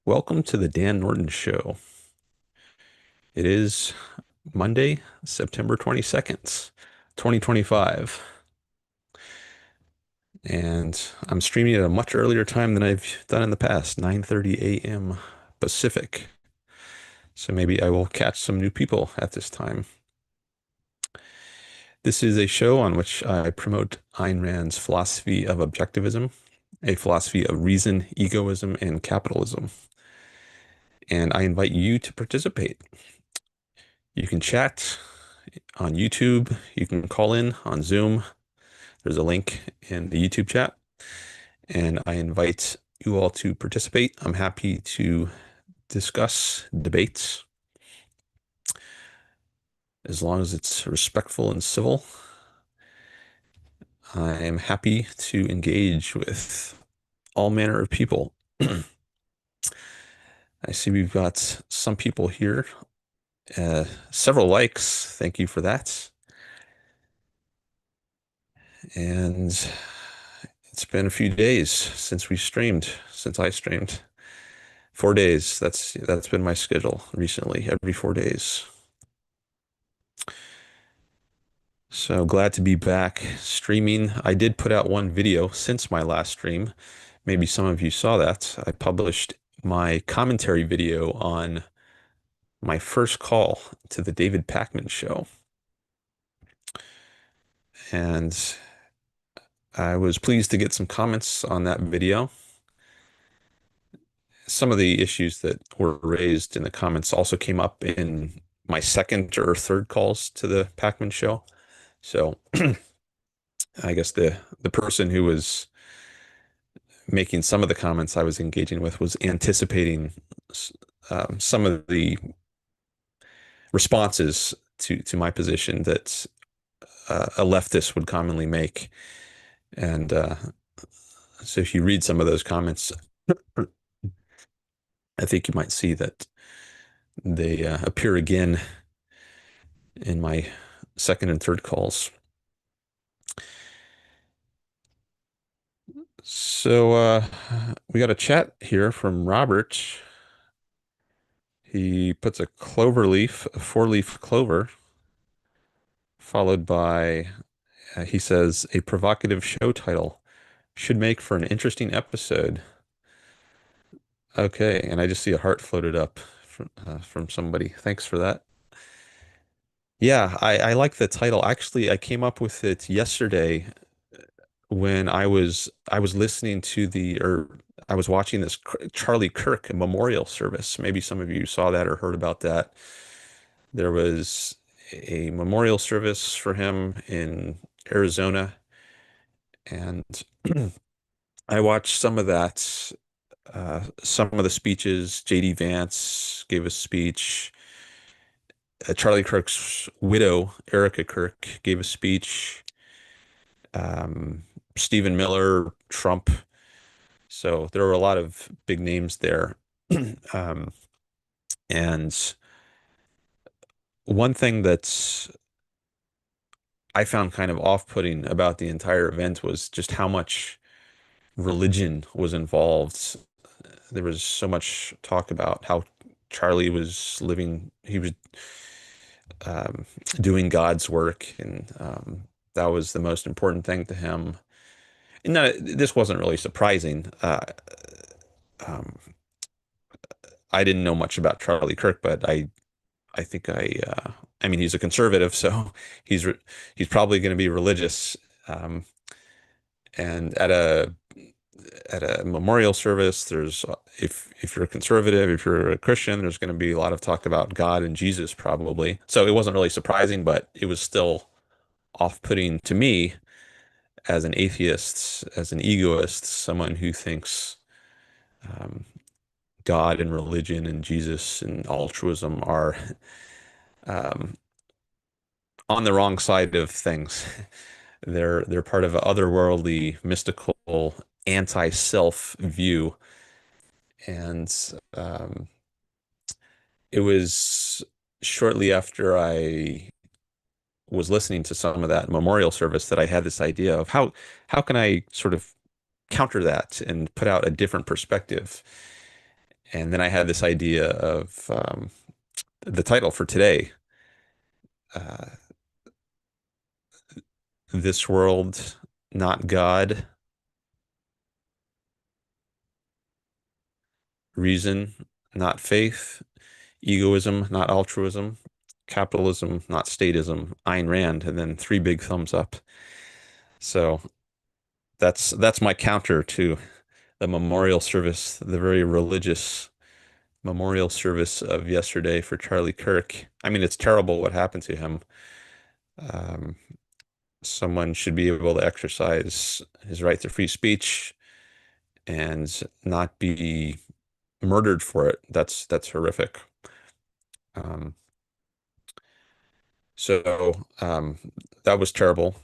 Welcome to the Dan Norton Show. It is Monday, September 22nd, 2025. And I'm streaming at a much earlier time than I've done in the past, 9:30 a.m. Pacific. So maybe I will catch some new people at this time. This is a show on which I promote Ayn Rand's philosophy of objectivism, a philosophy of reason, egoism, and capitalism. And I invite you to participate. You can chat on YouTube. You can call in on Zoom. There's a link in the YouTube chat, and I invite you all to participate. I'm happy to discuss debates as long as it's respectful and civil. I am happy to engage with all manner of people. I see we've got some people here, several likes. Thank you for that. And it's been a few days since I streamed. 4 days. That's been my schedule recently, every 4 days. So glad to be back streaming. I did put out one video since my last stream. Maybe some of you saw that. I published my commentary video on my first call to the David Pakman show. And I was pleased to get some comments on that video. Some of the issues that were raised in the comments also came up in my second or third calls to the Pakman show. So I guess the person who was making some of the comments I was engaging with was anticipating some of the responses to my position that a leftist would commonly make. And so if you read some of those comments, I think you might see that they appear again in my second and third calls. So we got a chat here from Robert. He puts a clover leaf, a four-leaf clover, followed by, he says, a provocative show title should make for an interesting episode. Okay, and I just see a heart floated up from somebody. Thanks for that. Yeah, I like the title. Actually, I came up with it yesterday when I was listening to or I was watching this Charlie Kirk memorial service. Maybe some of you saw that or heard about that. There was a memorial service for him in Arizona, and I watched some of that. Some of the speeches. J.D. Vance gave a speech. Charlie Kirk's widow, Erika Kirk, gave a speech. Um, Stephen Miller, Trump. So there were a lot of big names there. Um, and one thing that I found kind of off-putting about the entire event was just how much religion was involved. There was so much talk about how Charlie was living, he was um, doing God's work, and that was the most important thing to him. And this wasn't really surprising. Um, I didn't know much about Charlie Kirk, but I think I mean, he's a conservative, so he's he's probably going to be religious. Um, and at a memorial service, there's if you're a conservative, if you're a Christian, there's going to be a lot of talk about God and Jesus probably. So it wasn't really surprising, but it was still off-putting to me as an atheist, as an egoist, someone who thinks um, God and religion and Jesus and altruism are um, on the wrong side of things. They're part of an otherworldly, mystical, anti-self view, and it was shortly after I was listening to some of that memorial service that I had this idea of how can I sort of counter that and put out a different perspective. And then I had this idea of the title for today, uh, This World, Not God, Reason, Not Faith, Egoism, Not Altruism, Capitalism, Not Statism, Ayn Rand, and then three big thumbs up. So that's my counter to the memorial service, the very religious memorial service of yesterday for Charlie Kirk. I mean, it's terrible what happened to him. Um, Someone should be able to exercise his right to free speech and not be murdered for it. That's horrific. Um, so that was terrible.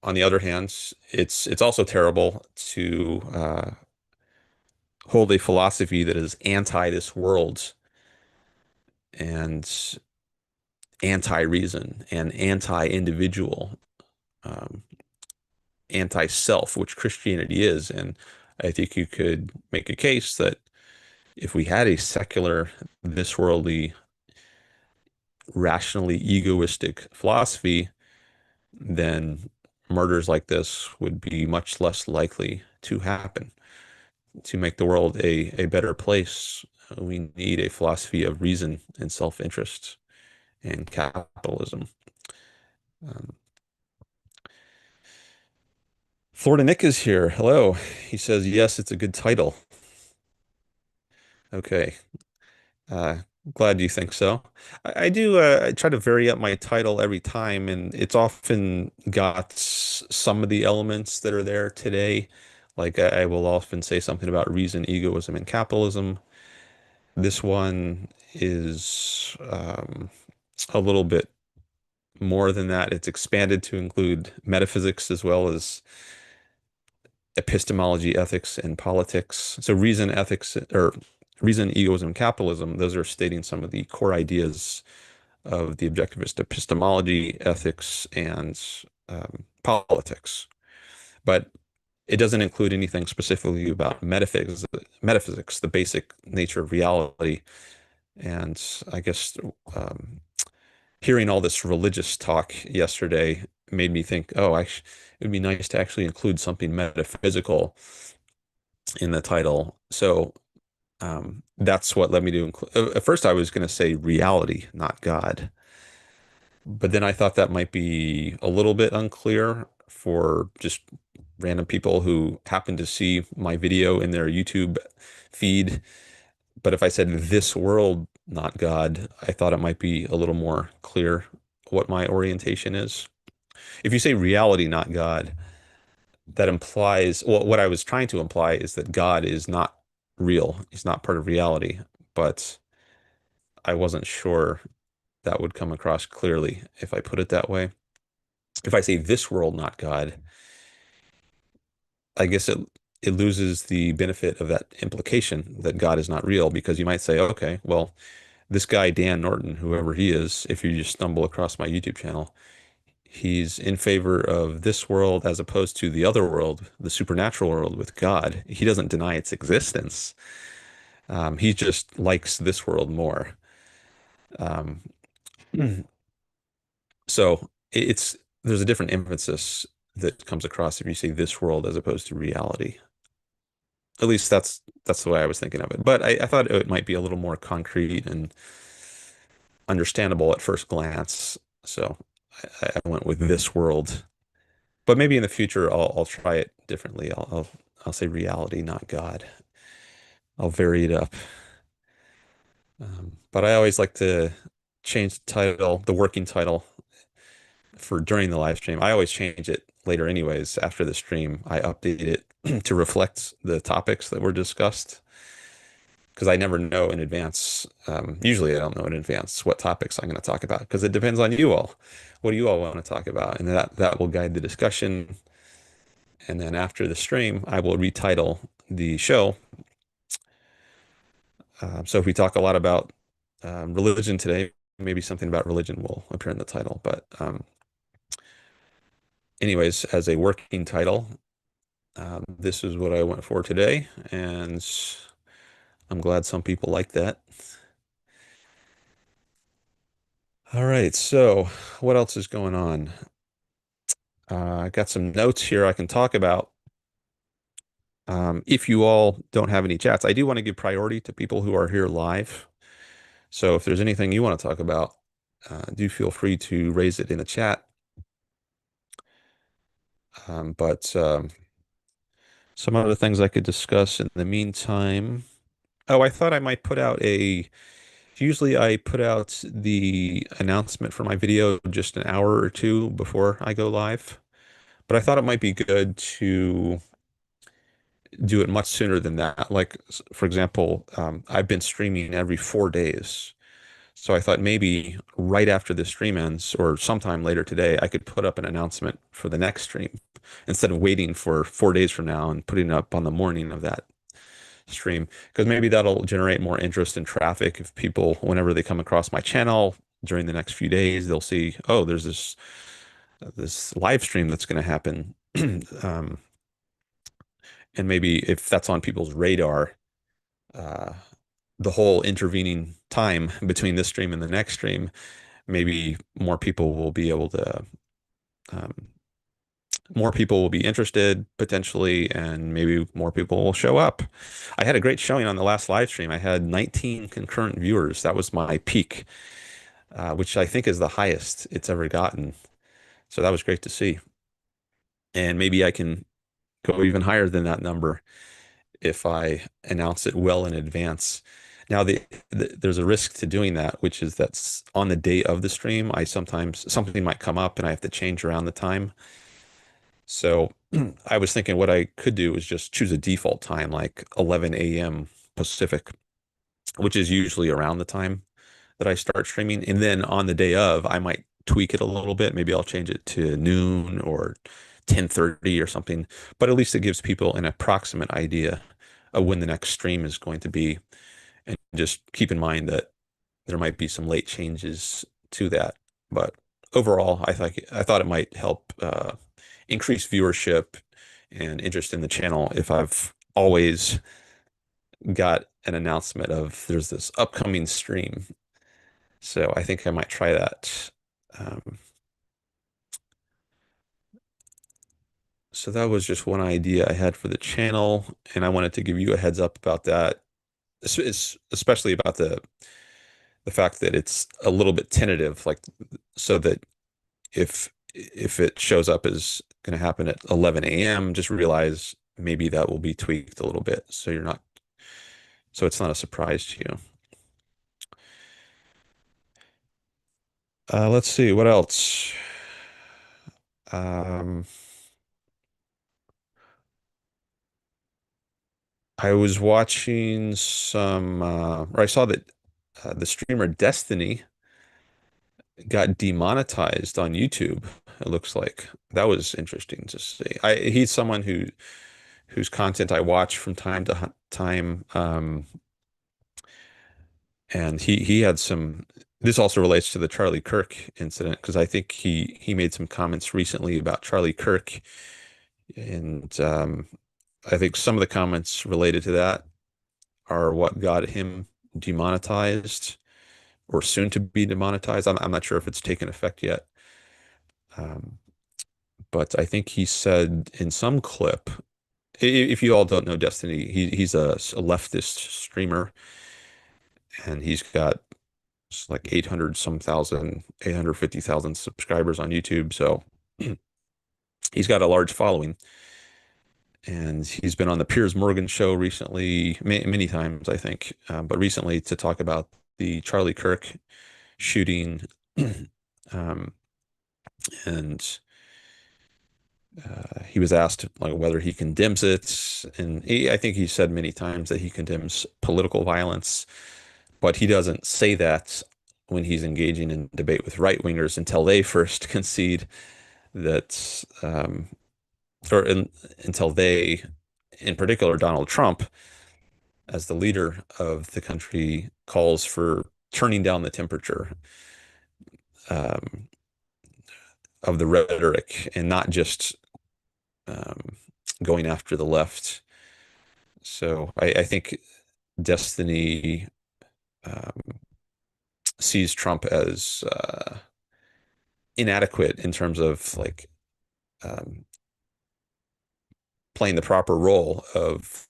On the other hand, it's also terrible to hold a philosophy that is anti this world and anti-reason and anti-individual, um, anti-self, which Christianity is. And I think you could make a case that if we had a secular, this worldly, rationally egoistic philosophy, then murders like this would be much less likely to happen. To make the world a better place, we need a philosophy of reason and self-interest and capitalism. Um, Florida Nick is here. Hello. He says, yes, it's a good title. Okay. Uh, Glad you think so. I do, I try to vary up my title every time, and it's often got some of the elements that are there today. Like I will often say something about reason, egoism, and capitalism. This one is a little bit more than that. It's expanded to include metaphysics as well as epistemology, ethics, and politics. So reason, ethics, or reason, egoism, capitalism, those are stating some of the core ideas of the objectivist epistemology, ethics, and politics. But it doesn't include anything specifically about metaphysics, the basic nature of reality. And I guess hearing all this religious talk yesterday made me think, oh, it would be nice to actually include something metaphysical in the title. So that's what led me to include. At first, I was going to say reality, not God. But then I thought that might be a little bit unclear for just random people who happen to see my video in their YouTube feed. But if I said this world, not God, I thought it might be a little more clear what my orientation is. If you say reality, not God, that implies, well, what I was trying to imply is that God is not real. He's not part of reality. But I wasn't sure that would come across clearly if I put it that way. If I say this world, not God, I guess it loses the benefit of that implication that God is not real, because you might say, okay, well, this guy, Dan Norton, whoever he is, if you just stumble across my YouTube channel, he's in favor of this world as opposed to the other world, the supernatural world with God. He doesn't deny its existence. He just likes this world more. Um, so it's there's a different emphasis that comes across if you say this world as opposed to reality. At least that's the way I was thinking of it. But I thought it might be a little more concrete and understandable at first glance. So I went with this world. But maybe in the future I'll try it differently. I'll say reality, not God. I'll vary it up. But I always like to change the title, the working title for during the live stream. I always change it later anyways. After the stream, I update it to reflect the topics that were discussed because I never know in advance. Usually I don't know in advance what topics I'm going to talk about because it depends on you all. What do you all want to talk about? And that will guide the discussion. And then after the stream, I will retitle the show. So if we talk a lot about religion today, maybe something about religion will appear in the title. But anyways, as a working title, this is what I went for today. And I'm glad some people like that. All right, so what else is going on? I got some notes here I can talk about. If you all don't have any chats, I do want to give priority to people who are here live. So if there's anything you want to talk about, do feel free to raise it in the chat. But some other things I could discuss in the meantime. Oh, I thought I might put out a. Usually I put out the announcement for my video just an hour or two before I go live, but I thought it might be good to do it much sooner than that. Like, for example, I've been streaming every 4 days. So I thought maybe right after the stream ends or sometime later today, I could put up an announcement for the next stream instead of waiting for 4 days from now and putting it up on the morning of that stream. Because maybe that'll generate more interest and traffic if people, whenever they come across my channel during the next few days, they'll see, oh, there's this live stream that's going to happen. Um, and maybe if that's on people's radar, uh, the whole intervening time between this stream and the next stream, maybe um, more people will be interested potentially, and maybe more people will show up. I had a great showing on the last live stream. I had 19 concurrent viewers. That was my peak, which I think is the highest it's ever gotten. So that was great to see. And maybe I can go even higher than that number if I announce it well in advance. Now, there's a risk to doing that, which is that's on the day of the stream. I sometimes something might come up and I have to change around the time. So I was thinking what I could do is just choose a default time, like 11 a.m. Pacific, which is usually around the time that I start streaming. And then on the day of, I might tweak it a little bit. Maybe I'll change it to noon or 10:30 or something. But at least it gives people an approximate idea of when the next stream is going to be. And just keep in mind that there might be some late changes to that. But overall, I thought it might help increase viewership and interest in the channel if I've always got an announcement of there's this upcoming stream. So I think I might try that. Um, so that was just one idea I had for the channel, and I wanted to give you a heads up about that. Especially about the fact that it's a little bit tentative, like so that if it shows up as going to happen at 11 a.m., just realize maybe that will be tweaked a little bit, so it's not a surprise to you. Let's see what else. Um, I was watching or I saw that the streamer Destiny got demonetized on YouTube. It looks like that was interesting to see. He's someone whose content I watch from time to time, and he had some. This also relates to the Charlie Kirk incident because I think he made some comments recently about Charlie Kirk, and I think some of the comments related to that are what got him demonetized or soon to be demonetized. I'm not sure if it's taken effect yet. Um, but I think he said in some clip, if you all don't know Destiny, he's a leftist streamer, and he's got like 850,000 subscribers on YouTube. So he's got a large following, and he's been on the Piers Morgan show recently, many times, I think, but recently to talk about the Charlie Kirk shooting. um, and he was asked like whether he condemns it, and I think he said many times that he condemns political violence, but he doesn't say that when he's engaging in debate with right wingers until they first concede that, until they, in particular Donald Trump, as the leader of the country, calls for turning down the temperature um, of the rhetoric and not just um, going after the left. So I think Destiny um, sees Trump as inadequate in terms of like um, playing the proper role of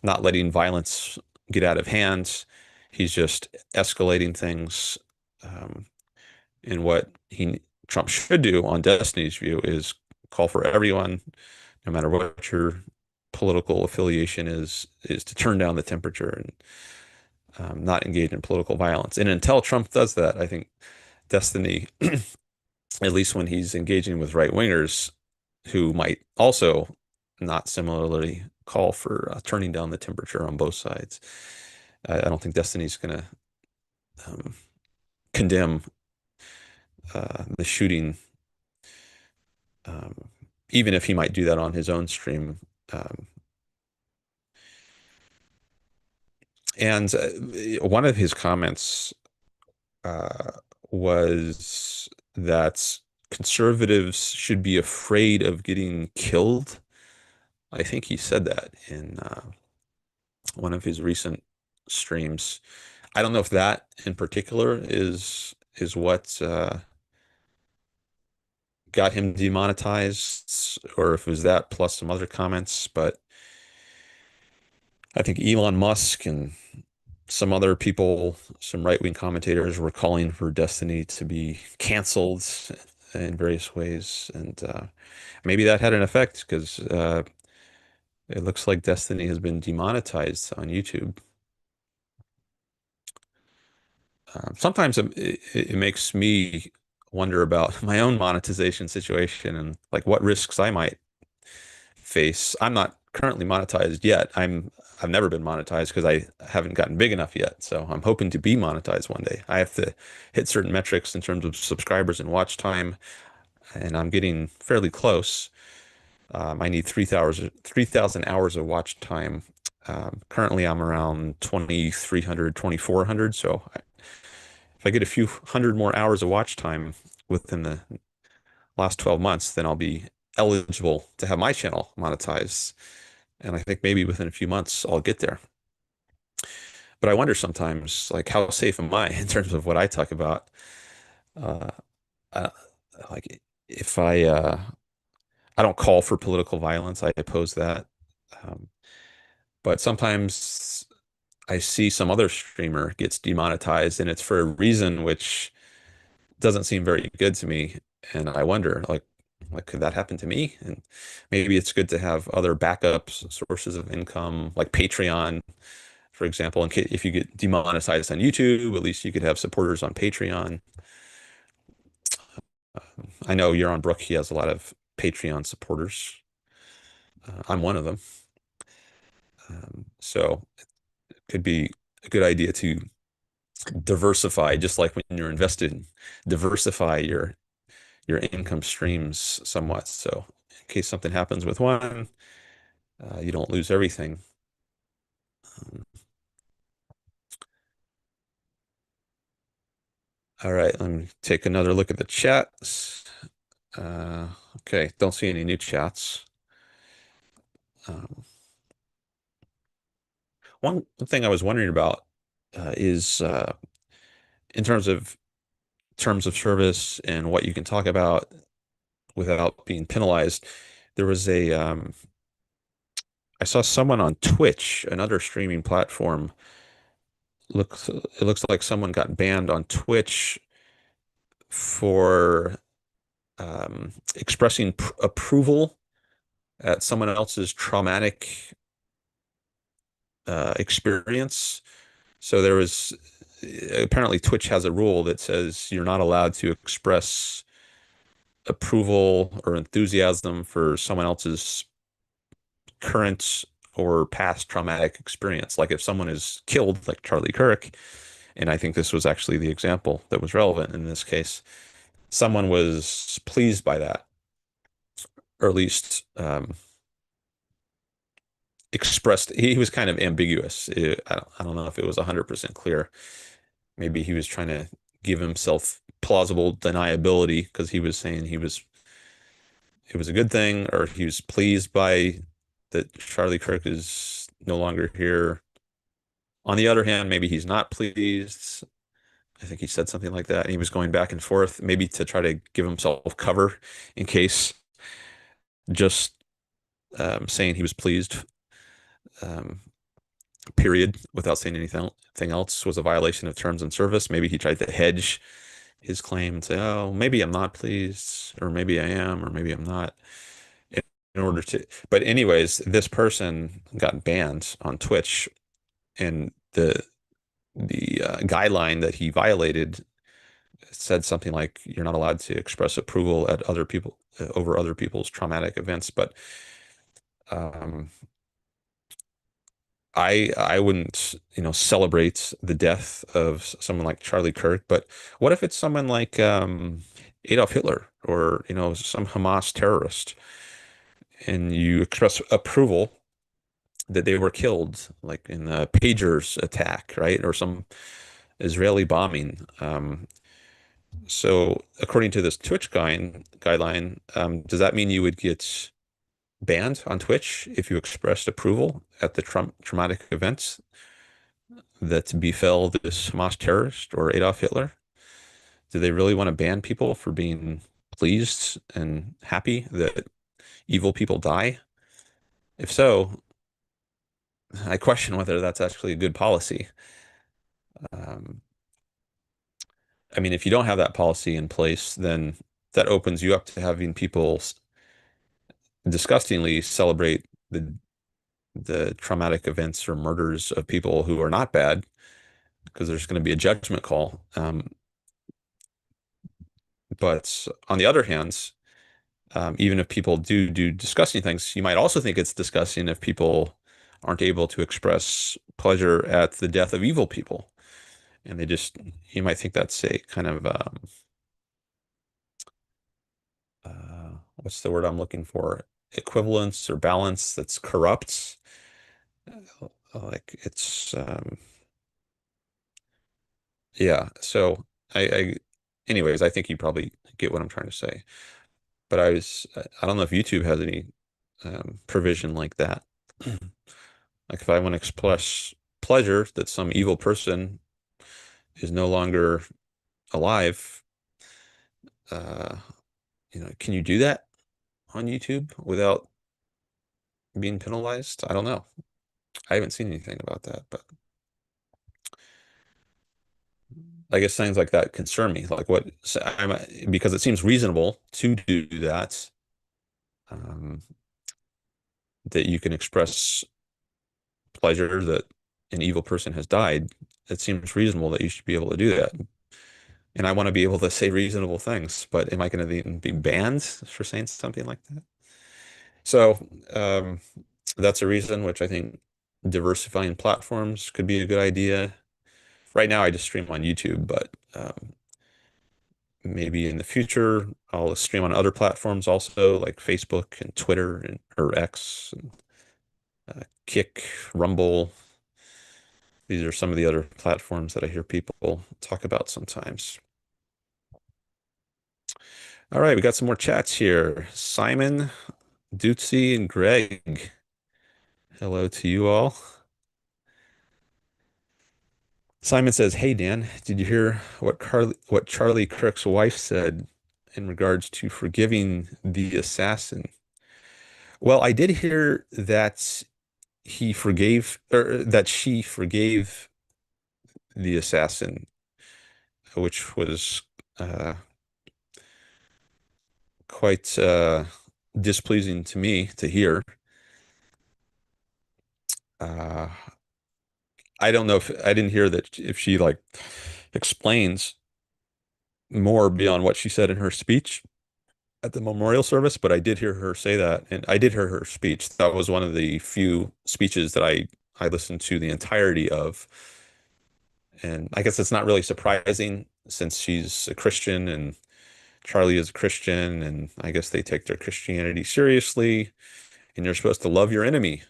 not letting violence get out of hand. He's just escalating things. Um, and what he Trump should do, on Destiny's view, is call for everyone, no matter what your political affiliation is to turn down the temperature and not engage in political violence. And until Trump does that, I think Destiny, at least when he's engaging with right wingers who might also not similarly call for turning down the temperature on both sides, I don't think Destiny's going to um, condemn the shooting, um, even if he might do that on his own stream. Um, and one of his comments uh, was that conservatives should be afraid of getting killed. I think he said that in one of his recent streams. I don't know if that in particular is what got him demonetized, or if it was that plus some other comments. But I think Elon Musk and some other people, some right-wing commentators, were calling for Destiny to be canceled in various ways, and maybe that had an effect because it looks like Destiny has been demonetized on YouTube. Sometimes it makes me wonder about my own monetization situation and like what risks I might face. I'm not currently monetized yet. I've never been monetized because I haven't gotten big enough yet. So I'm hoping to be monetized one day. I have to hit certain metrics in terms of subscribers and watch time, and I'm getting fairly close. I need 3,000 hours of watch time. Currently, I'm around 2,300, 2,400. So if I get a few hundred more hours of watch time within the last 12 months, then I'll be eligible to have my channel monetized. And I think maybe within a few months I'll get there. But I wonder sometimes, like, how safe am I in terms of what I talk about? Uh, uh, like, if I don't call for political violence, I oppose that. Um, but sometimes I see some other streamer gets demonetized, and it's for a reason which doesn't seem very good to me. And I wonder, like, could that happen to me? And maybe it's good to have other backups, sources of income, like Patreon, for example. In case if you get demonetized on YouTube, at least you could have supporters on Patreon. I know Yaron Brook, he has a lot of Patreon supporters. I'm one of them. So it could be a good idea to diversify, just like when you're invested, diversify your income streams somewhat. So in case something happens with one, you don't lose everything. Um, all right, let me take another look at the chats. Uh, okay, don't see any new chats. Um, one thing I was wondering about is in terms of service and what you can talk about without being penalized. There was I saw someone on Twitch, another streaming platform. It looks like someone got banned on Twitch for expressing pr approval at someone else's traumatic experience. So there was apparently Twitch has a rule that says you're not allowed to express approval or enthusiasm for someone else's current or past traumatic experience. Like if someone is killed, like Charlie Kirk, and I think this was actually the example that was relevant in this case, someone was pleased by that, or at least expressed. He was kind of ambiguous. I don't know if it was 100% clear. Maybe he was trying to give himself plausible deniability because he was saying it was a good thing, or he was pleased by that Charlie Kirk is no longer here. On the other hand, maybe he's not pleased. I think he said something like that. And he was going back and forth, maybe to try to give himself cover in case just saying he was pleased, um, period, without saying anything else was a violation of terms and service. Maybe he tried to hedge his claim and say, oh, maybe I'm not pleased, or maybe I am, or maybe I'm not, in order to. But anyways, this person got banned on Twitch, and the guideline that he violated said something like you're not allowed to express approval at other people over other people's traumatic events. But um, I wouldn't, celebrate the death of someone like Charlie Kirk. But what if it's someone like Adolf Hitler, or some Hamas terrorist, and you express approval that they were killed, like in the Pagers attack, right, or some Israeli bombing. So according to this Twitch guideline, does that mean you would get banned on Twitch if you expressed approval at the traumatic events that befell this Hamas terrorist or Adolf Hitler? Do they really want to ban people for being pleased and happy that evil people die? If so, I question whether that's actually a good policy. Um, I mean, if you don't have that policy in place, then that opens you up to having people disgustingly celebrate the traumatic events or murders of people who are not bad, because there's going to be a judgment call. But on the other hand, even if people do disgusting things, you might also think it's disgusting if people aren't able to express pleasure at the death of evil people. And you might think that's a kind of, what's the word I'm looking for? Equivalence or balance that's corrupt. Like it's, yeah. So anyways, I think you probably get what I'm trying to say. But I don't know if YouTube has any provision like that. Like if I want to express pleasure that some evil person is no longer alive, uh, can you do that on YouTube without being penalized? I don't know. I haven't seen anything about that, but I guess things like that concern me. Like because it seems reasonable to do that, um, that you can express pleasure that an evil person has died. It seems reasonable that you should be able to do that. And I want to be able to say reasonable things, but am I going to be banned for saying something like that? So that's a reason which I think diversifying platforms could be a good idea. Right now, I just stream on YouTube, but maybe in the future, I'll stream on other platforms also, like Facebook and Twitter or X, and Kick, Rumble. These are some of the other platforms that I hear people talk about sometimes. All right, we got some more chats here. Simon, Dootsy, and Greg. Hello to you all. Simon says, "Hey Dan, did you hear what Charlie Kirk's wife said in regards to forgiving the assassin?" Well, I did hear that he forgave, or that she forgave the assassin, which was uh, quite displeasing to me to hear. Uh, I don't know if I didn't hear that if she like explains more beyond what she said in her speech at the memorial service, but I did hear her say that, and I did hear her speech. That was one of the few speeches that I listened to the entirety of, and I guess it's not really surprising since she's a Christian and Charlie is a Christian, and I guess they take their Christianity seriously, and you're supposed to love your enemy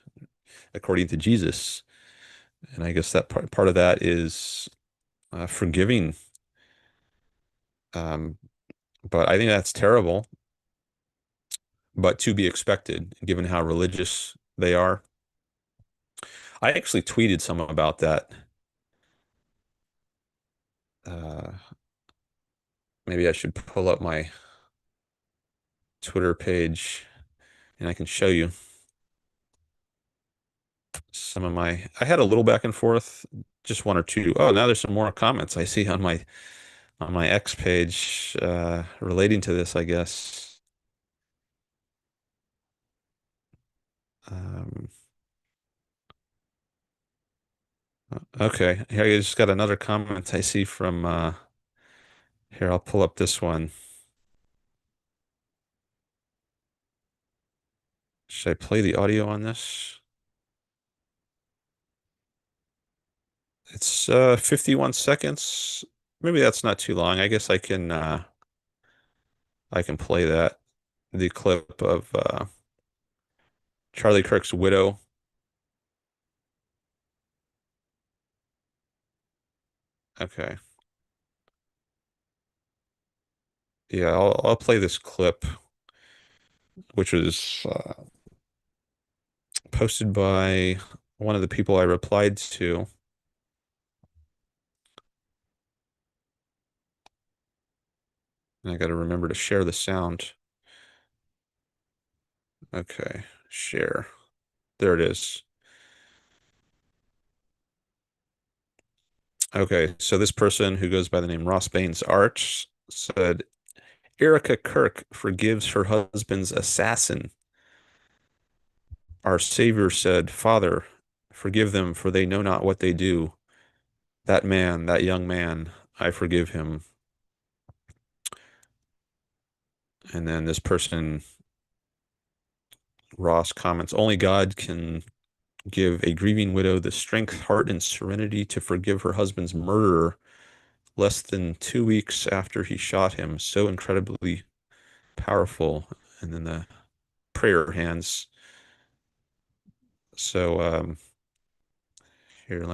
according to Jesus, and I guess that part of that is forgiving. Um, but I think that's terrible, but to be expected given how religious they are. I actually tweeted some about that Uh, maybe I should pull up my Twitter page and I can show you some of my. I had a little back and forth, just one or two. Oh, now there's some more comments I see on my X page relating to this, I guess. Um, okay, here I just got another comment I see from here. I'll pull up this one. Should I play the audio on this? It's 51 seconds. Maybe that's not too long. I guess I can play that. The clip of Charlie Kirk's widow. Okay. Yeah, I'll play this clip, which was posted by one of the people I replied to. And I got to remember to share the sound. Okay, share. There it is. Okay, so this person who goes by the name Ross Baines Arch said, Erika Kirk forgives her husband's assassin. Our Savior said, Father, forgive them, for they know not what they do. That man, that young man, I forgive him. And then this person, Ross, comments, only God can give a grieving widow the strength, heart, and serenity to forgive her husband's murderer less than 2 weeks after he shot him. So incredibly powerful. And then the prayer hands. So here,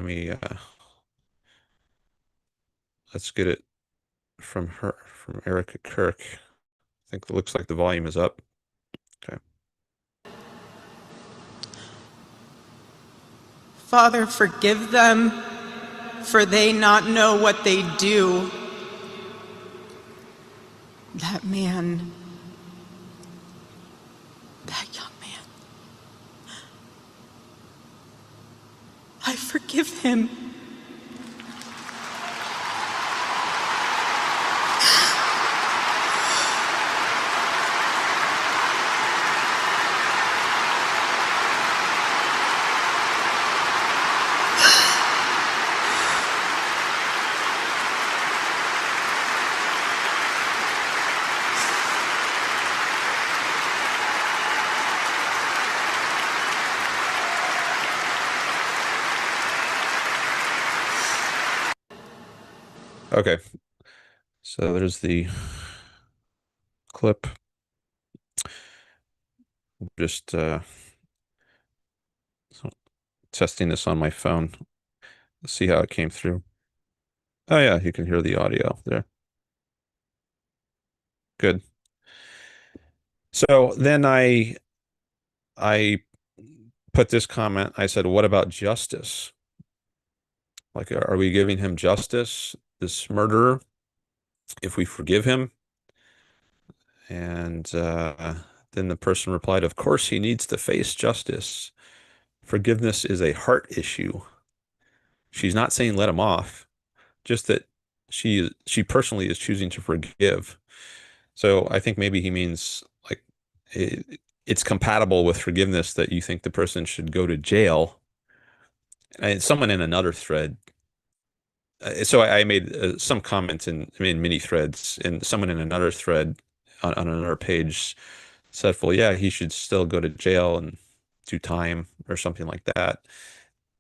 let's get it from her, from Erika Kirk. I think it looks like the volume is up. Okay. Father, forgive them, for they not know what they do. That man, that young man, I forgive him. Okay. So there's the clip. Just testing this on my phone. Let's see how it came through. Oh yeah, you can hear the audio there. Good. So then I put this comment. I said, "What about justice? Like, are we giving him justice, this murderer, if we forgive him?" And then the person replied, "Of course he needs to face justice. Forgiveness is a heart issue." She's not saying let him off, just that she personally is choosing to forgive. So I think maybe he means like it's compatible with forgiveness that you think the person should go to jail. And someone in another thread, so I made some comments in mini threads, and someone in another thread on another page said, "Well, yeah, he should still go to jail and do time or something like that."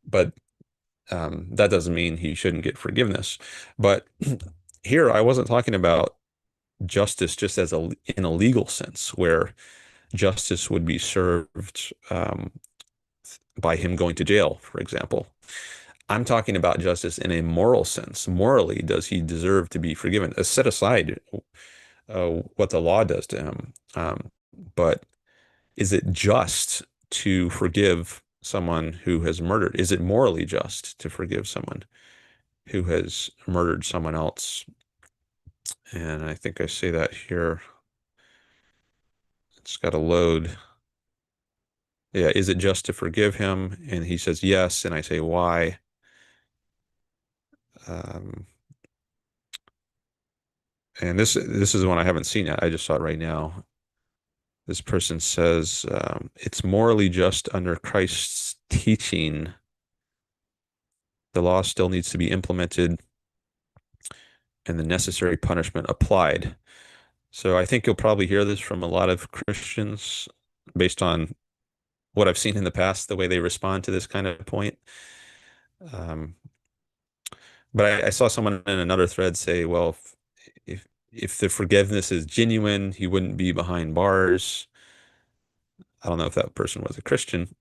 But that doesn't mean he shouldn't get forgiveness. But here, I wasn't talking about justice just as in a legal sense, where justice would be served by him going to jail, for example. I'm talking about justice in a moral sense. Morally, does he deserve to be forgiven? Set aside what the law does to him, but is it just to forgive someone who has murdered? Is it morally just to forgive someone? who has murdered someone else. And I think I say that here. It's got to load. Yeah, is it just to forgive him? And he says yes, and I say why. Um, and this is one I haven't seen yet. I just saw it right now. This person says it's morally just under Christ's teaching. The law still needs to be implemented and the necessary punishment applied. So I think you'll probably hear this from a lot of Christians based on what I've seen in the past, the way they respond to this kind of point. Um, but I saw someone in another thread say, well, if the forgiveness is genuine, he wouldn't be behind bars. I don't know if that person was a Christian,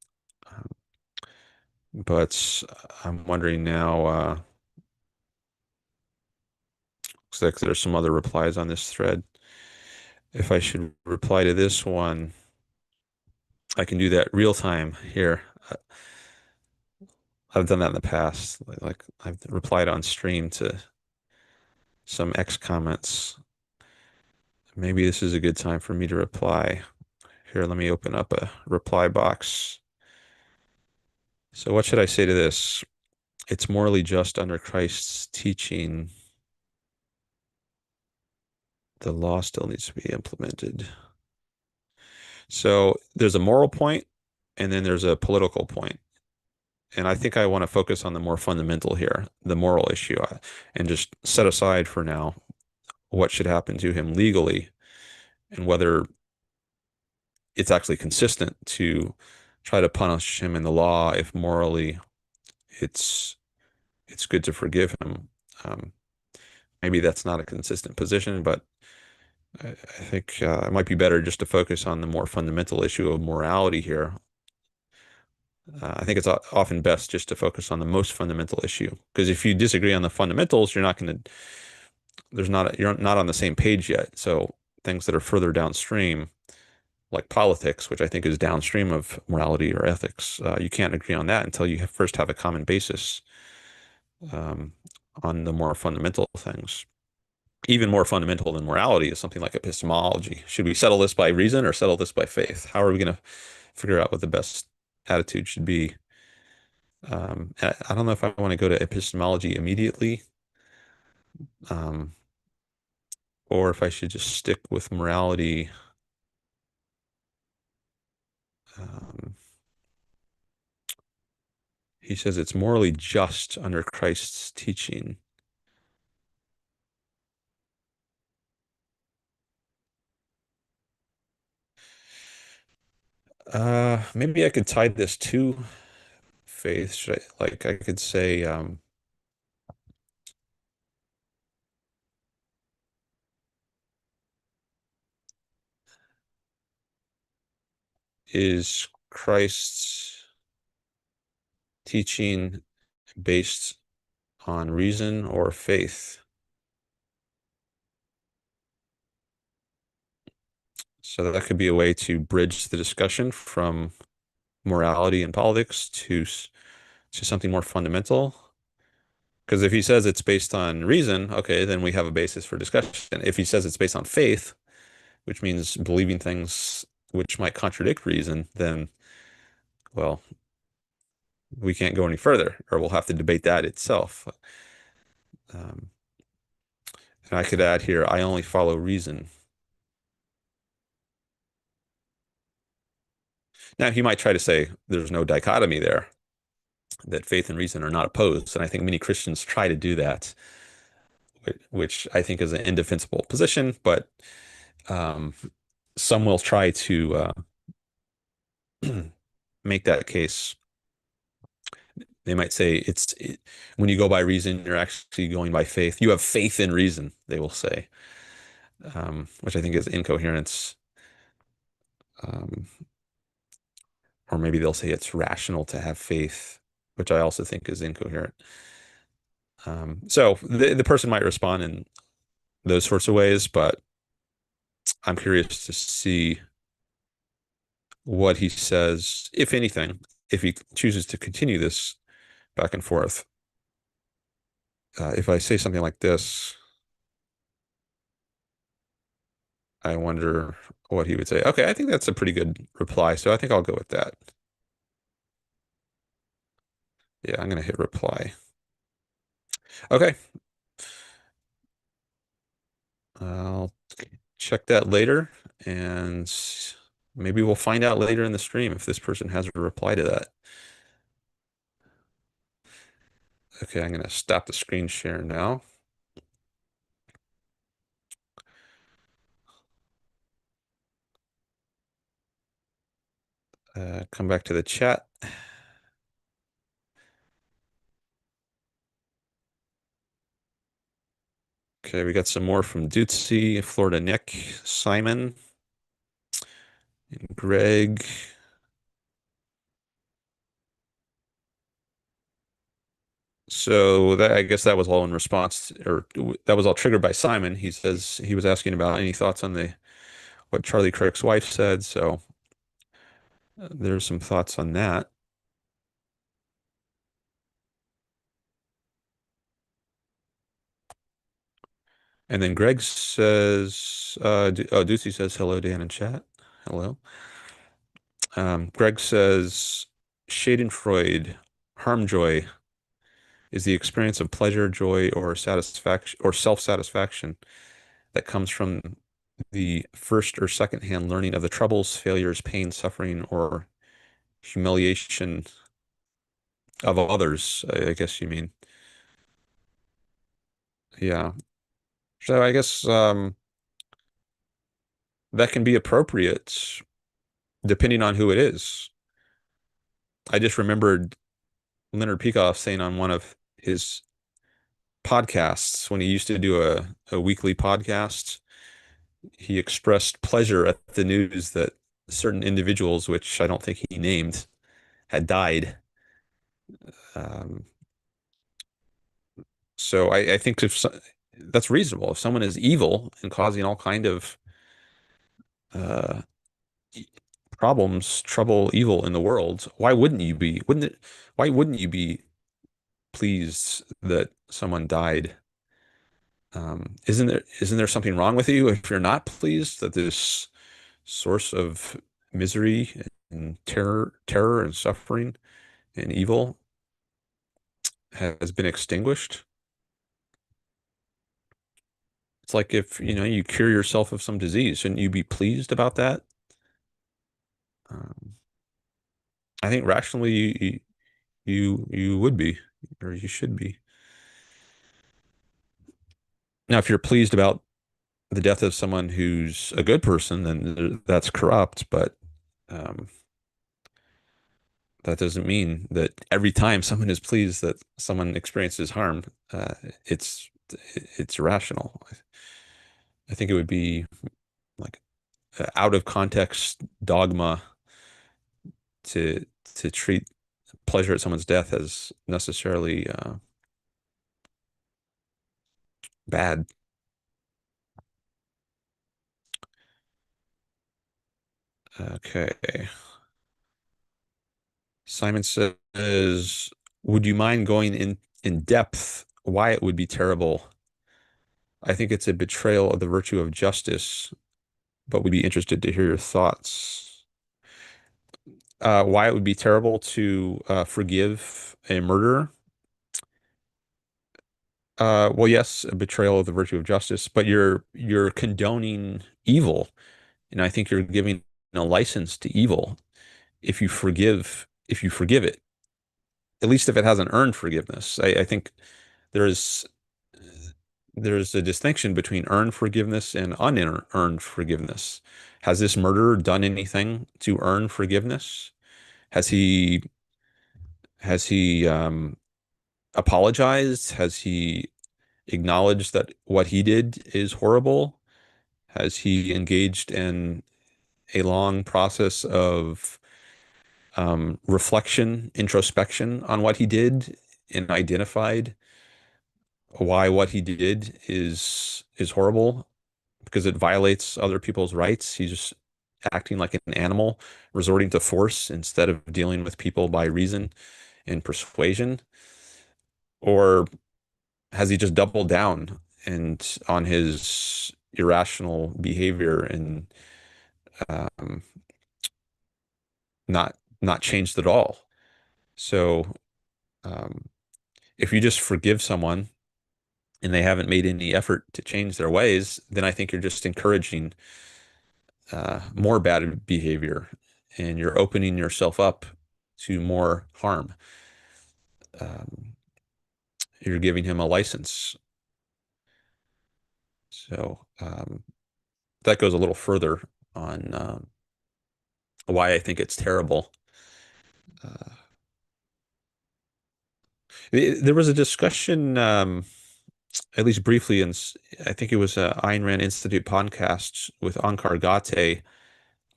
but I'm wondering now, looks like there's some other replies on this thread. If I should reply to this one, I can do that real time here. I've done that in the past. Like I've replied on stream to some X comments. Maybe this is a good time for me to reply. Here, let me open up a reply box. So what should I say to this? It's morally just under Christ's teaching. The law still needs to be implemented. So there's a moral point, and then there's a political point. And I think I want to focus on the more fundamental here, the moral issue, and just set aside for now what should happen to him legally and whether it's actually consistent to try to punish him in the law if morally it's it's good to forgive him. Um, Maybe that's not a consistent position, but I think it might be better just to focus on the more fundamental issue of morality here. I think it's often best just to focus on the most fundamental issue because if you disagree on the fundamentals, you're not going to you're not on the same page yet. So things that are further downstream, like politics, which I think is downstream of morality or ethics, you can't agree on that until you first have a common basis um, on the more fundamental things. Even more fundamental than morality is something like epistemology. Should we settle this by reason or settle this by faith? How are we going to figure out what the best attitude should be? I don't know if I want to go to epistemology immediately, um, or if I should just stick with morality. Um, he says it's morally just under Christ's teaching. Maybe I could tie this to faith. Like I could say, is Christ's teaching based on reason or faith? So that could be a way to bridge the discussion from morality and politics to something more fundamental. Because if he says it's based on reason, okay, then we have a basis for discussion. If he says it's based on faith, which means believing things which might contradict reason, then, well, we can't go any further, or we'll have to debate that itself. Um, and I could add here, I only follow reason. Now, he might try to say there's no dichotomy there, that faith and reason are not opposed. And I think many Christians try to do that, which I think is an indefensible position, but um, some will try to make that case. They might say when you go by reason, you're actually going by faith. You have faith in reason, they will say, which I think is incoherence. Um, or maybe they'll say it's rational to have faith, which I also think is incoherent. So the person might respond in those sorts of ways, but I'm curious to see what he says, if anything, if he chooses to continue this back and forth. If I say something like this, I wonder what he would say. Okay, I think that's a pretty good reply, so I think I'll go with that. Yeah, I'm gonna hit reply. Okay, I'll check that later, and maybe we'll find out later in the stream if this person has a reply to that. Okay, I'm gonna stop the screen share now. Come back to the chat. Okay, we got some more from Dootsy, Florida Nick, Simon, and Greg. So that I guess that was all in response, or that was all triggered by Simon. He says he was asking about any thoughts on the what Charlie Kirk's wife said. So there's some thoughts on that. And then Greg says, Ducey says hello, Dan in chat. Hello. Greg says Schadenfreude, harm joy is the experience of pleasure, joy, or satisfaction or self-satisfaction that comes from the first or second hand learning of the troubles, failures, pain, suffering, or humiliation of others, I guess you mean. Yeah. So I guess that can be appropriate depending on who it is. I just remembered Leonard Peikoff saying on one of his podcasts when he used to do a weekly podcast, he expressed pleasure at the news that certain individuals, which I don't think he named, had died. Um, so I think if so, that's reasonable. If someone is evil and causing all kind of uh, e- problems, trouble, evil in the world, why wouldn't you be? Wouldn't it? Why wouldn't you be pleased that someone died? Isn't there something wrong with you if you're not pleased that this source of misery and terror and suffering and evil has been extinguished? It's like if, you cure yourself of some disease, shouldn't you be pleased about that? Um, I think rationally you would be, or you should be. Now, if you're pleased about the death of someone who's a good person, then that's corrupt, but um, that doesn't mean that every time someone is pleased that someone experiences harm, uh, it's it's irrational. I think it would be like out of context dogma to treat pleasure at someone's death as necessarily bad. Okay. Simon says, would you mind going in depth why it would be terrible? I think it's a betrayal of the virtue of justice, but we'd be interested to hear your thoughts. Why it would be terrible to forgive a murderer? Well, yes, a betrayal of the virtue of justice, but you're condoning evil, and I think you're giving a license to evil if you forgive it, at least if it hasn't earned forgiveness. I think there's there's a distinction between earned forgiveness and unearned forgiveness. Has this murderer done anything to earn forgiveness? Has he has he apologized? Has he acknowledged that what he did is horrible? Has he engaged in a long process of reflection, introspection on what he did and identified why what he did is horrible because it violates other people's rights? He's just acting like an animal, resorting to force instead of dealing with people by reason and persuasion. Or has he just doubled down and on his irrational behavior and um, not changed at all? So um, if you just forgive someone and they haven't made any effort to change their ways, then I think you're just encouraging more bad behavior, and you're opening yourself up to more harm. Um, you're giving him a license. So that goes a little further on why I think it's terrible. Uh, there was a discussion, at least briefly, I think it was a Ayn Rand Institute podcast with Onkar Ghate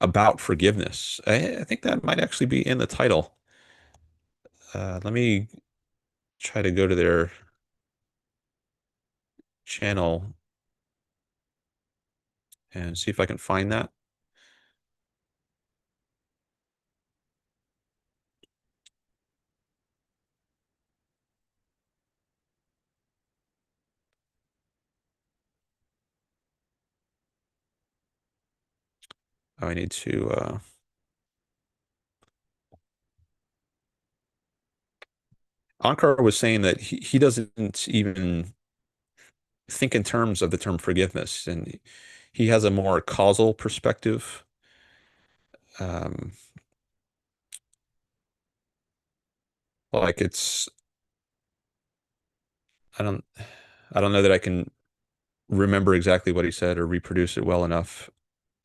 about forgiveness. I think that might actually be in the title. Let me try to go to their channel and see if I can find that. Oh, I need to. Onkar was saying that he doesn't even think in terms of the term forgiveness, and he has a more causal perspective. Um, like it's, I don't, I don't know that I can remember exactly what he said or reproduce it well enough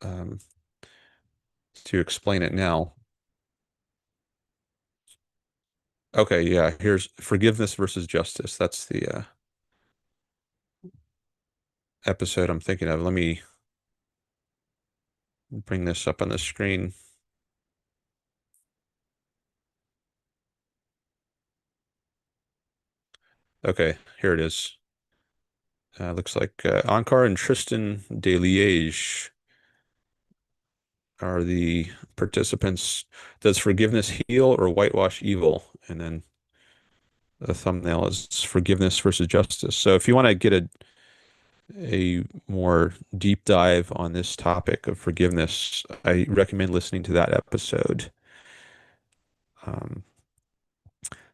um, to explain it now. Okay, yeah, here's forgiveness versus justice. That's the episode I'm thinking of. Let me bring this up on the screen. Okay, here it is. Looks like Ankar and Tristan de Liège are the participants. Does forgiveness heal or whitewash evil? And then the thumbnail is forgiveness versus justice. So if you want to get a more deep dive on this topic of forgiveness, I recommend listening to that episode. Um,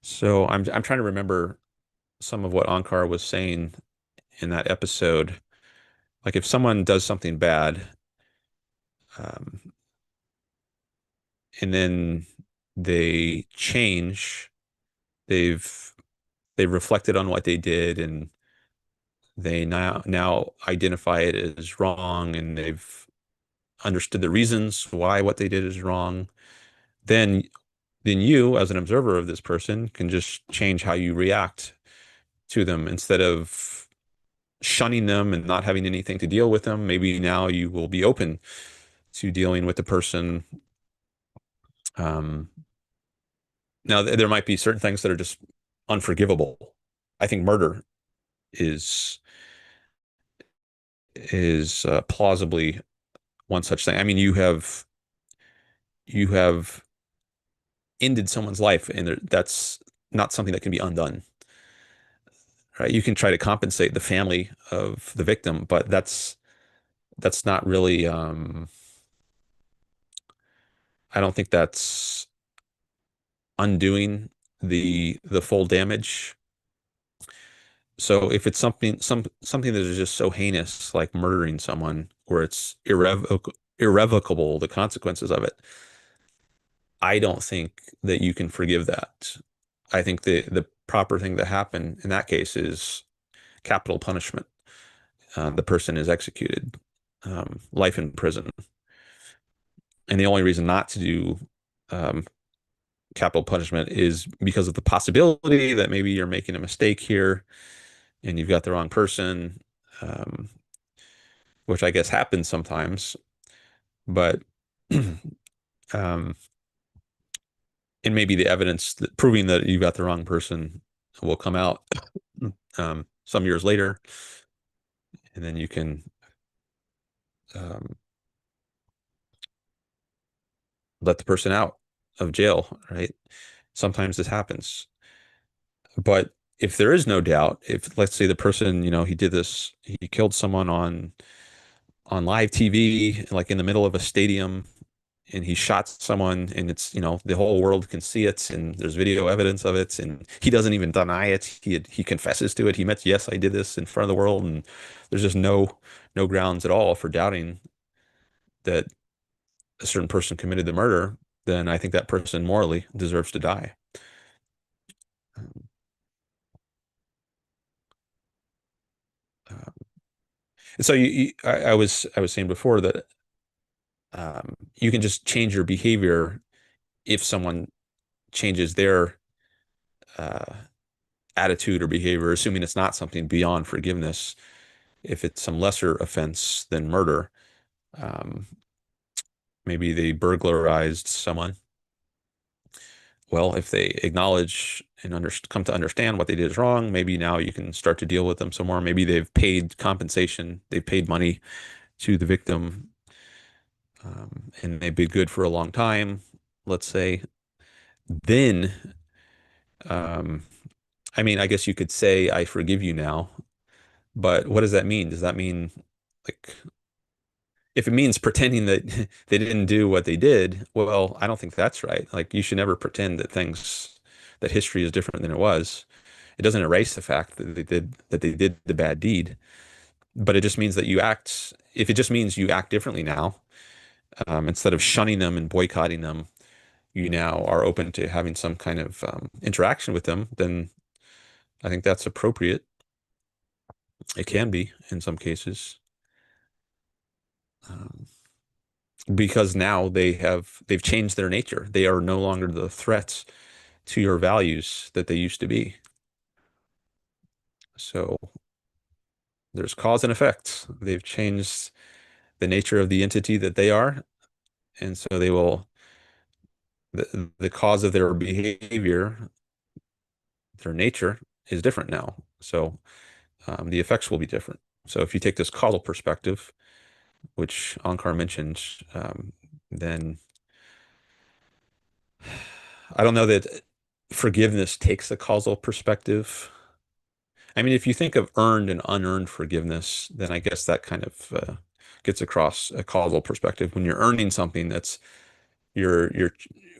so I'm trying to remember some of what Ankar was saying in that episode. Like if someone does something bad, um, and then they change, they've they've reflected on what they did, and they now identify it as wrong, and they've understood the reasons why what they did is wrong, then you as an observer of this person can just change how you react to them. Instead of shunning them and not having anything to deal with them, maybe now you will be open to dealing with the person. um, Now there might be certain things that are just unforgivable. I think murder is plausibly one such thing. I mean, you have ended someone's life, and that's not something that can be undone, right? You can try to compensate the family of the victim, but that's not really. I don't think that's undoing the full damage. So if it's something that is just so heinous, like murdering someone, where it's irrevocable, the consequences of it, I don't think that you can forgive that. I think the proper thing to happen in that case is capital punishment. The person is executed, life in prison, and the only reason not to do um, capital punishment is because of the possibility that maybe you're making a mistake here and you've got the wrong person, um, which I guess happens sometimes. But um, and maybe the evidence proving that you got the wrong person will come out some years later, and then you can um, let the person out of jail, right? Sometimes this happens, but if there is no doubt, if let's say the person, he did this, he killed someone on live TV, like in the middle of a stadium, and he shot someone, and it's, the whole world can see it, and there's video evidence of it, and he doesn't even deny it. He confesses to it. He admits, yes, I did this in front of the world, and there's just no grounds at all for doubting that a certain person committed the murder. Then I think that person morally deserves to die. Uh, so I was saying before that you can just change your behavior if someone changes their uh, attitude or behavior, assuming it's not something beyond forgiveness. If it's some lesser offense than murder, um, maybe they burglarized someone. Well, if they acknowledge and come to understand what they did is wrong, maybe now you can start to deal with them some more. Maybe they've paid compensation, they've paid money to the victim, and they've been good for a long time, let's say. Then, um, I mean, I guess you could say, I forgive you now, but what does that mean? Does that mean, like, if it means pretending that they didn't do what they did, well, I don't think that's right. Like, you should never pretend that history is different than it was. It doesn't erase the fact that they did the bad deed, but it just means that if it just means you act differently now, instead of shunning them and boycotting them, you now are open to having some kind of interaction with them, then I think that's appropriate. It can be in some cases. Um, because now they've changed their nature. They are no longer the threats to your values that they used to be. So there's cause and effect. They've changed the nature of the entity that they are, and so the cause of their behavior, their nature is different now. So the effects will be different. So if you take this causal perspective, which Ankar mentioned, then I don't know that forgiveness takes a causal perspective. I mean, if you think of earned and unearned forgiveness, then I guess that kind of gets across a causal perspective. When you're earning something, you're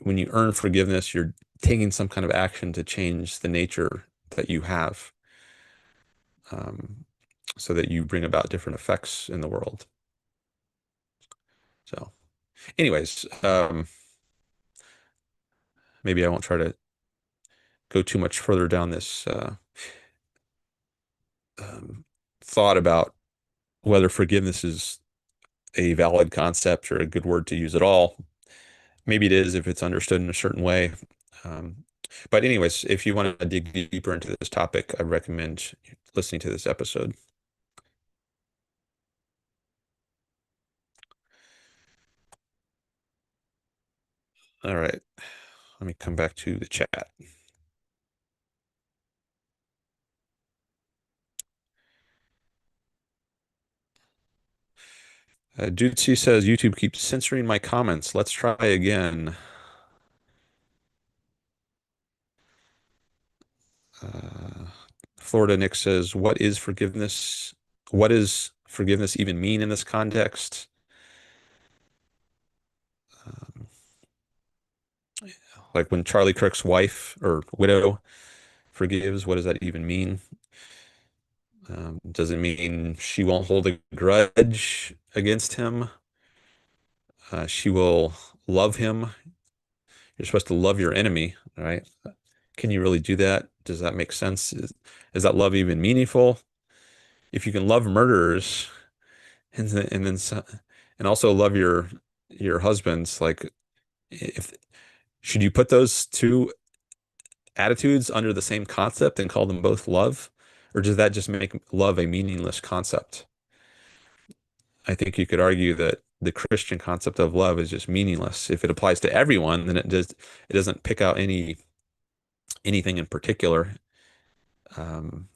when you earn forgiveness, you're taking some kind of action to change the nature that you have, um, so that you bring about different effects in the world. So, anyways, maybe I won't try to go too much further down this thought about whether forgiveness is a valid concept or a good word to use at all. Maybe it is if it's understood in a certain way. Um, but anyways, if you want to dig deeper into this topic, I recommend listening to this episode. All right, let me come back to the chat. Jutsi says YouTube keeps censoring my comments. Let's try again. Uh, Florida Nick says, "What is forgiveness? What does forgiveness even mean in this context?" Um, like when Charlie Kirk's wife or widow forgives, what does that even mean? Does it mean she won't hold a grudge against him? She will love him. You're supposed to love your enemy, right? Can you really do that? Does that make sense? Is that love even meaningful? If you can love murderers and also love your husbands, like, if should you put those two attitudes under the same concept and call them both love, or does that just make love a meaningless concept? I think you could argue that the Christian concept of love is just meaningless. If it applies to everyone, then it doesn't pick out anything in particular, um,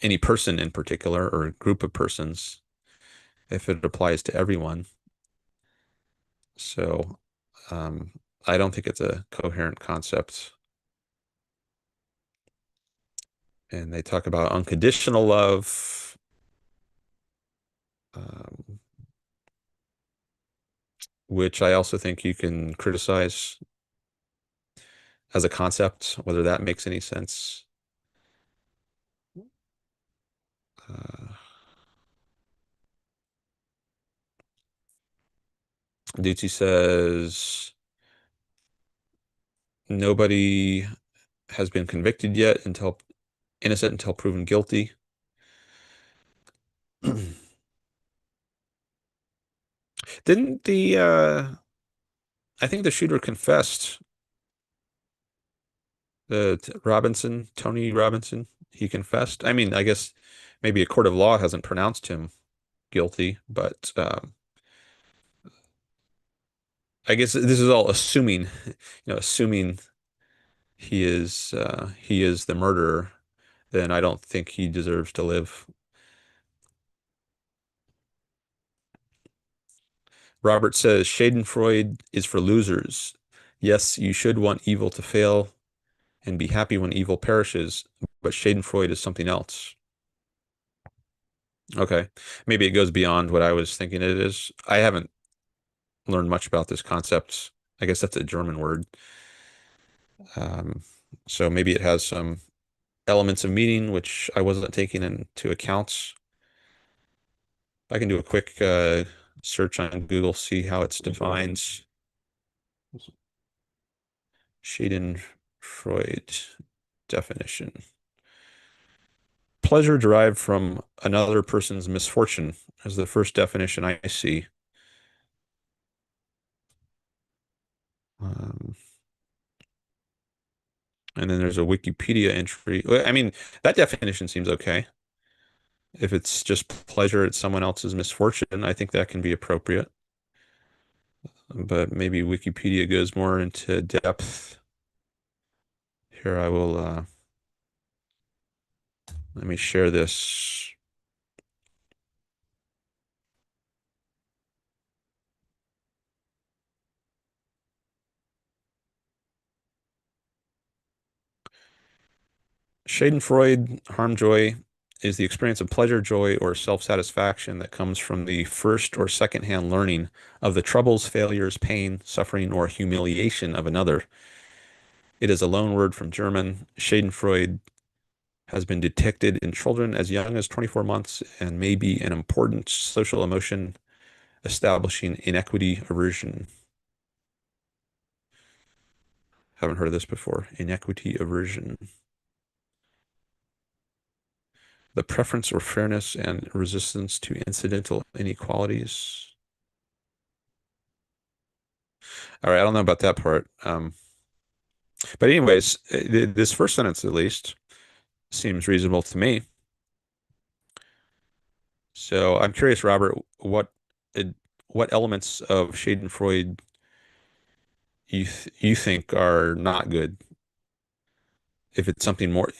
any person in particular or a group of persons if it applies to everyone. So um, I don't think it's a coherent concept. And they talk about unconditional love, um, which I also think you can criticize as a concept, whether that makes any sense. Uh, Ducey says nobody has been convicted yet until innocent until proven guilty. Didn't I think the shooter confessed, Robinson, Tony Robinson, he confessed. I mean, I guess maybe a court of law hasn't pronounced him guilty, but I guess this is all assuming, assuming he is the murderer, then I don't think he deserves to live. Robert says Schadenfreude is for losers. Yes, you should want evil to fail and be happy when evil perishes, but Schadenfreude is something else. Okay. Maybe it goes beyond what I was thinking it is. I haven't learned much about this concept. I guess that's a German word. Um, so maybe it has some elements of meaning which I wasn't taking into account. I can do a quick search on Google, see how it's defined. Schadenfreude definition. Pleasure derived from another person's misfortune is the first definition I see. Um, and then there's a Wikipedia entry. Well, I mean, that definition seems okay. If it's just pleasure at someone else's misfortune, I think that can be appropriate. But maybe Wikipedia goes more into depth. Here I will let me share this. Schadenfreude, harm joy, is the experience of pleasure, joy, or self-satisfaction that comes from the first or second-hand learning of the troubles, failures, pain, suffering, or humiliation of another. It is a loan word from German. Schadenfreude has been detected in children as young as 24 months and may be an important social emotion establishing inequity aversion. Haven't heard of this before. Inequity aversion. The preference or fairness and resistance to incidental inequalities. All right, I don't know about that part. But anyways, this first sentence at least seems reasonable to me. So I'm curious, Robert, what elements of Schadenfreude you think are not good? If it's something more,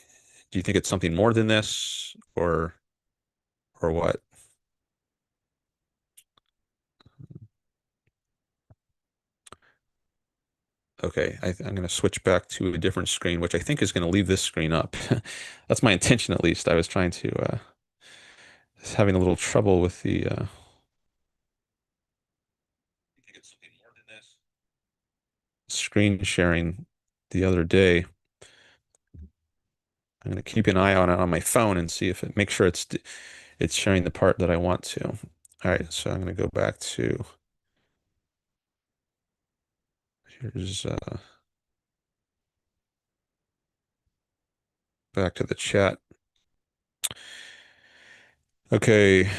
do you think it's something more than this, or what? Okay, I'm going to switch back to a different screen, which I think is going to leave this screen up. That's my intention, at least. I was trying to just having a little trouble with the screen sharing the other day. I'm going to keep an eye on it on my phone and see if it make sure it's sharing the part that I want to. All right, so I'm going to go back to here's back to the chat. Okay.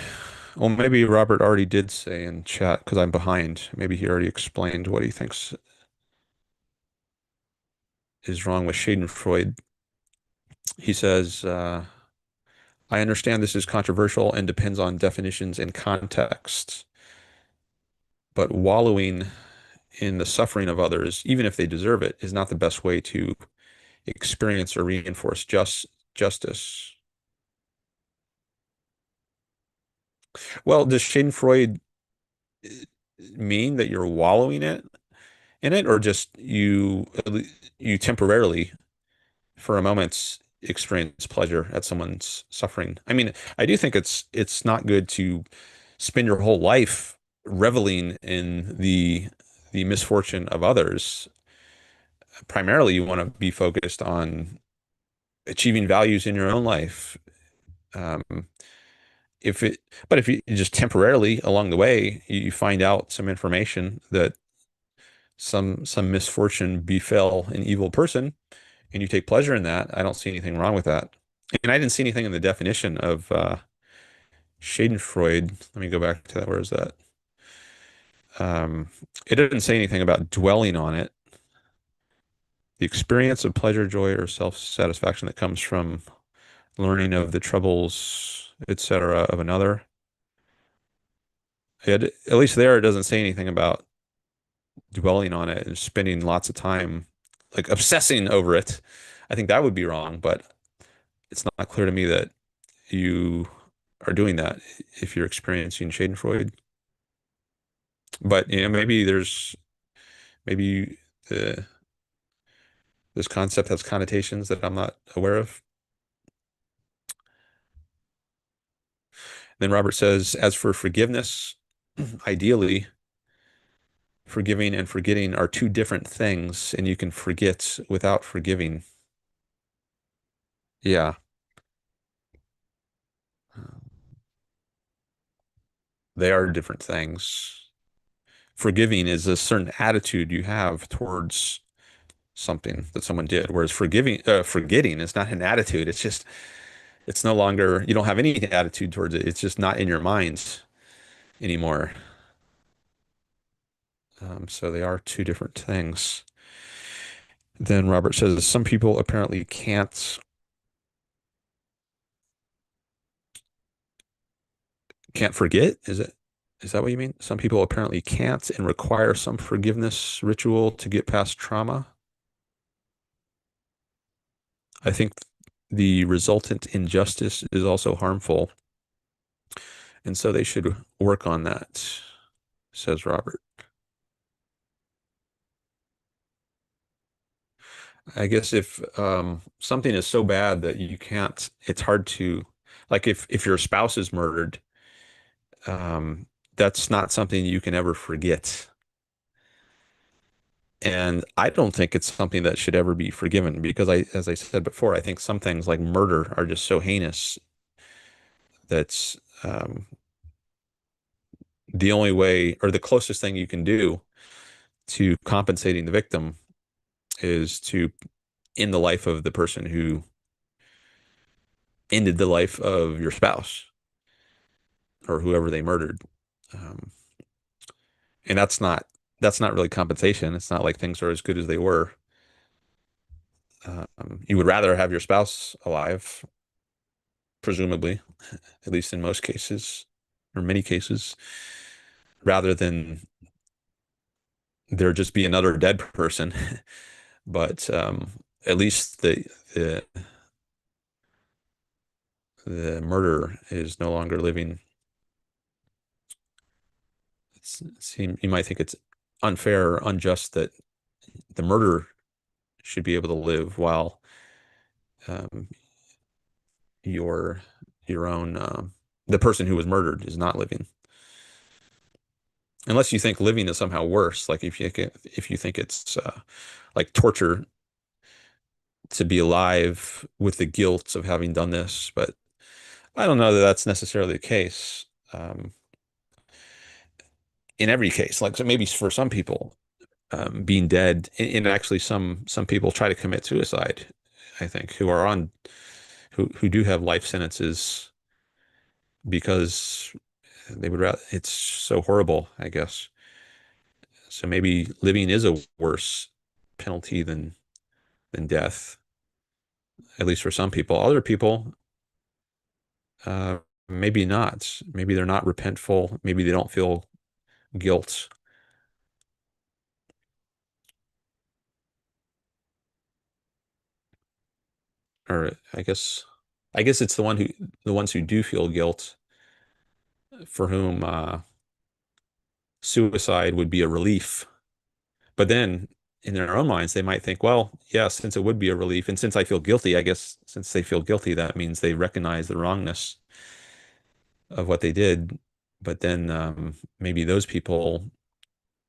Well, maybe Robert already did say in chat because I'm behind. Maybe he already explained what he thinks is wrong with Schadenfreude. He says, I understand this is controversial and depends on definitions and context, but wallowing in the suffering of others, even if they deserve it, is not the best way to experience or reinforce justice. Well, does Schadenfreude mean that you're wallowing in it, or just you temporarily, for a moment, experience pleasure at someone's suffering. I mean, I do think it's not good to spend your whole life reveling in the misfortune of others. Primarily, you want to be focused on achieving values in your own life. Um, if it, but if you just temporarily along the way, you find out some information that some misfortune befell an evil person, and you take pleasure in that, I don't see anything wrong with that. And I didn't see anything in the definition of Schadenfreude. Let me go back to that. Where is that? It didn't say anything about dwelling on it. The experience of pleasure, joy, or self-satisfaction that comes from learning of the troubles, etc., of another. At least there, it doesn't say anything about dwelling on it and spending lots of time, like obsessing over it. I think that would be wrong, but it's not clear to me that you are doing that if you're experiencing Schadenfreude. But maybe maybe the this concept has connotations that I'm not aware of. Then Robert says, as for forgiveness, ideally, forgiving and forgetting are two different things, and you can forget without forgiving. Yeah, they are different things. Forgiving is a certain attitude you have towards something that someone did, whereas forgetting is not an attitude. It's no longer, you don't have any attitude towards it. It's just not in your mind anymore. So they are two different things. Then Robert says some people apparently can't forget. Is that what you mean? Some people apparently can't and require some forgiveness ritual to get past trauma. I think the resultant injustice is also harmful, and so they should work on that, says Robert. I guess if something is so bad that you can't, it's hard to, like if your spouse is murdered, that's not something you can ever forget. And I don't think it's something that should ever be forgiven because as I said before, I think some things like murder are just so heinous that's the only way or the closest thing you can do to compensating the victim is to end the life of the person who ended the life of your spouse or whoever they murdered. Um, and that's not really compensation. It's not like things are as good as they were. You would rather have your spouse alive, presumably, at least in most cases or many cases, rather than there just be another dead person. But at least the murderer is no longer living. You might think it's unfair or unjust that the murderer should be able to live while um, your your own the person who was murdered is not living. Unless you think living is somehow worse, like if you think it's like torture to be alive with the guilt of having done this, but I don't know that that's necessarily the case. In every case, like so maybe for some people, being dead, and actually some people try to commit suicide. I think who are on who do have life sentences because they would rather. It's so horrible, I guess. So maybe living is a worse penalty than death, at least for some people. Other people, uh, maybe not. Maybe they're not repentful. Maybe they don't feel guilt. Or I guess it's the ones who do feel guilt for whom suicide would be a relief. But then in their own minds, they might think, well, yeah, since it would be a relief, and since I feel guilty, I guess since they feel guilty, that means they recognize the wrongness of what they did. But then maybe those people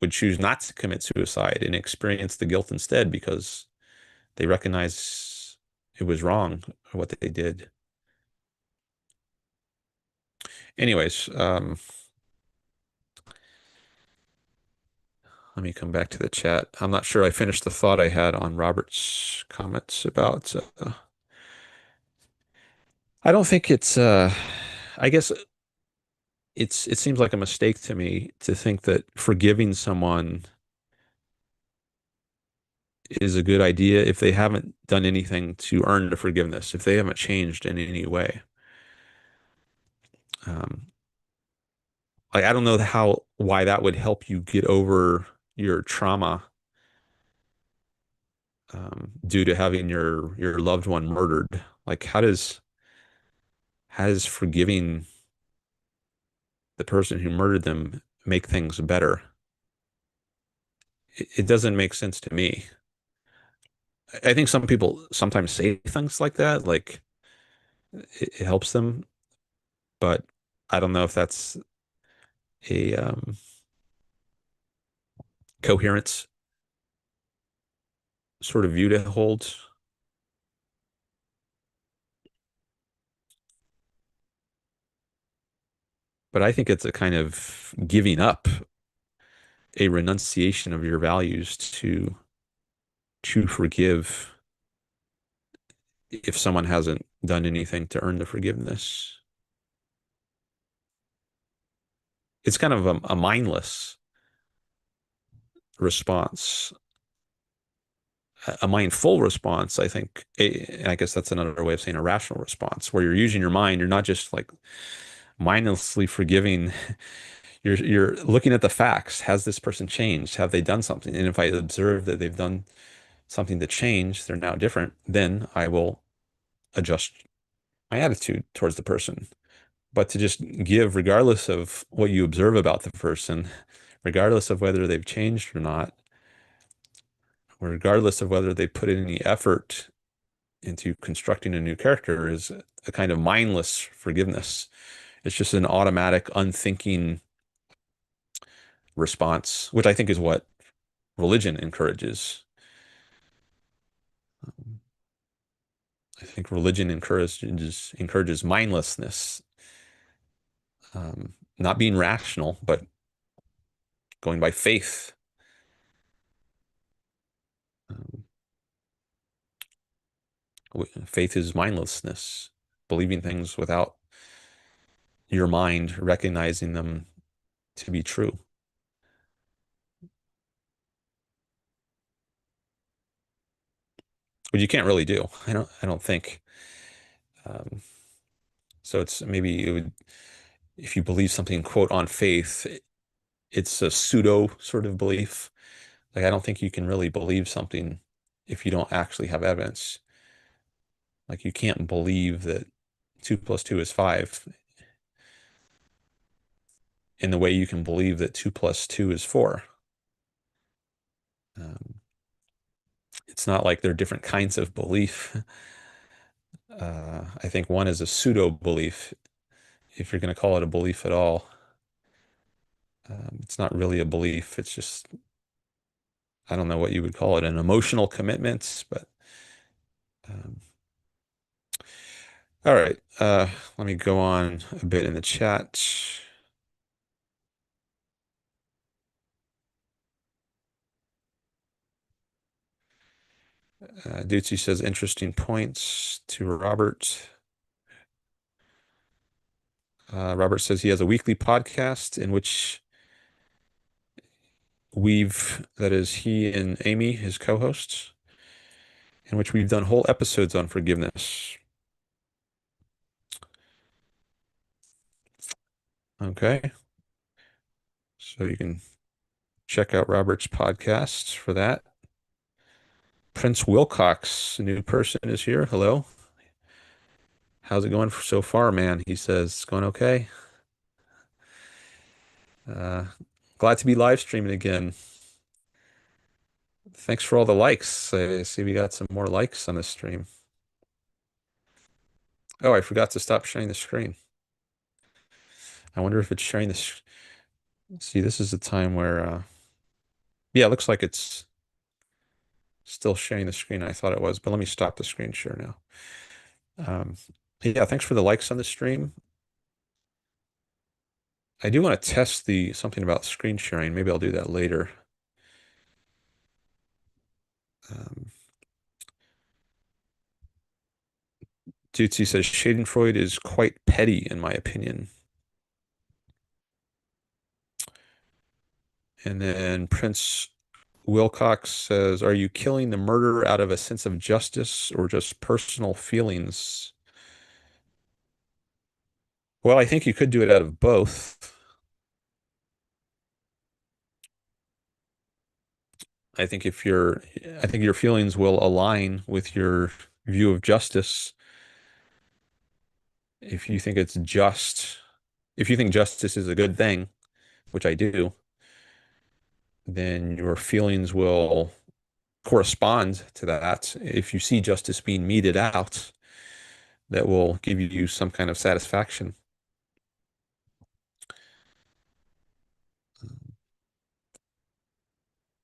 would choose not to commit suicide and experience the guilt instead because they recognize it was wrong what they did. Anyways, let me come back to the chat. I'm not sure I finished the thought I had on Robert's comments about. I don't think it's. I guess it seems like a mistake to me to think that forgiving someone is a good idea if they haven't done anything to earn the forgiveness, if they haven't changed in any way. Um, like I don't know why that would help you get over your trauma due to having your loved one murdered. Like how does forgiving the person who murdered them make things better? It doesn't make sense to me. I think some people sometimes say things like that, like it helps them, but I don't know if that's a coherent sort of view to hold. But I think it's a kind of giving up, a renunciation of your values to forgive if someone hasn't done anything to earn the forgiveness. It's kind of a mindless response. A mindful response, I think, I guess that's another way of saying a rational response, where you're using your mind. You're not just like mindlessly forgiving. You're looking at the facts. Has this person changed? Have they done something? And if I observe that they've done something to change, they're now different, then I will adjust my attitude towards the person. But to just give, regardless of what you observe about the person, regardless of whether they've changed or not, regardless of whether they put in any effort into constructing a new character, is a kind of mindless forgiveness. It's just an automatic, unthinking response, which I think is what religion encourages. I think religion encourages mindlessness, not being rational, but going by faith. Um, Faith is mindlessness, believing things without your mind recognizing them to be true, which you can't really do. I don't think. Um, so it's maybe it would, if you believe something, quote, on faith, it's a pseudo sort of belief. Like I don't think you can really believe something if you don't actually have evidence. Like you can't believe that 2 plus 2 is 5 in the way you can believe that 2 plus 2 is 4. Um, it's not like they're different kinds of belief. I think one is a pseudo belief, if you're going to call it a belief at all. It's not really a belief. It's just, I don't know what you would call it, an emotional commitment. But um, all right, let me go on a bit in the chat. Ducey says interesting points to Robert. Robert says he has a weekly podcast in which that is he and Amy, his co-hosts, in which we've done whole episodes on forgiveness. Okay. So you can check out Robert's podcast for that. Prince Wilcox, a new person, is here. Hello. How's it going so far, man? He says it's going okay. Uh, Glad to be live streaming again. Thanks for all the likes. I see we got some more likes on this stream. Oh, I forgot to stop sharing the screen. I wonder if it's sharing this. See, this is the time where, yeah, it looks like it's still sharing the screen. I thought it was, but let me stop the screen share now. Um, yeah, thanks for the likes on the stream. I do want to test the something about screen sharing. Maybe I'll do that later. Um, Dutzy says Schadenfreude is quite petty, in my opinion. And then Prince Wilcox says, are you killing the murderer out of a sense of justice or just personal feelings? Well, I think you could do it out of both. I think if your I think your feelings will align with your view of justice. If you think it's just, if you think justice is a good thing, which I do, then your feelings will correspond to that. If you see justice being meted out, that will give you some kind of satisfaction.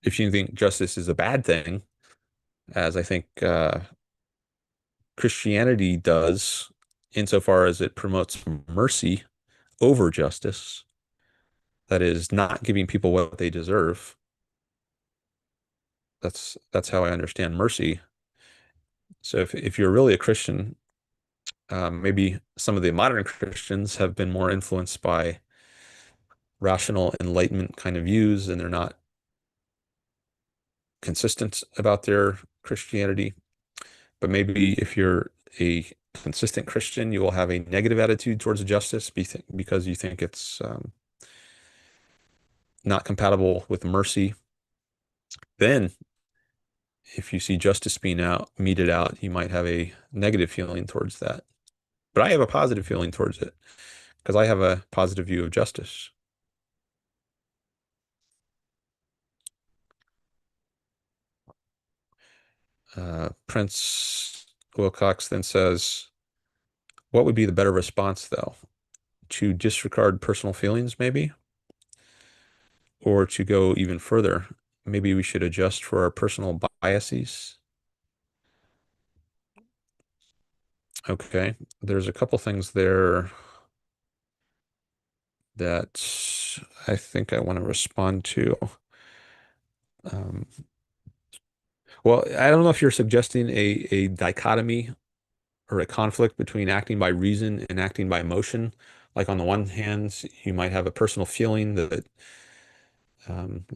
If you think justice is a bad thing, as I think Christianity does, insofar as it promotes mercy over justice, that is not giving people what they deserve. That's how I understand mercy. So if you're really a Christian, maybe some of the modern Christians have been more influenced by rational enlightenment kind of views, and they're not consistent about their Christianity. But maybe if you're a consistent Christian, you will have a negative attitude towards justice because you think it's not compatible with mercy. Then, if you see justice being meted out, you might have a negative feeling towards that. But I have a positive feeling towards it because I have a positive view of justice. Prince Wilcox then says, what would be the better response, though? To disregard personal feelings, maybe? Or to go even further? Maybe we should adjust for our personal biases. Okay, there's a couple things there that I think I want to respond to. Um, well, I don't know if you're suggesting a dichotomy or a conflict between acting by reason and acting by emotion. Like on the one hand, you might have a personal feeling that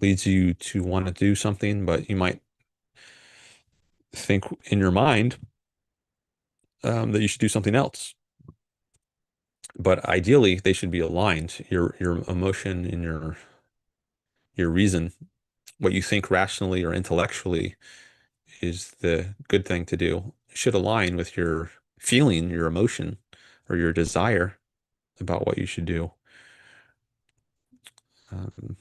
leads you to want to do something, but you might think in your mind that you should do something else. But ideally, they should be aligned. Your emotion and your reason, what you think rationally or intellectually is the good thing to do, should align with your feeling, your emotion, or your desire about what you should do. Um,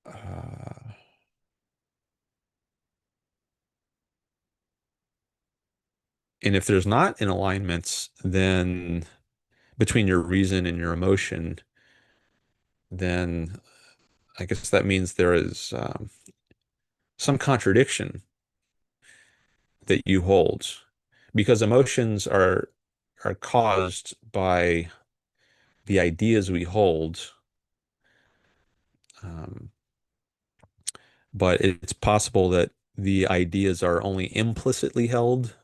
uh, and if there's not an alignment, then between your reason and your emotion, then I guess that means there is some contradiction that you hold because emotions are caused by the ideas we hold, um, but it's possible that the ideas are only implicitly held.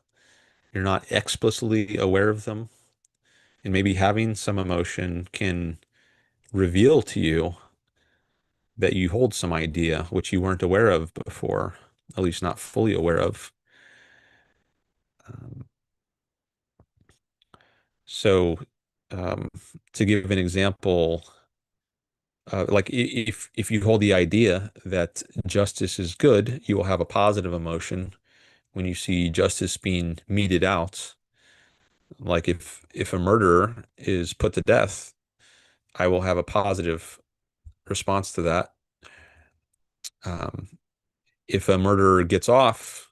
You're not explicitly aware of them, and maybe having some emotion can reveal to you that you hold some idea which you weren't aware of before, at least not fully aware of. Um, so, um, to give an example, like if you hold the idea that justice is good, you will have a positive emotion when you see justice being meted out. Like if a murderer is put to death, I will have a positive response to that. Um, if a murderer gets off,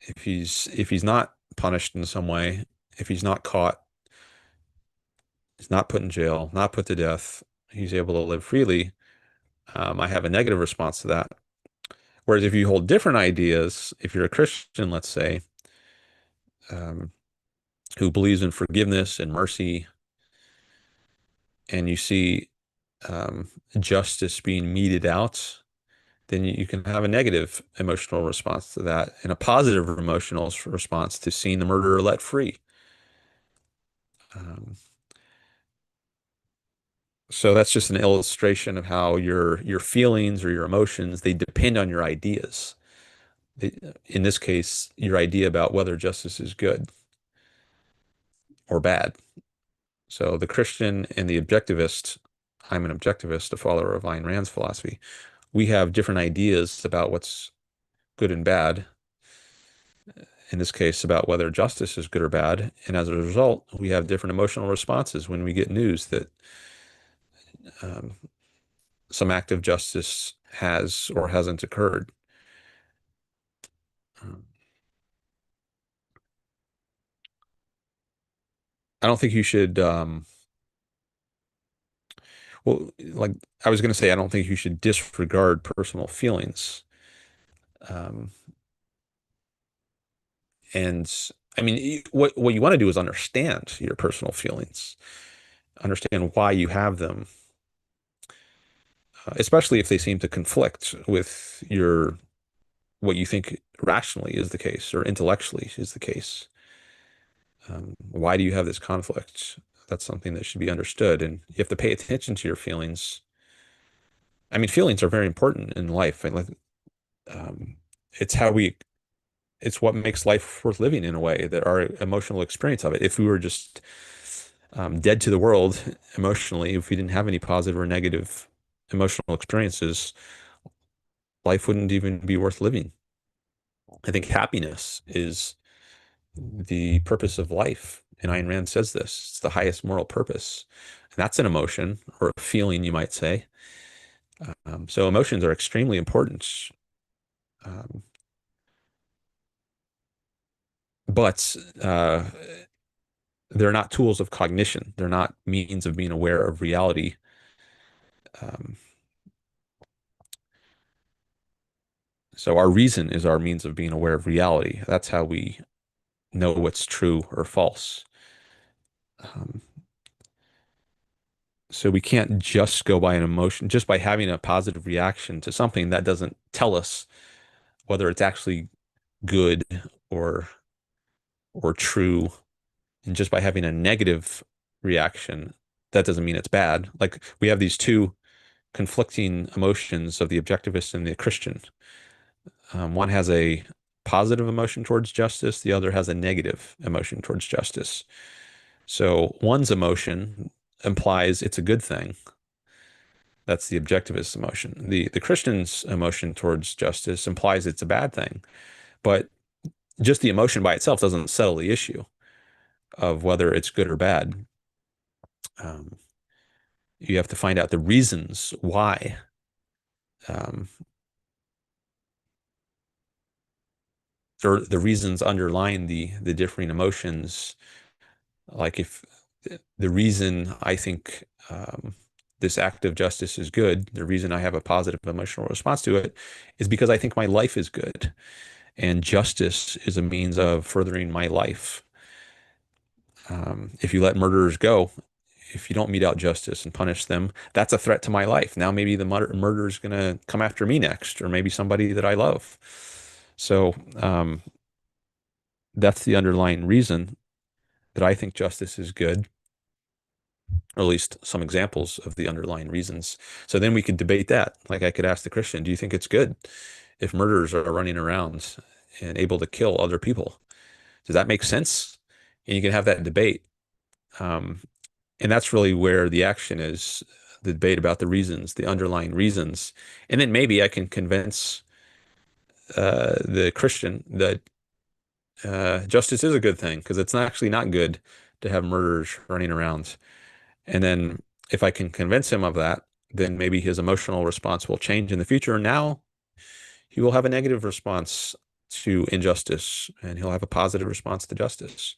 if he's not punished in some way, if he's not caught, he's not put in jail, not put to death, he's able to live freely. I have a negative response to that. Whereas if you hold different ideas, if you're a Christian, let's say, um, who believes in forgiveness and mercy, and you see um, justice being meted out, then you can have a negative emotional response to that and a positive emotional response to seeing the murderer let free. Um, so that's just an illustration of how your feelings or your emotions, they depend on your ideas. In this case, your idea about whether justice is good or bad. So the Christian and the objectivist, I'm an objectivist, a follower of Ayn Rand's philosophy. We have different ideas about what's good and bad, in this case, about whether justice is good or bad. And as a result, we have different emotional responses when we get news that um, some act of justice has or hasn't occurred. Um, I don't think you should, well, like I was going to say, I don't think you should disregard personal feelings. Um, and I mean, what you want to do is understand your personal feelings, understand why you have them, especially if they seem to conflict with your what you think rationally is the case or intellectually is the case. Why do you have this conflict? That's something that should be understood, and you have to pay attention to your feelings. I mean, feelings are very important in life, and like, um, it's how we, it's what makes life worth living in a way, that our emotional experience of it. If we were just dead to the world emotionally, if we didn't have any positive or negative emotional experiences, life wouldn't even be worth living. I think happiness is the purpose of life. And Ayn Rand says this, it's the highest moral purpose. And that's an emotion or a feeling, you might say. So emotions are extremely important. Um, but they're not tools of cognition. They're not means of being aware of reality. Um, so our reason is our means of being aware of reality. That's how we know what's true or false. Um, so we can't just go by an emotion, just by having a positive reaction to something that doesn't tell us whether it's actually good or true. And just by having a negative reaction, that doesn't mean it's bad. Like we have these two conflicting emotions of the objectivist and the Christian. One has a positive emotion towards justice, the other has a negative emotion towards justice. So one's emotion implies it's a good thing. That's the objectivist emotion. The Christian's emotion towards justice implies it's a bad thing. But just the emotion by itself doesn't settle the issue of whether it's good or bad. Um, you have to find out the reasons why. Um, or the reasons underlying the differing emotions. Like if the reason I think this act of justice is good, the reason I have a positive emotional response to it is because I think my life is good. And justice is a means of furthering my life. If you let murderers go, if you don't mete out justice and punish them, that's a threat to my life. Now maybe the murderer is going to come after me next, or maybe somebody that I love. So that's the underlying reason that I think justice is good, or at least some examples of the underlying reasons. So then we could debate that. Like I could ask the Christian, do you think it's good if murderers are running around and able to kill other people? Does that make sense? And you can have that debate. Um, and that's really where the action is, the debate about the reasons, the underlying reasons. And then maybe I can convince the Christian that justice is a good thing because it's not actually not good to have murderers running around. And then if I can convince him of that, then maybe his emotional response will change in the future. Now he will have a negative response to injustice and he'll have a positive response to justice.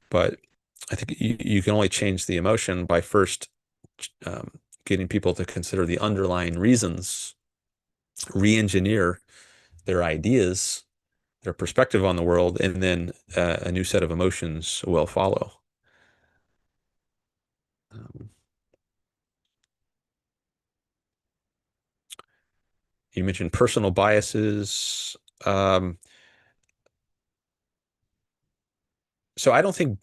But I think you can only change the emotion by first um, getting people to consider the underlying reasons, re-engineer their ideas, their perspective on the world, and then a new set of emotions will follow. Um, you mentioned personal biases. Um, so I don't think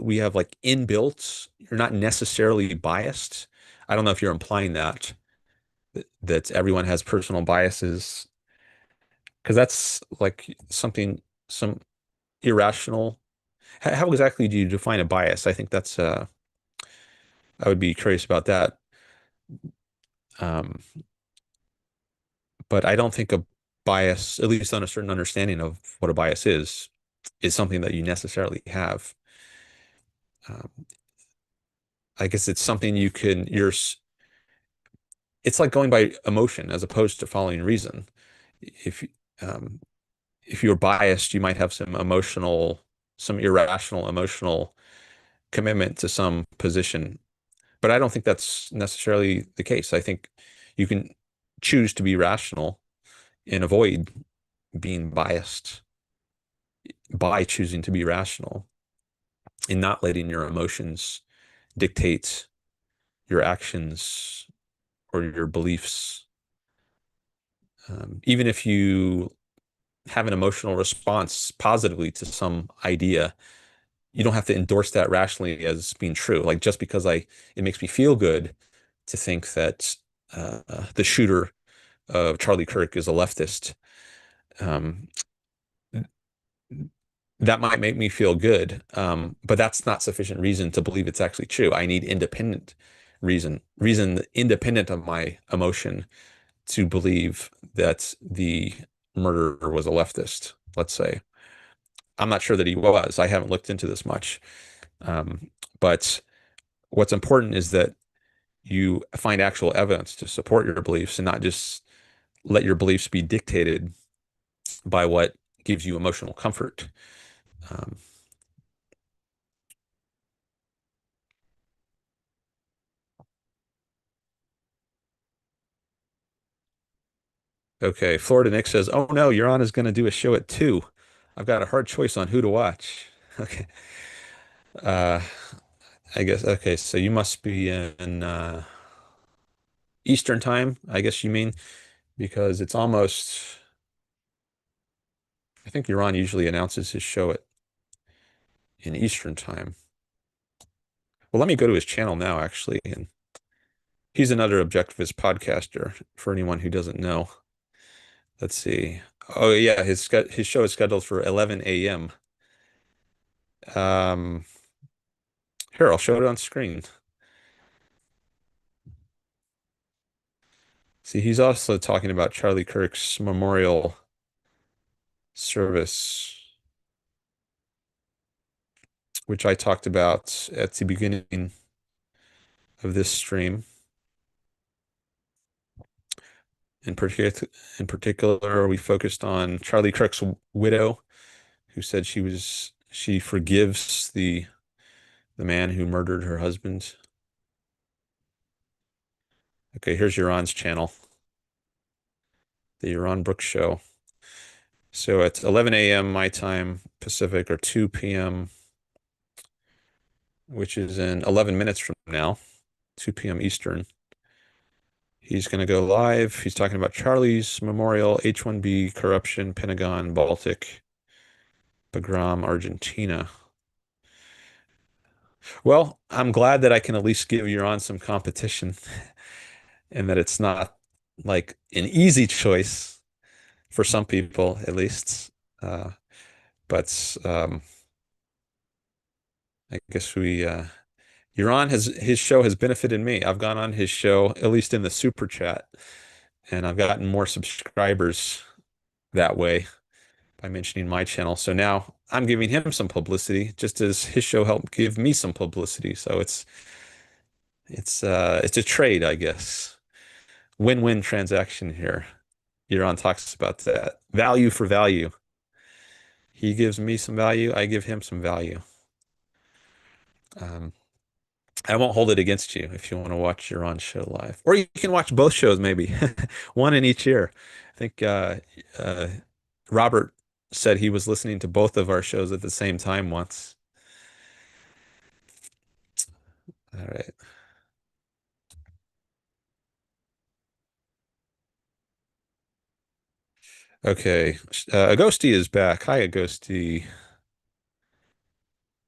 we have like inbuilt, you're not necessarily biased. I don't know if you're implying that everyone has personal biases, because that's like some irrational. How exactly do you define a bias? I think I would be curious about that. Um, but I don't think a bias, at least on a certain understanding of what a bias is something that you necessarily have. Um, I guess it's something it's like going by emotion as opposed to following reason. If um, if you're biased, you might have some irrational emotional commitment to some position. But I don't think that's necessarily the case. I think you can choose to be rational and avoid being biased by choosing to be rational and not letting your emotions dictate your actions or your beliefs. Even if you have an emotional response positively to some idea, you don't have to endorse that rationally as being true. Like just because it makes me feel good to think that the shooter of Charlie Kirk is a leftist. Um, that might make me feel good, but that's not sufficient reason to believe it's actually true. I need independent reason independent of my emotion to believe that the murderer was a leftist, let's say. I'm not sure that he was. I haven't looked into this much. But what's important is that you find actual evidence to support your beliefs and not just let your beliefs be dictated by what gives you emotional comfort. Um, okay, Florida Nick says, "Oh no, Euron is going to do a show at 2. I've got a hard choice on who to watch." Okay. Uh, I guess okay, so you must be in Eastern time, I guess you mean, because it's almost I think Euron usually announces his show in Eastern time. Well, let me go to his channel now, actually, and he's another objectivist podcaster for anyone who doesn't know. Let's see. Oh yeah, his show is scheduled for 11 a.m. Um, Here, I'll show it on screen. See, he's also talking about Charlie Kirk's memorial service, which I talked about at the beginning of this stream. In particular, we focused on Charlie Kirk's widow, who said she forgives the man who murdered her husband. Okay, here's Euron's channel, the Euron Brooks Show. So it's 11 a.m. my time Pacific or 2 p.m., which is in 11 minutes from now, 2 p.m. Eastern. He's going to go live. He's talking about Charlie's memorial, H-1B corruption, Pentagon, Baltic, Bagram, Argentina. Well, I'm glad that I can at least give Euron some competition and that it's not like an easy choice for some people, at least. Uh, but I guess Euron his show has benefited me. I've gone on his show, at least in the super chat, and I've gotten more subscribers that way by mentioning my channel. So now I'm giving him some publicity, just as his show helped give me some publicity. So It's a trade, I guess. Win-win transaction here. Euron talks about that. Value for value. He gives me some value, I give him some value. Um, I won't hold it against you if you want to watch Euron's show live. Or you can watch both shows maybe. One in each year. I think uh, Robert said he was listening to both of our shows at the same time once. All right. Okay. Agosti is back. Hi, Agosti.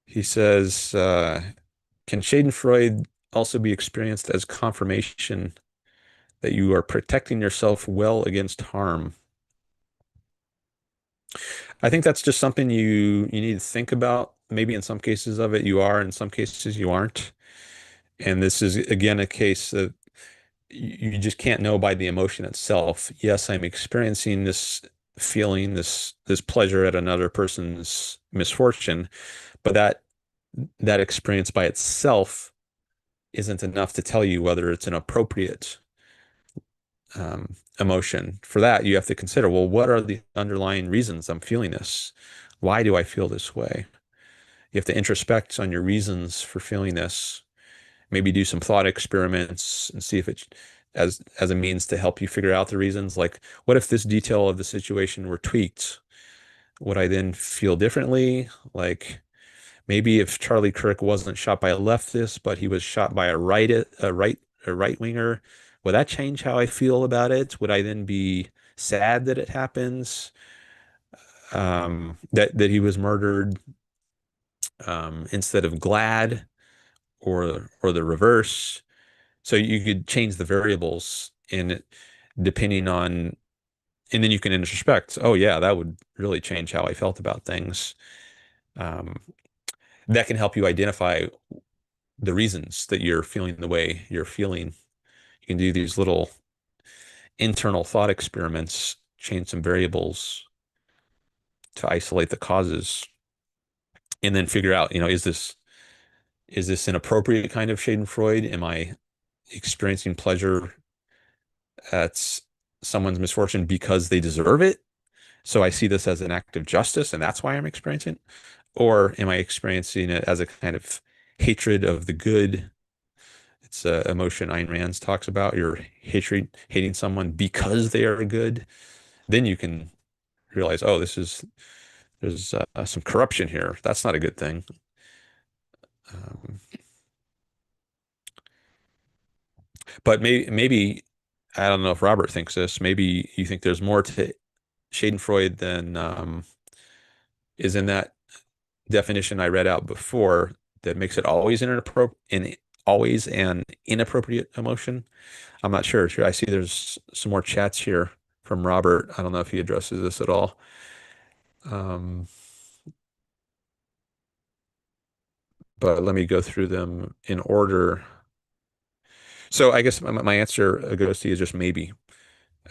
He says, can Schadenfreude also be experienced as confirmation that you are protecting yourself well against harm? I think that's just something you need to think about. Maybe in some cases of it you are, in some cases you aren't. And this is again a case that you just can't know by the emotion itself. Yes, I'm experiencing this feeling, this pleasure at another person's misfortune, but that experience by itself isn't enough to tell you whether it's an appropriate emotion. For that, you have to consider, well, what are the underlying reasons I'm feeling this? Why do I feel this way? You have to introspect on your reasons for feeling this. Maybe do some thought experiments and see if it as a means to help you figure out the reasons. Like, what if this detail of the situation were tweaked? Would I then feel differently? Like, maybe if Charlie Kirk wasn't shot by a leftist, but he was shot by a right winger, would that change how I feel about it? Would I then be sad that it happens? That he was murdered, instead of glad, or the reverse? So you could change the variables in depending on, and then you can introspect. Oh yeah, that would really change how I felt about things. Um, that can help you identify the reasons that you're feeling the way you're feeling. You can do these little internal thought experiments, change some variables to isolate the causes, and then figure out, is this an appropriate kind of Schadenfreude? Am I experiencing pleasure at someone's misfortune because they deserve it? So I see this as an act of justice, and that's why I'm experiencing it. Or am I experiencing it as a kind of hatred of the good? It's a emotion Ayn Rand talks about. You're hating someone because they are good. Then you can realize, oh, there's some corruption here. That's not a good thing. Um, but maybe I don't know if Robert thinks this. Maybe you think there's more to Schadenfreude than is in that definition I read out before that makes it always an inappropriate emotion. I'm not sure. Sure, I see there's some more chats here from Robert. I don't know if he addresses this at all. Um, but let me go through them in order. So I guess my answer, Agosti, is just maybe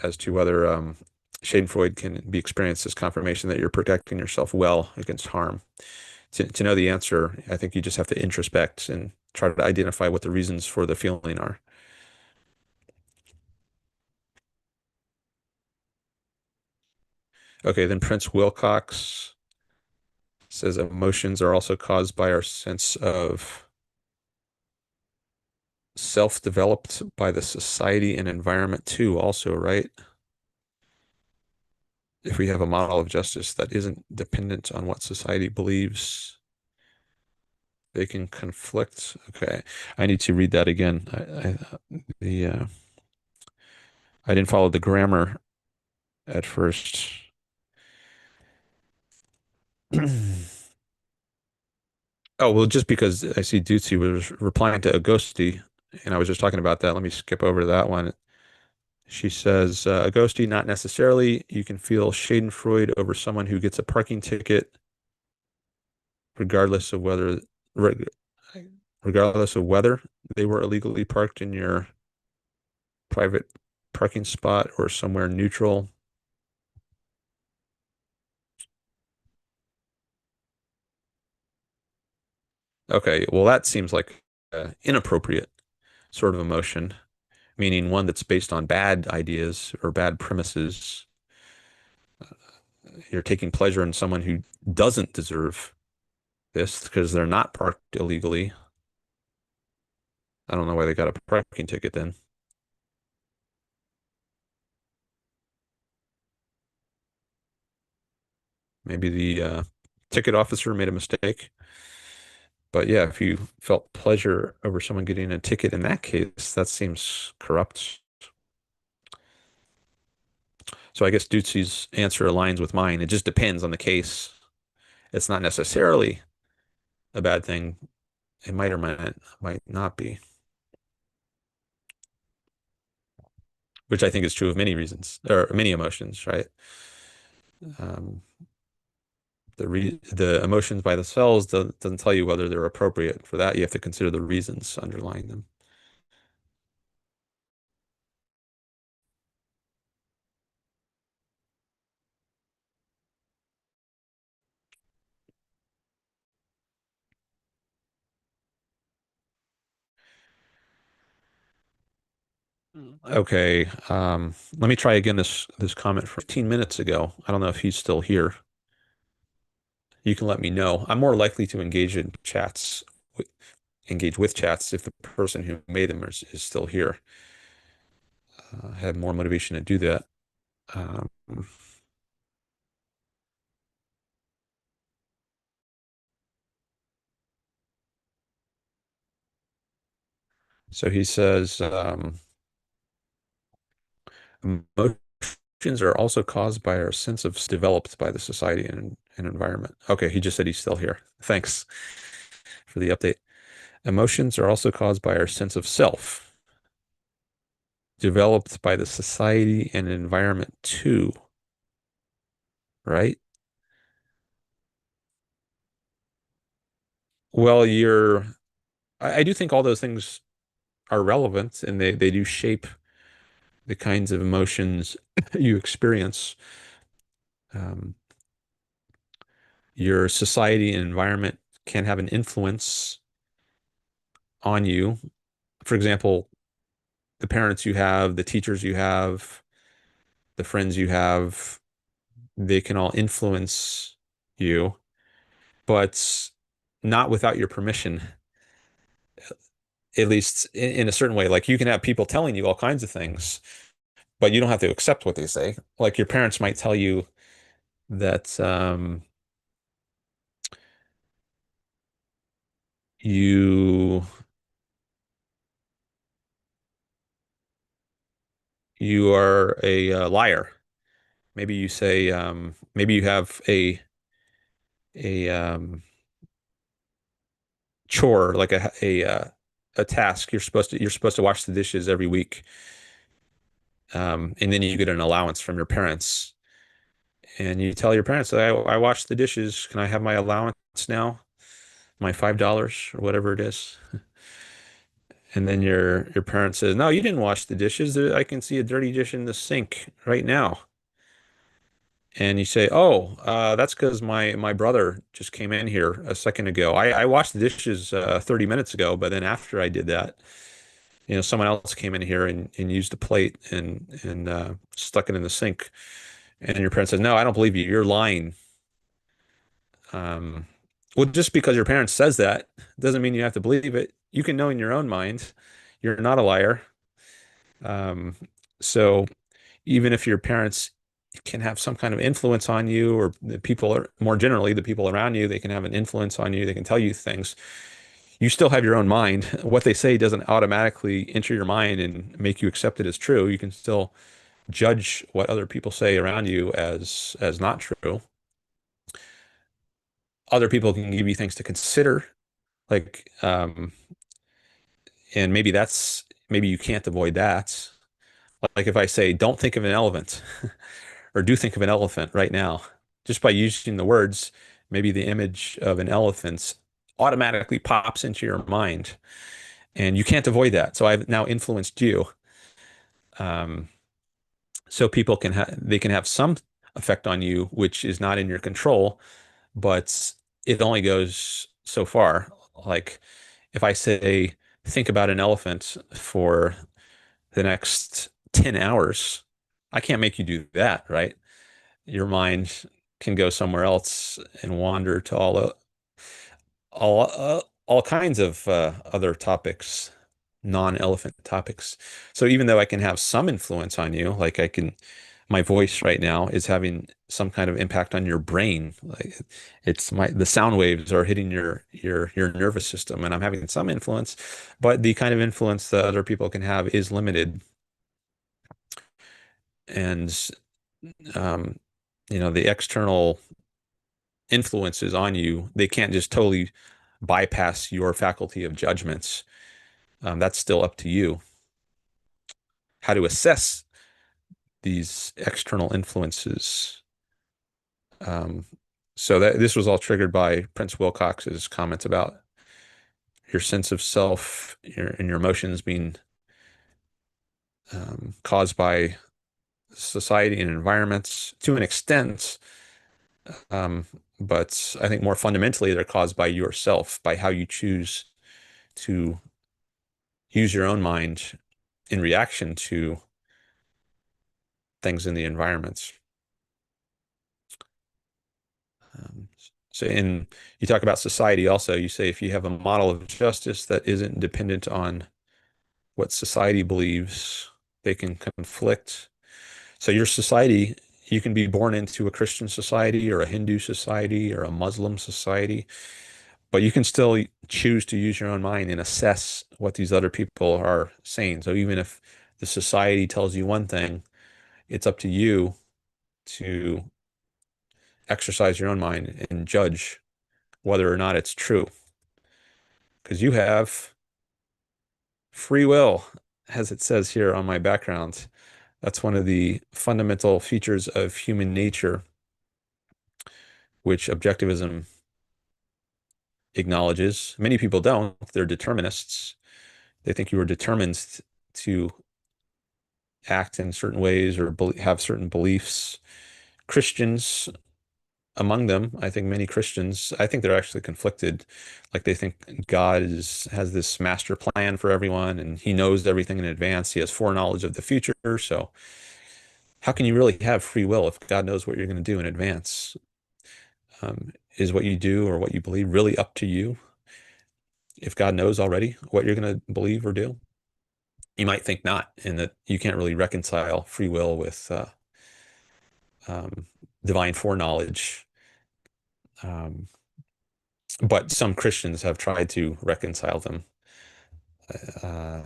as to whether Schadenfreude can be experienced as confirmation that you're protecting yourself well against harm. To know the answer, I think you just have to introspect and try to identify what the reasons for the feeling are. Okay, then Prince Wilcox says emotions are also caused by our sense of self-developed by the society and environment too, also, right? If we have a model of justice that isn't dependent on what society believes, they can conflict. Okay, I need to read that again. I didn't follow the grammar at first. Oh, well, just because I see Dutzy was replying to Agosti, and I was just talking about that. Let me skip over that one. She says, Agosti, not necessarily. You can feel Schadenfreude over someone who gets a parking ticket, regardless of whether, reg- regardless of whether they were illegally parked in your private parking spot or somewhere neutral. Okay, well, that seems like inappropriate. sort of emotion, meaning one that's based on bad ideas or bad premises. You're taking pleasure in someone who doesn't deserve this because they're not parked illegally. I don't know why they got a parking ticket then. Maybe the ticket officer made a mistake. But yeah, if you felt pleasure over someone getting a ticket in that case, that seems corrupt. So I guess Dutzy's answer aligns with mine. It just depends on the case. It's not necessarily a bad thing. It might or might not be, which I think is true of many reasons or many emotions, right? Um, the emotions by themselves doesn't tell you whether they're appropriate. For that, you have to consider the reasons underlying them. Okay, let me try again this comment from 15 minutes ago. I don't know if he's still here. You can let me know. I'm more likely to engage with chats if the person who made them is still here. I have more motivation to do that. Um, so he says, emotions are also caused by our sense of developed by the society and environment. Okay, he just said he's still here. Thanks for the update. Emotions are also caused by our sense of self, developed by the society and environment too, right? Well, I do think all those things are relevant and they do shape the kinds of emotions you experience. Um, your society and environment can have an influence on you. For example, the parents you have, the teachers you have, the friends you have, they can all influence you, but not without your permission, at least in a certain way. Like you can have people telling you all kinds of things, but you don't have to accept what they say. Like your parents might tell you that you you are a liar. Maybe you say maybe you have a chore like a task you're supposed to wash the dishes every week, and then you get an allowance from your parents, and you tell your parents that I washed the dishes. Can I have my allowance now? My $5 or whatever it is. And then your parent says, "No, you didn't wash the dishes. I can see a dirty dish in the sink right now." And you say, "Oh, that's because my brother just came in here a second ago. I washed the dishes 30 minutes ago, but then after I did that, someone else came in here and used the plate and stuck it in the sink." And your parent says, "No, I don't believe you. You're lying." Um, well, just because your parent says that doesn't mean you have to believe it. You can know in your own mind you're not a liar. Um, so even if your parents can have some kind of influence on you, or the people are more generally the people around you, they can have an influence on you. They can tell you things. You still have your own mind. What they say doesn't automatically enter your mind and make you accept it as true. You can still judge what other people say around you as not true. Other people can give you things to consider, like and maybe you can't avoid that. Like if I say, don't think of an elephant or do think of an elephant right now, just by using the words, maybe the image of an elephant automatically pops into your mind and you can't avoid that. So I've now influenced you. Um, so people they can have some effect on you, which is not in your control, but it only goes so far. Like if I say think about an elephant for the next 10 hours. I can't make you do that, right? Your mind can go somewhere else and wander to all kinds of other topics, non-elephant topics. So even though I can have some influence on you, like my voice right now is having some kind of impact on your brain. Like the sound waves are hitting your nervous system, and I'm having some influence, but the kind of influence that other people can have is limited. And um, the external influences on you, they can't just totally bypass your faculty of judgments. That's still up to you how to assess these external influences. Um, so that this was all triggered by Prince Wilcox's comments about your sense of self and your emotions being caused by society and environments to an extent. Um, but I think more fundamentally, they're caused by yourself, by how you choose to use your own mind in reaction to things in the environments. Um, so you talk about society also, you say if you have a model of justice that isn't dependent on what society believes, they can conflict. So your society, you can be born into a Christian society or a Hindu society or a Muslim society, but you can still choose to use your own mind and assess what these other people are saying. So even if the society tells you one thing, it's up to you to exercise your own mind and judge whether or not it's true. Because you have free will, as it says here on my background. That's one of the fundamental features of human nature, which objectivism acknowledges. Many people don't. They're determinists. They think you are determined to act in certain ways or have certain beliefs. Christians, among them, I think many Christians, I think they're actually conflicted. Like they think God has this master plan for everyone and he knows everything in advance. He has foreknowledge of the future. So how can you really have free will if God knows what you're going to do in advance? Is what you do or what you believe really up to you? If God knows already what you're going to believe or do? You might think not, and that you can't really reconcile free will with um, divine foreknowledge. Um, but some Christians have tried to reconcile them. Uh,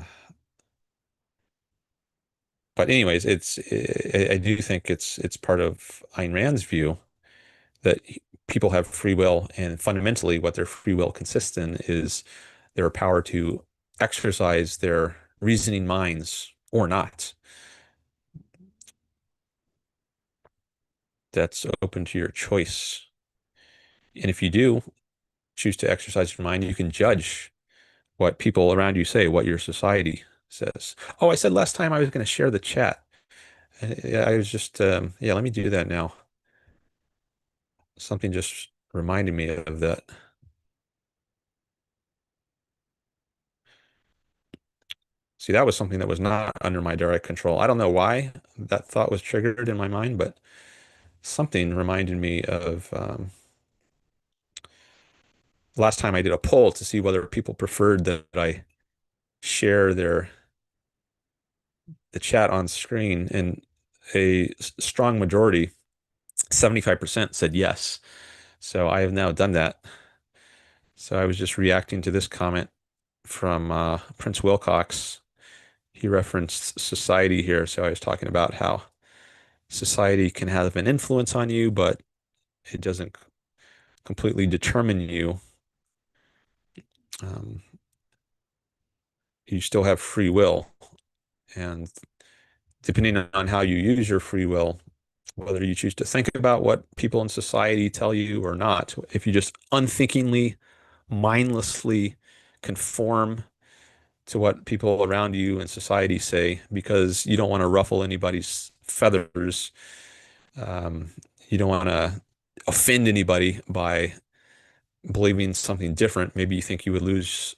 but anyways, I do think it's part of Ayn Rand's view that people have free will, and fundamentally, what their free will consists in is their power to exercise their reasoning minds or not. That's open to your choice. And if you do choose to exercise your mind, you can judge what people around you say, what your society says. Oh, I said last time I was going to share the chat. I was just, yeah, let me do that now. Something just reminded me of that. See, that was something that was not under my direct control. I don't know why that thought was triggered in my mind, but something reminded me of last time I did a poll to see whether people preferred that I share the chat on screen, and a strong majority, 75% said yes. So I have now done that. So I was just reacting to this comment from Prince Wilcox. He referenced society here. So I was talking about how society can have an influence on you, but it doesn't completely determine you. Um, you still have free will. And depending on how you use your free will, whether you choose to think about what people in society tell you or not, if you just unthinkingly, mindlessly conform to what people around you and society say because you don't want to ruffle anybody's feathers, um, you don't want to offend anybody by believing something different. Maybe you think you would lose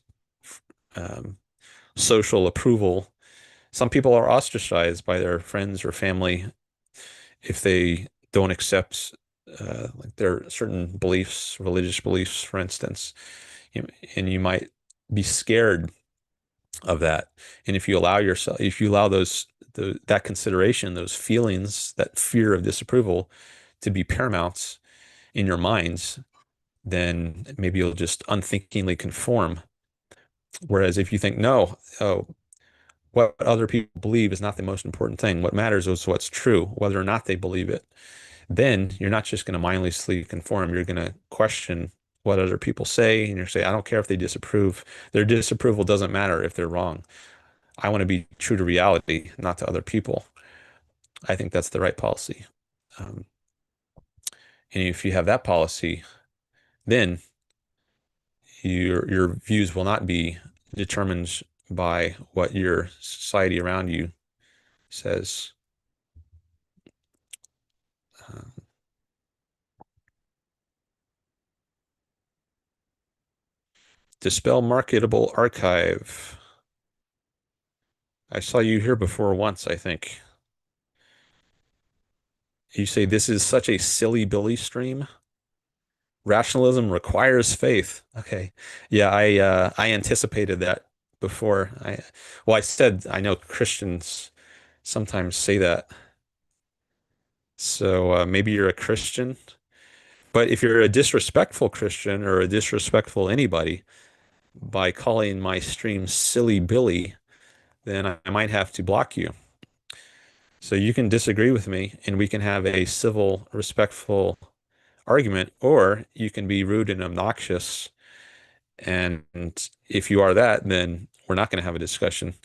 social approval. Some people are ostracized by their friends or family if they don't accept like their certain beliefs, religious beliefs, for instance. And you might be scared of that. And if you allow yourself, if you allow that consideration, those feelings, that fear of disapproval to be paramount in your minds, then maybe you'll just unthinkingly conform. Whereas if you think, no, oh, what other people believe is not the most important thing. What matters is what's true, whether or not they believe it. Then you're not just going to mindlessly conform. You're going to question what other people say, and you're say, I don't care if they disapprove. Their disapproval doesn't matter if they're wrong. I want to be true to reality, not to other people. I think that's the right policy. Um, and if you have that policy, then your views will not be determined by what your society around you says. Uh, Dispel marketable archive. I saw you here before once, I think. You say this is such a silly Billy stream. Rationalism requires faith. Okay. Yeah, I anticipated that before. I said I know Christians sometimes say that. So maybe you're a Christian, but if you're a disrespectful Christian or a disrespectful anybody by calling my stream silly Billy, then I might have to block you. So you can disagree with me and we can have a civil, respectful argument, or you can be rude and obnoxious. And if you are that, then we're not going to have a discussion.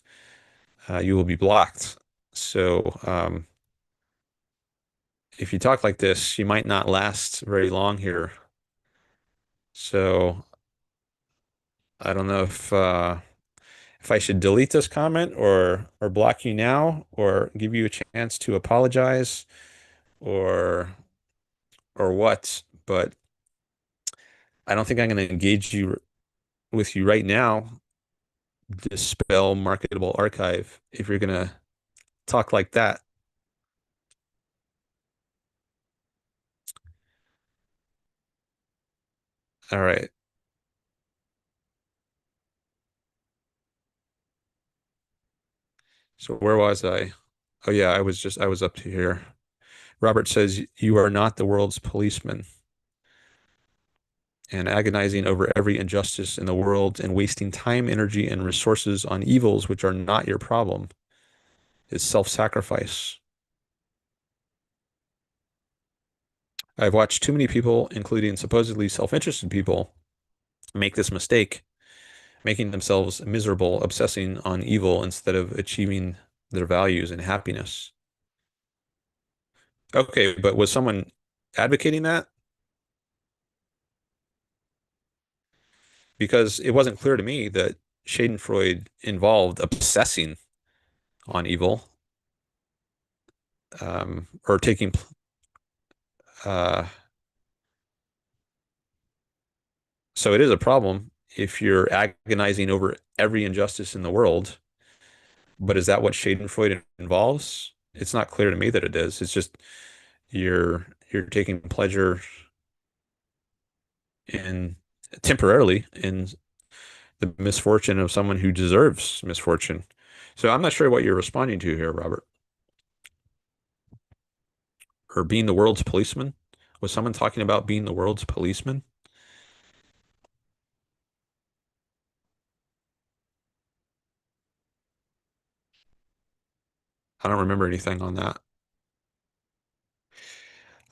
You will be blocked. So if you talk like this, you might not last very long here. So I don't know if I should delete this comment or block you now or give you a chance to apologize or or what. But I don't think I'm going to engage you with you right now. Dispel marketable archive if you're going to talk like that. All right. So where was I? Oh yeah, I was up to here. Robert says you are not the world's policeman and agonizing over every injustice in the world and wasting time, energy, and resources on evils which are not your problem is self-sacrifice. I've watched too many people, including supposedly self-interested people, make this mistake, making themselves miserable, obsessing on evil instead of achieving their values and happiness. Okay, but was someone advocating that? Because it wasn't clear to me that Schadenfreude involved obsessing on evil or taking. Uh, so it is a problem if you're agonizing over every injustice in the world. But is that what Schadenfreude involves? It's not clear to me that it is. It's just you're taking pleasure in temporarily in the misfortune of someone who deserves misfortune. So I'm not sure what you're responding to here, Robert. Or being the world's policeman? Was someone talking about being the world's policeman? I don't remember anything on that.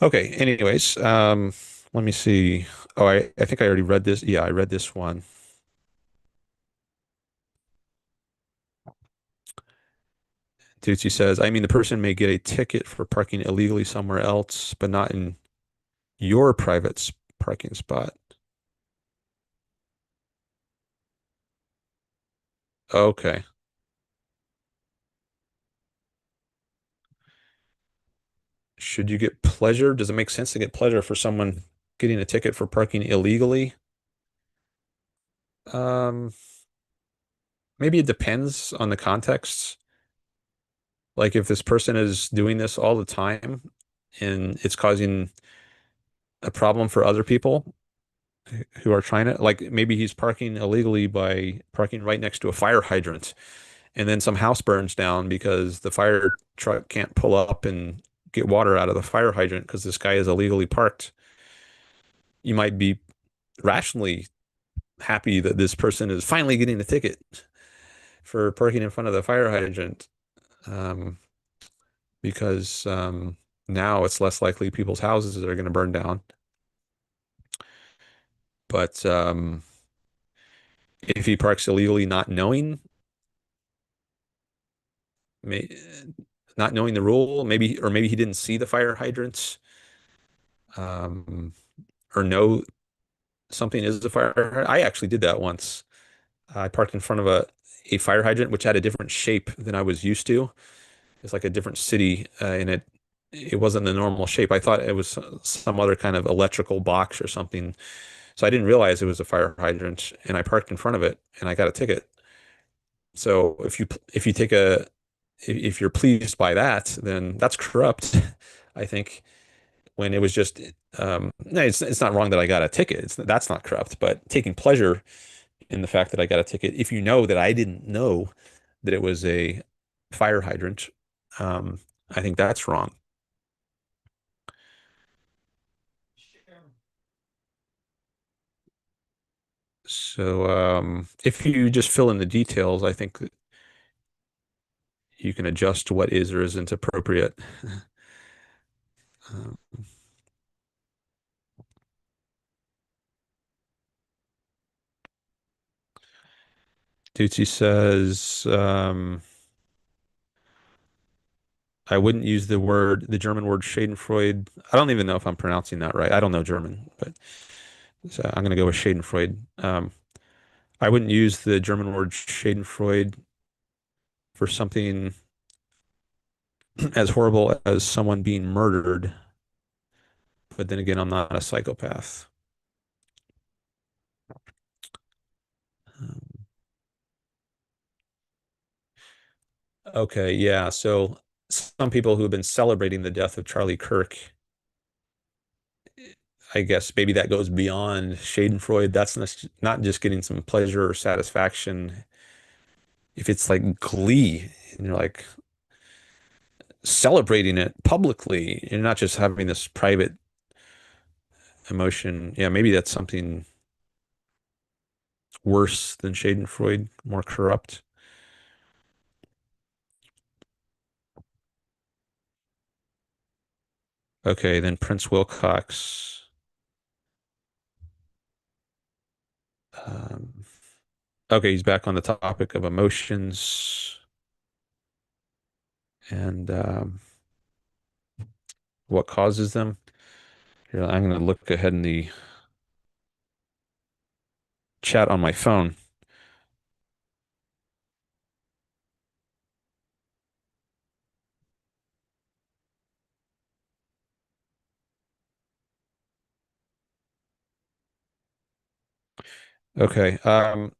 Okay, anyways, let me see. Oh, I think I already read this. Yeah, I read this one. Tucci says, I mean, the person may get a ticket for parking illegally somewhere else, but not in your private parking spot. Okay. Should you get pleasure? Does it make sense to get pleasure for someone getting a ticket for parking illegally? Um, maybe it depends on the context. Like if this person is doing this all the time and it's causing a problem for other people who are trying to, like maybe he's parking illegally by parking right next to a fire hydrant, and then some house burns down because the fire truck can't pull up and get water out of the fire hydrant because this guy is illegally parked. You might be rationally happy that this person is finally getting a ticket for parking in front of the fire hydrant, um, because now it's less likely people's houses are going to burn down. But if he parks illegally, may, not knowing the rule, maybe, or maybe he didn't see the fire hydrants, um, or know something is a fire hydrant. I actually did that once. I parked in front of a fire hydrant, which had a different shape than I was used to. It's like a different city, and it wasn't the normal shape. I thought it was some other kind of electrical box or something. So I didn't realize it was a fire hydrant, and I parked in front of it, and I got a ticket. So if you take a if you're pleased by that, then that's corrupt, I think. When it was just no, it's not wrong that I got a ticket. That's not corrupt, but taking pleasure in the fact that I got a ticket, if you know that I didn't know that it was a fire hydrant, I think that's wrong. So if you just fill in the details, I think that you can adjust what is or isn't appropriate. Um, Ducey says, I wouldn't use the German word Schadenfreude. I don't even know if I'm pronouncing that right. I don't know German, but so I'm going to go with Schadenfreude. I wouldn't use the German word Schadenfreude for something as horrible as someone being murdered. But then again, I'm not a psychopath. Um, okay, yeah. So some people who have been celebrating the death of Charlie Kirk, I guess maybe that goes beyond Schadenfreude. That's not just getting some pleasure or satisfaction. If it's like glee and you're like celebrating it publicly, you're not just having this private emotion. Yeah, maybe that's something worse than Schadenfreude, more corrupt. Okay, then Prince Wilcox. Um, okay, he's back on the topic of emotions and what causes them. Here, I'm going to look ahead in the chat on my phone. Okay, I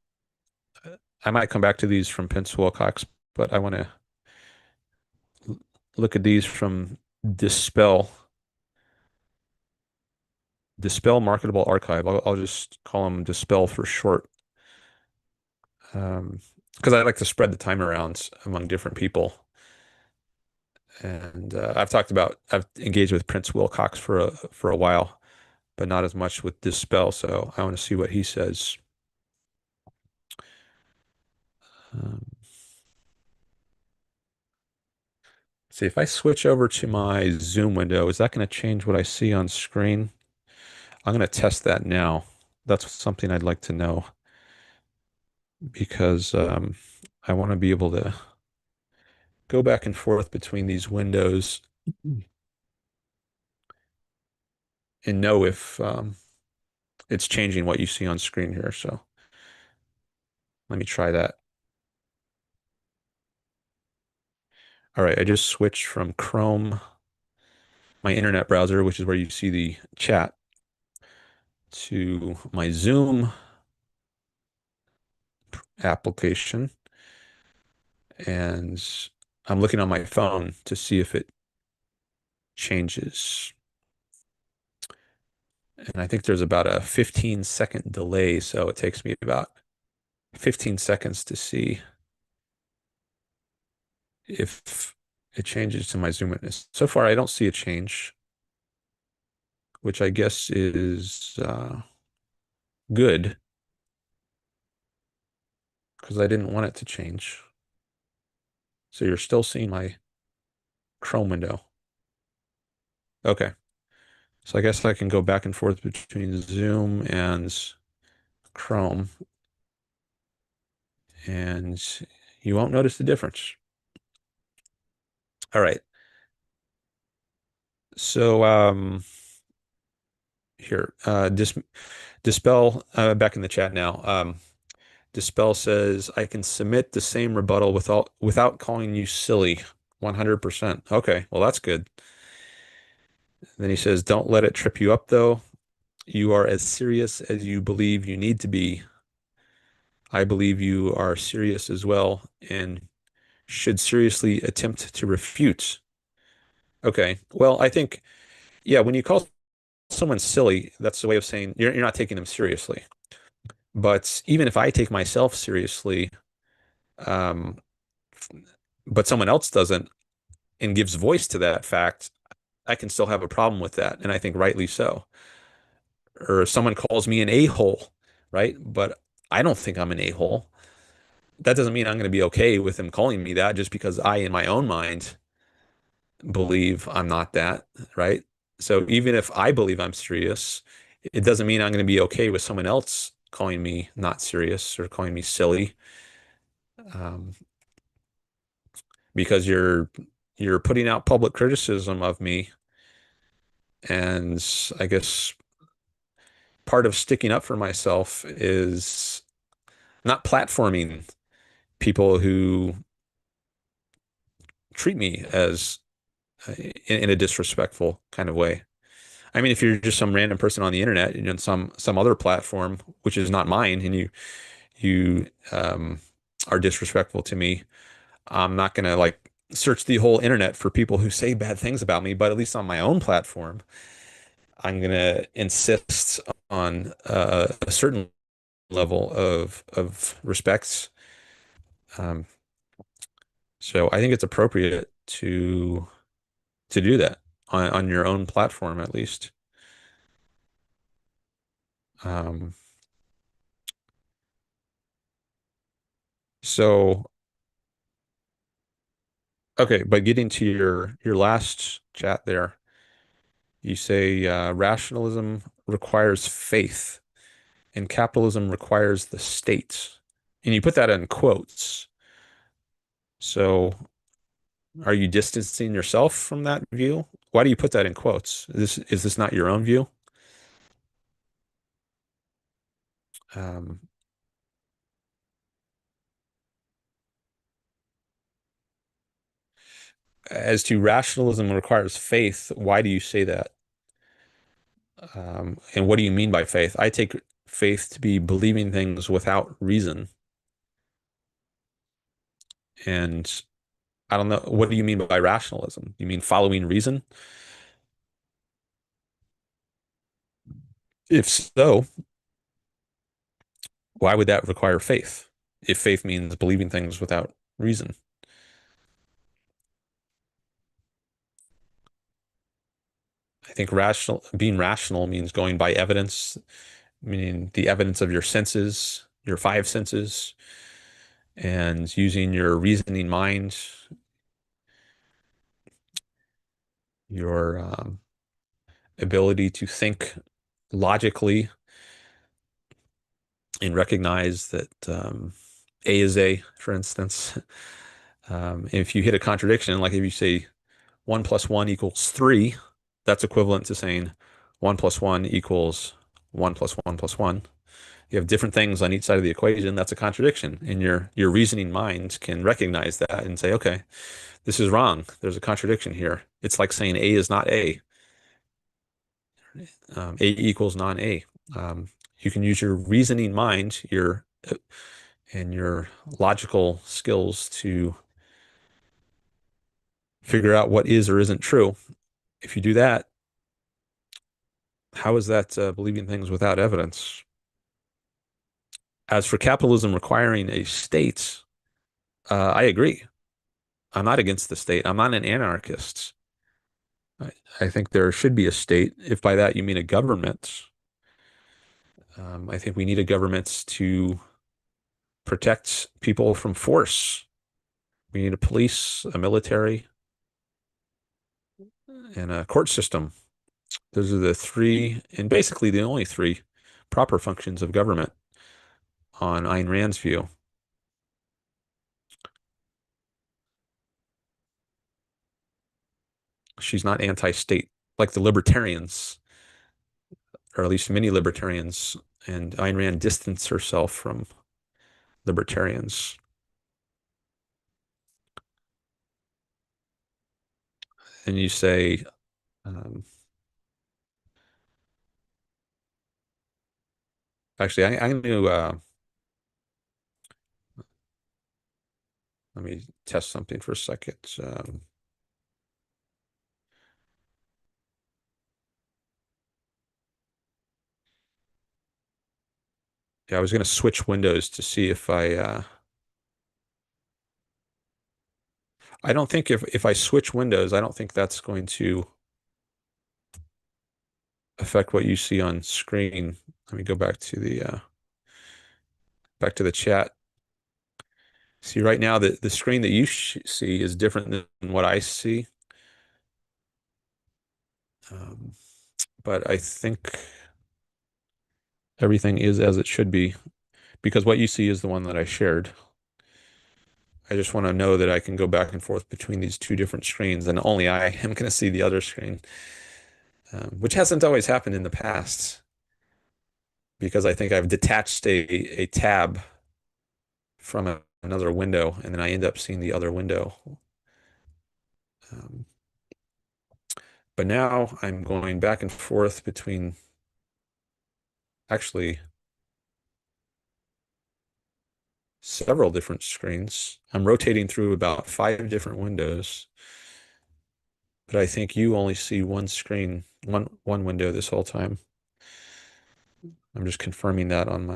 might come back to these from Prince Wilcox, but I want to look at these from Dispel. Dispel Marketable Archive. I'll just call them Dispel for short. Because I like to spread the time around among different people. And I've engaged with Prince Wilcox for a while, but not as much with Dispel. So I want to see what he says. Um, see if I switch over to my Zoom window, is that going to change what I see on screen? I'm going to test that now. That's something I'd like to know because I want to be able to go back and forth between these windows and know if it's changing what you see on screen here. So let me try that. All right, I just switched from Chrome, my internet browser, which is where you see the chat, to my Zoom application. And I'm looking on my phone to see if it changes. And I think there's about a 15-second delay, so it takes me about 15 seconds to see if it changes to my zoom witness. So far, I don't see a change, which I guess is good because I didn't want it to change. So you're still seeing my Chrome window. Okay. So I guess I can go back and forth between Zoom and Chrome, and you won't notice the difference. All right. So here, Dispel back in the chat now. Dispel says I can submit the same rebuttal without calling you silly. 100%. Okay, well that's good. Then he says, don't let it trip you up though. You are as serious as you believe you need to be. I believe you are serious as well and should seriously attempt to refute. Okay. Well, I think, yeah, when you call someone silly, that's a way of saying you're not taking them seriously. But even if I take myself seriously, um, but someone else doesn't and gives voice to that fact, I can still have a problem with that. And I think rightly so. Or if someone calls me an a-hole, right? But I don't think I'm an a-hole. That doesn't mean I'm going to be okay with them calling me that just because I, in my own mind, believe I'm not that, right? So even if I believe I'm serious, it doesn't mean I'm going to be okay with someone else calling me not serious or calling me silly, um, because you're putting out public criticism of me, and I guess part of sticking up for myself is not platforming people who treat me as in a disrespectful kind of way. I mean, if you're just some random person on the internet, some other platform which is not mine, and you are disrespectful to me, I'm not gonna like search the whole internet for people who say bad things about me. But at least on my own platform, I'm gonna insist on a certain level of respect. Um, so I think it's appropriate to do that on your own platform at least. Um, so okay, but getting to your last chat there, you say rationalism requires faith and capitalism requires the state. And you put that in quotes. So are you distancing yourself from that view? Why do you put that in quotes? Is this not your own view? Um, as to rationalism requires faith, why do you say that? And what do you mean by faith? I take faith to be believing things without reason. And I don't know, what do you mean by rationalism? You mean following reason? If so, why would that require faith? If faith means believing things without reason. I think being rational means going by evidence, meaning the evidence of your senses, your five senses, and using your reasoning mind, your ability to think logically and recognize that A is A, for instance. If you hit a contradiction, like if you say 1 plus 1 equals 3, that's equivalent to saying 1 plus 1 equals 1 plus 1 plus 1. You have different things on each side of the equation. That's a contradiction. And your reasoning mind can recognize that and say, okay, this is wrong. There's a contradiction here. It's like saying A is not A. A equals non-A. You can use your reasoning mind, and your logical skills to figure out what is or isn't true. If you do that, how is that believing things without evidence? As for capitalism requiring a state, I agree. I'm not against the state. I'm not an anarchist. I, I think there should be a state. If by that you mean a government, I think we need a government to protect people from force. We need a police, a military, and a court system. Those are the three, and basically the only three proper functions of government on Ayn Rand's view. She's not anti-state like the libertarians, or at least many libertarians, and Ayn Rand distanced herself from libertarians. And you say, um, actually, I'm going to let me test something for a second. Yeah, I was going to switch windows to see if I don't think if I switch windows, I don't think that's going to affect what you see on screen. Let me go back to the chat. See, right now the screen that you see is different than what I see. Um, but I think everything is as it should be because what you see is the one that I shared. I just want to know that I can go back and forth between these two different screens, and only I am going to see the other screen, which hasn't always happened in the past because I think I've detached a tab from another window, and then I end up seeing the other window. Um, but now I'm going back and forth between actually several different screens. I'm rotating through about 5 different windows, but I think you only see one screen, one window this whole time. I'm just confirming that on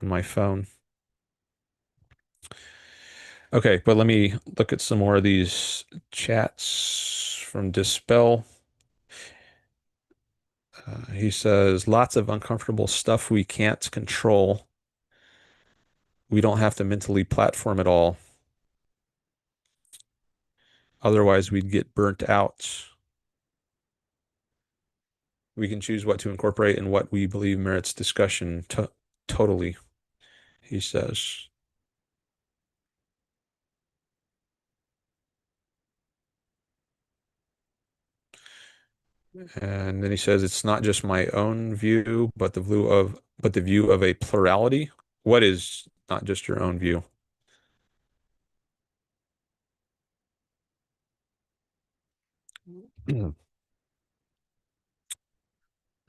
my phone. Okay, but let me look at some more of these chats from Dispel. He says, lots of uncomfortable stuff we can't control. We don't have to mentally platform it all. Otherwise, we'd get burnt out. We can choose what to incorporate and what we believe merits discussion totally, he says. And then he says, it's not just my own view, but the view of a plurality. What is not just your own view? I'm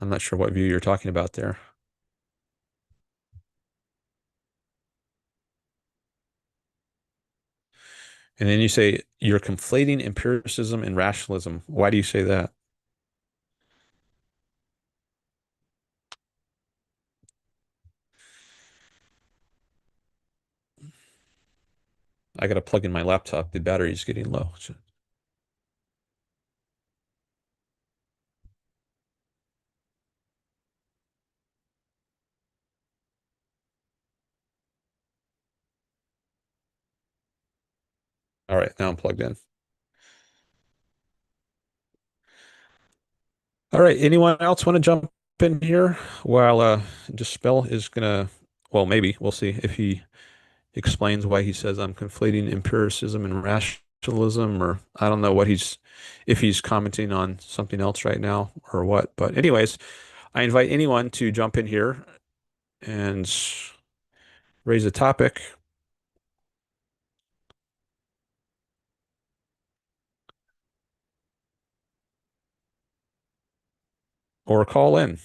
not sure what view you're talking about there. And then you say you're conflating empiricism and rationalism. Why do you say that? I got to plug in my laptop. The battery's getting low. All right, now I'm plugged in. All right, anyone else want to jump in here while Dispel is gonna, well, maybe we'll see if he explains why he says I'm conflating empiricism and rationalism, or I don't know what if he's commenting on something else right now or what. But anyways, I invite anyone to jump in here and raise a topic or call in.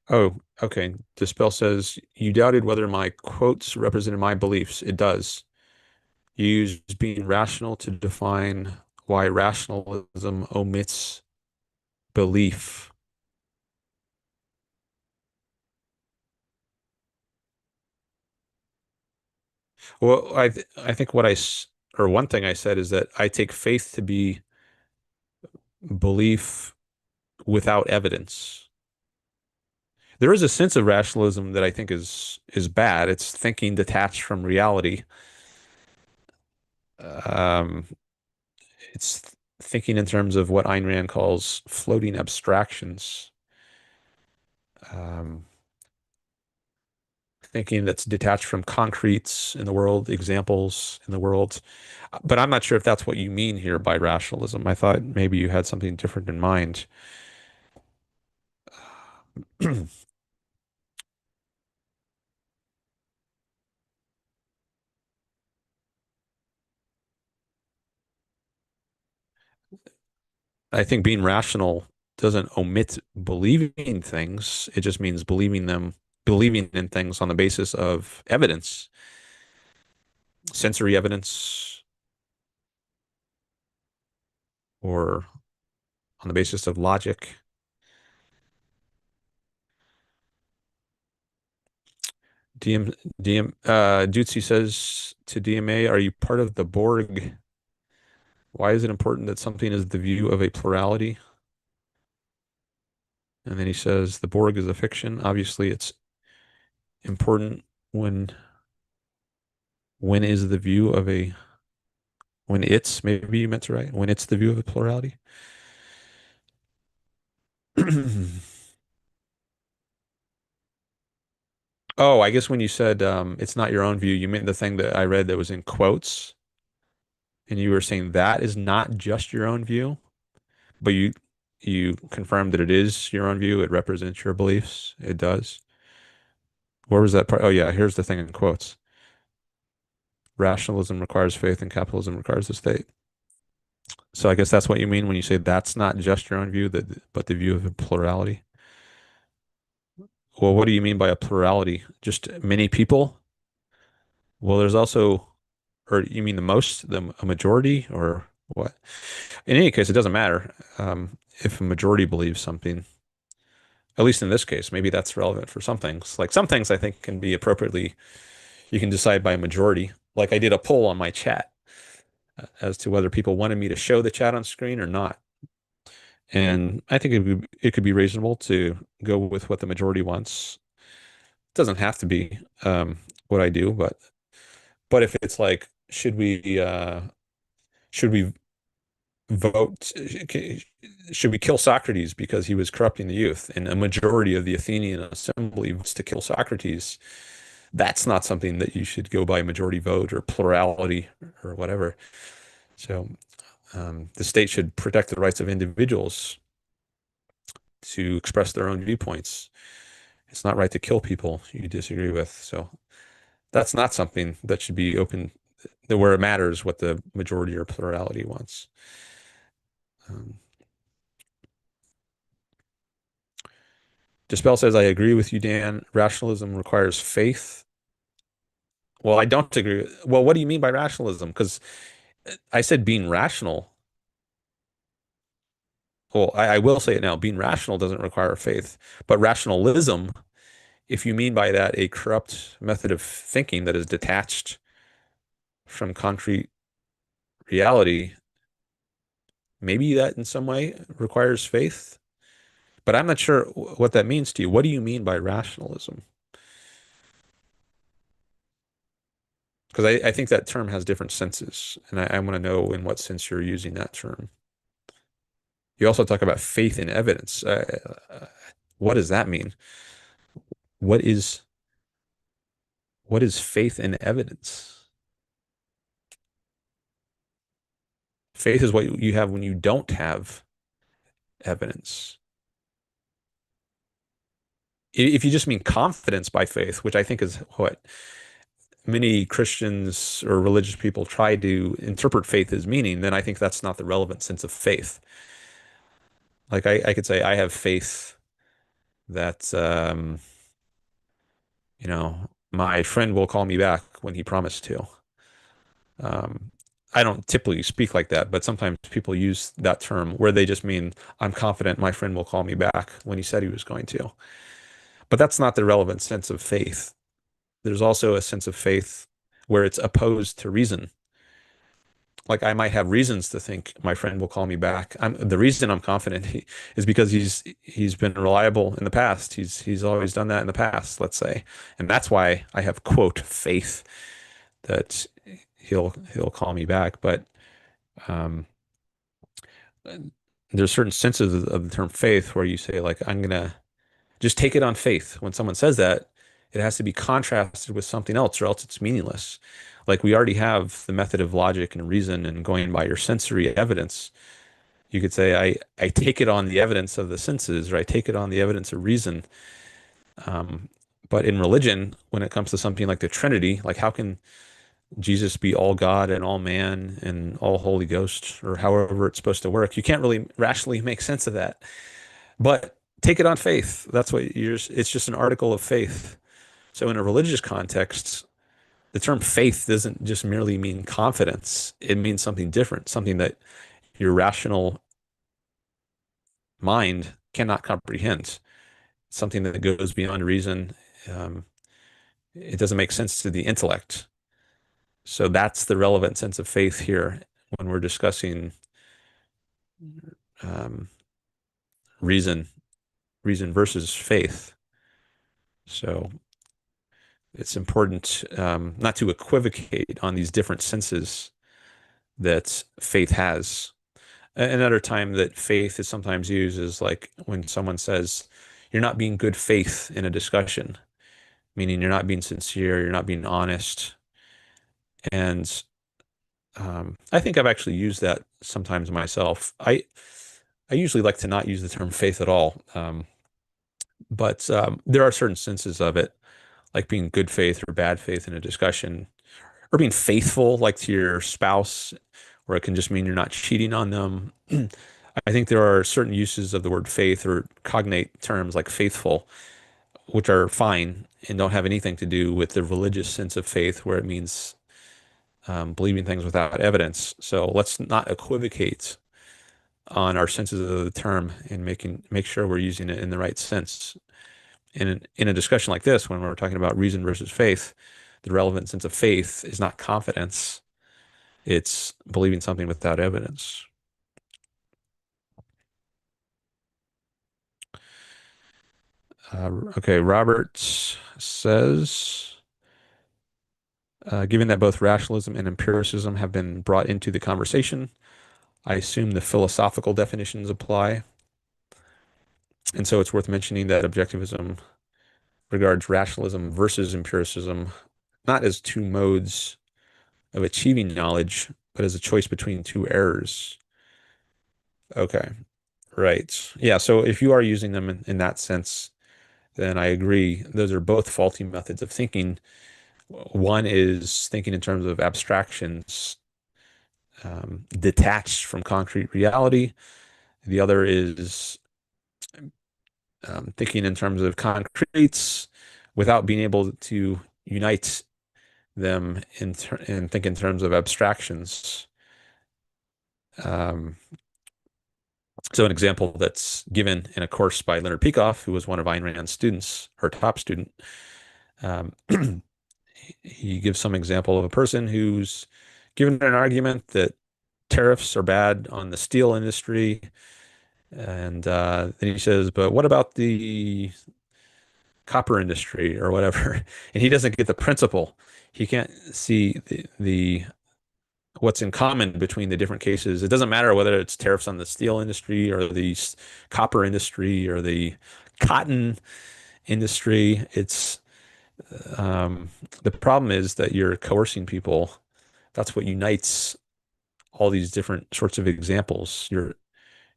Oh, okay. Dispel says, you doubted whether my quotes represented my beliefs. It does. You use being rational to define why rationalism omits belief. Well, I think or one thing I said is that I take faith to be belief without evidence. There is a sense of rationalism that I think is bad. It's thinking detached from reality. Um, it's thinking in terms of what Ayn Rand calls floating abstractions. Um, Thinking that's detached from concretes in the world, examples in the world. But I'm not sure if that's what you mean here by rationalism. I thought maybe you had something different in mind. I think being rational doesn't omit believing things. It just means believing in things on the basis of evidence, sensory evidence, or on the basis of logic. Dutzy says to DMA, are you part of the Borg? Why is it important that something is the view of a plurality? And then he says the Borg is a fiction. Obviously, it's important when when is the view of a when it's maybe you meant to write when it's the view of a plurality. Oh, I guess when you said it's not your own view, you meant the thing that I read that was in quotes, and you were saying that is not just your own view, but you confirmed that it is your own view. It represents your beliefs. It does. Where was that part? Oh yeah, here's the thing in quotes. Rationalism requires faith and capitalism requires the state. So I guess that's what you mean when you say that's not just your own view, but the view of a plurality. Well, what do you mean by a plurality? Just many people? Well, there's also, or you mean a majority, or what? In any case, it doesn't matter if a majority believes something. At least in this case, maybe that's relevant for some things. Like some things I think can be appropriately, you can decide by a majority. Like I did a poll on my chat as to whether people wanted me to show the chat on screen or not. And I think it could be reasonable to go with what the majority wants. It doesn't have to be what I do, but if it's like, should we vote? Should we kill Socrates because he was corrupting the youth? And a majority of the Athenian assembly votes to kill Socrates. That's not something that you should go by majority vote or plurality or whatever. So the state should protect the rights of individuals to express their own viewpoints. It's not right to kill people you disagree with. So that's not something that should be open where it matters what the majority or plurality wants. Um, Dispel says, I agree with you, Dan. Rationalism requires faith. Well, I don't agree. Well, what do you mean by rationalism? Because I said being rational. Well, I will say it now. Being rational doesn't require faith, but rationalism, if you mean by that a corrupt method of thinking that is detached from concrete reality, maybe that in some way requires faith. But I'm not sure what that means to you. What do you mean by rationalism? Because I think that term has different senses, and I want to know in what sense you're using that term. You also talk about faith in evidence. What does that mean? What is what is faith in evidence? Faith is what you have when you don't have evidence. If you just mean confidence by faith, which I think is what many Christians or religious people try to interpret faith as meaning, then I think that's not the relevant sense of faith. Like I could say I have faith that my friend will call me back when he promised to. Um, I don't typically speak like that, but sometimes people use that term where they just mean, I'm confident my friend will call me back when he said he was going to. But that's not the relevant sense of faith. There's also a sense of faith where it's opposed to reason. Like I might have reasons to think my friend will call me back. The reason I'm confident is because he's been reliable in the past. He's always done that in the past, let's say. And that's why I have quote faith that he'll call me back. But um, there's certain senses of the term faith where you say like I'm gonna just take it on faith. When someone says that, it has to be contrasted with something else, or else it's meaningless. Like we already have the method of logic and reason and going by your sensory evidence. You could say, I take it on the evidence of the senses, or I take it on the evidence of reason. Um, but in religion, when it comes to something like the Trinity, like how can Jesus be all God and all man and all Holy Ghost, or however it's supposed to work? You can't really rationally make sense of that. But take it on faith. That's what it's just an article of faith. So in a religious context, the term faith doesn't just merely mean confidence. It means something different, something that your rational mind cannot comprehend, something that goes beyond reason. Um, it doesn't make sense to the intellect. So that's the relevant sense of faith here when we're discussing um, reason, reason versus faith. So it's important not to equivocate on these different senses that faith has. Another time that faith is sometimes used is like when someone says, you're not being good faith in a discussion, meaning you're not being sincere, you're not being honest. And I think I've actually used that sometimes myself. I usually like to not use the term faith at all, but there are certain senses of it, like being good faith or bad faith in a discussion, or being faithful, like to your spouse, where it can just mean you're not cheating on them. I think there are certain uses of the word faith or cognate terms like faithful, which are fine and don't have anything to do with the religious sense of faith, where it means believing things without evidence. So let's not equivocate on our senses of the term and make sure we're using it in the right sense. In a discussion like this, when we're talking about reason versus faith, the relevant sense of faith is not confidence. It's believing something without evidence. Okay, Robert says, given that both rationalism and empiricism have been brought into the conversation, I assume the philosophical definitions apply. And so it's worth mentioning that objectivism regards rationalism versus empiricism not as two modes of achieving knowledge, but as a choice between two errors. Okay, right. Yeah, so if you are using them in that sense, then I agree. Those are both faulty methods of thinking. One is thinking in terms of abstractions, detached from concrete reality. The other is thinking in terms of concretes without being able to unite them and think in terms of abstractions. Um, so an example that's given in a course by Leonard Peikoff, who was one of Ayn Rand's students, her top student, um, he gives some example of a person who's given an argument that tariffs are bad on the steel industry. And then he says, but what about the copper industry or whatever? And he doesn't get the principle. He can't see the what's in common between the different cases. It doesn't matter whether it's tariffs on the steel industry or the copper industry or the cotton industry. It's the problem is that you're coercing people. That's what unites all these different sorts of examples. You're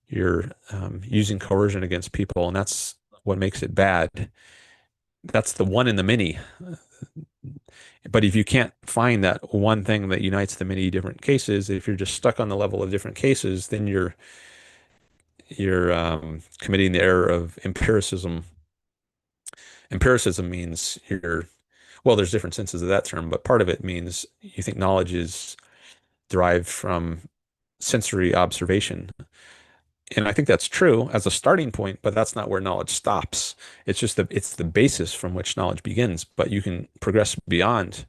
using coercion against people, and that's what makes it bad. That's the one in the many. But if you can't find that one thing that unites the many different cases, if you're just stuck on the level of different cases, then you're committing the error of empiricism Empiricism means well, there's different senses of that term, but part of it means you think knowledge is derived from sensory observation. And I think that's true as a starting point, but that's not where knowledge stops. It's the basis from which knowledge begins, but you can progress beyond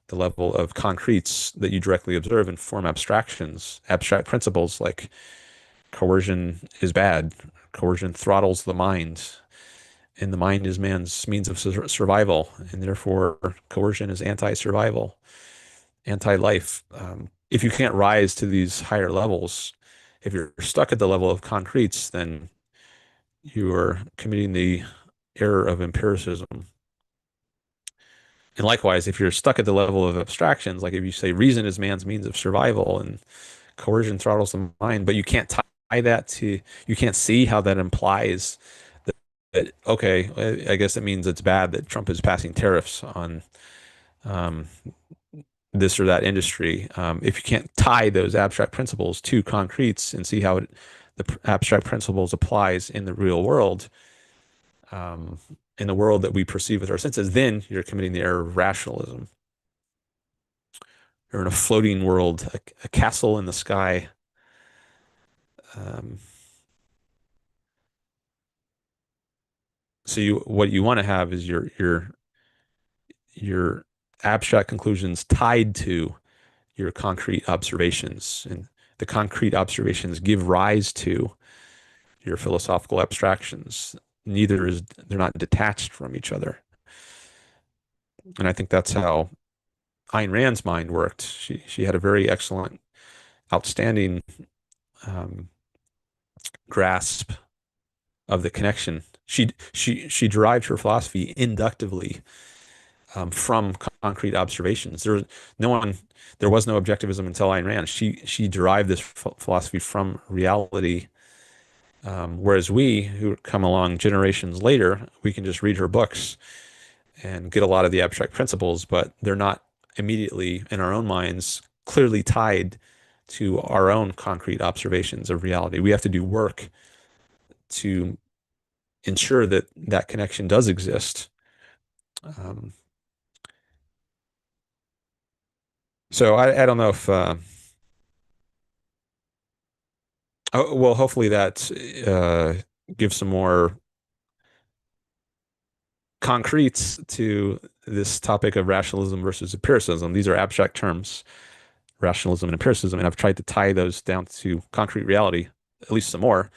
the level of concretes that you directly observe and form abstractions, abstract principles like coercion is bad, coercion throttles the mind, and the mind is man's means of survival, and therefore coercion is anti-survival, anti-life. If you can't rise to these higher levels, if you're stuck at the level of concretes, then you are committing the error of empiricism. And likewise, if you're stuck at the level of abstractions, like if you say reason is man's means of survival and coercion throttles the mind, but you can't tie that to, you can't see how that implies that okay, I guess it means it's bad that Trump is passing tariffs on um, this or that industry. If you can't tie those abstract principles to concretes and see how the abstract principles applies in the real world, um, in the world that we perceive with our senses, then you're committing the error of rationalism. You're in a floating world, a castle in the sky. Um, so what you want to have is your abstract conclusions tied to your concrete observations, and the concrete observations give rise to your philosophical abstractions. They're not detached from each other. And I think that's how Ayn Rand's mind worked. She had a very excellent, outstanding um, grasp of the connection. She derived her philosophy inductively from concrete observations. No one, there was no objectivism until Ayn Rand. She derived this philosophy from reality. Whereas we, who come along generations later, we can just read her books and get a lot of the abstract principles, but they're not immediately in our own minds clearly tied to our own concrete observations of reality. We have to do work to ensure that that connection does exist. Um, so I don't know if, well, hopefully that gives some more concretes to this topic of rationalism versus empiricism. These are abstract terms, rationalism and empiricism, and I've tried to tie those down to concrete reality, at least some more,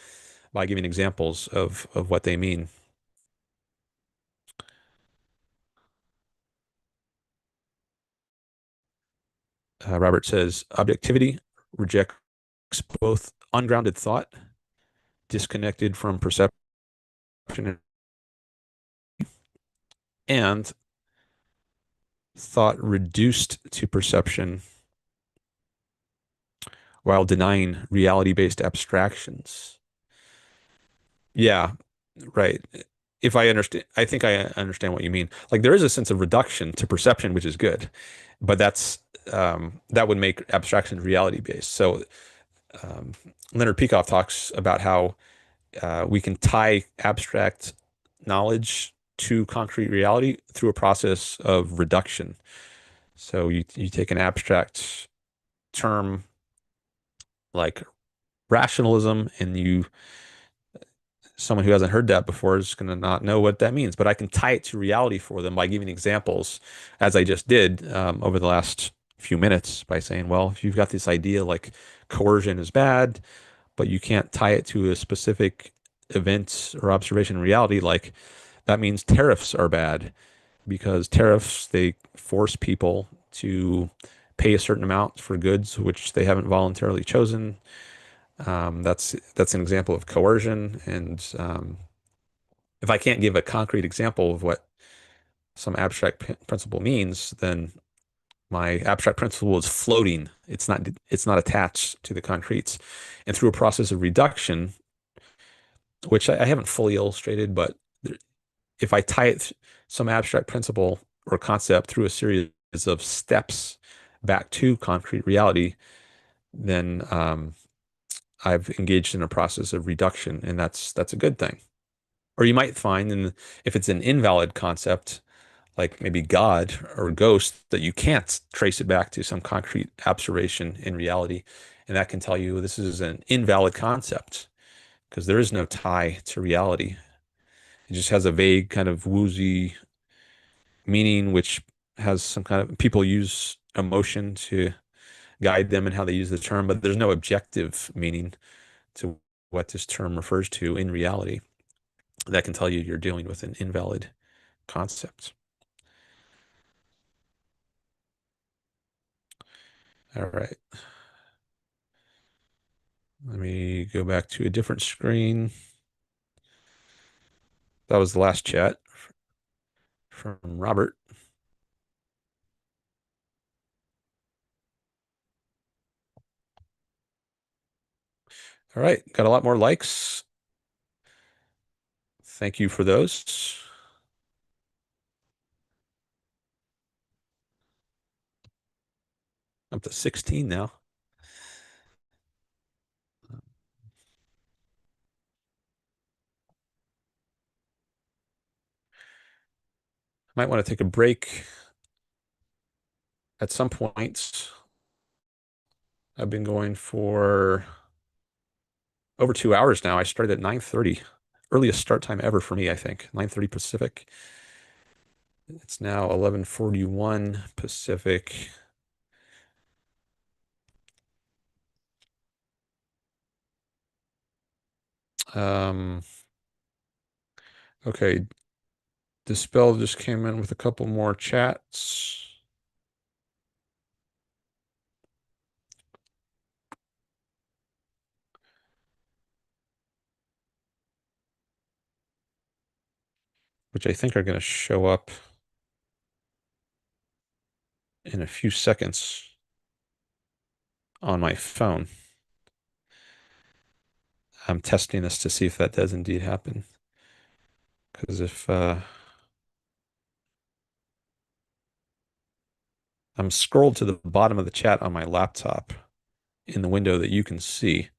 by giving examples of what they mean. Robert says objectivity rejects both ungrounded thought, disconnected from perception, and thought reduced to perception while denying reality-based abstractions. Yeah, right. If I understand, I think I understand what you mean. Like there is a sense of reduction to perception, which is good, but that would make abstractions reality-based. So um, Leonard Peikoff talks about how we can tie abstract knowledge to concrete reality through a process of reduction. So you take an abstract term like rationalism, and someone who hasn't heard that before is going to not know what that means. But I can tie it to reality for them by giving examples, as I just did over the last few minutes, by saying, well, if you've got this idea like coercion is bad, but you can't tie it to a specific event or observation in reality, like that means tariffs are bad because tariffs, they force people to pay a certain amount for goods which they haven't voluntarily chosen. That's an example of coercion. And if I can't give a concrete example of what some abstract principle means, then my abstract principle is floating. It's not attached to the concretes. And through a process of reduction, which I haven't fully illustrated, but if I tie some abstract principle or concept through a series of steps back to concrete reality, then I've engaged in a process of reduction, and that's a good thing. Or you might find, if it's an invalid concept, like maybe God or ghost, that you can't trace it back to some concrete observation in reality. And that can tell you this is an invalid concept because there is no tie to reality. It just has a vague kind of woozy meaning, which has some kind of people use emotion to guide them in how they use the term, but there's no objective meaning to what this term refers to in reality. That can tell you you're dealing with an invalid concept. All right. Let me go back to a different screen. That was the last chat from Robert. All right. Got a lot more likes. Thank you for those. Up to 16 now. Might want to take a break at some point. I've been going for over 2 hours now. I started at 9:30. Earliest start time ever for me, I think. 9:30 Pacific. It's now 11:41 Pacific. Um, okay. Dispel just came in with a couple more chats. Which I think are going to show up in a few seconds on my phone. I'm testing this to see if that does indeed happen. Because if I'm scrolled to the bottom of the chat on my laptop in the window that you can see,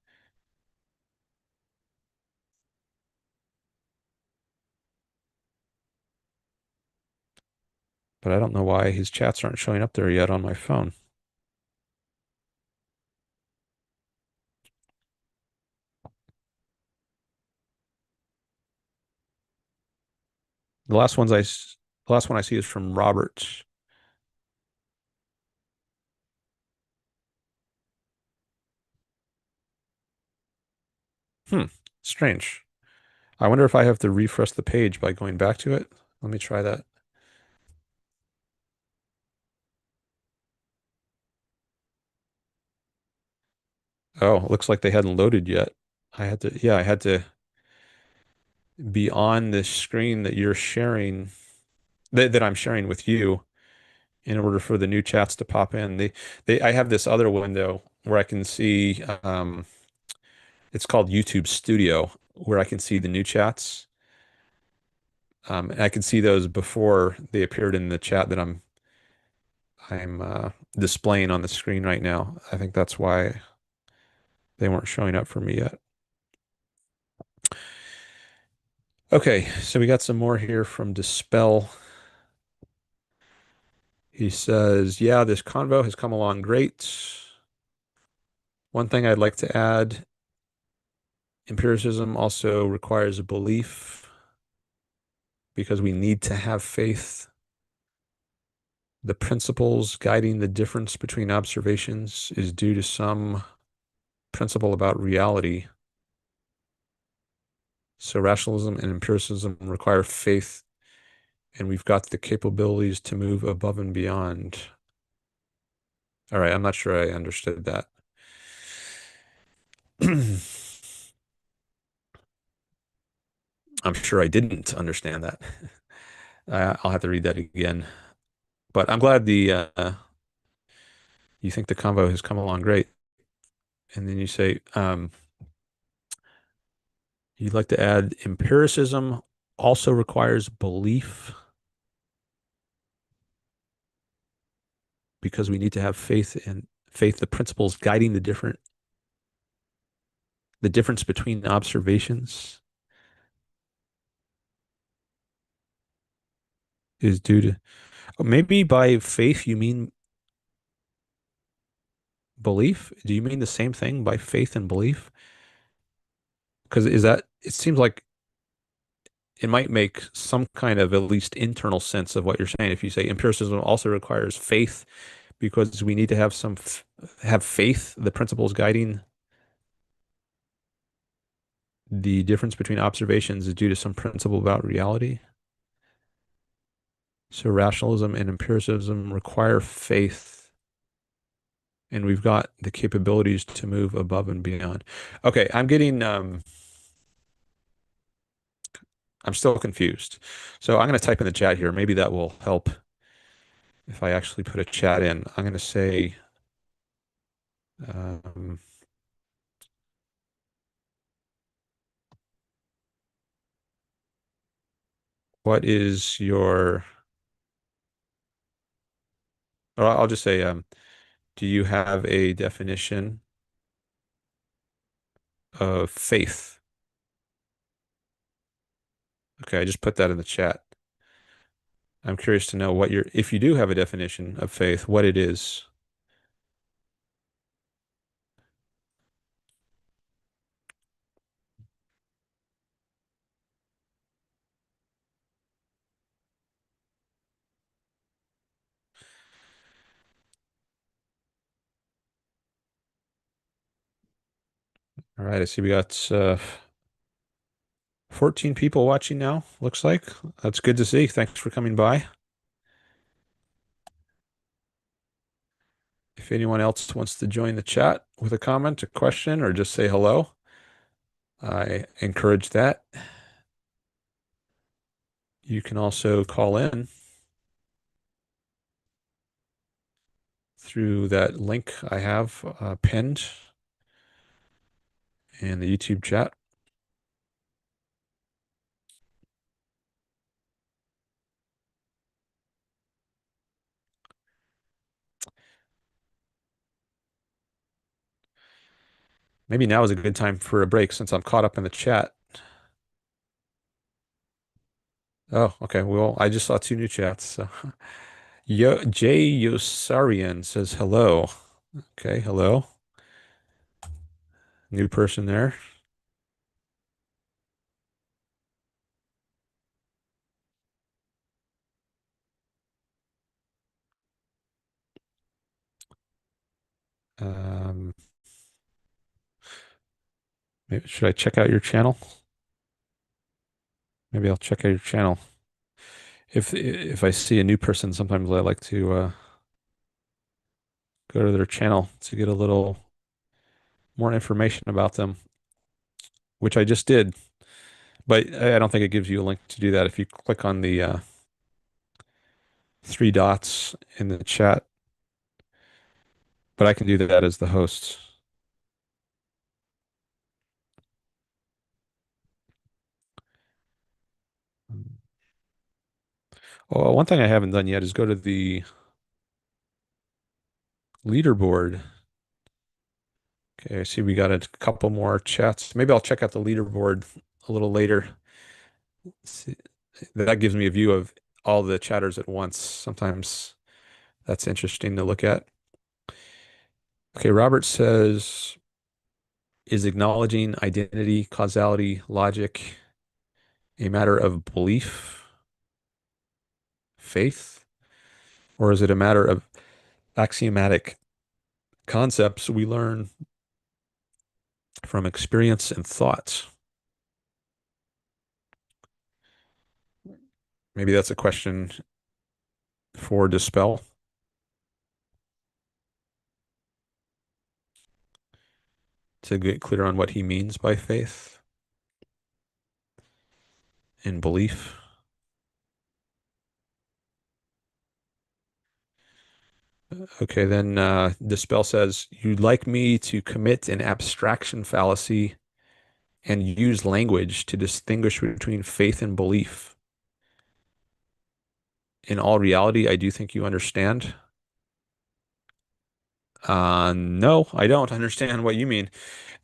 but I don't know why his chats aren't showing up there yet on my phone. The last one I see is from Robert. Hmm, strange. I wonder if I have to refresh the page by going back to it. Let me try that. Oh, it looks like they hadn't loaded yet. I had to be on this screen that you're sharing, that I'm sharing with you in order for the new chats to pop in. I have this other window where I can see, it's called YouTube Studio, where I can see the new chats. And I can see those before they appeared in the chat that I'm displaying on the screen right now. I think that's why they weren't showing up for me yet. Okay, so we got some more here from Dispel. He says, yeah, this convo has come along great. One thing I'd like to add, empiricism also requires a belief because we need to have faith. The principles guiding the difference between observations is due to some principle about reality. So rationalism and empiricism require faith, and we've got the capabilities to move above and beyond. All right, I'm not sure I understood that. I'm sure I didn't understand that. I'll have to read that again. But I'm glad you think the convo has come along great. And then you say you'd like to add empiricism also requires belief because we need to have faith in faith, the principles guiding the difference between observations. is due to maybe by faith you mean belief? Do you mean the same thing by faith and belief? Because is that it seems like it might make some kind of at least internal sense of what you're saying if you say empiricism also requires faith because we need to have have faith, the principles guiding the difference between observations is due to some principle about reality. So rationalism and empiricism require faith, and we've got the capabilities to move above and beyond. Okay, I'm still confused. So I'm going to type in the chat here. Maybe that will help if I actually put a chat in. I'm going to say, um, what is your, or I'll just say, do you have a definition of faith? Okay, I just put that in the chat. I'm curious to know if you do have a definition of faith, what it is. All right, I see we got 14 people watching now, looks like. That's good to see. Thanks for coming by. If anyone else wants to join the chat with a comment, a question, or just say hello, I encourage that. You can also call in through that link I have pinned in the YouTube chat. Maybe now is a good time for a break since I'm caught up in the chat. Oh, okay. Well, I just saw two new chats. So. Yossarian says hello. Okay, hello. New person there. Um, Maybe, should I check out your channel? Maybe I'll check out your channel. If I see a new person, sometimes I like to go to their channel to get a little more information about them, which I just did. But I don't think it gives you a link to do that if you click on the three dots in the chat. But I can do that as the host. Oh, one thing I haven't done yet is go to the leaderboard. Okay, I see we got a couple more chats. Maybe I'll check out the leaderboard a little later. See, that gives me a view of all the chatters at once. Sometimes that's interesting to look at. Okay, Robert says, is acknowledging identity, causality, logic a matter of belief, faith, or is it a matter of axiomatic concepts we learn from experience and thoughts? Maybe that's a question for Dispel to get clear on what he means by faith and belief. Okay, then Dispel says, you'd like me to commit an abstraction fallacy and use language to distinguish between faith and belief. In all reality, I do think you understand. No, I don't understand what you mean.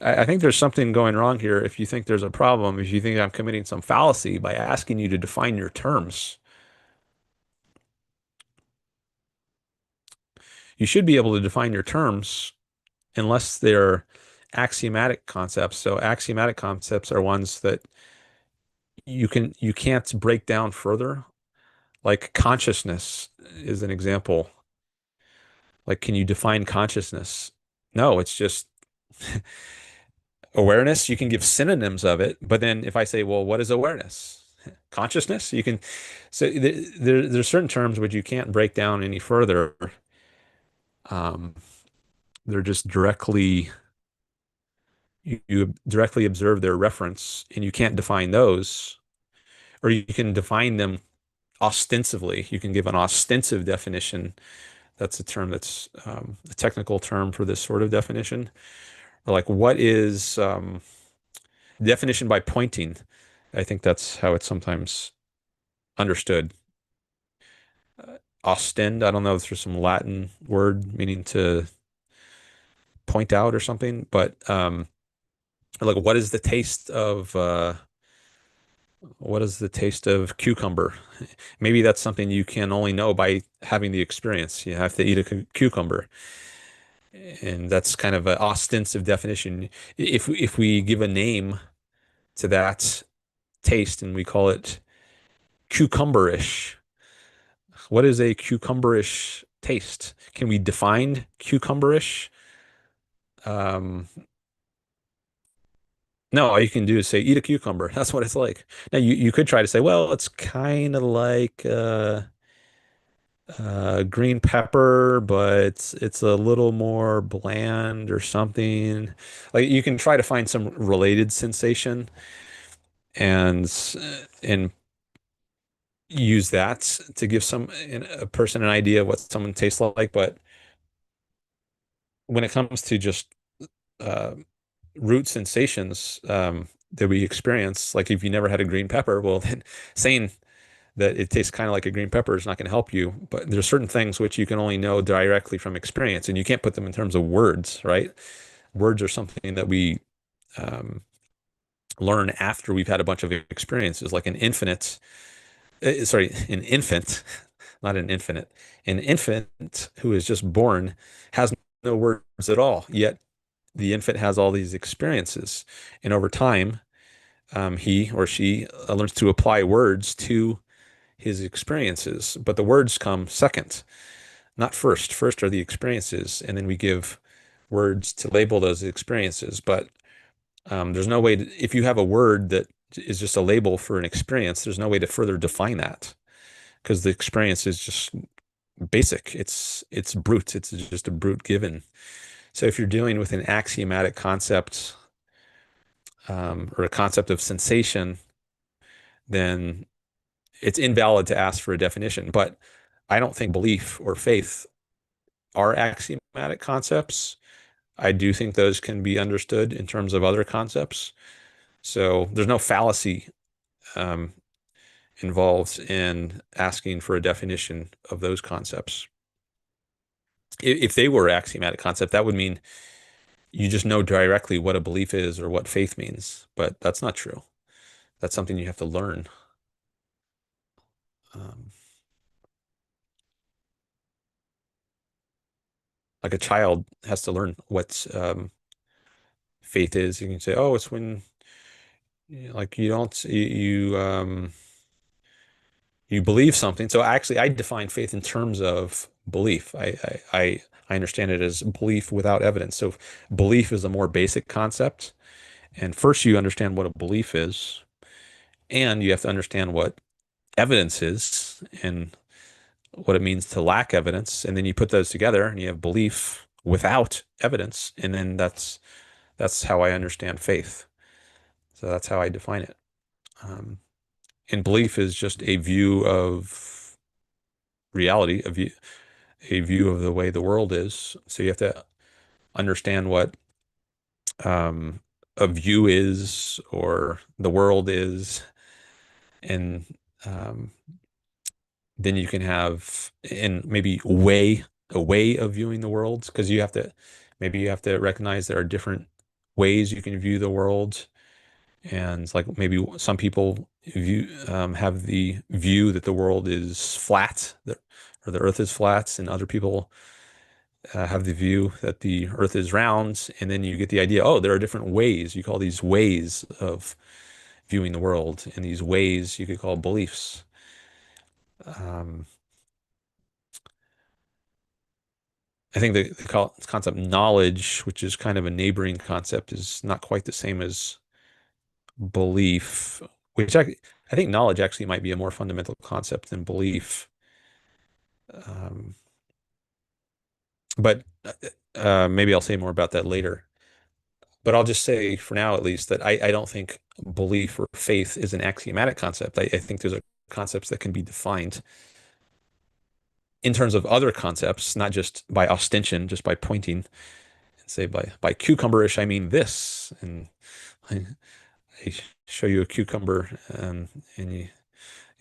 I think there's something going wrong here if you think there's a problem, if you think I'm committing some fallacy by asking you to define your terms. You should be able to define your terms unless they're axiomatic concepts. So axiomatic concepts are ones that you can't break down further. Like consciousness is an example. Like, can you define consciousness? No, it's just awareness. You can give synonyms of it, but then if I say, well, what is awareness? Consciousness? You can, so there's certain terms which you can't break down any further. Um, they're just you directly observe their reference, and you can't define those, or you can define them ostensively. You can give an ostensive definition. That's a term that's a technical term for this sort of definition. Or like, what is definition by pointing? I think that's how it's sometimes understood. Ostend, I don't know if there's some Latin word meaning to point out or something, but like, what is the taste of cucumber? Maybe that's something you can only know by having the experience. You have to eat a cucumber. And that's kind of an ostensive definition. If we give a name to that taste and we call it cucumberish, what is a cucumberish taste? Can we define cucumberish? Um, no, all you can do is say eat a cucumber. That's what it's like. Now you could try to say, well, it's kind of like green pepper, but it's a little more bland or something. Like you can try to find some related sensation and use that to give a person an idea of what someone tastes like. But when it comes to just uh, root sensations that we experience, like if you never had a green pepper, well, then saying that it tastes kind of like a green pepper is not going to help you. But there's certain things which you can only know directly from experience, and you can't put them in terms of words, right? Words are something that we um, learn after we've had a bunch of experiences, like an infant, not an infinite, an infant who is just born has no words at all, yet the infant has all these experiences. And over time, he or she learns to apply words to his experiences, but the words come second, not first. First are the experiences, and then we give words to label those experiences. But there's no way to, if you have a word that is just a label for an experience, there's no way to further define that because the experience is just basic. It's brute. It's just a brute given. So if you're dealing with an axiomatic concept or a concept of sensation, then it's invalid to ask for a definition. But I don't think belief or faith are axiomatic concepts. I do think those can be understood in terms of other concepts. So there's no fallacy um, involved in asking for a definition of those concepts. If they were axiomatic concept, that would mean you just know directly what a belief is or what faith means. But that's not true. That's something you have to learn. Um, like a child has to learn what faith is. You can say, "Oh, it's when like you don't you believe something." So actually, I define faith in terms of belief. I understand it as belief without evidence. So belief is a more basic concept. And first, you understand what a belief is, and you have to understand what evidence is and what it means to lack evidence. And then you put those together, and you have belief without evidence. And then that's how I understand faith. So that's how I define it. Um, and belief is just a view of reality, a view of the way the world is. So you have to understand what um, a view is or the world is, and um, then you can have and maybe a way of viewing the world because you have to recognize there are different ways you can view the world. And like maybe some people have the view that the world is flat, or the earth is flat, and other people have the view that the Earth is round, and then you get the idea, oh, there are different ways. You call these ways of viewing the world, and these ways you could call beliefs. Um, I think the concept knowledge, which is kind of a neighboring concept, is not quite the same as belief, which I think knowledge actually might be a more fundamental concept than belief. Um, but maybe I'll say more about that later. But I'll just say for now, at least, that I don't think belief or faith is an axiomatic concept. I think those are concepts that can be defined in terms of other concepts, not just by ostension, just by pointing and say by cucumberish, I mean this. And I, I show you a cucumber and you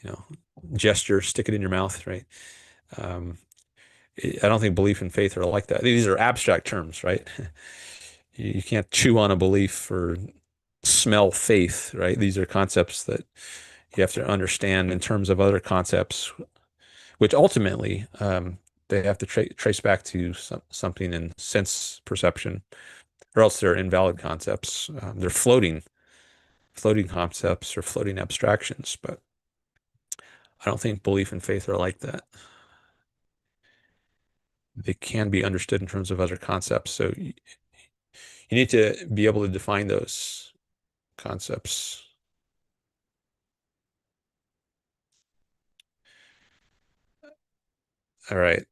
know, gesture, stick it in your mouth, right? Um, I don't think belief and faith are like that. These are abstract terms, right? You can't chew on a belief or smell faith, right? These are concepts that you have to understand in terms of other concepts, which ultimately they have to trace back to something in sense perception, or else they're invalid concepts. They're floating concepts or floating abstractions, but I don't think belief and faith are like that. They can be understood in terms of other concepts. So you need to be able to define those concepts. All right.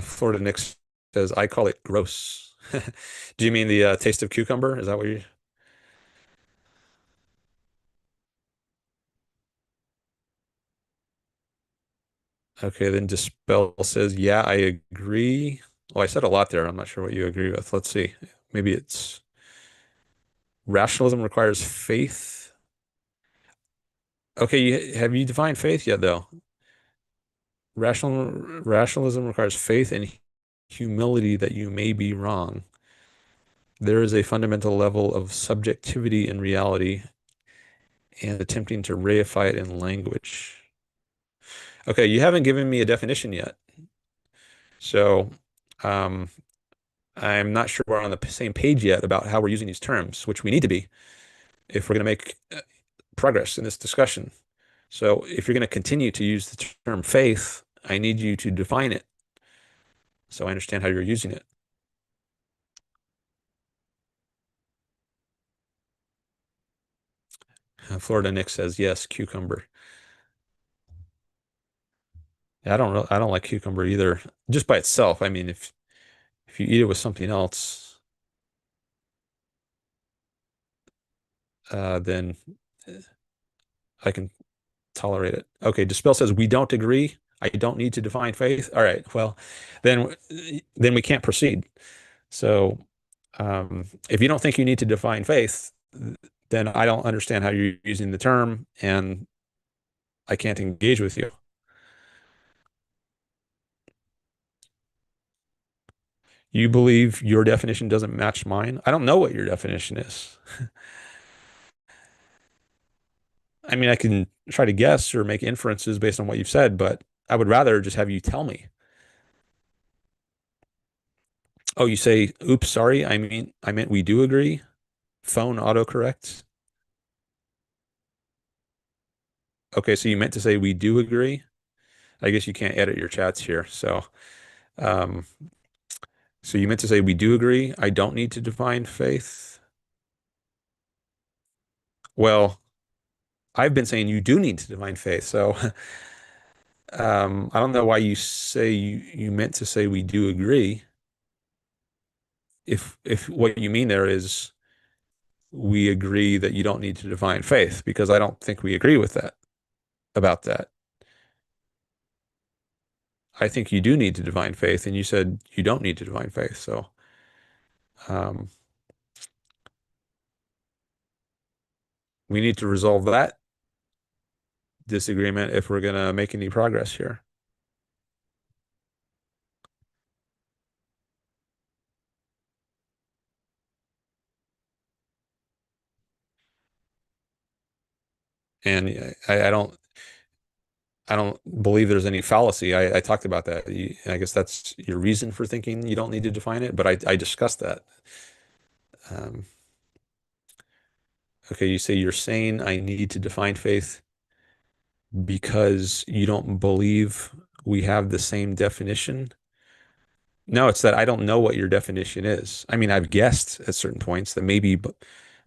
Florida Nix says, I call it gross. Do you mean the taste of cucumber? Is that what you? Okay, then Dispel says, yeah, I agree. Well, I said a lot there. I'm not sure what you agree with. Let's see. Maybe it's rationalism requires faith. Okay, have you defined faith yet, though? Rationalism requires faith and humility that you may be wrong. There is a fundamental level of subjectivity in reality and attempting to reify it in language. Okay, you haven't given me a definition yet. So um, I'm not sure we're on the same page yet about how we're using these terms, which we need to be if we're going to make progress in this discussion. So if you're going to continue to use the term faith, I need you to define it so I understand how you're using it. Florida Nick says yes, cucumber. Yeah, I don't like cucumber either, just by itself. I mean, if you eat it with something else, then I can tolerate it. Okay, Dispel says we don't agree. I don't need to define faith. All right, well, then then we can't proceed. So if you don't think you need to define faith, then I don't understand how you're using the term, and I can't engage with you. You believe your definition doesn't match mine? I don't know what your definition is. I mean, I can try to guess or make inferences based on what you've said, but I would rather just have you tell me. Oh, you say, oops, sorry. I meant we do agree. Phone autocorrect. Okay, so you meant to say we do agree. I guess you can't edit your chats here. Um, so you meant to say we do agree. I don't need to define faith. Well, I've been saying you do need to define faith. So I don't know why you say you meant to say we do agree. If what you mean there is we agree that you don't need to define faith, because I don't think we agree with that about that. I think you do need to define faith, and you said you don't need to define faith. So um, we need to resolve that disagreement if we're going to make any progress here. And I don't, I don't believe there's any fallacy. I talked about that. I guess that's your reason for thinking you don't need to define it, but I discussed that. Um, okay, you say you're saying I need to define faith because you don't believe we have the same definition. No, it's that I don't know what your definition is. I mean, I've guessed at certain points that maybe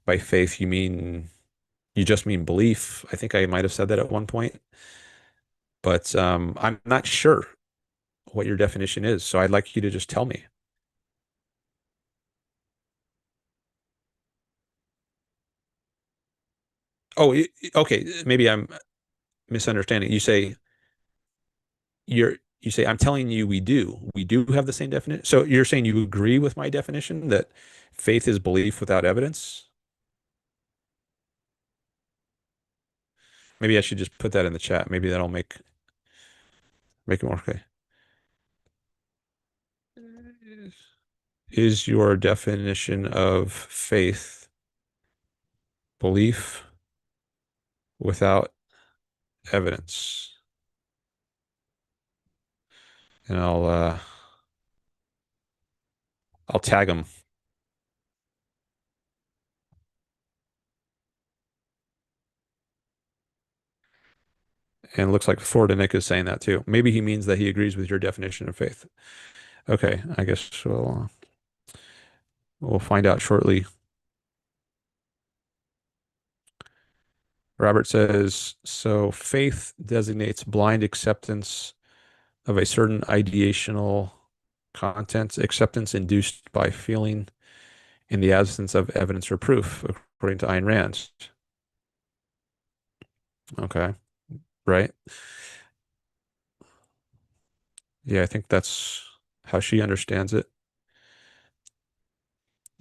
by faith you just mean belief. I think I might have said that at one point, but I'm not sure what your definition is. So I'd like you to just tell me. Oh, okay. Maybe I'm misunderstanding. You say I'm telling you we do have the same definition. So you're saying you agree with my definition that faith is belief without evidence? Maybe I should just put that in the chat. Maybe that'll make it more okay. Is your definition of faith belief without evidence? And I'll tag them. And it looks like Florida Nick is saying that too. Maybe he means that he agrees with your definition of faith. Okay, I guess we'll find out shortly. Robert says, so faith designates blind acceptance of a certain ideational content, acceptance induced by feeling in the absence of evidence or proof, according to Ayn Rand. Okay, right. Yeah, I think that's how she understands it,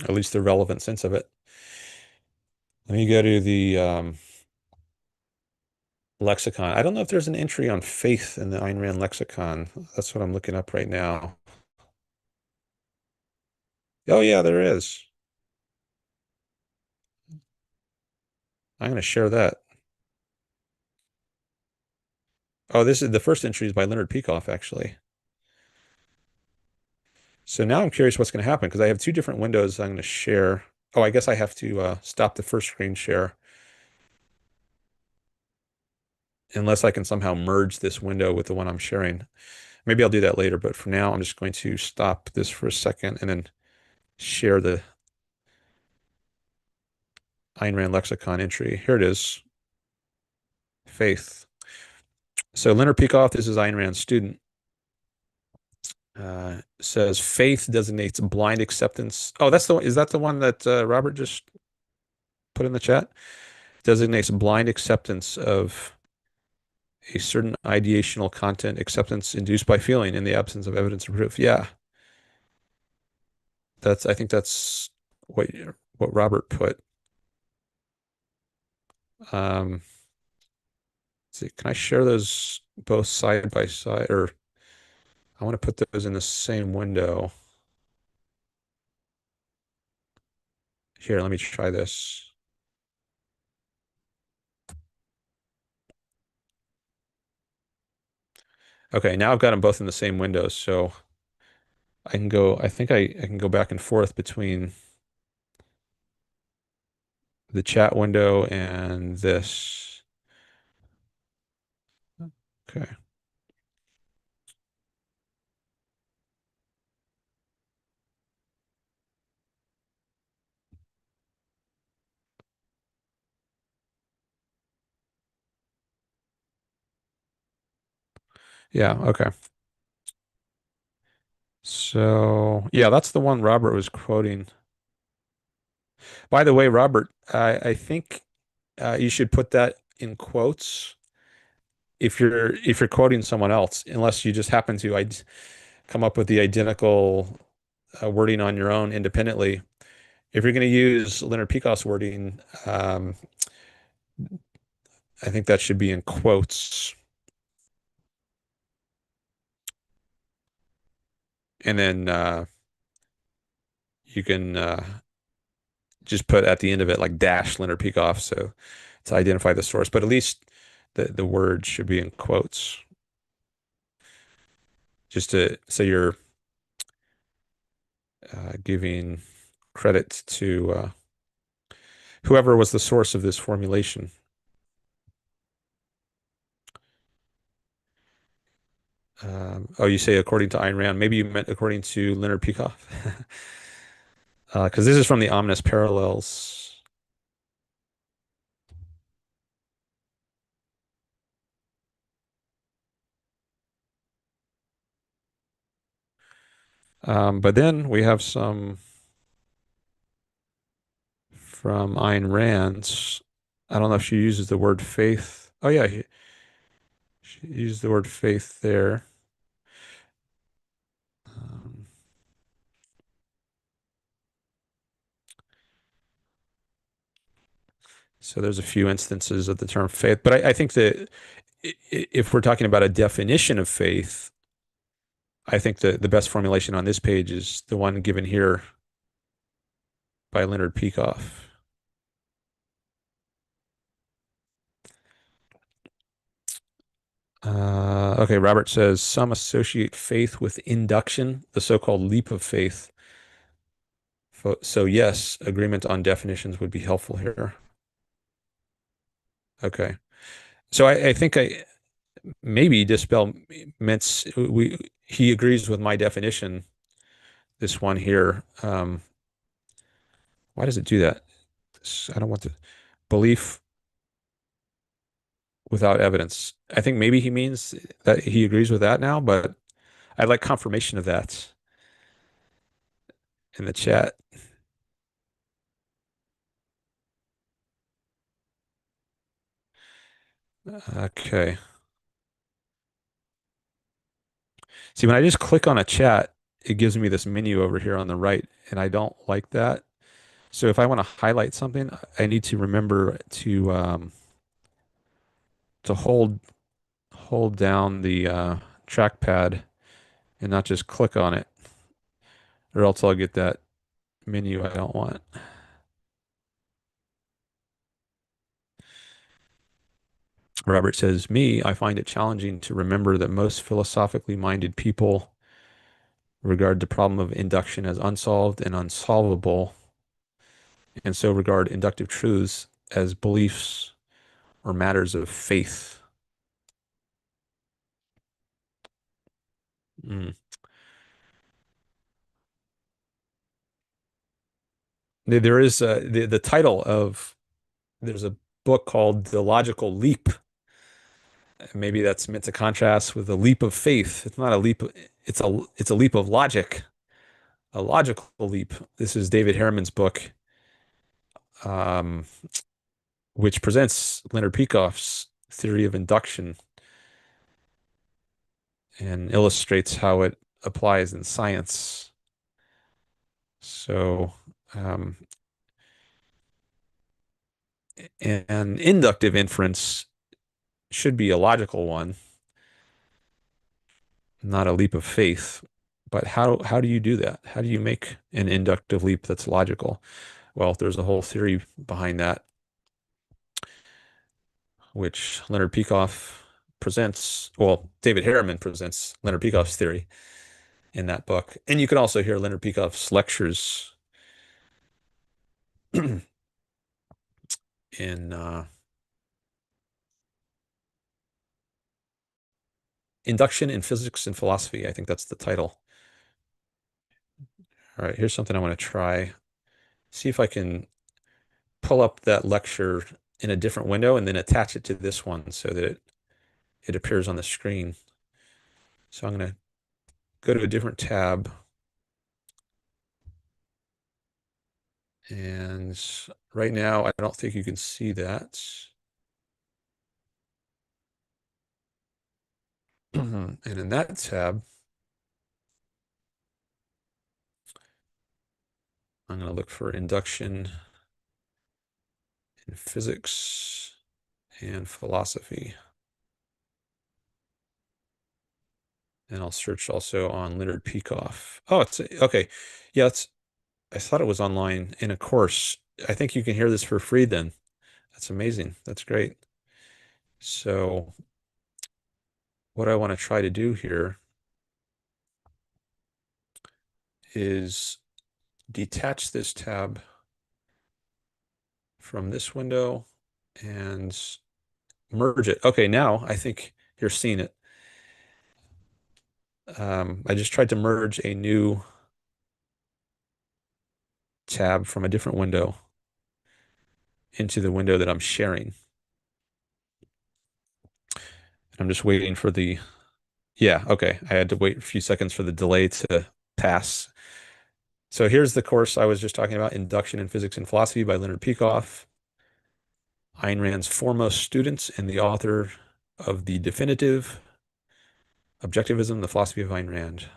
at least the relevant sense of it. Let me go to the lexicon. I don't know if there's an entry on faith in the Ayn Rand lexicon. That's what I'm looking up right now. Oh, yeah, there is. I'm going to share that. Oh, this is the first entry is by Leonard Peikoff, actually. So now I'm curious what's going to happen because I have two different windows I'm going to share. Oh, I guess I have to stop the first screen share unless I can somehow merge this window with the one I'm sharing. Maybe I'll do that later, but for now, I'm just going to stop this for a second and then share the Ayn Rand lexicon entry. Here it is. Faith. So Leonard Peikoff, this is Ayn Rand's student, says faith designates blind acceptance. Oh, is that the one that Robert just put in the chat? Designates blind acceptance of a certain ideational content, acceptance induced by feeling in the absence of evidence or proof. Yeah, I think that's what Robert put. Um, see, can I share those both side by side, or I want to put those in the same window? Here, let me try this. Okay, now I've got them both in the same window, so I think I can go back and forth between the chat window and this. Okay. Yeah, okay. So, yeah, that's the one Robert was quoting. By the way, Robert, I think you should put that in quotes if you're quoting someone else, unless you just happen to come up with the identical wording on your own independently. If you're going to use Leonard Peikoff's wording, I think that should be in quotes. And then you can just put at the end of it like dash Leonard Peikoff so to identify the source. But at least the word should be in quotes, just to so you're giving credit to whoever was the source of this formulation. Oh, you say according to Ayn Rand. Maybe you meant according to Leonard Peikoff, because this is from the Omnis Parallels. But then we have some from Ayn Rand. I don't know if she uses the word faith. Oh yeah, she used the word faith there. Um, so there's a few instances of the term faith, but I think that if we're talking about a definition of faith, I think the best formulation on this page is the one given here by Leonard Peikoff. Okay, Robert says some associate faith with induction, the so-called leap of faith. So yes, agreement on definitions would be helpful here. Okay. So I think I maybe dispel meant we he agrees with my definition, this one here. Why does it do that? I don't want to belief without evidence. I think maybe he means that he agrees with that now, but I'd like confirmation of that in the chat. Okay. See, when I just click on a chat, it gives me this menu over here on the right, and I don't like that. So if I want to highlight something, I need to remember to hold down the trackpad and not just click on it, or else I'll get that menu I don't want. Robert says, me, I find it challenging to remember that most philosophically minded people regard the problem of induction as unsolved and unsolvable, and so regard inductive truths as beliefs or matters of faith. Mm. There is the title of there's a book called The Logical Leap. Maybe that's meant to contrast with a leap of faith. It's not a leap, it's a leap of logic, a logical leap. This is David Harriman's book, um, which presents Leonard Peikoff's theory of induction and illustrates how it applies in science. So, um, an inductive inference should be a logical one, not a leap of faith. But how do you do that? How do you make an inductive leap that's logical? Well, there's a whole theory behind that, which Leonard Peikoff presents. Well, David Harriman presents Leonard Peikoff's theory in that book. And you can also hear Leonard Peikoff's lectures in Induction in Physics and Philosophy. I think that's the title. All right, here's something I want to try. See if I can pull up that lecture in a different window and then attach it to this one so that it appears on the screen. So I'm going to go to a different tab. And right now, I don't think you can see that. And in that tab, I'm going to look for induction in physics and philosophy. And I'll search also on Leonard Peikoff. Oh, it's okay. Yeah, I thought it was online in a course. I think you can hear this for free then. That's amazing. That's great. So what I want to try to do here is detach this tab from this window and merge it. Okay, now I think you're seeing it. I just tried to merge a new tab from a different window into the window that I'm sharing. I'm just waiting for the, yeah, okay. I had to wait a few seconds for the delay to pass. So here's the course I was just talking about, Induction in Physics and Philosophy by Leonard Peikoff, Ayn Rand's foremost student and the author of The Definitive Objectivism, the Philosophy of Ayn Rand,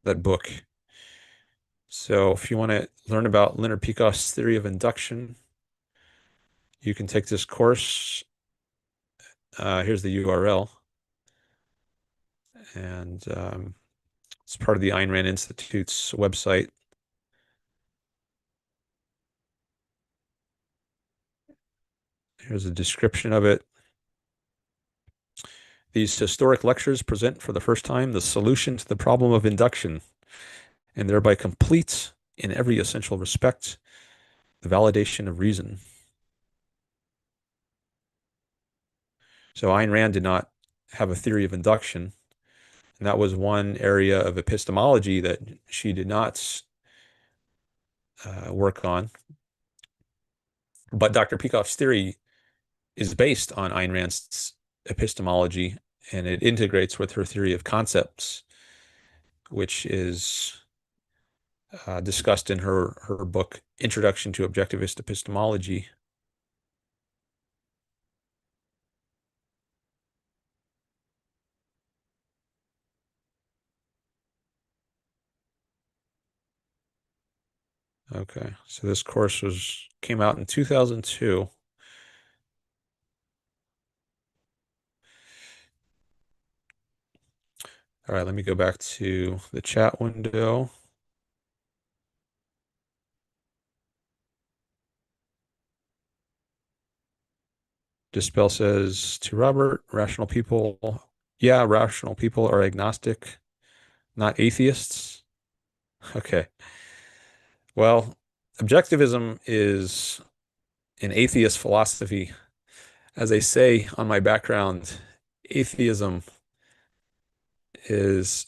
that book. So if you want to learn about Leonard Peikoff's theory of induction, you can take this course. Here's the URL. And it's part of the Ayn Rand Institute's website. Here's a description of it. These historic lectures present for the first time the solution to the problem of induction, and thereby complete, in every essential respect, the validation of reason. So Ayn Rand did not have a theory of induction, and that was one area of epistemology that she did not work on. But Dr. Peikoff's theory is based on Ayn Rand's epistemology, and it integrates with her theory of concepts, which is discussed in her book, Introduction to Objectivist Epistemology. Okay, so this course came out in 2002. All right, let me go back to the chat window. Dispel says to Robert, rational people, yeah, rational people are agnostic, not atheists. Okay. Well, objectivism is an atheist philosophy. As I say on my background, atheism is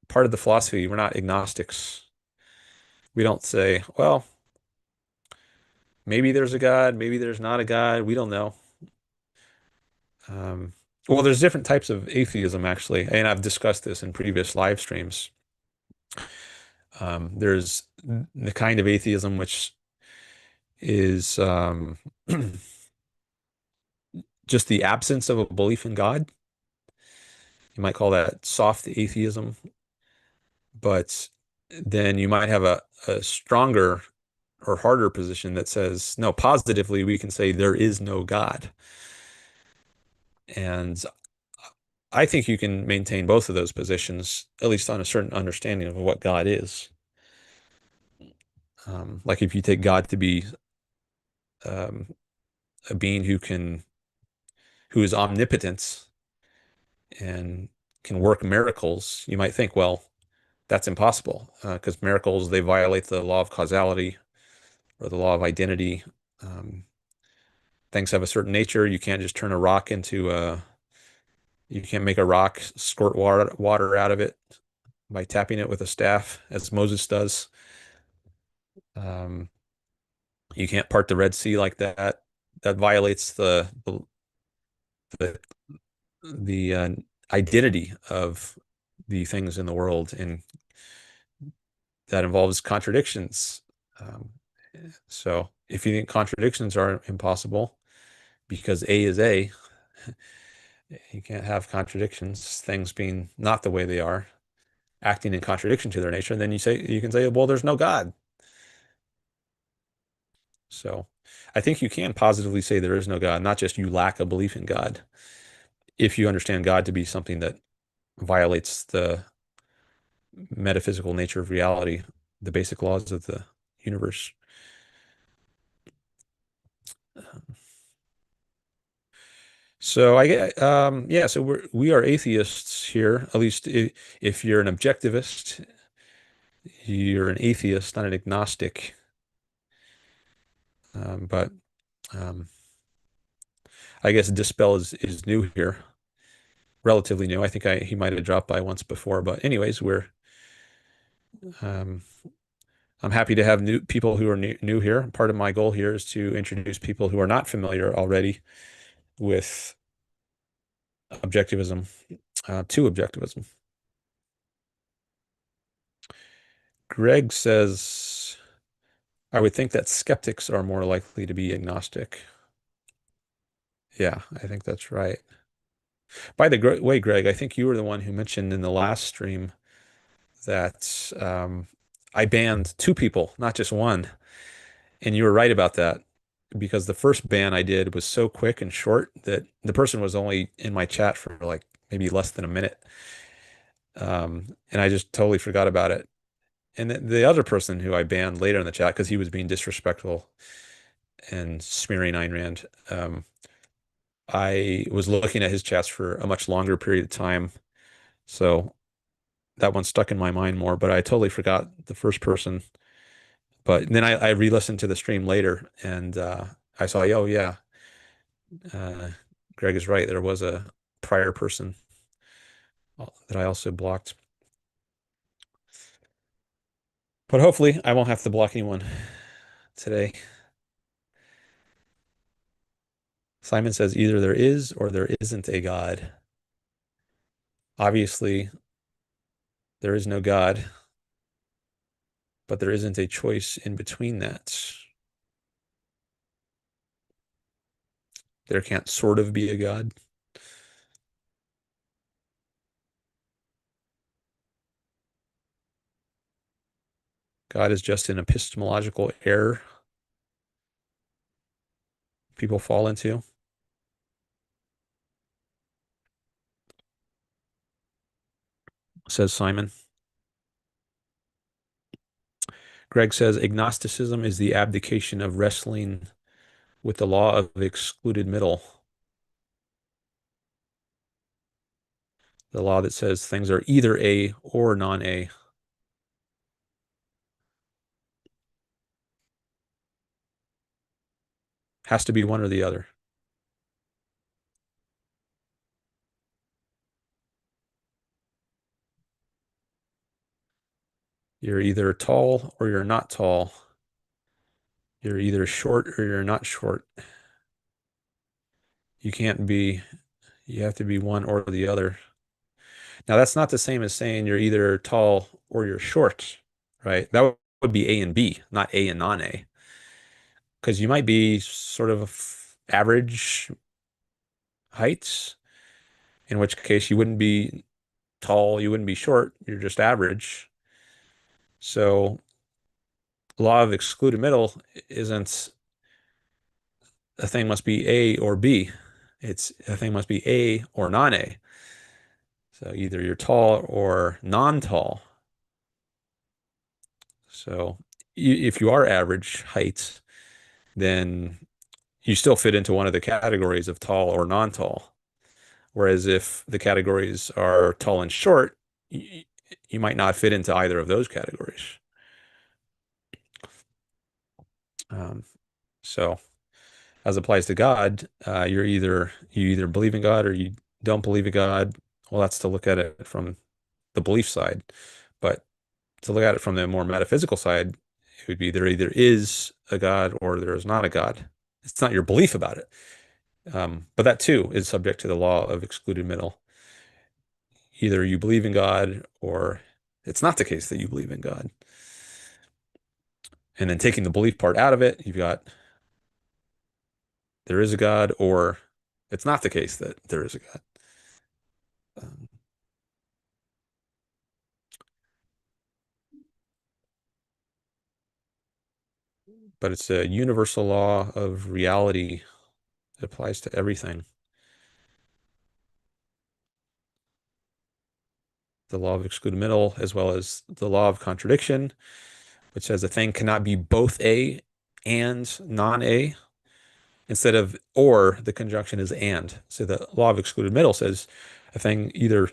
part of the philosophy. We're not agnostics. We don't say, well, maybe there's a God, maybe there's not a God. We don't know. Um, well, there's different types of atheism, actually, and I've discussed this in previous live streams. There's the kind of atheism which is just the absence of a belief in God. You might call that soft atheism, but then you might have a stronger or harder position that says, no, positively, we can say there is no God. And I think you can maintain both of those positions, at least on a certain understanding of what God is. Like if you take God to be um, a being who is omnipotent and can work miracles, you might think, well, that's impossible because miracles, they violate the law of causality or the law of identity. Um, Things have a certain nature. You can't just turn a rock into you can't make a rock squirt water out of it by tapping it with a staff, as Moses does. Um, you can't part the Red Sea like that. That violates the the identity of the things in the world, and that involves contradictions. Um, so if you think contradictions are impossible because A is A, you can't have contradictions, things being not the way they are, acting in contradiction to their nature, and then you can say, well, there's no God. So I think you can positively say there is no God, not just you lack a belief in God, if you understand God to be something that violates the metaphysical nature of reality, the basic laws of the universe. So yeah, so we are atheists here. At least if you're an objectivist, you're an atheist, not an agnostic. But um, I guess Dispel is new here, relatively new. I think he might have dropped by once before, but anyways, we're um, I'm happy to have new people who are new here. Part of my goal here is to introduce people who are not familiar already with objectivism, to objectivism. Greg says, I would think that skeptics are more likely to be agnostic. Yeah, I think that's right. By the way, Greg, I think you were the one who mentioned in the last stream that I banned two people, not just one. And you were right about that because the first ban I did was so quick and short that the person was only in my chat for like maybe less than a minute. And I just totally forgot about it. And the other person who I banned later in the chat because he was being disrespectful and smearing Ayn Rand, I was looking at his chats for a much longer period of time. So that one stuck in my mind more, but I totally forgot the first person. But then I re-listened to the stream later and I saw, oh yeah, uh, Greg is right. There was a prior person that I also blocked. But hopefully I won't have to block anyone today. Simon says either there is or there isn't a God. Obviously, there is no God, but there isn't a choice in between that. There can't sort of be a God. God is just an epistemological error people fall into, says Simon. Greg says agnosticism is the abdication of wrestling with the law of the excluded middle, the law that says things are either A or non-A. Has to be one or the other. You're either tall or you're not tall. You're either short or you're not short. You can't be, you have to be one or the other. Now, that's not the same as saying you're either tall or you're short, right? That would be A and B, not A and non-A. Because you might be sort of average heights, in which case you wouldn't be tall, you wouldn't be short, you're just average. So, law of excluded middle isn't a thing must be A or B. It's a thing must be A or non-A. So either you're tall or non-tall. So if you are average height, then you still fit into one of the categories of tall or non-tall. Whereas if the categories are tall and short, you might not fit into either of those categories. Um, so as applies to God, you either believe in God or you don't believe in God. Well, that's to look at it from the belief side. But to look at it from the more metaphysical side, it would be there either is a God or there is not a God. It's not your belief about it. But that too is subject to the law of excluded middle. Either you believe in God or it's not the case that you believe in God. And then taking the belief part out of it, you've got there is a God or it's not the case that there is a God. Um, but it's a universal law of reality. It applies to everything. The law of excluded middle, as well as the law of contradiction, which says a thing cannot be both A and non-A. Instead of or, the conjunction is and. So the law of excluded middle says a thing either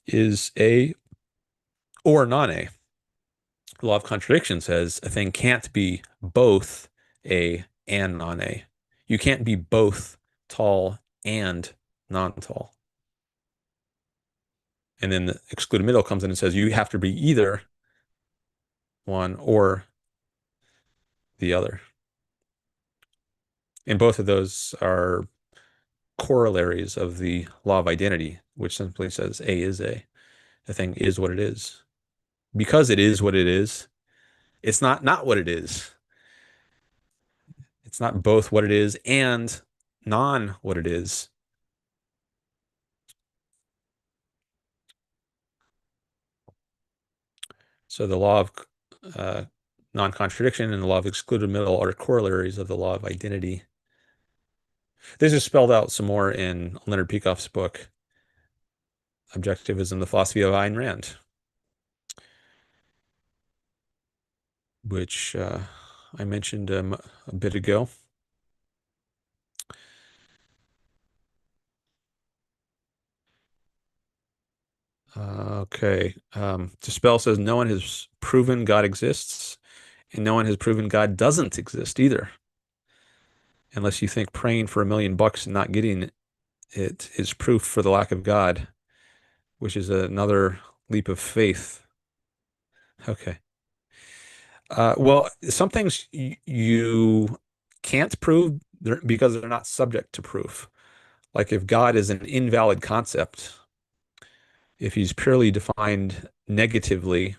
is A or non-A. The law of contradiction says a thing can't be both A and non-A. You can't be both tall and non-tall. And then the excluded middle comes in and says you have to be either one or the other. And both of those are corollaries of the law of identity, which simply says A is A. The thing is what it is. Because it is what it is, it's not what it is. It's not both what it is and non what it is. So the law of uh, non-contradiction and the law of excluded middle are corollaries of the law of identity. This is spelled out some more in Leonard Peikoff's book, Objectivism, the Philosophy of Ayn Rand, which I mentioned a bit ago. Okay. Dispel says no one has proven God exists, and no one has proven God doesn't exist either. Unless you think praying for $1 million and not getting it is proof for the lack of God, which is another leap of faith. Okay. Well, some things you can't prove because they're not subject to proof. Like if God is an invalid concept, if he's purely defined negatively,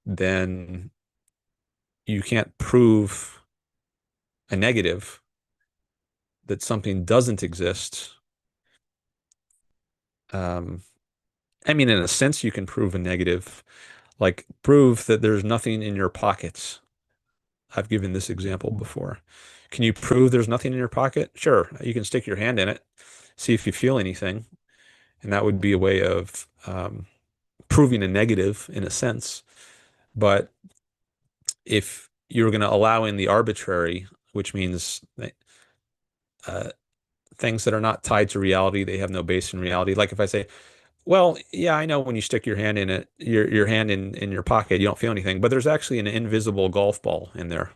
then you can't prove a negative that something doesn't exist. Um, I mean, in a sense, you can prove a negative, like prove that there's nothing in your pockets. I've given this example before. Can you prove there's nothing in your pocket? Sure, you can stick your hand in it, see if you feel anything, and that would be a way of proving a negative in a sense. But if you're going to allow in the arbitrary, which means uh, things that are not tied to reality, they have no base in reality. Like if I say, well, yeah, I know when you stick your hand in it, your hand in your pocket, you don't feel anything, but there's actually an invisible golf ball in there.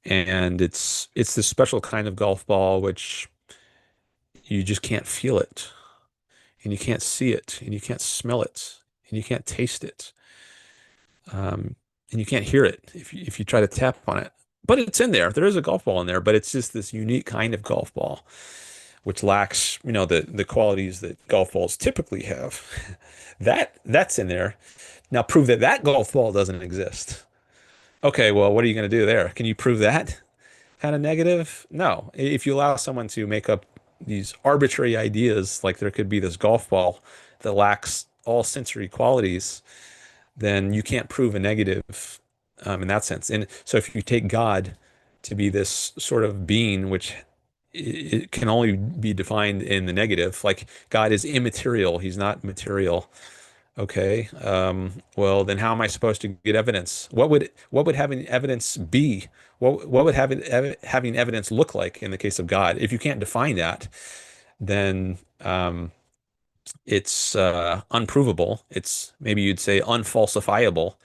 And it's this special kind of golf ball which you just can't feel it, and you can't see it, and you can't smell it, and you can't taste it, um, and you can't hear it if you try to tap on it. But it's in there. There is a golf ball in there, but it's just this unique kind of golf ball, which lacks, the qualities that golf balls typically have. That's in there. Now prove that that golf ball doesn't exist. Okay, well, what are you going to do there? Can you prove that kind of negative? No. If you allow someone to make up these arbitrary ideas, like there could be this golf ball that lacks all sensory qualities, then you can't prove a negative in that sense. And so if you take God to be this sort of being, which it can only be defined in the negative, like God is immaterial, he's not material. Okay. Well, then how am I supposed to get evidence? What would having evidence be? What would having evidence look like in the case of God? If you can't define that, then it's unprovable. It's maybe you'd say unfalsifiable.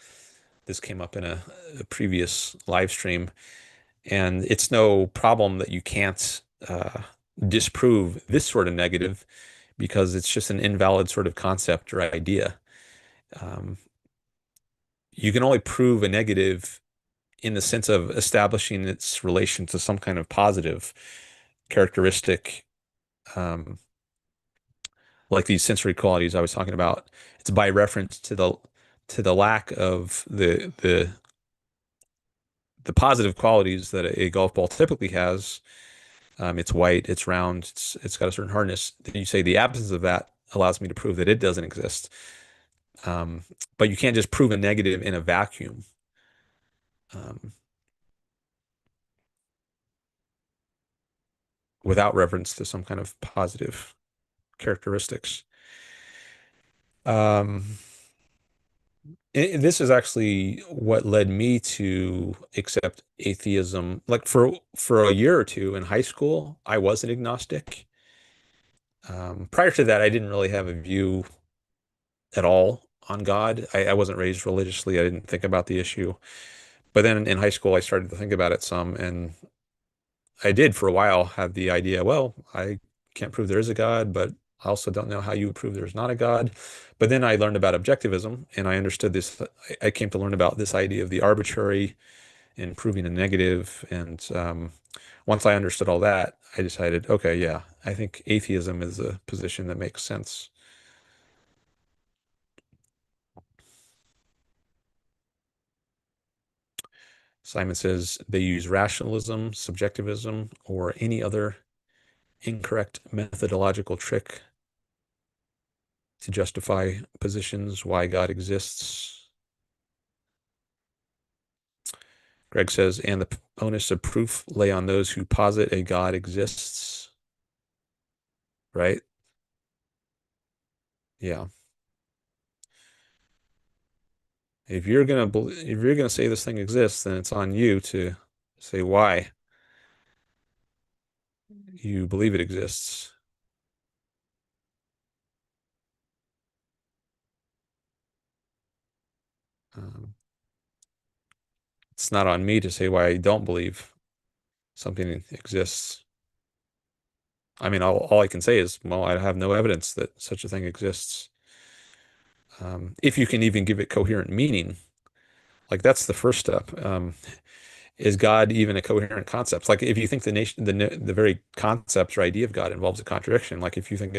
This came up in a previous live stream, and it's no problem that you can't disprove this sort of negative because it's just an invalid sort of concept or idea. Um, you can only prove a negative in the sense of establishing its relation to some kind of positive characteristic, um, like these sensory qualities I was talking about. It's by reference to the lack of the positive qualities that a golf ball typically has. It's white, it's round, it's got a certain hardness. Then you say the absence of that allows me to prove that it doesn't exist. Um, but you can't just prove a negative in a vacuum. Um, without reference to some kind of positive characteristics. Um, This is actually what led me to accept atheism. Like for a year or two in high school, I was an agnostic. Prior to that, I didn't really have a view at all on God. I wasn't raised religiously. I didn't think about the issue. But then in high school, I started to think about it some, and I did for a while have the idea, well, I can't prove there is a God, but I also don't know how you would prove there's not a God. But then I learned about objectivism, and I understood this. I came to learn about this idea of the arbitrary and proving a negative. And once I understood all that, I decided, okay, yeah, I think atheism is a position that makes sense. Simon says they use rationalism, subjectivism, or any other incorrect methodological trick to justify positions why God exists. Greg says, and the onus of proof lay on those who posit a God exists, right? Yeah. If you're gonna say this thing exists, then it's on you to say why you believe it exists. Um, it's not on me to say why I don't believe something exists. I mean, all I can say is, well, I have no evidence that such a thing exists. If you can even give it coherent meaning, like that's the first step. Is God even a coherent concept? Like if you think the very concept or idea of God involves a contradiction, like if you think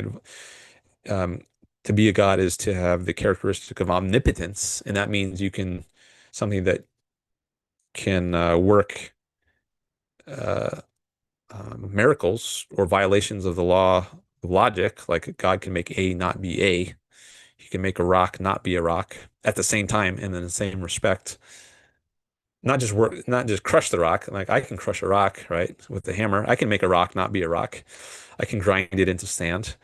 um, to be a God is to have the characteristic of omnipotence, and that means you can something that can work uh, miracles or violations of the law of logic, like God can make A not be A. He can make a rock not be a rock at the same time and in the same respect. Not just crush the rock. Like I can crush a rock, right, with the hammer. I can make a rock not be a rock. I can grind it into sand,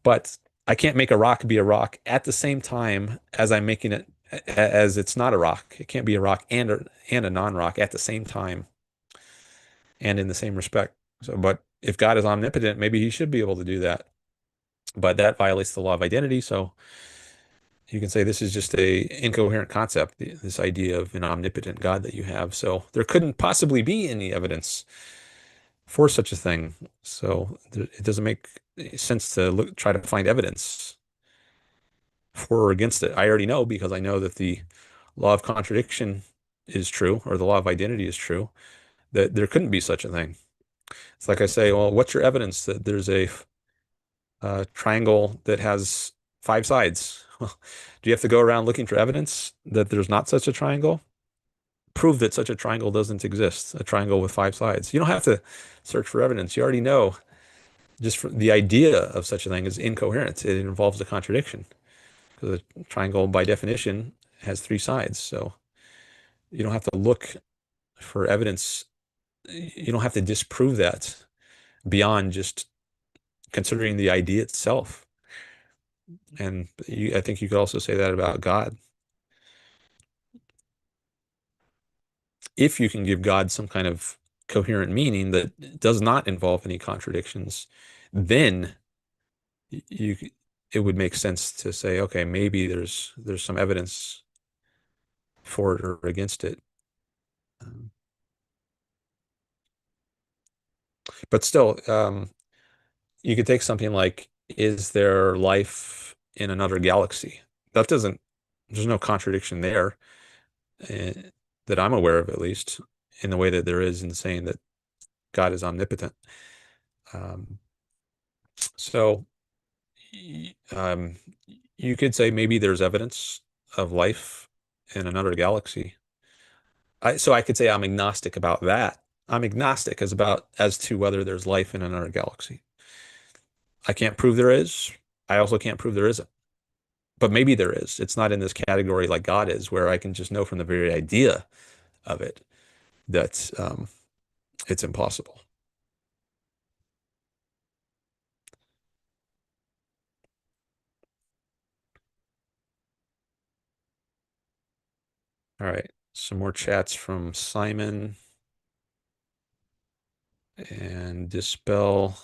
but I can't make a rock be a rock at the same time as I'm making it as it's not a rock. It can't be a rock and a non-rock at the same time and in the same respect. So, but if God is omnipotent, maybe he should be able to do that. But that violates the law of identity. So you can say this is just a incoherent concept, this idea of an omnipotent God that you have. So there couldn't possibly be any evidence for such a thing. So it doesn't make sense to try to find evidence for or against it. I already know because I know that the law of contradiction is true, or the law of identity is true, that there couldn't be such a thing. It's like I say, well, what's your evidence that there's a triangle that has five sides? Do you have to go around looking for evidence that there's not such a triangle? Prove that such a triangle doesn't exist, a triangle with five sides. You don't have to search for evidence. You already know just the idea of such a thing is incoherent. It involves a contradiction because a triangle, by definition, has three sides. So you don't have to look for evidence. You don't have to disprove that beyond just considering the idea itself. And I think you could also say that about God. If you can give God some kind of coherent meaning that does not involve any contradictions, then you it would make sense to say, okay, maybe there's some evidence for it or against it. Um, but still, you could take something like, is there life in another galaxy? That doesn't, there's no contradiction there, uh, that I'm aware of, at least, in the way that there is in saying that God is omnipotent. Um, so um, you could say maybe there's evidence of life in another galaxy. So I could say I'm agnostic about that. I'm agnostic as to whether there's life in another galaxy. I can't prove there is. I also can't prove there isn't. But maybe there is. It's not in this category like God is, where I can just know from the very idea of it that it's impossible. All right. Some more chats from Simon and Dispel.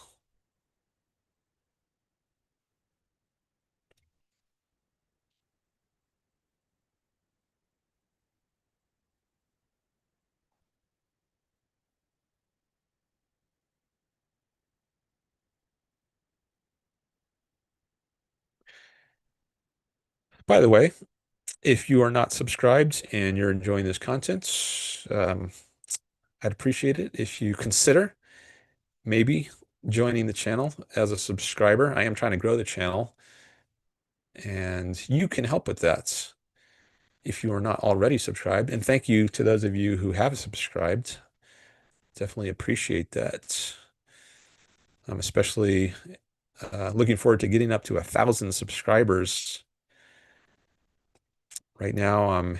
By the way, if you are not subscribed and you're enjoying this content, I'd appreciate it if you consider maybe joining the channel as a subscriber. I am trying to grow the channel, and you can help with that if you are not already subscribed. And thank you to those of you who have subscribed. Definitely appreciate that. I'm especially looking forward to getting up to 1,000 subscribers. Right now, I'm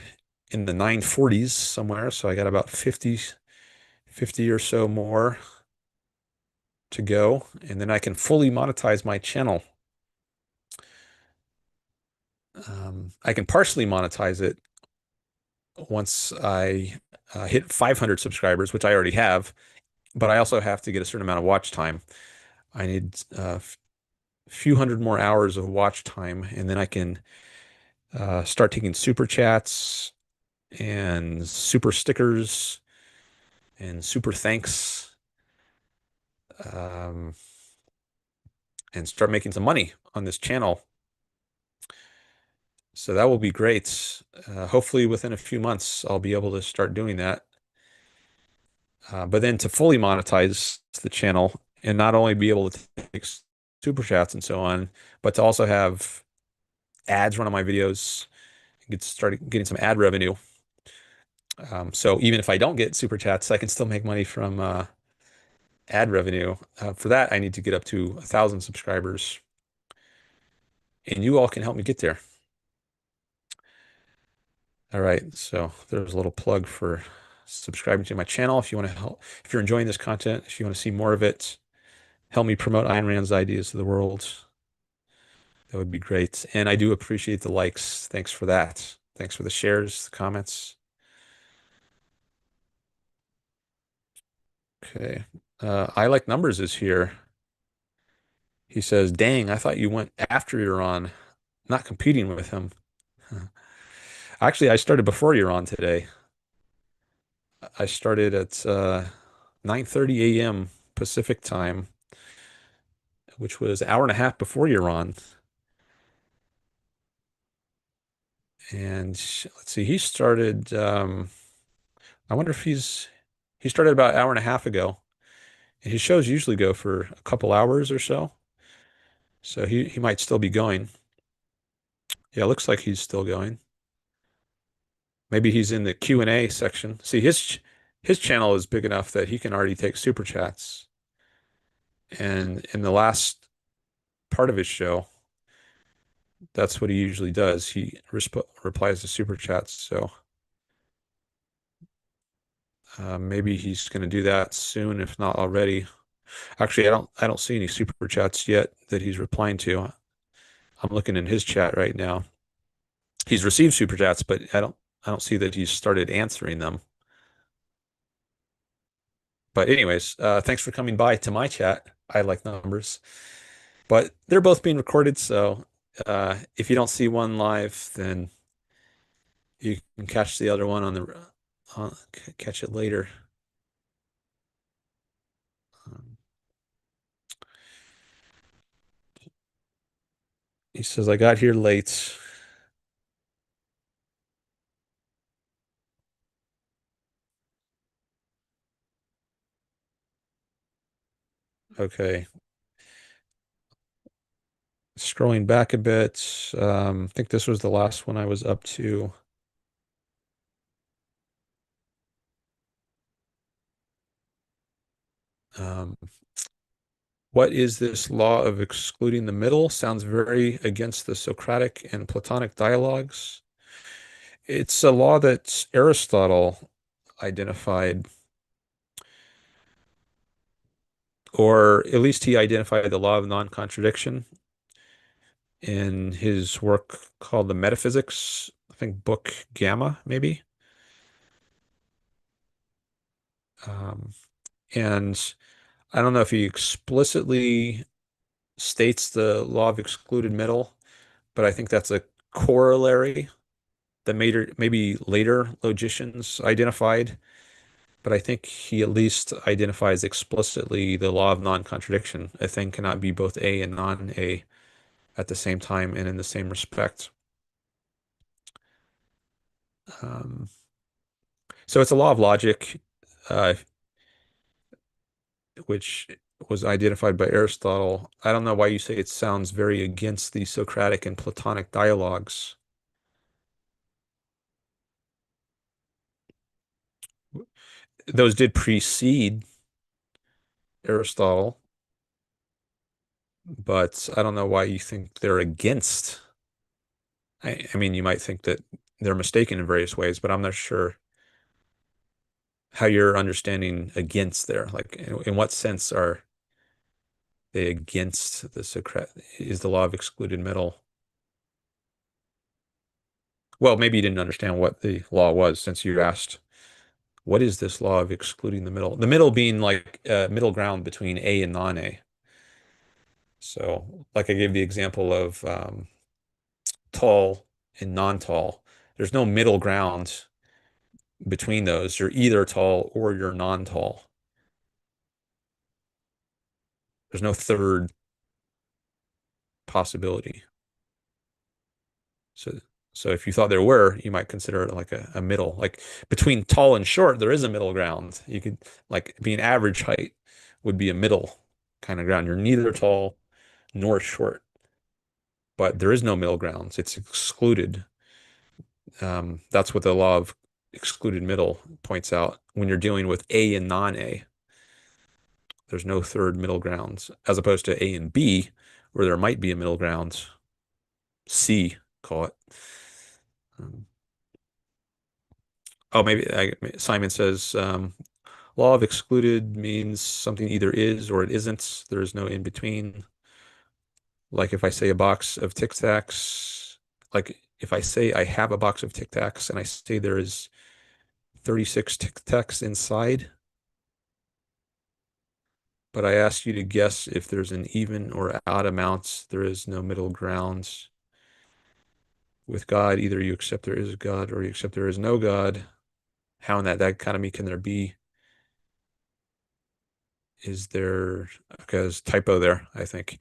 in the 940s somewhere, so I got about 50 or so more to go, and then I can fully monetize my channel. I can partially monetize it once I hit 500 subscribers, which I already have, but I also have to get a certain amount of watch time. I need a few hundred more hours of watch time, and then I can start taking super chats and super stickers and super thanks, um, and start making some money on this channel. So that will be great. Hopefully within a few months, I'll be able to start doing that. But then to fully monetize the channel and not only be able to take super chats and so on, but to also have ads run on my videos, start getting some ad revenue. So even if I don't get super chats, I can still make money from ad revenue. For that, I need to get up to 1,000 subscribers, and you all can help me get there. All right, so there's a little plug for subscribing to my channel. If you want to help, if you're enjoying this content, if you want to see more of it, help me promote Ayn Rand's ideas to the world. That would be great. And I do appreciate the likes. Thanks for that. Thanks for the shares, the comments. Okay. I like numbers is here. He says, dang, I thought you went after you're on, not competing with him. Actually, I started before you're on today. I started at 9:30 a.m. Pacific time, which was an hour and a half before you're on. And let's see, he started, I wonder if he started about an hour and a half ago. And his shows usually go for a couple hours or so. So he might still be going. Yeah, it looks like he's still going. Maybe he's in the Q&A section. See, his channel is big enough that he can already take super chats. And in the last part of his show, that's what he usually does. He replies to super chats. So maybe he's going to do that soon, if not already. Actually, I don't see any super chats yet that he's replying to. I'm looking in his chat right now. He's received super chats, but I don't see that he's started answering them. But anyways, thanks for coming by to my chat. I like numbers, but they're both being recorded. So if you don't see one live, then you can catch the other one catch it later. Um, he says, I got here late. Okay. Scrolling back a bit. I think this was the last one I was up to. Um, what is this law of excluding the middle? Sounds very against the Socratic and Platonic dialogues. It's a law that Aristotle identified, or at least he identified the law of non-contradiction in his work called The Metaphysics, I think book Gamma, maybe. Um, and I don't know if he explicitly states the law of excluded middle, but I think that's a corollary that maybe later logicians identified. But I think he at least identifies explicitly the law of non-contradiction. A thing cannot be both A and non-A at the same time and in the same respect. Um, so it's a law of logic, uh, which was identified by Aristotle. I don't know why you say it sounds very against the Socratic and Platonic dialogues. Those did precede Aristotle, but I don't know why you think they're against. I mean, you might think that they're mistaken in various ways, but I'm not sure how you're understanding against there. Like, in what sense are they against the Socratic? Is the law of excluded middle? Well, maybe you didn't understand what the law was since you asked, what is this law of excluding the middle? The middle being like middle ground between A and non-A. So, like I gave the example of tall and non-tall. There's no middle ground between those. You're either tall or you're non-tall. There's no third possibility. So, so if you thought there were, you might consider it like a middle. Like between tall and short, there is a middle ground. You could like being average height would be a middle kind of ground. You're neither tall nor short, but there is no middle grounds. It's excluded. That's what the law of excluded middle points out. When you're dealing with A and non-A, there's no third middle grounds, as opposed to A and B, where there might be a middle ground. C, call it. Um, oh, Simon says law of excluded means something either is or it isn't. There is no in between. Like if I say a box of Tic Tacs, like if I say I have a box of Tic Tacs and I say there is 36 Tic Tacs inside, but I ask you to guess if there's an even or odd amount, there is no middle ground. With God, either you accept there is a God or you accept there is no God. How in that dichotomy can there be? Is there, because typo there, I think,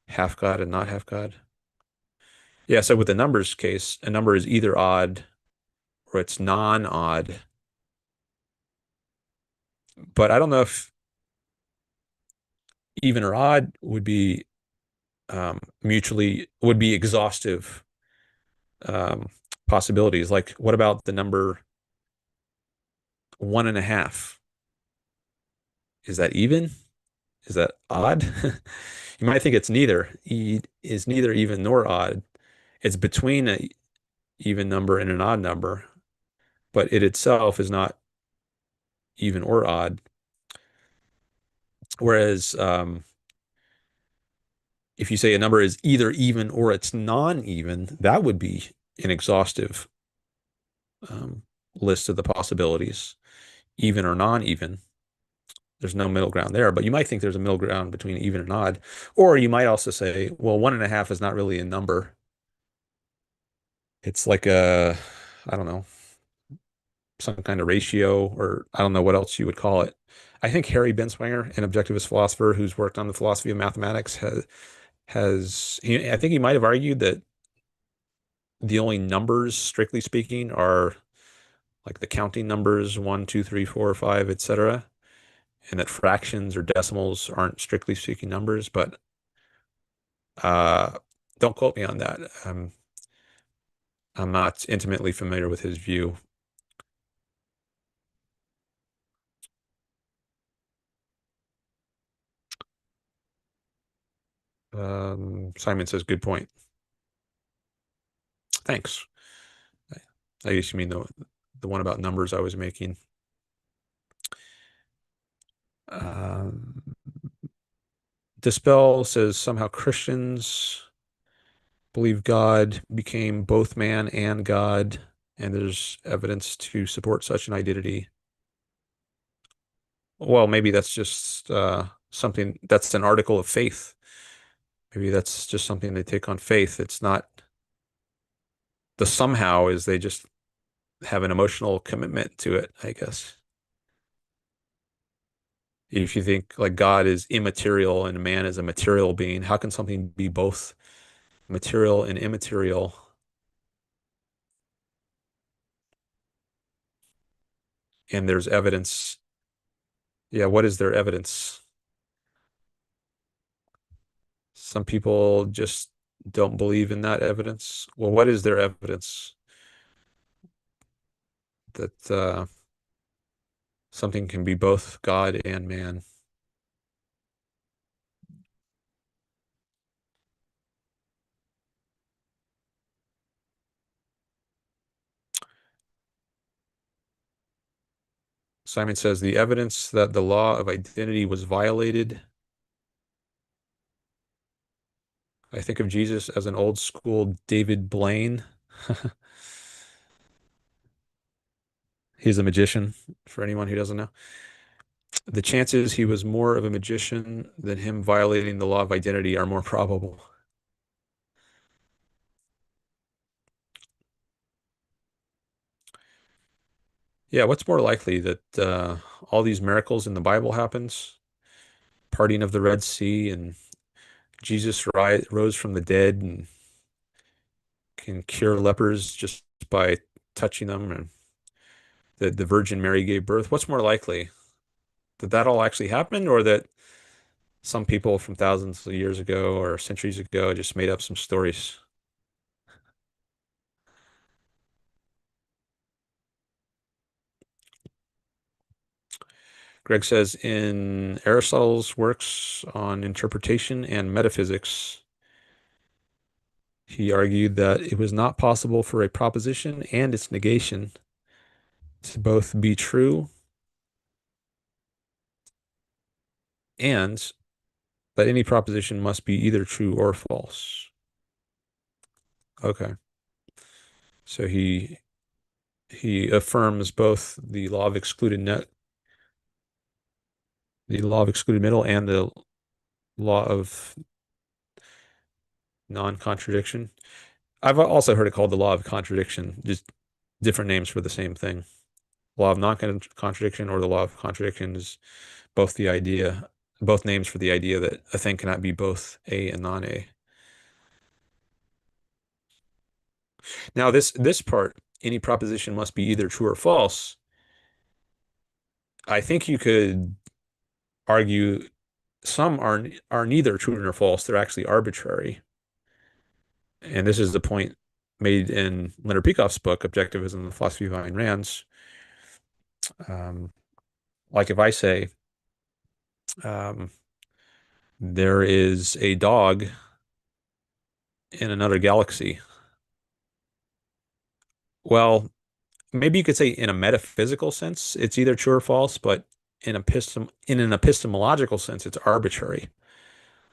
half God and not half God? Yeah, so with the numbers case, a number is either odd or it's non-odd. But I don't know if even or odd would be mutually would be exhaustive um, possibilities. Like, what about the number 1.5? Is that even? Is that odd? You might think it's neither. E is neither even nor odd. It's between an even number and an odd number, but it itself is not even or odd. Whereas if you say a number is either even or it's non-even, that would be an exhaustive um, list of the possibilities, even or non-even. There's no middle ground there, but you might think there's a middle ground between even and odd. Or you might also say, well, 1.5 is not really a number. It's like I don't know, some kind of ratio, or I don't know what else you would call it. I think Harry Binswanger, an objectivist philosopher who's worked on the philosophy of mathematics, I think he might have argued that the only numbers, strictly speaking, are like the counting numbers, one, two, three, four, five, etc., and that fractions or decimals aren't strictly speaking numbers. But uh, don't quote me on that. I'm not intimately familiar with his view. Simon says, good point. Thanks. I guess you mean the one about numbers I was making. Um, Dispel says somehow Christians believe God became both man and God, and there's evidence to support such an identity. Well, maybe that's just something that's an article of faith. Maybe that's just something they take on faith. It's not the somehow is they just have an emotional commitment to it, I guess. If you think like God is immaterial and man is a material being, how can something be both material and immaterial? And there's evidence. Yeah, what is their evidence? Some people just don't believe in that evidence. Well, what is their evidence that something can be both God and man? Simon says the evidence that the law of identity was violated. I think of Jesus as an old school David Blaine. He's a magician, for anyone who doesn't know. The chances he was more of a magician than him violating the law of identity are more probable. Yeah, what's more likely that all these miracles in the Bible happens? Parting of the Red Sea and Jesus ri rose from the dead and can cure lepers just by touching them, and the Virgin Mary gave birth. What's more likely? Did that all actually happen, or that some people from thousands of years ago or centuries ago just made up some stories? Greg says in Aristotle's works on interpretation and metaphysics, he argued that it was not possible for a proposition and its negation to both be true and that any proposition must be either true or false. Okay. So he affirms both the law of excluded net, the law of excluded middle, and the law of non-contradiction. I've also heard it called the law of contradiction, just different names for the same thing. Law of non-contradiction or the law of contradiction is both the idea, both names for the idea that a thing cannot be both A and non-A. Now this part, any proposition must be either true or false. I think you could argue some are neither true nor false. They're actually arbitrary. And this is the point made in Leonard Peikoff's book, Objectivism, the Philosophy of Ayn Rand's. Um, like if I say, um, there is a dog in another galaxy. Well, maybe you could say in a metaphysical sense, it's either true or false, but in an epistemological sense, it's arbitrary.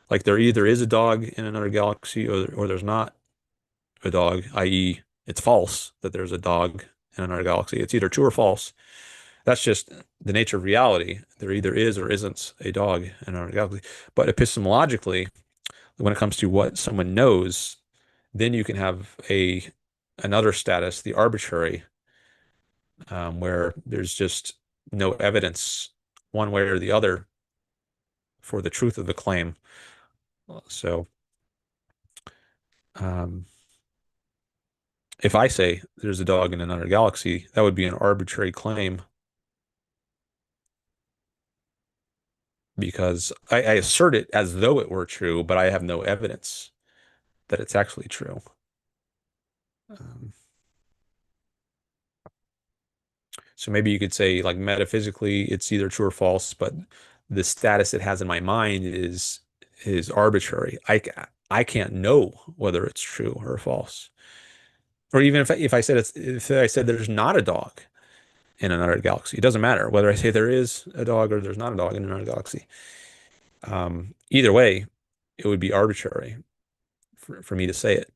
Like there either is a dog in another galaxy or there's not a dog, i.e., it's false that there's a dog in another galaxy. It's either true or false. That's just the nature of reality. There either is or isn't a dog in another galaxy. But epistemologically, when it comes to what someone knows, then you can have a another status, the arbitrary, where there's just no evidence one way or the other for the truth of the claim. So, um, if I say there's a dog in another galaxy, that would be an arbitrary claim because I assert it as though it were true, but I have no evidence that it's actually true. Um, so maybe you could say, like metaphysically, it's either true or false, but the status it has in my mind is arbitrary. I can't know whether it's true or false. Or even if I said if I said there's not a dog in another galaxy, it doesn't matter whether I say there is a dog or there's not a dog in another galaxy. Either way, it would be arbitrary for me to say it.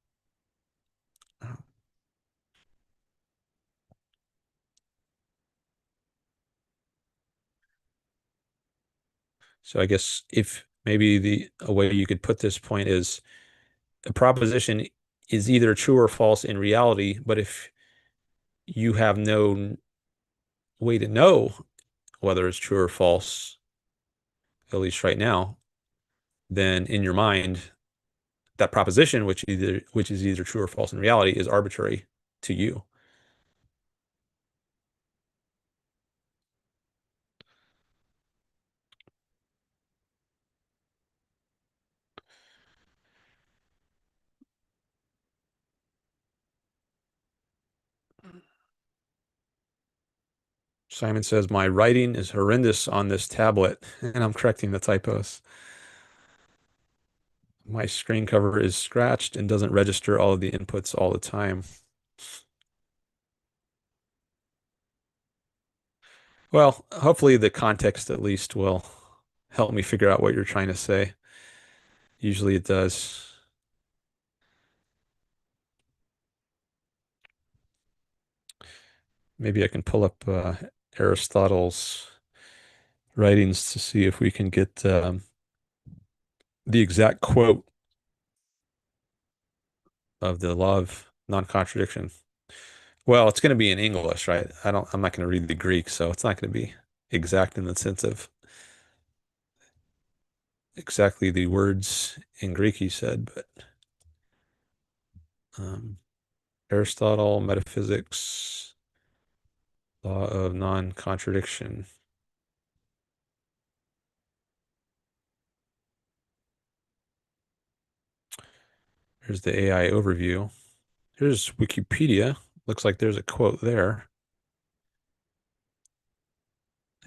So I guess if maybe a way you could put this point is a proposition is either true or false in reality, but if you have no way to know whether it's true or false, at least right now, then in your mind, that proposition, which is either true or false in reality, is arbitrary to you. Simon says, my writing is horrendous on this tablet, and I'm correcting the typos. My screen cover is scratched and doesn't register all of the inputs all the time. Well, hopefully the context at least will help me figure out what you're trying to say. Usually it does. Maybe I can pull up Aristotle's writings to see if we can get the exact quote of the law of non-contradiction. Well, it's going to be in English, right? I'm not going to read the Greek, so it's not going to be exact in the sense of exactly the words in Greek he said, but um, Aristotle, metaphysics, law of non-contradiction. Here's the AI overview. Here's Wikipedia. Looks like there's a quote there.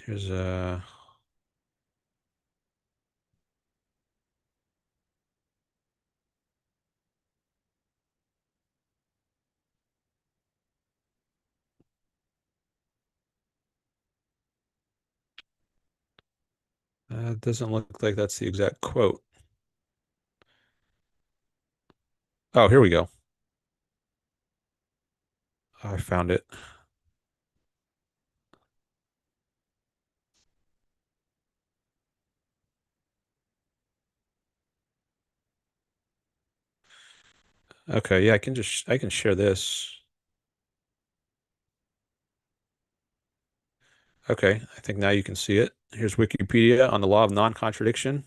Here's a doesn't look like that's the exact quote. Oh, here we go. I found it. Okay, yeah, I can share this. Okay, I think now you can see it. Here's Wikipedia on the law of non-contradiction.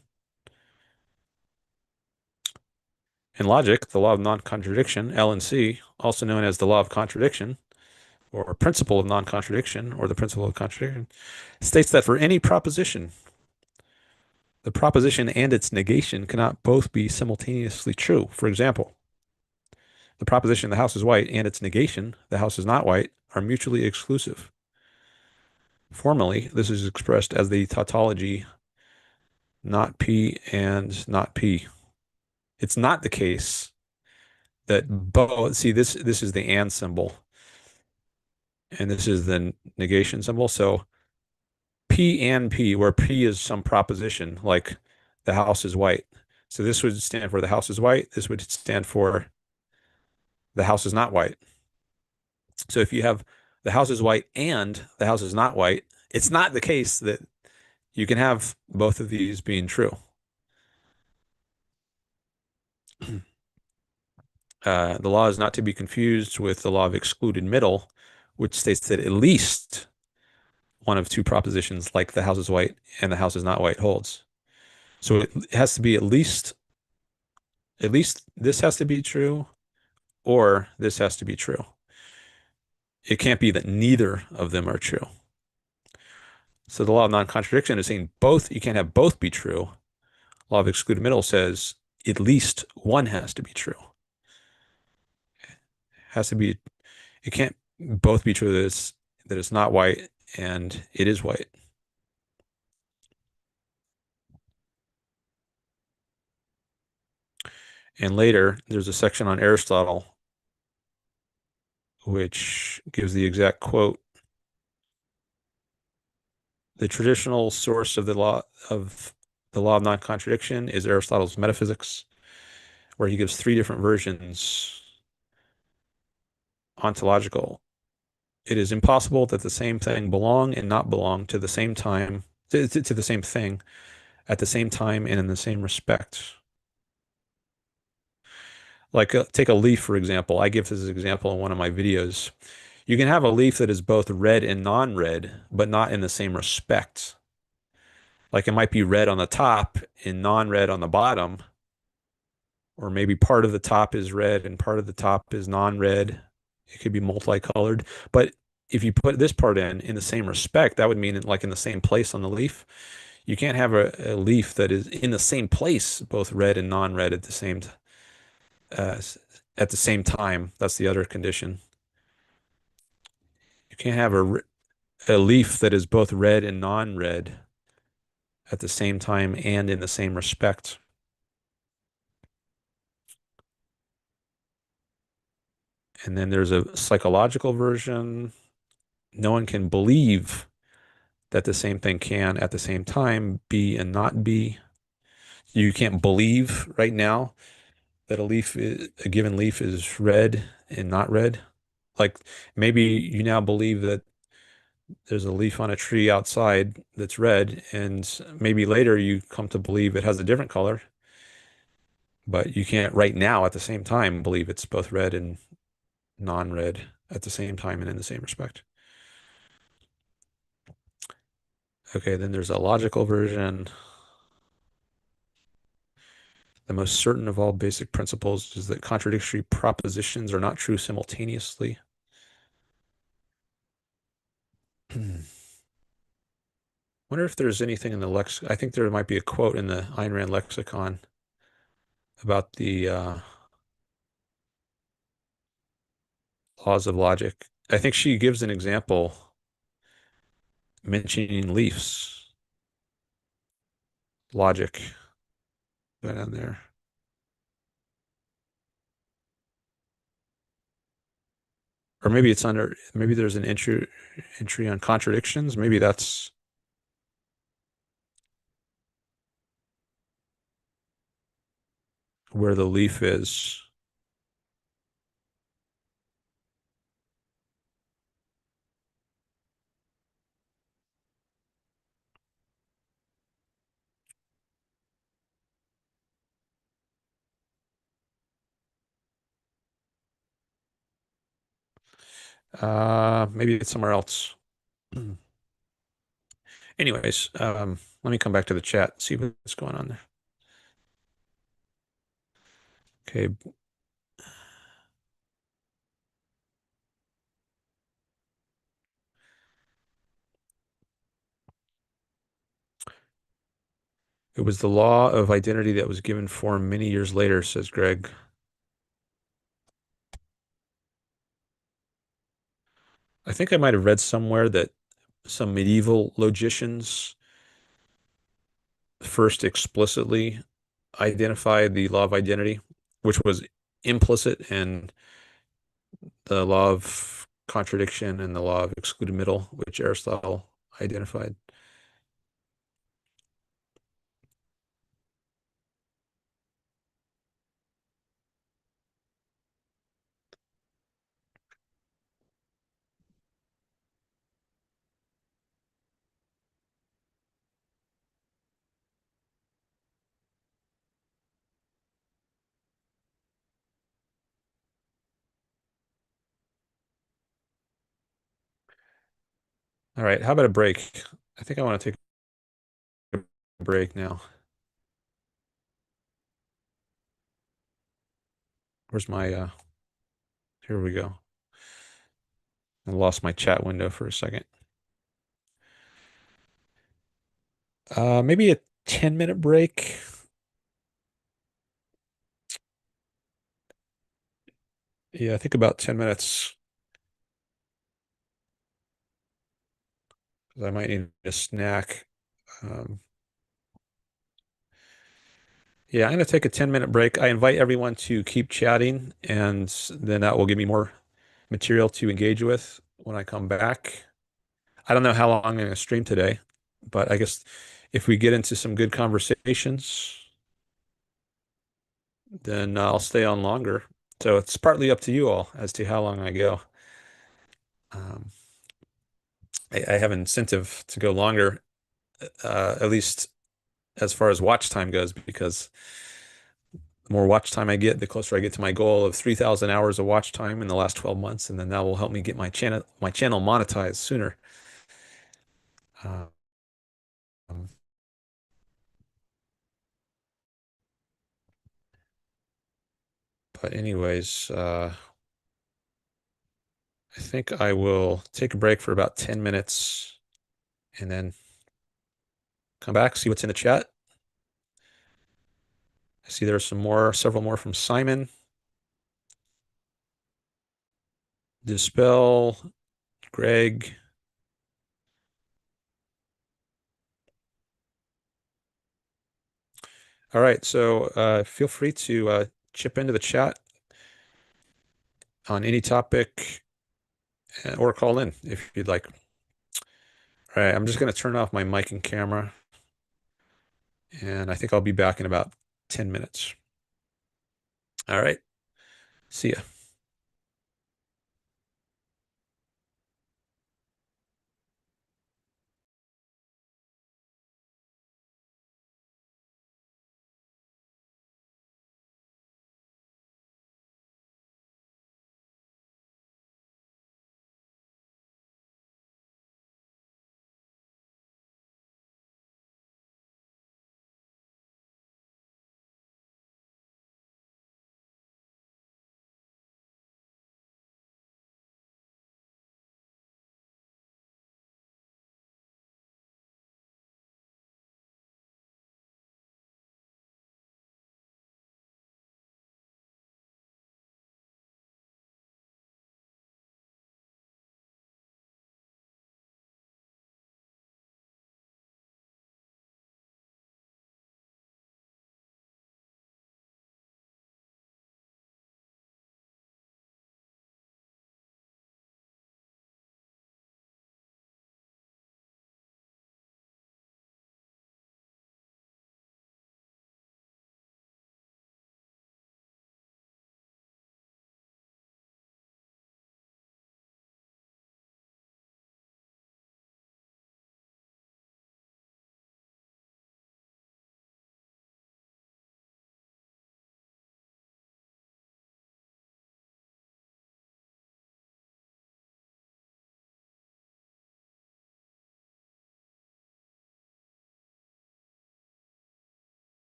In logic, the law of non-contradiction, LNC, also known as the law of contradiction, or principle of non-contradiction, or the principle of contradiction, states that for any proposition, the proposition and its negation cannot both be simultaneously true. For example, the proposition the house is white and its negation, the house is not white, are mutually exclusive. Formally, this is expressed as the tautology not P and not P. It's not the case that both, see, this is the and symbol, and this is the negation symbol. So P and P, where P is some proposition, like the house is white. So this would stand for the house is white. This would stand for the house is not white. So if you have the house is white and the house is not white, it's not the case that you can have both of these being true. The law is not to be confused with the law of excluded middle, which states that at least one of two propositions, like the house is white and the house is not white, holds. So it has to be at least this has to be true, or this has to be true. It can't be that neither of them are true. So the law of non-contradiction is saying both, you can't have both be true. Law of excluded middle says at least one has to be true. It has to be, it can't both be true that it's not white and it is white. And later, there's a section on Aristotle which gives the exact quote. The traditional source of the law of non-contradiction is Aristotle's Metaphysics, where he gives three different versions ontological. It is impossible that the same thing belong and not belong to the same time to the same thing, at the same time and in the same respect. Like take a leaf, for example. I give this example in one of my videos. You can have a leaf that is both red and non-red, but not in the same respect. Like it might be red on the top and non-red on the bottom, or maybe part of the top is red and part of the top is non-red. It could be multicolored. But if you put this part in the same respect, that would mean like in the same place on the leaf. You can't have a leaf that is in the same place, both red and non-red uh, at the same time. That's the other condition. You can't have a leaf that is both red and non-red at the same time and in the same respect. And then there's a psychological version. No one can believe that the same thing can at the same time be and not be. You can't believe right now that a given leaf is red and not red. Like maybe you now believe that there's a leaf on a tree outside that's red, and maybe later you come to believe it has a different color, but you can't right now at the same time believe it's both red and non-red at the same time and in the same respect. Okay, then there's a logical version. The most certain of all basic principles is that contradictory propositions are not true simultaneously. Wonder if there's anything in the lex. I think there might be a quote in the Ayn Rand lexicon about the laws of logic. I think she gives an example mentioning leaves, logic, right on there. Or maybe it's under, maybe there's an entry on contradictions. Maybe that's where the leaf is. Maybe it's somewhere else. Anyways, let me come back to the chat, see what's going on there. Okay. It was the law of identity that was given form many years later, says Greg. I think I might have read somewhere that some medieval logicians first explicitly identified the law of identity, which was implicit in the law of contradiction and the law of excluded middle, which Aristotle identified. All right, how about a break? I think I want to take a break now. Where's my here we go. I lost my chat window for a second. Maybe a 10-minute break. Yeah, I think about 10 minutes. 'Cause I might need a snack. Um, yeah, I'm going to take a 10-minute break. I invite everyone to keep chatting, and then that will give me more material to engage with when I come back. I don't know how long I'm going to stream today, but I guess if we get into some good conversations, then I'll stay on longer. So it's partly up to you all as to how long I go. Um, I have an incentive to go longer, at least as far as watch time goes, because the more watch time I get, the closer I get to my goal of 3,000 hours of watch time in the last 12 months, and then that will help me get my channel monetized sooner. Um, but anyways, I think I will take a break for about 10 minutes and then come back, see what's in the chat. I see there's several more from Simon, Dispel, Greg. All right, so feel free to chip into the chat on any topic or call in if you'd like. All right, I'm just going to turn off my mic and camera, and I think I'll be back in about 10 minutes. All right, see ya.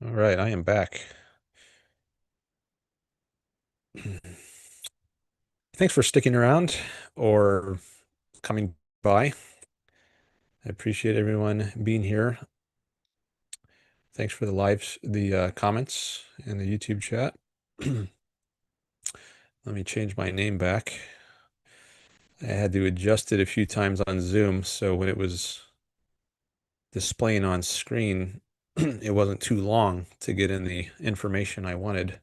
All right, I am back. Thanks for sticking around or coming by. I appreciate everyone being here. Thanks for the comments in the YouTube chat. Let me change my name back. I had to adjust it a few times on Zoom, so when it was displaying on screen, it wasn't too long to get in the information I wanted.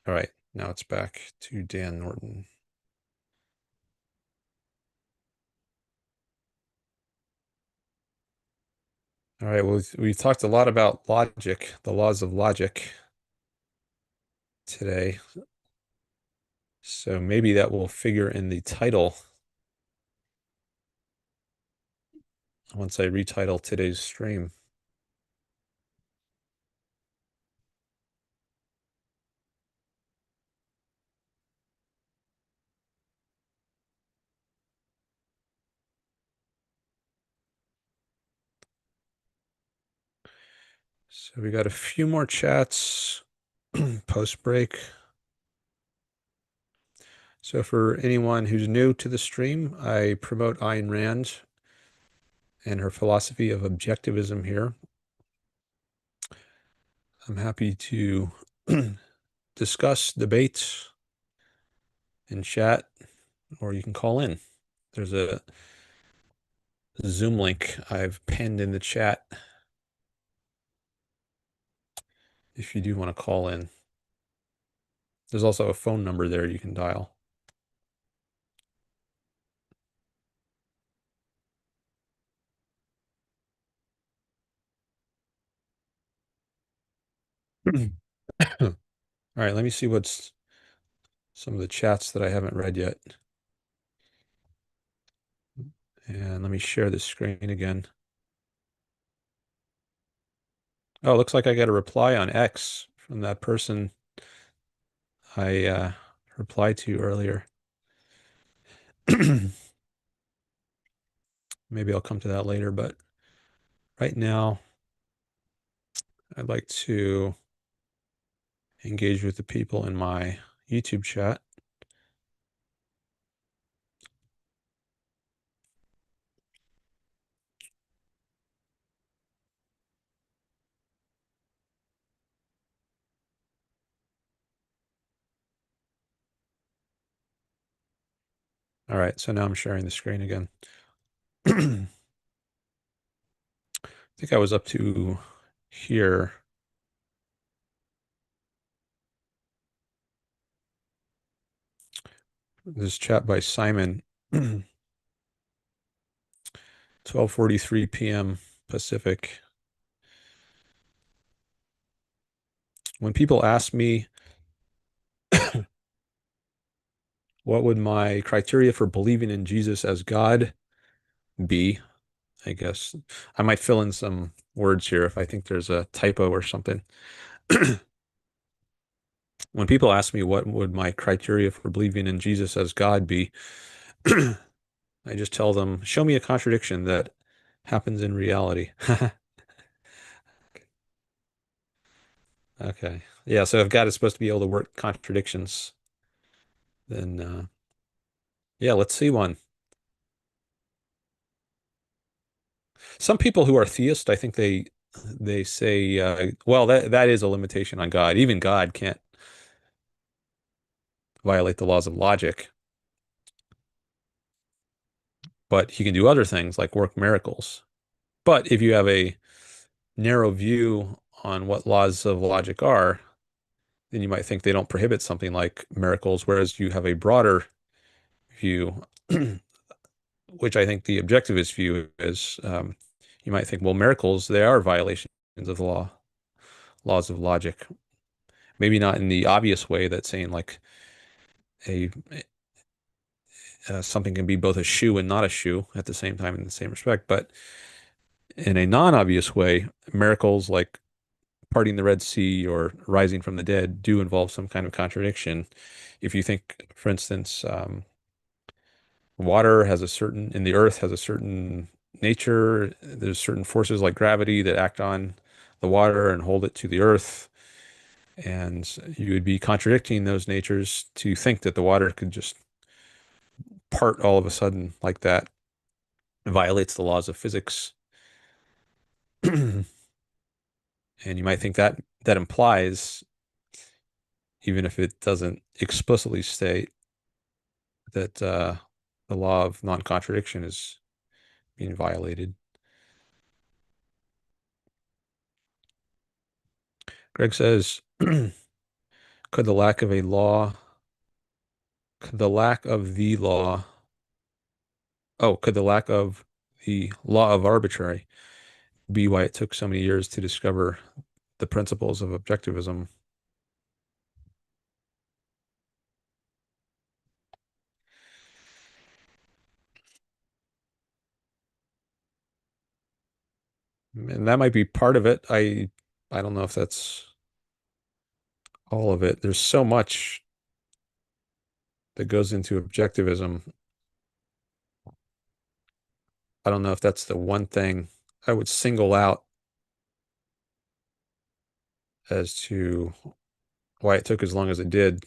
All right, now it's back to Dan Norton. All right, well, we've talked a lot about logic, the laws of logic today. So maybe that will figure in the title once I retitle today's stream. So we got a few more chats post break. So for anyone who's new to the stream, I promote Ayn Rand and her philosophy of objectivism here. I'm happy to discuss, debate, and chat, or you can call in. There's a Zoom link I've pinned in the chat if you do want to call in. There's also a phone number there you can dial. All right, let me see what's some of the chats that I haven't read yet. And let me share the screen again. Oh, it looks like I got a reply on X from that person I replied to earlier. Maybe I'll come to that later, but right now I'd like to engage with the people in my YouTube chat. All right, so now I'm sharing the screen again. I think I was up to here. This chat by Simon, 12:43 p.m. Pacific. When people ask me what would my criteria for believing in Jesus as God be, I guess I might fill in some words here if I think there's a typo or something. When people ask me what would my criteria for believing in Jesus as God be, I just tell them, show me a contradiction that happens in reality. Okay. Yeah, so if God is supposed to be able to work contradictions, then yeah, let's see one. Some people who are theists, I think they say, well, that is a limitation on God. Even God can't violate the laws of logic, but he can do other things like work miracles. But if you have a narrow view on what laws of logic are, then you might think they don't prohibit something like miracles, whereas you have a broader view, which I think the objectivist view is, you might think, well, miracles, they are violations of the laws of logic. Maybe not in the obvious way that saying like a something can be both a shoe and not a shoe at the same time in the same respect, but in a non-obvious way, miracles like parting the Red Sea or rising from the dead do involve some kind of contradiction. If you think, for instance, water has a certain, in the earth has a certain nature. There's certain forces like gravity that act on the water and hold it to the earth. And you would be contradicting those natures to think that the water could just part all of a sudden like that. It violates the laws of physics. And you might think that that implies, even if it doesn't explicitly state, that the law of non-contradiction is being violated. Greg says, could the lack of a law, could the lack of the law, could the lack of the law of arbitrary be why it took so many years to discover the principles of objectivism? And that might be part of it. I don't know if that's all of it. There's so much that goes into objectivism. I don't know if that's the one thing I would single out as to why it took as long as it did.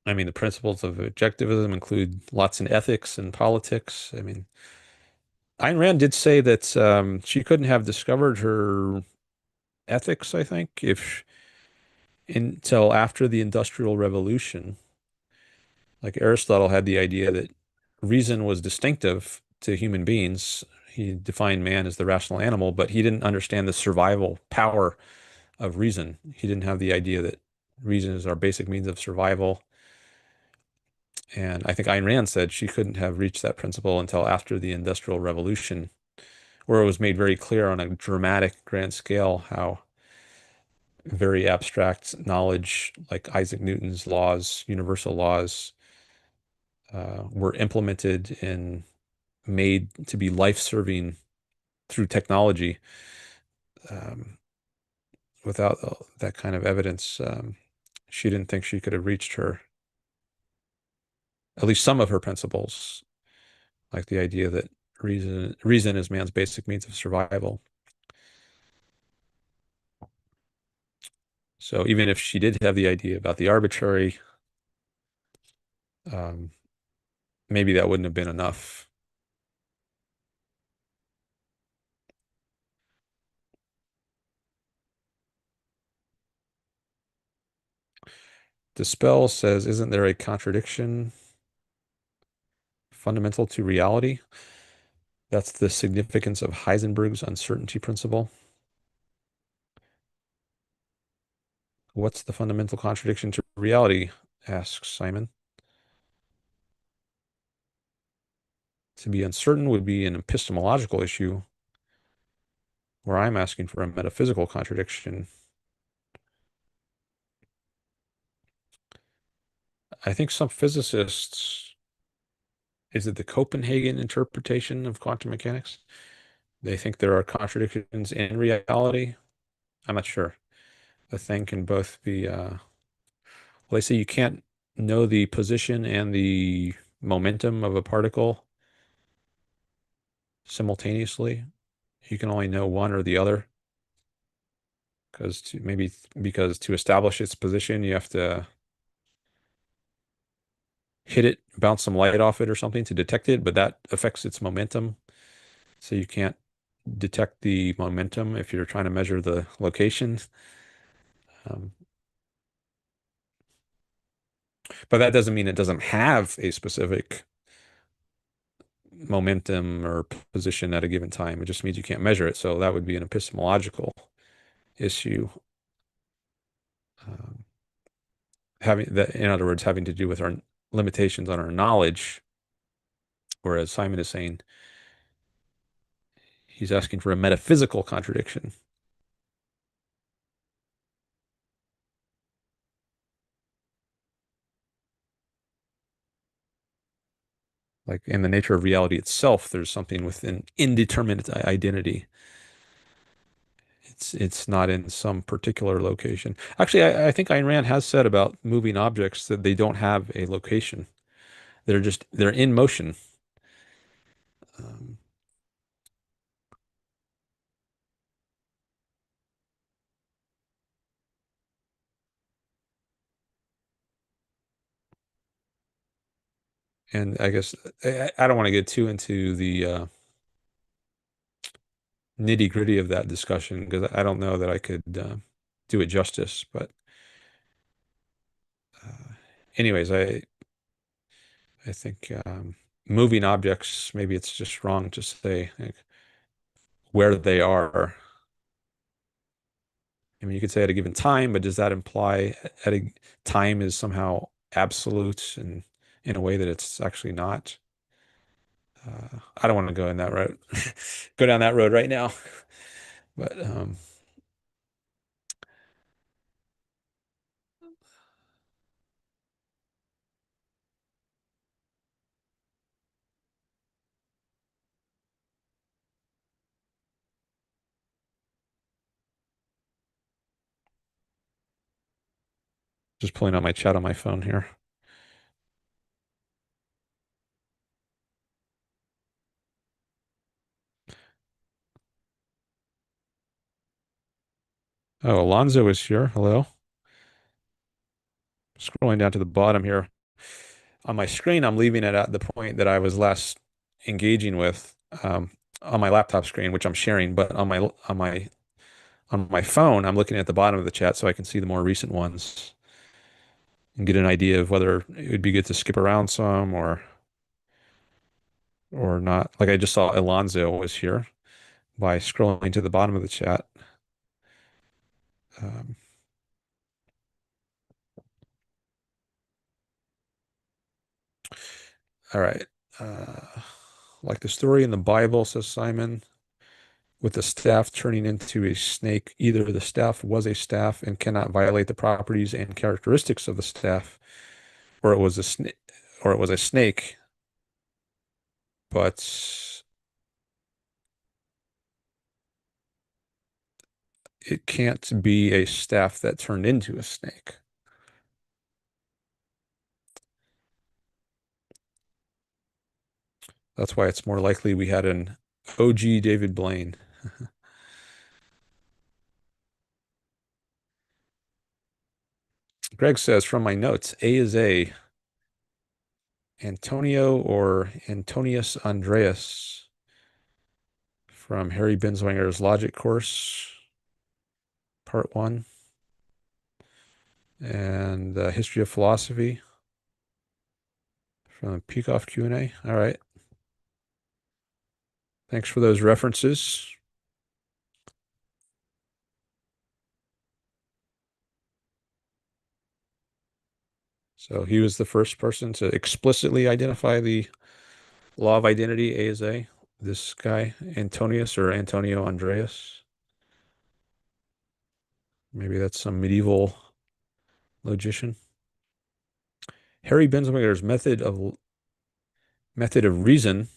I mean, the principles of objectivism include lots in ethics and politics. I mean, Ayn Rand did say that she couldn't have discovered her ethics, I think, if until after the Industrial Revolution. Like Aristotle had the idea that reason was distinctive to human beings. He defined man as the rational animal, but he didn't understand the survival power of reason. He didn't have the idea that reason is our basic means of survival. And I think Ayn Rand said she couldn't have reached that principle until after the Industrial Revolution, where it was made very clear on a dramatic grand scale how very abstract knowledge, like Isaac Newton's laws, universal laws, were implemented and made to be life-serving through technology. Um, without that kind of evidence, she didn't think she could have reached her, at least some of her principles, like the idea that reason is man's basic means of survival. So even if she did have the idea about the arbitrary, um, maybe that wouldn't have been enough. Dispel says, isn't there a contradiction fundamental to reality? That's the significance of Heisenberg's uncertainty principle. What's the fundamental contradiction to reality? Asks Simon. To be uncertain would be an epistemological issue, where I'm asking for a metaphysical contradiction. I think some physicists, is it the Copenhagen interpretation of quantum mechanics? They think there are contradictions in reality. I'm not sure. A thing can both be, well, they say you can't know the position and the momentum of a particle simultaneously. You can only know one or the other, because because to establish its position, you have to hit it, bounce some light off it or something to detect it, but that affects its momentum. So you can't detect the momentum if you're trying to measure the location. Um, but that doesn't mean it doesn't have a specific momentum or position at a given time. It just means you can't measure it. So that would be an epistemological issue. Um, having that, in other words, having to do with our limitations on our knowledge. Whereas Simon is saying he's asking for a metaphysical contradiction. Like in the nature of reality itself, there's something with an indeterminate identity. It's not in some particular location. Actually, I think Ayn Rand has said about moving objects that they don't have a location. They're in motion. Um, and I guess I don't want to get too into the nitty gritty of that discussion because I don't know that I could do it justice. But anyways, I think moving objects, maybe it's just wrong to say like, where they are. I mean, you could say at a given time, but does that imply at a time is somehow absolute and in a way that it's actually not? I don't want to go in that road, go down that road right now. But just pulling out my chat on my phone here. Oh, Alonzo is here. Hello. Scrolling down to the bottom here. On my screen, I'm leaving it at the point that I was last engaging with on my laptop screen, which I'm sharing, but on my phone, I'm looking at the bottom of the chat so I can see the more recent ones and get an idea of whether it would be good to skip around some or not. Like I just saw Alonzo was here by scrolling to the bottom of the chat. Um, all right. Like the story in the Bible, says Simon, with the staff turning into a snake. Either the staff was a staff and cannot violate the properties and characteristics of the staff, or it was a snake, or it was a snake, but it can't be a staff that turned into a snake. That's why it's more likely we had an OG David Blaine. Greg says, from my notes, A is A. Antonio or Antonius Andreas from Harry Binswanger's Logic course, part one, and History of Philosophy from Peikoff Q&A. All right. Thanks for those references. So he was the first person to explicitly identify the law of identity, A is A. This guy, Antonius or Antonio Andreas. Maybe that's some medieval logician. Harry Binswanger's method of reason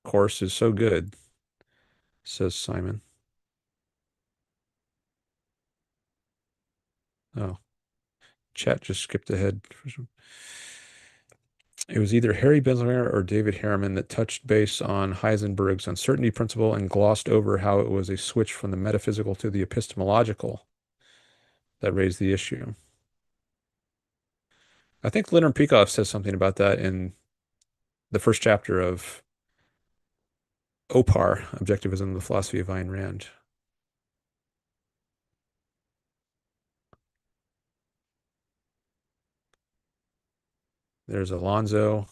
course is so good, says Simon. Oh, chat just skipped ahead. It was either Harry Binswanger or David Harriman that touched base on Heisenberg's uncertainty principle and glossed over how it was a switch from the metaphysical to the epistemological that raised the issue. I think Leonard Peikoff says something about that in the first chapter of OPAR, Objectivism, the Philosophy of Ayn Rand. There's Alonzo.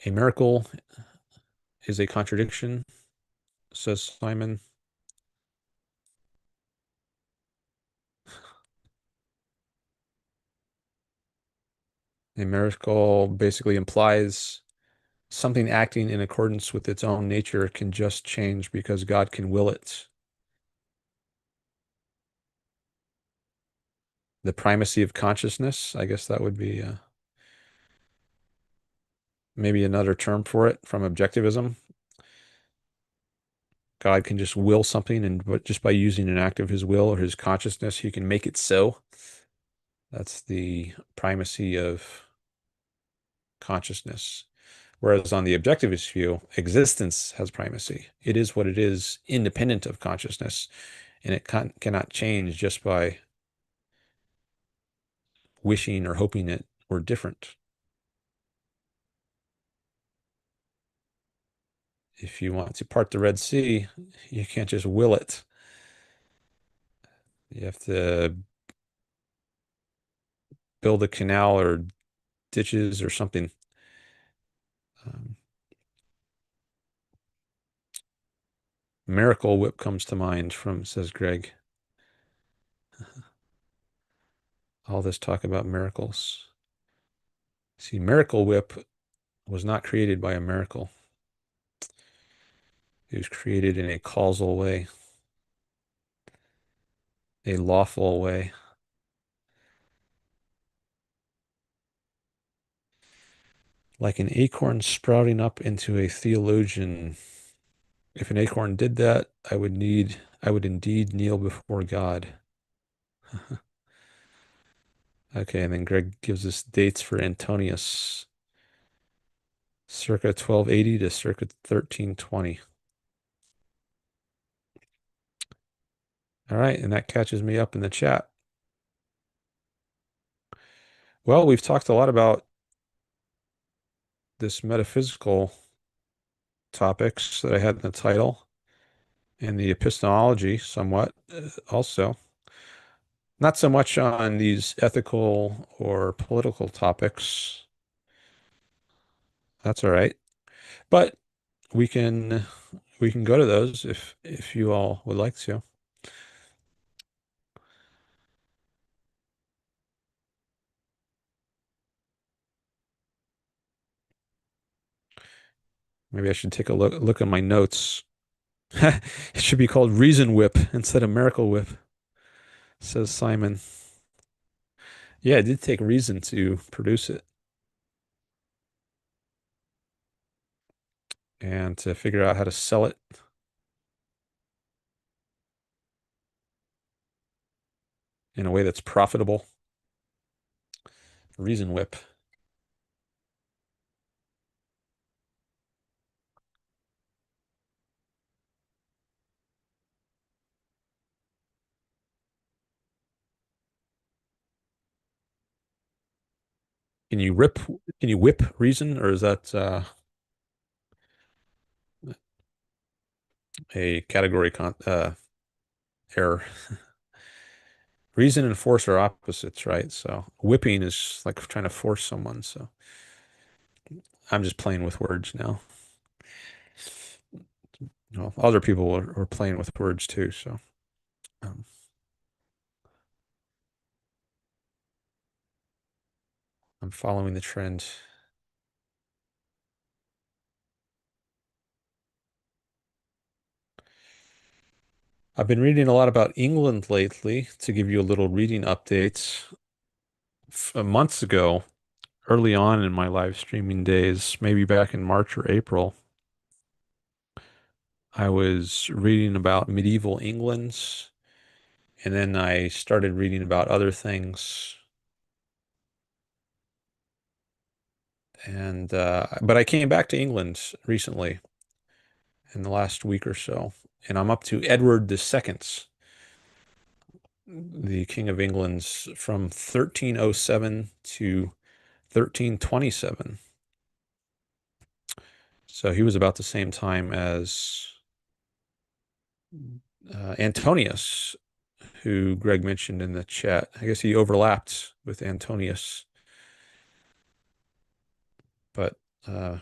A miracle is a contradiction, says Simon. A miracle basically implies something acting in accordance with its own nature can just change because God can will it. The primacy of consciousness, I guess that would be maybe another term for it from objectivism. God can just will something, and but just by using an act of his will or his consciousness, he can make it so. That's the primacy of consciousness. Whereas on the objectivist view, existence has primacy. It is what it is, independent of consciousness, and it cannot change just by wishing or hoping it were different. If you want to part the Red Sea, you can't just will it. You have to build a canal or ditches or something. Um, Miracle Whip comes to mind from, says Greg. All this talk about miracles. See, Miracle Whip was not created by a miracle. It was created in a causal way, a lawful way. Like an acorn sprouting up into a theologian. If an acorn did that, I would indeed kneel before God. Okay, and then Greg gives us dates for Antonius, circa 1280 to circa 1320. All right, and that catches me up in the chat. Well, we've talked a lot about this metaphysical topics that I had in the title and the epistemology somewhat also. Not so much on these ethical or political topics. That's all right. But we can we can go to those if you all would like to. Maybe I should take a look at my notes. It should be called Reason Whip instead of Miracle Whip, says Simon. Yeah, it did take reason to produce it and to figure out how to sell it in a way that's profitable. Reason Whip. Can you rip? Can you whip reason, or is that a category error? Reason and force are opposites, right? So whipping is like trying to force someone. So I'm just playing with words now. Well, other people are playing with words too. So um, I'm following the trend. I've been reading a lot about England lately to give you a little reading update. Months ago, early on in my live streaming days, maybe back in March or April, I was reading about medieval England, and then I started reading about other things. And but I came back to England recently in the last week or so, and I'm up to Edward II, the King of England from 1307 to 1327. So he was about the same time as Antonius, who Greg mentioned in the chat. I guess he overlapped with Antonius, but I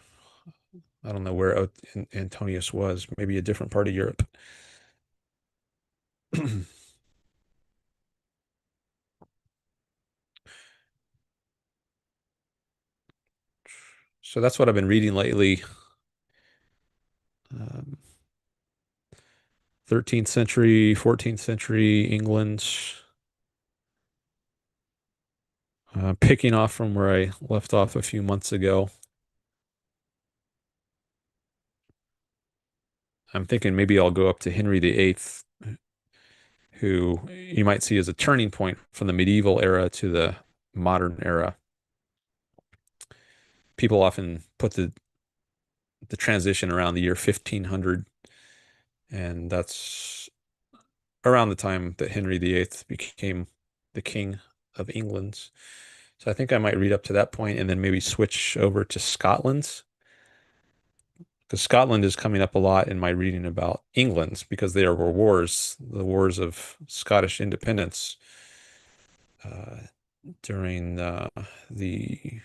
don't know where Antonius was. Maybe a different part of Europe. So that's what I've been reading lately. Um, 13th century, 14th century England, picking off from where I left off a few months ago. I'm thinking maybe I'll go up to Henry VIII, who you might see as a turning point from the medieval era to the modern era. People often put the transition around the year 1500, and that's around the time that Henry VIII became the King of England. So I think I might read up to that point and then maybe switch over to Scotland, because Scotland is coming up a lot in my reading about England because there were wars, the wars of Scottish independence uh, during the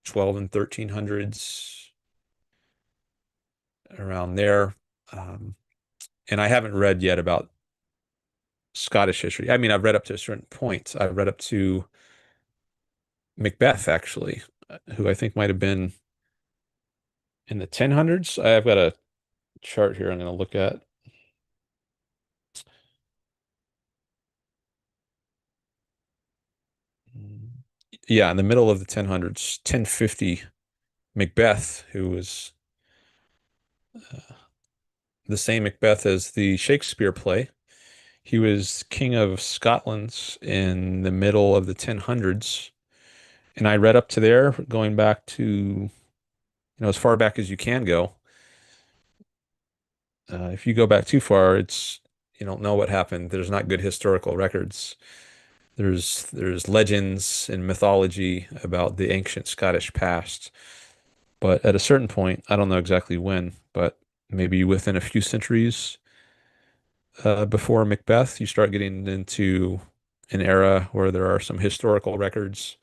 12 and 1300s, around there. Um, and I haven't read yet about Scottish history. I mean, I've read up to a certain point. I've read up to Macbeth, actually, who I think might have been in the 1000s. I've got a chart here I'm going to look at. Yeah, in the middle of the 1000s, 1050, Macbeth, who was the same Macbeth as the Shakespeare play. He was King of Scotland in the middle of the 1000s. And I read up to there, going back to, as far back as you can go. If you go back too far, you don't know what happened. There's not good historical records. There's legends and mythology about the ancient Scottish past. But at a certain point, I don't know exactly when, but maybe within a few centuries before Macbeth, you start getting into an era where there are some historical records.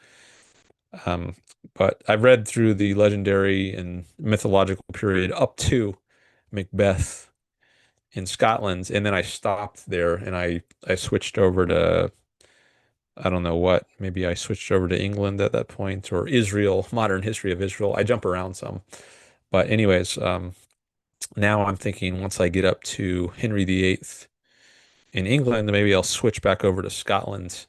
Um, but I've read through the legendary and mythological period up to Macbeth in Scotland, and then I stopped there and I switched over to, I don't know what, maybe I switched over to England at that point, or Israel, modern history of Israel. I jump around some. But anyways, now I'm thinking once I get up to Henry VIII in England, maybe I'll switch back over to Scotland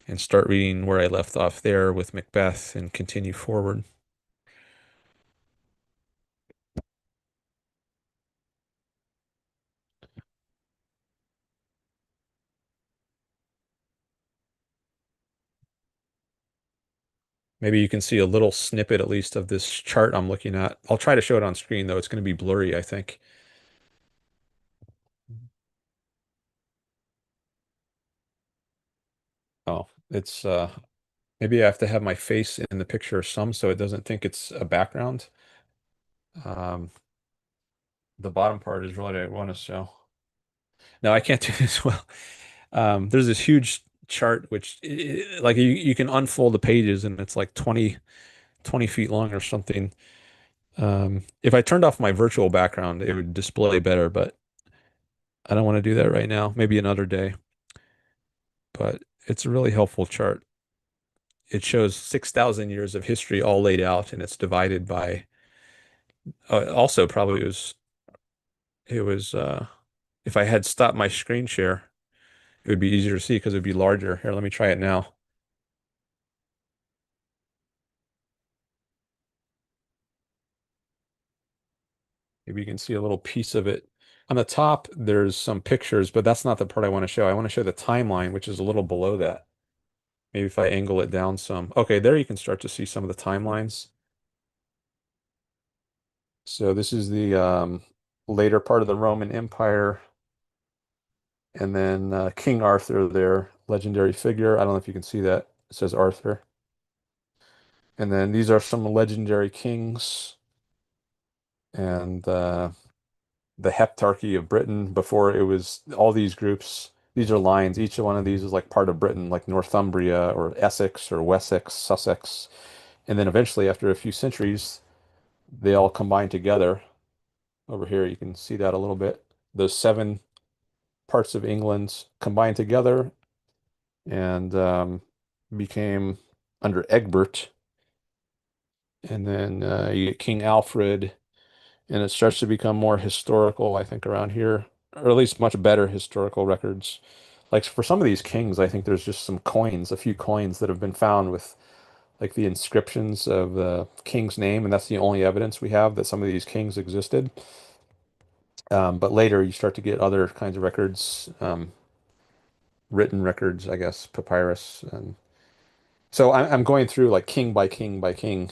and start reading where I left off there with Macbeth and continue forward. Maybe you can see a little snippet at least of this chart I'm looking at. I'll try to show it on screen though. It's going to be blurry, I think. Oh, it's maybe I have to have my face in the picture some so it doesn't think it's a background. Um, the bottom part is what I want to show. No, I can't do this well. There's this huge chart which like you can unfold the pages and it's like 20 feet long or something. If I turned off my virtual background, it would display better, but I don't want to do that right now. Maybe another day. But it's a really helpful chart. It shows 6,000 years of history all laid out, and it's divided by. Also, probably it was if I had stopped my screen share, it would be easier to see because it would be larger. Here, let me try it now. Maybe you can see a little piece of it. On the top, there's some pictures, but that's not the part I want to show. I want to show the timeline, which is a little below that. Maybe if I angle it down some. Okay, there you can start to see some of the timelines. So this is the later part of the Roman Empire, and then King Arthur there, legendary figure. I don't know if you can see that. It says Arthur. And then these are some legendary kings and the heptarchy of Britain before it was all these groups. These are lines. Each one of these is like part of Britain, like Northumbria or Essex or Wessex, Sussex. And then eventually, after a few centuries, they all combine together. Over here, you can see that a little bit. Those seven parts of England combined together and became under Egbert. And then you get King Alfred, and it starts to become more historical, I think, around here, or at least much better historical records. Like for some of these kings, I think there's just some coins, a few coins that have been found with like the inscriptions of the king's name, and that's the only evidence we have that some of these kings existed. But later you start to get other kinds of records, written records, I guess, papyrus. And so I'm going through like king by king by king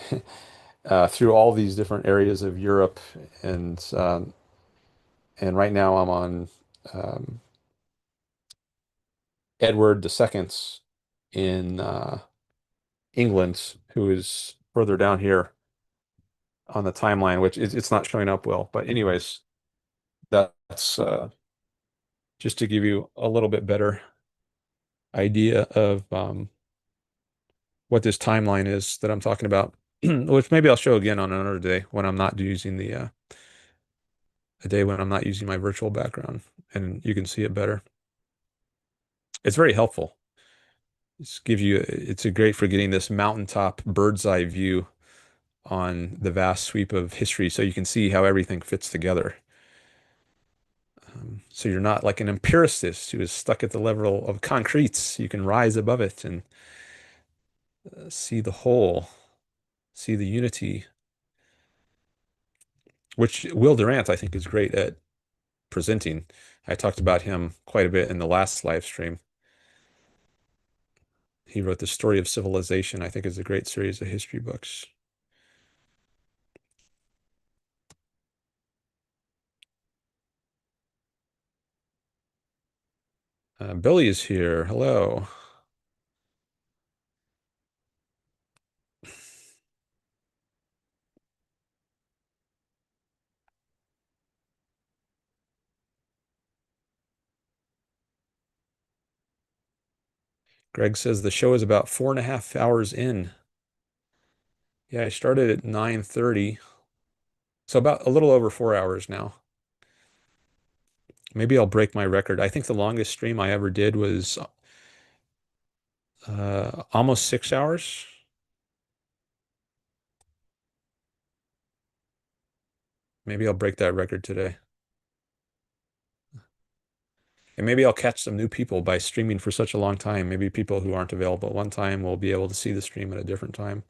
through all these different areas of Europe, and right now I'm on um, Edward the Second's in England, who is further down here on the timeline, which it's not showing up well. But anyways, that's just to give you a little bit better idea of what this timeline is that I'm talking about, which maybe I'll show again on another day when I'm not using a day when I'm not using my virtual background, and you can see it better. It's very helpful. It's a great for getting this mountaintop bird's eye view on the vast sweep of history, so you can see how everything fits together. So you're not like an empiricist who is stuck at the level of concretes. You can rise above it and see the whole, see the unity, which Will Durant, I think, is great at presenting. I talked about him quite a bit in the last live stream. He wrote The Story of Civilization, I think is a great series of history books. Billy is here. Hello. Greg says the show is about 4.5 hours in. Yeah, I started at 9:30, so about a little over 4 hours now. Maybe I'll break my record. I think the longest stream I ever did was almost 6 hours. Maybe I'll break that record today. And maybe I'll catch some new people by streaming for such a long time. Maybe people who aren't available at one time will be able to see the stream at a different time.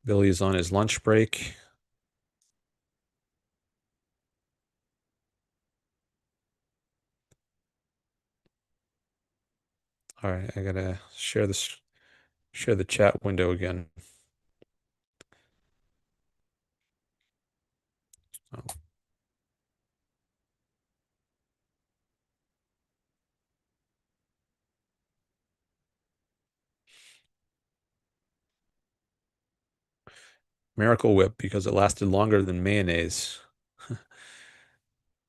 Billy's on his lunch break. All right, I gotta share the chat window again. Oh, Miracle Whip because it lasted longer than mayonnaise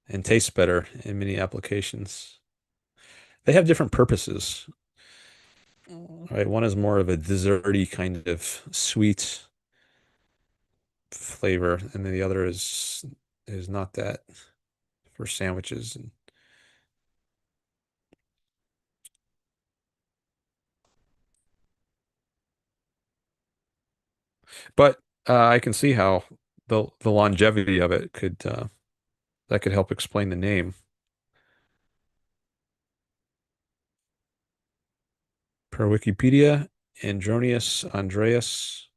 and tastes better in many applications. They have different purposes, right? One is more of a desserty kind of sweet flavor, and then the other is not that for sandwiches. But I can see how the longevity of it could that could help explain the name. Per Wikipedia, Andronius Andreas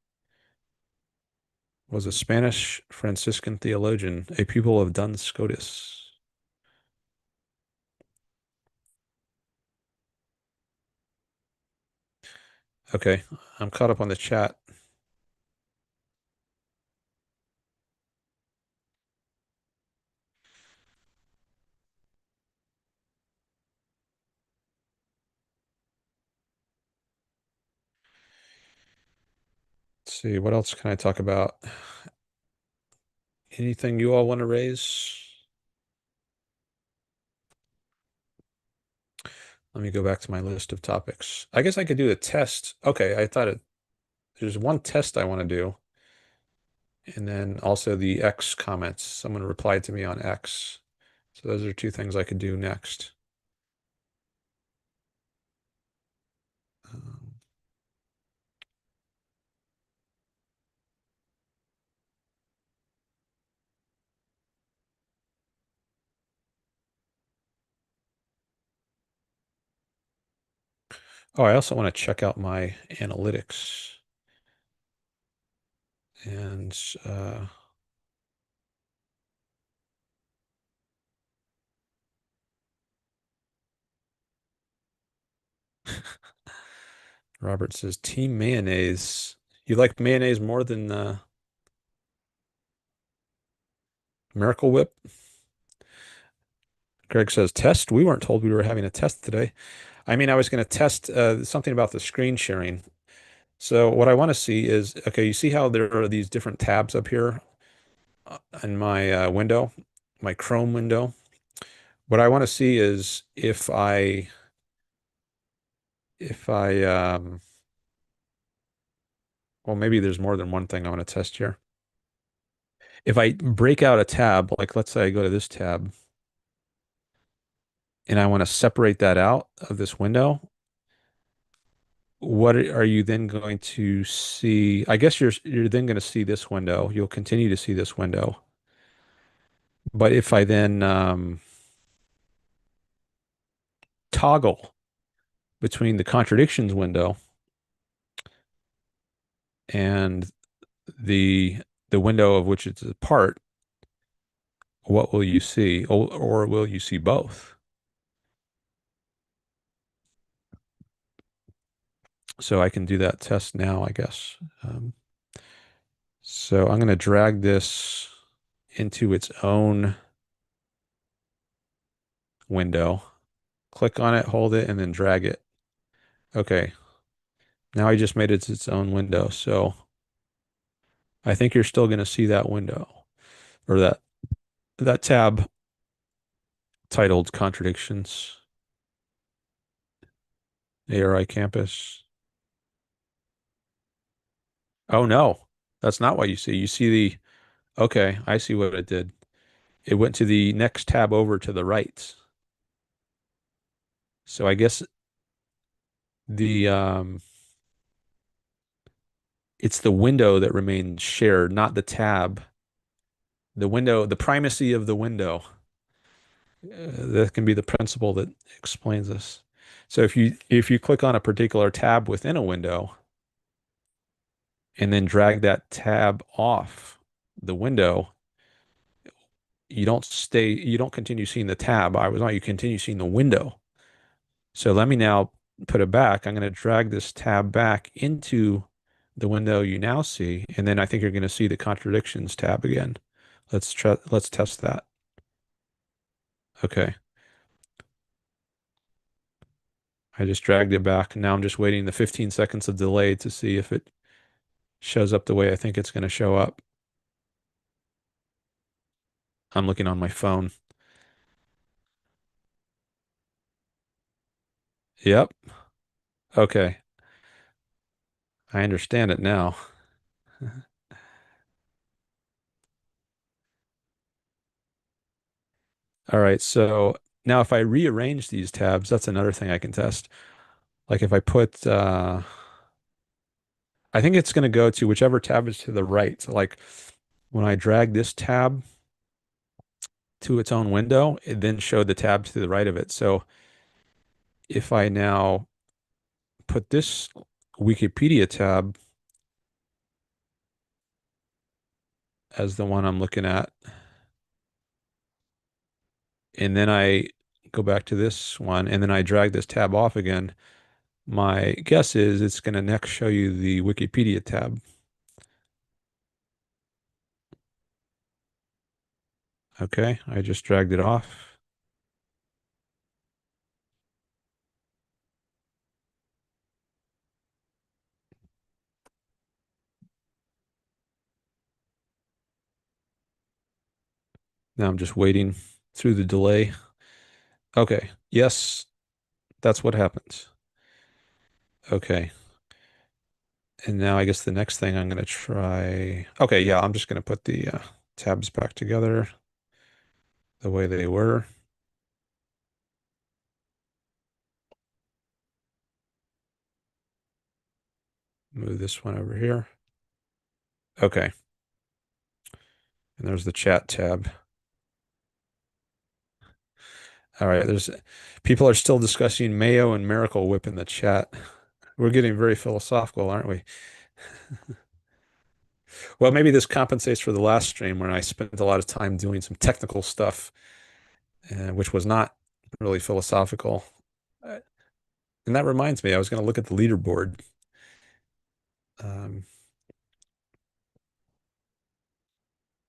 was a Spanish Franciscan theologian, a pupil of Duns Scotus. Okay, I'm caught up on the chat. Let's see, what else can I talk about? Anything you all want to raise? Let me go back to my list of topics. I guess I could do a test. Okay, there's one test I want to do. And then also the X comments. Someone replied to me on X. So those are two things I could do next. Oh, I also want to check out my analytics. And Robert says, Team Mayonnaise. You like mayonnaise more than Miracle Whip? Greg says, test? We weren't told we were having a test today. I mean, I was going to test something about the screen sharing. So what I want to see is, okay, you see how there are these different tabs up here in my window, my Chrome window? What I want to see is if I well, maybe there's more than one thing I want to test here. If I break out a tab, like let's say I go to this tab and I want to separate that out of this window, what are you then going to see? I guess you're then going to see this window. You'll continue to see this window. But if I then toggle between the contradictions window and the the window of which it's a part, what will you see? Or will you see both? So I can do that test now, I guess. So I'm going to drag this into its own window. Click on it, hold it, and then drag it. Okay. Now I just made it its own window. So I think you're still going to see that window or that tab titled Contradictions, ARI Campus. Oh no, that's not what you see. You see okay, I see what it did. It went to the next tab over to the right. So I guess the it's the window that remains shared, not the tab. The window, the primacy of the window. That can be the principle that explains this. So if you click on a particular tab within a window and then drag that tab off the window, you don't continue seeing the tab. I was on, you continue seeing the window. So let me now put it back. I'm going to drag this tab back into the window you now see, and then I think you're going to see the contradictions tab again. Let's test that. Okay. I just dragged it back. Now I'm just waiting the 15 seconds of delay to see if it shows up the way I think it's going to show up. I'm looking on my phone. Yep. Okay. I understand it now. All right. So now if I rearrange these tabs, that's another thing I can test. Like if I put, I think it's going to go to whichever tab is to the right. So like when I drag this tab to its own window, it then showed the tab to the right of it. So if I now put this Wikipedia tab as the one I'm looking at, and then I go back to this one, and then I drag this tab off again, my guess is it's going to next show you the Wikipedia tab. Okay, I just dragged it off. Now I'm just waiting through the delay. Okay, yes, that's what happens. Okay, and now I guess the next thing I'm going to try. Okay, yeah, I'm just going to put the tabs back together the way they were. Move this one over here. Okay, and there's the chat tab. All right, there's people are still discussing Mayo and Miracle Whip in the chat. We're getting very philosophical, aren't we? Well, maybe this compensates for the last stream when I spent a lot of time doing some technical stuff, which was not really philosophical. Uh, And that reminds me, I was going to look at the leaderboard. Um,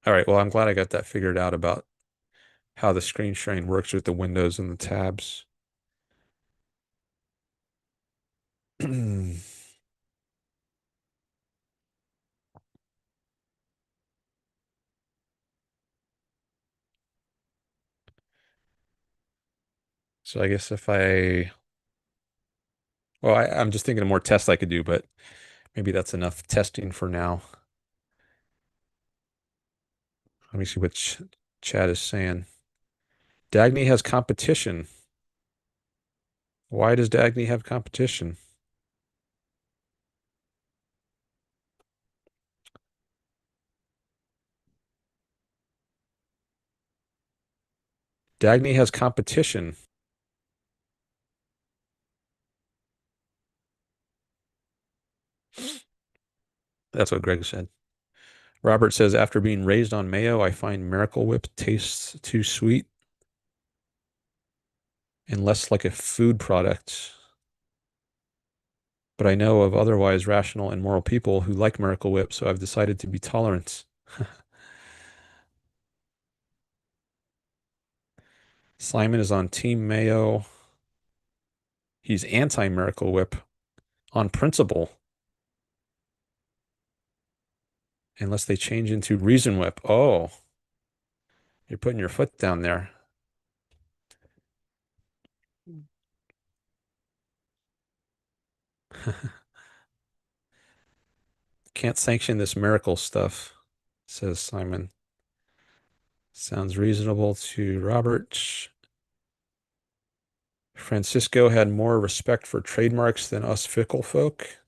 all right, well, I'm glad I got that figured out about how the screen sharing works with the windows and the tabs. So I guess well, I'm just thinking of more tests I could do, but maybe that's enough testing for now. Let me see what chat is saying. Dagny has competition. Why does Dagny have competition? Dagny has competition. That's what Greg said. Robert says, after being raised on mayo, I find Miracle Whip tastes too sweet and less like a food product. But I know of otherwise rational and moral people who like Miracle Whip, so I've decided to be tolerant. Simon is on Team Mayo. He's anti-Miracle Whip on principle, unless they change into Reason Whip. Oh, you're putting your foot down there. Can't sanction this miracle stuff, says Simon. Sounds reasonable to Robert. Francisco had more respect for trademarks than us fickle folk.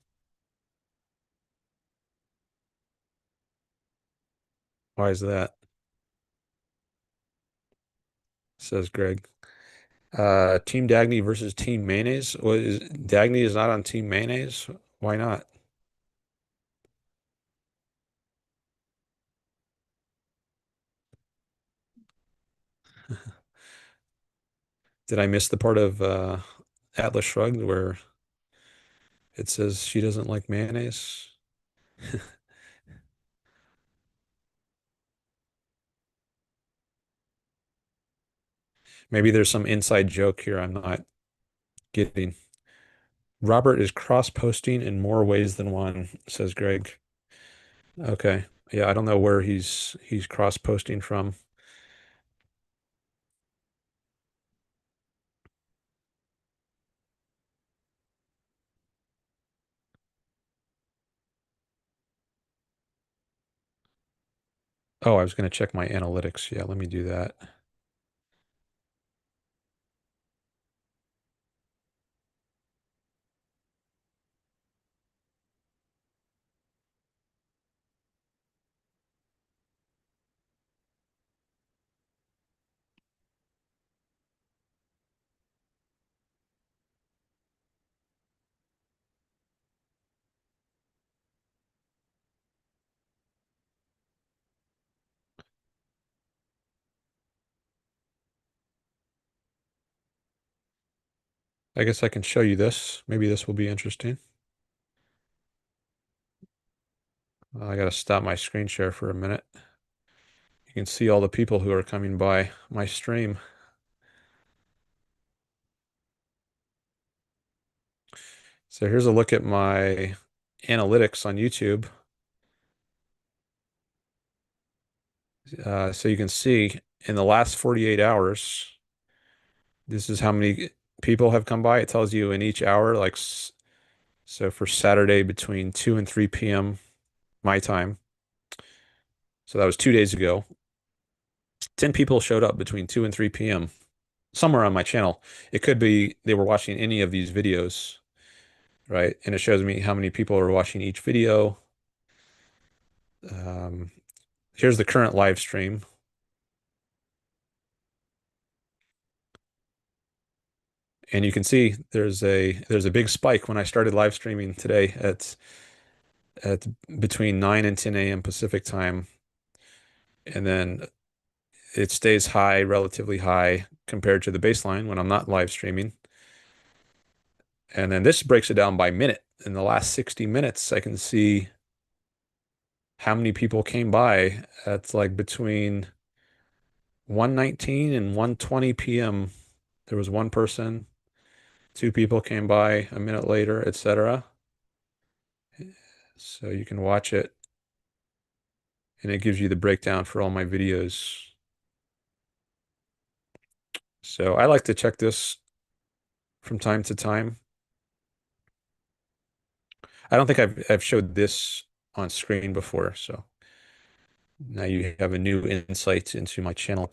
Why is that? Says Greg. Team Dagny versus Team Mayonnaise. Dagny is not on Team Mayonnaise? Why not? Did I miss the part of Atlas Shrugged where it says she doesn't like mayonnaise? Maybe there's some inside joke here I'm not getting. Robert is cross-posting in more ways than one, says Greg. Okay. Yeah, I don't know where he's cross-posting from. Oh, I was going to check my analytics. Yeah, let me do that. I guess I can show you this. Maybe this will be interesting. I got to stop my screen share for a minute. You can see all the people who are coming by my stream. So here's a look at my analytics on YouTube. So you can see in the last 48 hours, this is how many people have come by. It tells you in each hour, like, so for Saturday between 2 and 3 p.m. my time. So that was 2 days ago. 10 people showed up between 2 and 3 p.m. somewhere on my channel. It could be they were watching any of these videos, right? And it shows me how many people are watching each video. Um, Here's the current live stream. And you can see there's a big spike when I started live streaming today at between 9 and 10 a.m. Pacific time. And then it stays high, relatively high compared to the baseline when I'm not live streaming. And then this breaks it down by minute. In the last 60 minutes, I can see how many people came by at like between 1:19 and 1:20 p.m. There was one person, two people came by a minute later, etc. So you can watch it and it gives you the breakdown for all my videos. So I like to check this from time to time. I don't think I've showed this on screen before, so now you have a new insight into my channel.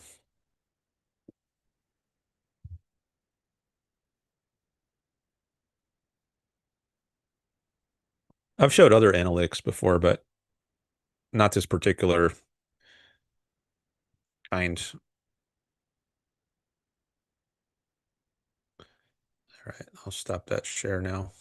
I've showed other analytics before, but not this particular kind. All right, I'll stop that share now.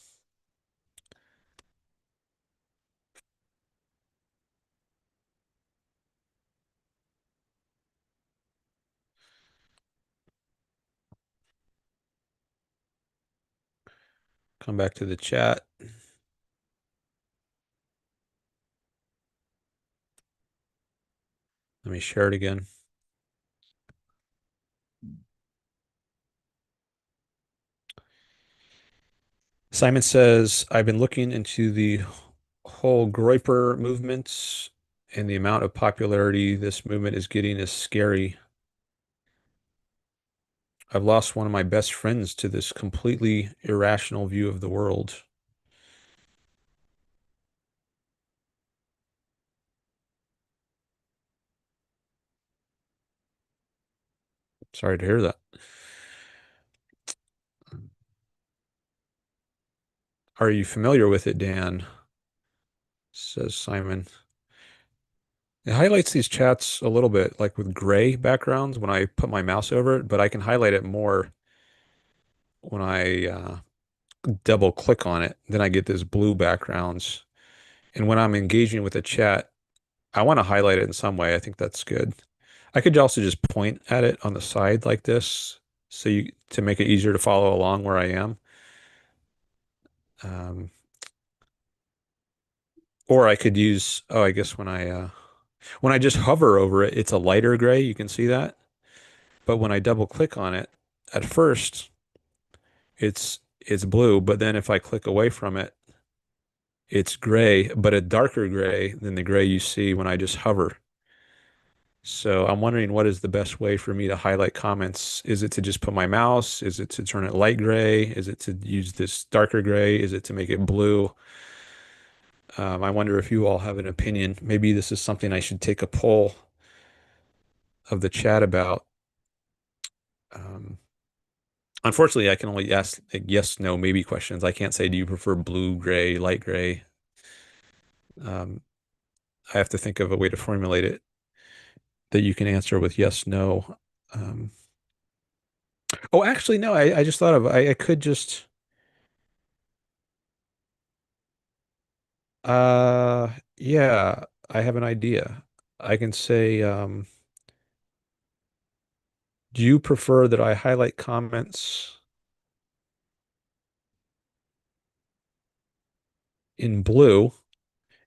Come back to the chat. Let me share it again. Simon says, I've been looking into the whole Groyper movement, and the amount of popularity this movement is getting is scary. I've lost one of my best friends to this completely irrational view of the world. Sorry to hear that. Are you familiar with it, Dan? Says Simon. It highlights these chats a little bit, like with gray backgrounds when I put my mouse over it, but I can highlight it more when I double click on it. Then I get this blue backgrounds. And when I'm engaging with a chat, I want to highlight it in some way. I think that's good. I could also just point at it on the side like this, so you to make it easier to follow along where I am. Um, or I could use, oh, I guess when I just hover over it, it's a lighter gray. You can see that. But when I double click on it, at first it's blue, but then if I click away from it, it's gray, but a darker gray than the gray you see when I just hover. So I'm wondering what is the best way for me to highlight comments? Is it to just put my mouse? Is it to turn it light gray? Is it to use this darker gray? Is it to make it blue? I wonder if you all have an opinion. Maybe this is something I should take a poll of the chat about. Um, Unfortunately, I can only ask like yes, no, maybe questions. I can't say, do you prefer blue, gray, light gray? Um, I have to think of a way to formulate it that you can answer with yes, no. Um, oh, actually, no, I just thought of I could just yeah, I have an idea. I can say, do you prefer that I highlight comments in blue?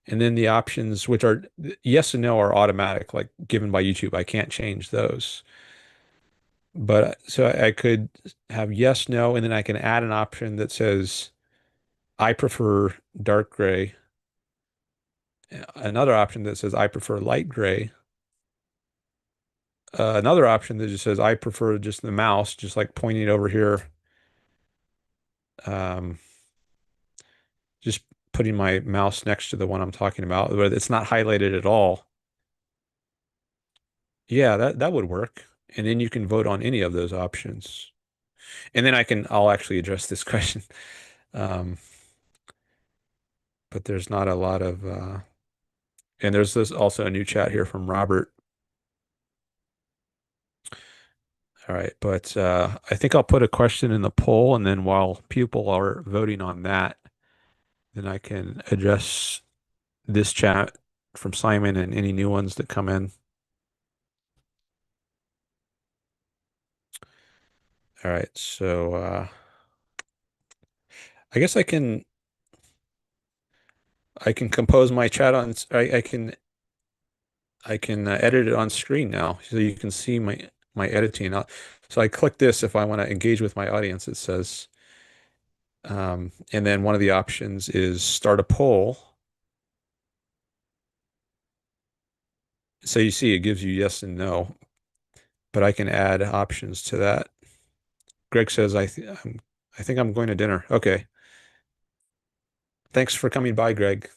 And then the options, which are yes and no, are automatic, like given by YouTube. I can't change those. But so I could have yes, no, and then I can add an option that says I prefer dark gray. Another option that says I prefer light gray. Another option that just says I prefer just the mouse, just like pointing over here. Um, just putting my mouse next to the one I'm talking about, but it's not highlighted at all. Yeah, that would work. And then you can vote on any of those options. And then I'll actually address this question. Um, but there's not a lot of, and there's this also a new chat here from Robert. All right, but I think I'll put a question in the poll, and then while people are voting on that, then I can address this chat from Simon and any new ones that come in. All right, so I guess I can compose my chat on I can edit it on screen now, so you can see my editing. So I click this if I want to engage with my audience. It says, and then one of the options is start a poll. So you see, it gives you yes and no, but I can add options to that. Greg says, I think I'm going to dinner. Okay. Thanks for coming by, Greg.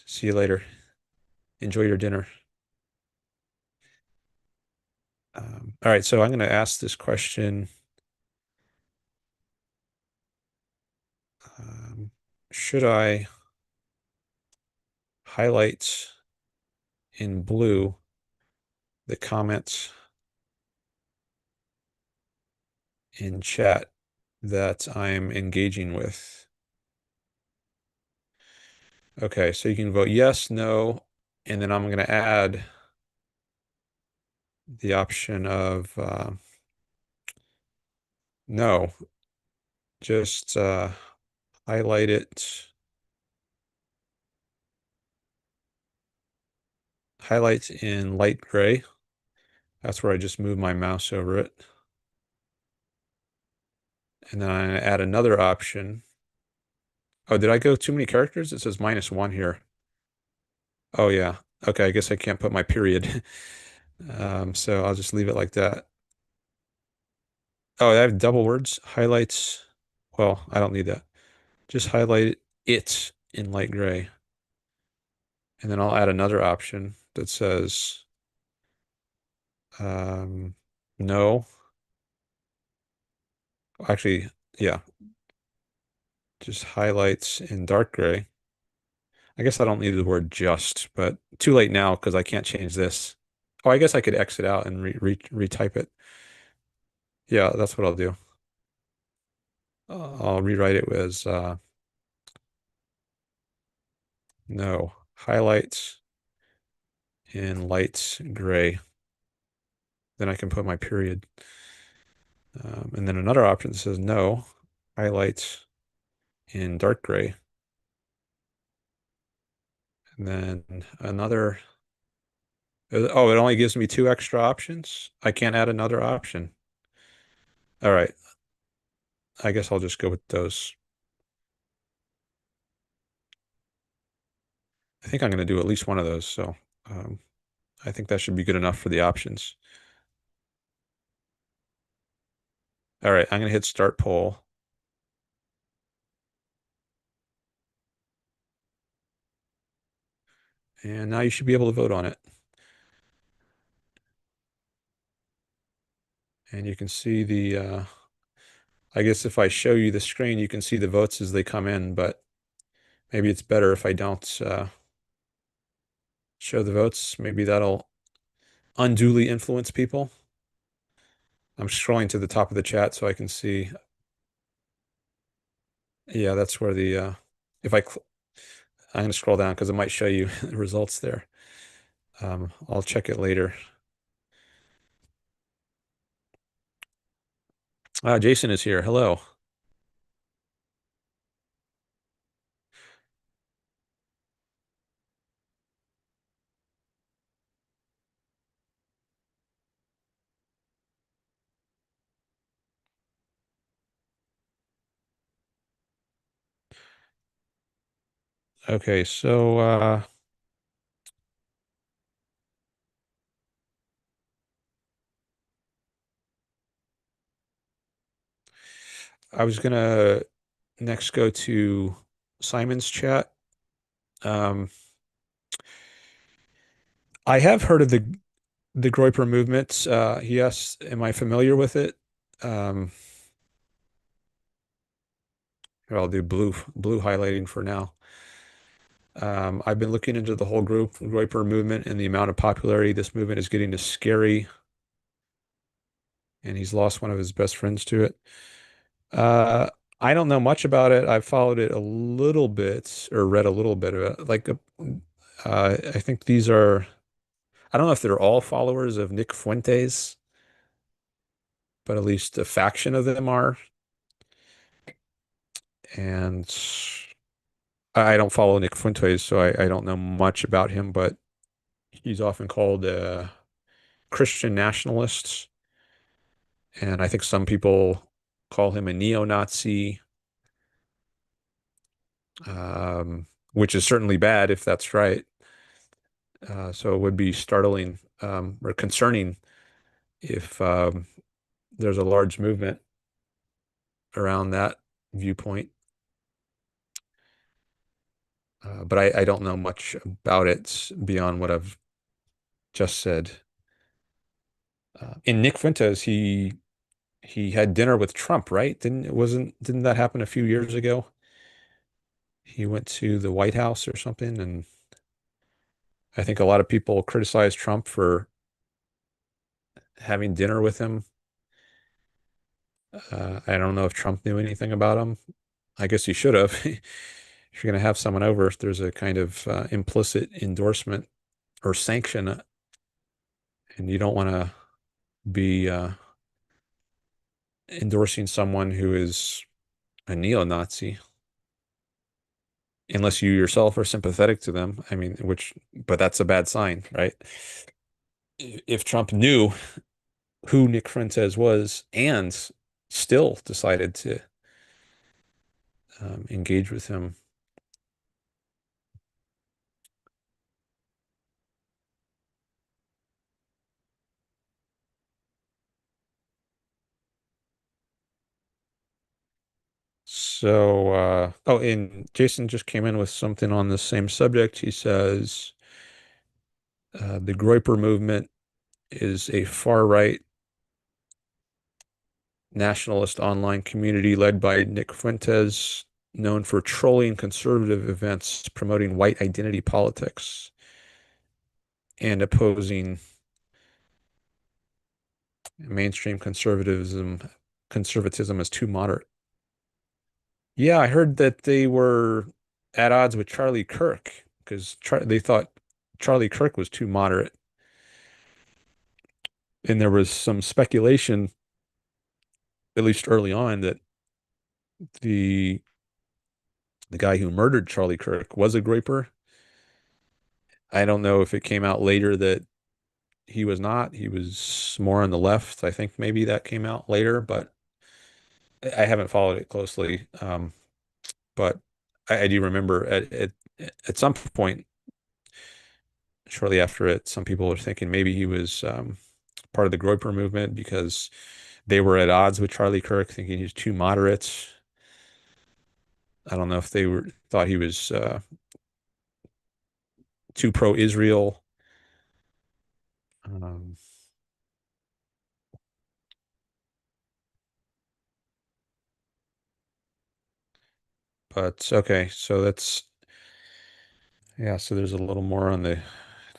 See you later. Enjoy your dinner. All right, so I'm going to ask this question. Um, should I highlight in blue the comments in chat that I'm engaging with? Okay, so you can vote yes, no, and then I'm going to add the option of no. Just highlight it, highlight in light gray. That's where I just move my mouse over it. And then I add another option. Oh, did I go too many characters? It says -1 here. Oh yeah. Okay, I guess I can't put my period. So I'll just leave it like that. Oh, I have double words. Highlights. Well, I don't need that. Just highlight it in light gray. And then I'll add another option that says um, no. Actually, yeah, just highlights in dark gray. I guess I don't need the word just, but too late now because I can't change this. Oh, I guess I could exit out and retype it. Yeah, that's what I'll do. I'll rewrite it as no highlights in light gray. Then I can put my period. And then another option says no highlights in dark gray. And then another, oh, it only gives me two extra options. I can't add another option. All right. I guess I'll just go with those. I think I'm going to do at least one of those. So um, I think that should be good enough for the options. All right. I'm going to hit start poll. And now you should be able to vote on it. And you can see I guess if I show you the screen, you can see the votes as they come in, but maybe it's better if I don't show the votes. Maybe that'll unduly influence people. I'm scrolling to the top of the chat so I can see. Yeah, that's where if I'm going to scroll down because it might show you the results there. I'll check it later. Jason is here. Hello. Okay, so I was gonna next go to Simon's chat. Um, I have heard of the Groyper movement. He asked, "Am I familiar with it?" Um, Here, I'll do blue highlighting for now. I've been looking into the whole group, Groyper movement, and the amount of popularity this movement is getting is scary. and he's lost one of his best friends to it. Uh, I don't know much about it. I've followed it a little bit or read a little bit of it. I think these are, I don't know if they're all followers of Nick Fuentes, but at least a faction of them are. And I don't follow Nick Fuentes, so I don't know much about him, but he's often called a Christian nationalist. And I think some people call him a neo-Nazi, which is certainly bad if that's right. So it would be startling or concerning if there's a large movement around that viewpoint. But I don't know much about it beyond what I've just said. In Nick Fuentes, he had dinner with Trump, right? Didn't that happen a few years ago? He went to the White House or something, and I think a lot of people criticized Trump for having dinner with him. I don't know if Trump knew anything about him. I guess he should have. If you're going to have someone over, if there's a kind of implicit endorsement or sanction, and you don't want to be endorsing someone who is a neo-Nazi, unless you yourself are sympathetic to them. I mean, but that's a bad sign, right? If Trump knew who Nick Fuentes was and still decided to engage with him. And Jason just came in with something on the same subject. He says the Groyper movement is a far-right nationalist online community led by Nick Fuentes, known for trolling conservative events, promoting white identity politics, and opposing mainstream conservatism as too moderate. Yeah, I heard that they were at odds with Charlie Kirk because they thought Charlie Kirk was too moderate. And there was some speculation, at least early on, that the the guy who murdered Charlie Kirk was a Groyper. I don't know if it came out later that he was not. He was more on the left. I think maybe that came out later, but I haven't followed it closely. But I do remember at some point shortly after it, some people were thinking maybe he was part of the Groyper movement because they were at odds with Charlie Kirk, thinking he was too moderate. I don't know if thought he was too pro-Israel. Um, but okay, so that's yeah. So there's a little more on the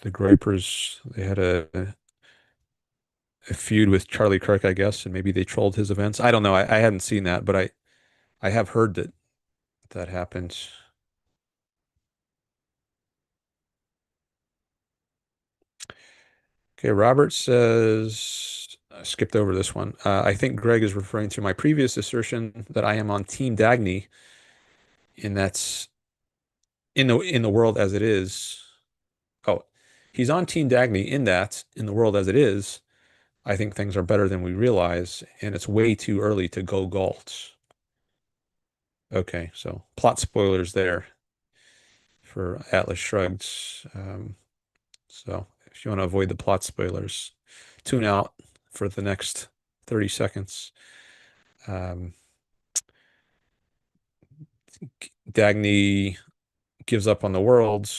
Groypers. They had a feud with Charlie Kirk, I guess, and maybe they trolled his events. I don't know. I hadn't seen that, but I have heard that that happened. Okay, Robert says, I skipped over this one. I think Greg is referring to my previous assertion that I am on Team Dagny, and that's in the world as it is. Oh, he's on Team Dagny in that in the world as it is, I think things are better than we realize, and it's way too early to go Galt. Okay, so plot spoilers there for Atlas Shrugged. So if you want to avoid the plot spoilers, tune out for the next 30 seconds. Um, Dagny gives up on the world,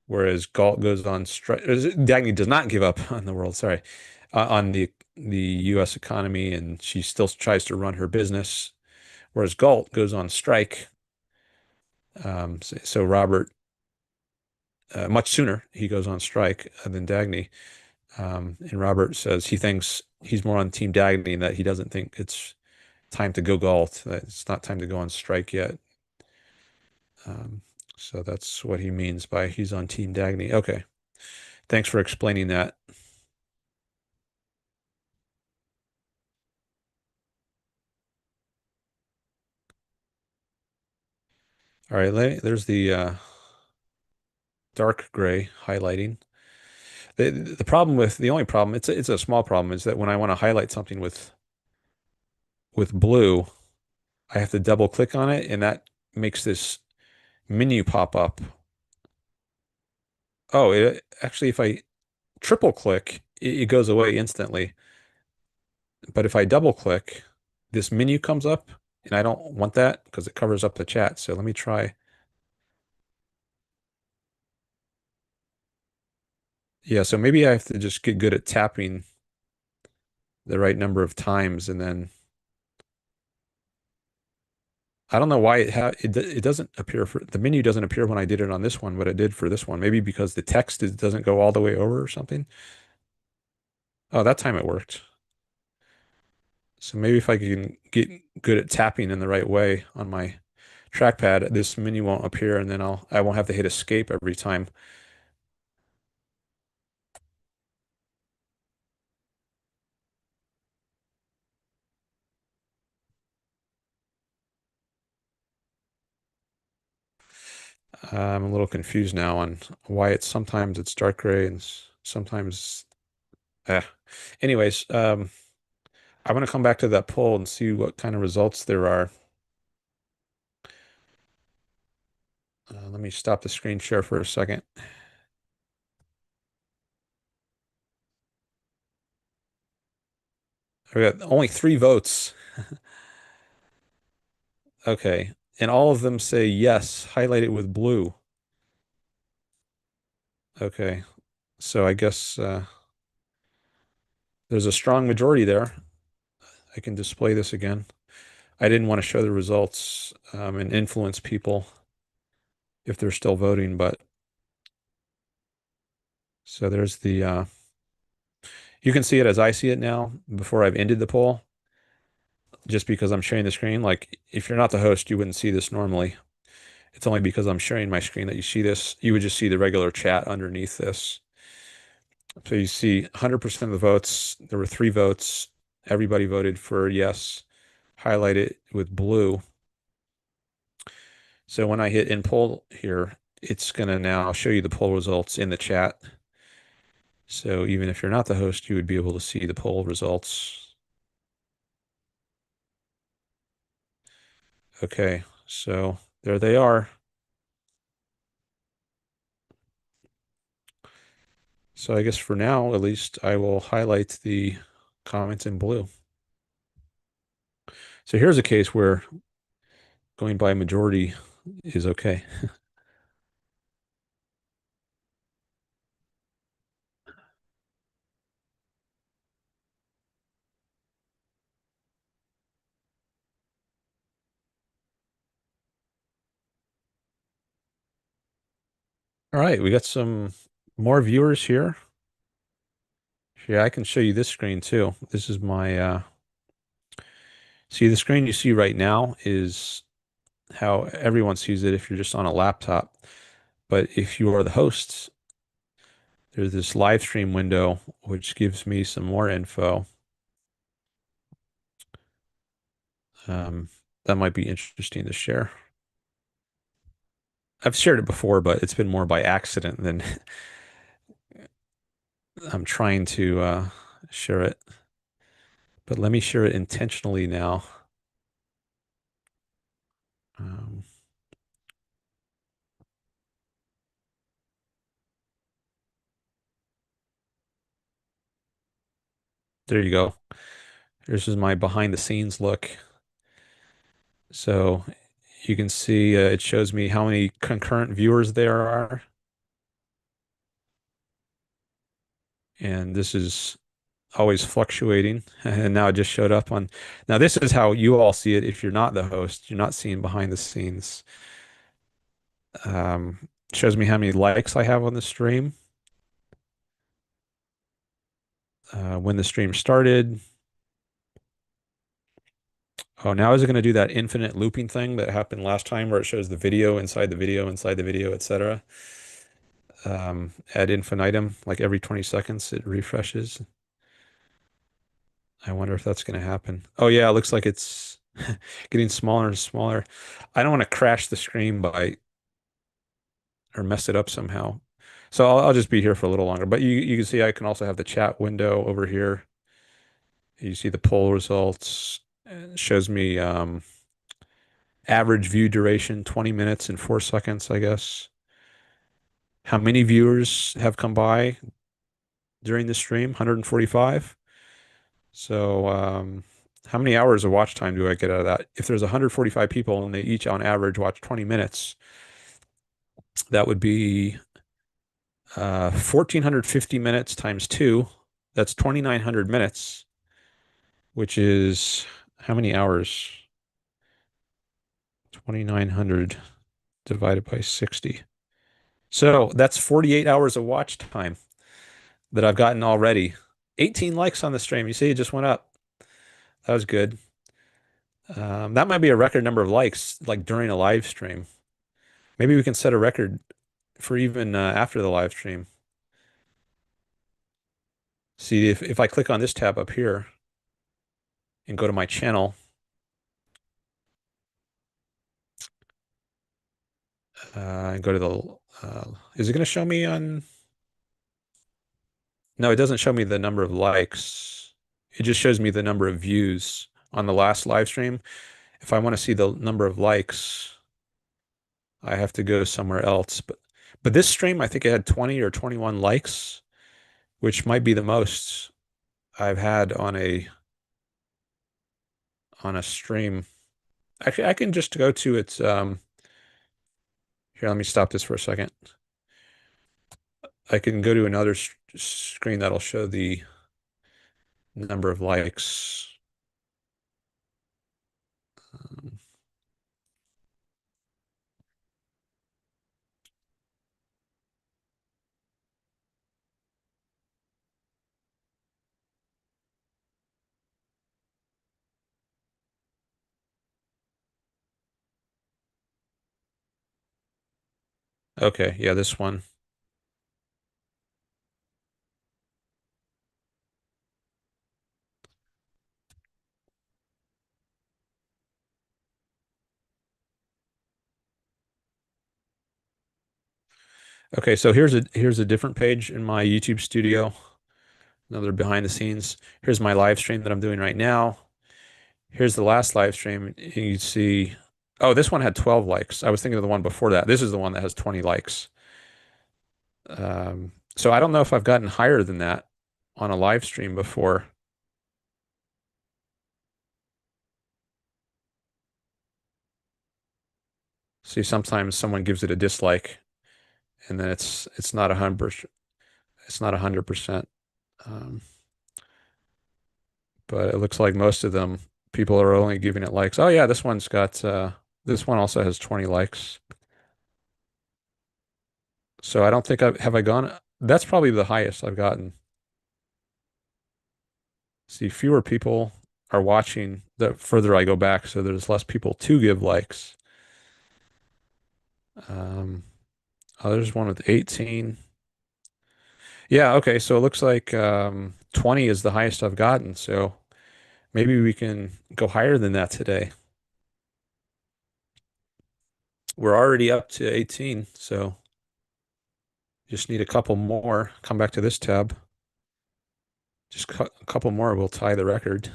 whereas Galt goes on strike. Dagny does not give up on the world, sorry, on the U.S. economy, and she still tries to run her business, whereas Galt goes on strike. So Robert, much sooner, he goes on strike than Dagny. And Robert says he thinks he's more on Team Dagny and that he doesn't think it's time to go galt, that it's not time to go on strike yet. Um, so that's what he means by he's on Team Dagny. Okay. Thanks for explaining that. All right, there's the dark gray highlighting. The problem with the only problem, it's a small problem, is that when I want to highlight something with blue, I have to double click on it, and that makes this menu pop up. Oh, actually, if I triple click, it goes away instantly. But if I double click, this menu comes up, and I don't want that because it covers up the chat. So let me try. Yeah, so maybe I have to just get good at tapping the right number of times, and then I don't know why it doesn't appear for the menu doesn't appear when I did it on this one, but it did for this one. Maybe because the text doesn't go all the way over or something. Oh, that time it worked. So maybe if I can get good at tapping in the right way on my trackpad, this menu won't appear, and then I won't have to hit escape every time. I'm a little confused now on why sometimes it's dark gray and sometimes eh. Anyways, I'm gonna come back to that poll and see what kind of results there are. Let me stop the screen share for a second. We got only 3 votes. Okay. And all of them say yes, highlight it with blue. Okay. So I guess there's a strong majority there. I can display this again. I didn't want to show the results and influence people if they're still voting, but so there's the you can see it as I see it now before I've ended the poll, just because I'm sharing the screen. Like if you're not the host, you wouldn't see this normally. It's only because I'm sharing my screen that you see this. You would just see the regular chat underneath this. So you see 100% of the votes. There were 3 votes. Everybody voted for yes. Highlight it with blue. So when I hit in poll here, it's going to now show you the poll results in the chat. So even if you're not the host, you would be able to see the poll results. Okay, so there they are. So I guess for now, at least, I will highlight the comments in blue. So here's a case where going by majority is okay. All right, we got some more viewers here. Yeah, I can show you this screen too. This is my see the screen you see right now is how everyone sees it if you're just on a laptop. But if you are the hosts, there's this live stream window which gives me some more info. Um, that might be interesting to share. I've shared it before, but it's been more by accident than I'm trying to share it. But let me share it intentionally now. Um, there you go. This is my behind the scenes look. So you can see it shows me how many concurrent viewers there are. And this is always fluctuating. And now it just showed up on. Now, this is how you all see it if you're not the host. You're not seeing behind the scenes. Shows me how many likes I have on the stream. when the stream started. Oh, now is it going to do that infinite looping thing that happened last time where it shows the video inside the video inside the video, etc. Ad infinitum, like every 20 seconds it refreshes. I wonder if that's going to happen. Oh yeah, it looks like it's getting smaller and smaller. I don't want to crash the screen by or mess it up somehow. So I'll just be here for a little longer. But you can see I can also have the chat window over here. You see the poll results. It shows me average view duration, 20 minutes and 4 seconds, I guess. How many viewers have come by during the stream? 145. So how many hours of watch time do I get out of that? If there's 145 people and they each on average watch 20 minutes, that would be 1,450 minutes times two. That's 2,900 minutes, which is how many hours? 2,900 divided by 60. So that's 48 hours of watch time that I've gotten already. 18 likes on the stream. You see, it just went up. That was good. That might be a record number of likes, like during a live stream. Maybe we can set a record for even after the live stream. See, if I click on this tab up here and go to my channel, and go to the, is it going to show me on? No, it doesn't show me the number of likes. It just shows me the number of views on the last live stream. If I want to see the number of likes, I have to go somewhere else. But this stream, I think it had 20 or 21 likes, which might be the most I've had on a stream. Actually, I can just go to its here, let me stop this for a second. I can go to another screen that'll show the number of likes. Um, okay, yeah, this one. Okay, so here's a different page in my YouTube studio. Another behind the scenes. Here's my live stream that I'm doing right now. Here's the last live stream. You see, oh, this one had 12 likes. I was thinking of the one before that. This is the one that has 20 likes. So I don't know if I've gotten higher than that on a live stream before. See, sometimes someone gives it a dislike, and then it's not 100%. It's not 100%. Um, but it looks like most of them people are only giving it likes. Oh yeah, this one also has 20 likes. So I don't think I gone. That's probably the highest I've gotten. See, fewer people are watching the further I go back, so there's less people to give likes. Um, oh, there's one with 18. Yeah, okay, so it looks like 20 is the highest I've gotten, so maybe we can go higher than that today. We're already up to 18, so just need a couple more. Come back to this tab. Just a couple more will tie the record.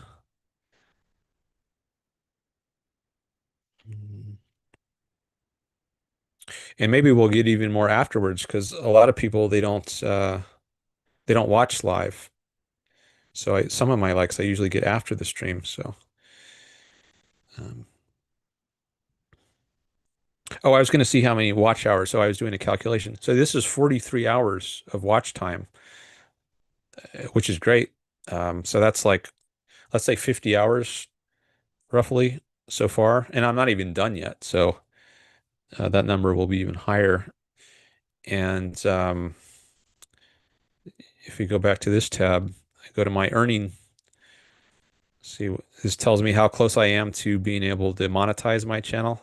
Mm. And maybe we'll get even more afterwards because a lot of people they don't watch live. So some of my likes I usually get after the stream. So um, oh, I was going to see how many watch hours. So I was doing a calculation. So this is 43 hours of watch time, which is great. So that's like, let's say 50 hours roughly so far. And I'm not even done yet. So that number will be even higher. And if we go back to this tab, go to my earning. See, this tells me how close I am to being able to monetize my channel.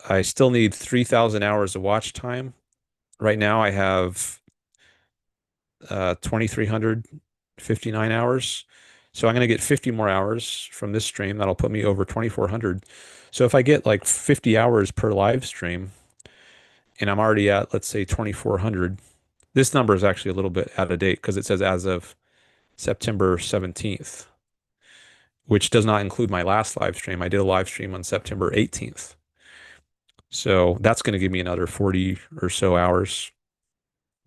I still need 3,000 hours of watch time. Right now I have 2,359 hours. So I'm going to get 50 more hours from this stream. That'll put me over 2,400. So if I get like 50 hours per live stream and I'm already at, let's say, 2,400, this number is actually a little bit out of date because it says as of September 17th, which does not include my last live stream. I did a live stream on September 18th. So that's going to give me another 40 or so hours.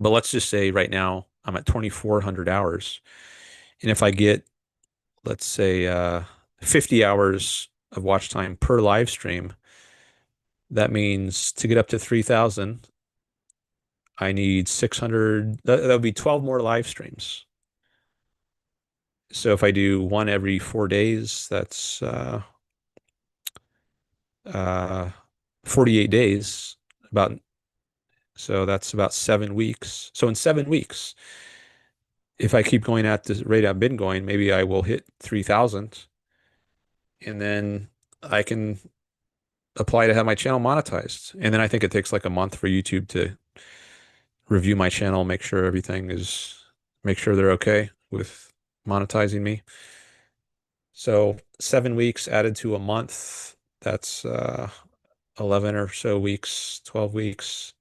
But let's just say right now I'm at 2,400 hours. And if I get, let's say, 50 hours of watch time per live stream, that means to get up to 3,000, I need 600. That would be 12 more live streams. So if I do one every 4 days, that's uh, 48 days, about so that's about 7 weeks. So in 7 weeks, if I keep going at the rate I've been going, maybe I will hit 3,000 and then I can apply to have my channel monetized. And then I think it takes like a month for YouTube to review my channel, make sure they're okay with monetizing me. So 7 weeks added to a month, that's 11 or so weeks, 12 weeks.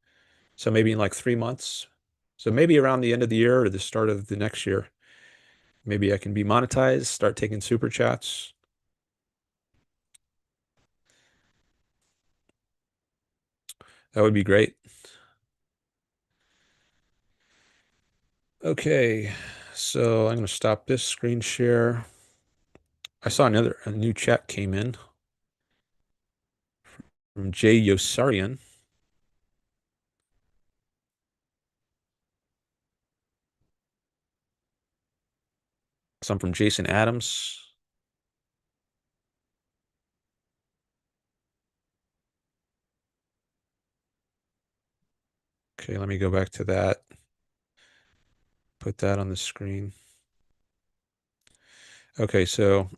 So maybe in like 3 months. So maybe around the end of the year or the start of the next year, maybe I can be monetized, start taking super chats. That would be great. Okay, so I'm going to stop this screen share. I saw a new chat came in from Jay Yossarian. Some from Jason Adams. Okay, let me go back to that. Put that on the screen. Okay, so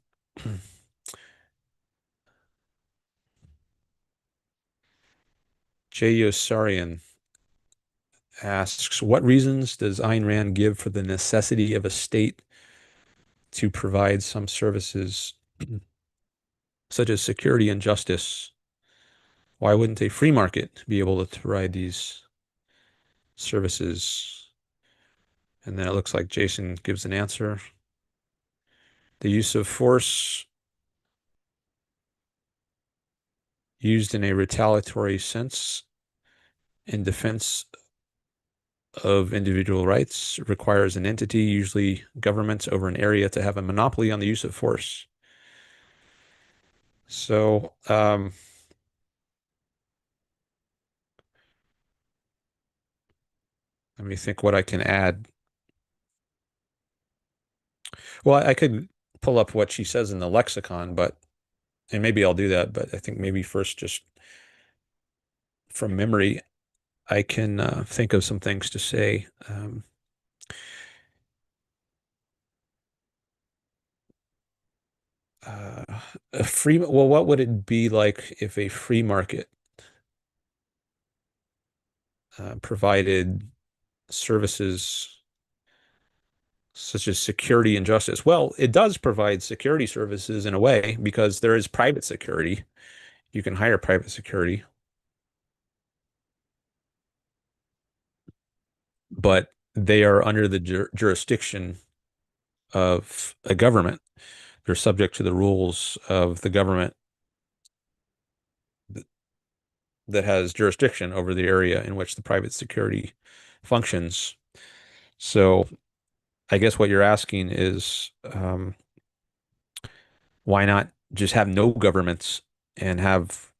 Jay Yossarian asks, what reasons does Ayn Rand give for the necessity of a state to provide some services such as security and justice? Why wouldn't a free market be able to provide these services? And then it looks like Jason gives an answer. The use of force used in a retaliatory sense in defense of individual rights requires an entity, usually governments over an area, to have a monopoly on the use of force. So, let me think what I can add. Well, I could pull up what she says in the lexicon, and maybe I'll do that, but I think maybe first, just from memory, I can think of some things to say. Uh, well, what would it be like if a free market provided services such as security and justice? Well, it does provide security services in a way because there is private security. You can hire private security, but they are under the jurisdiction of a government. They're subject to the rules of the government that has jurisdiction over the area in which the private security functions. So I guess what you're asking is, why not just have no governments and have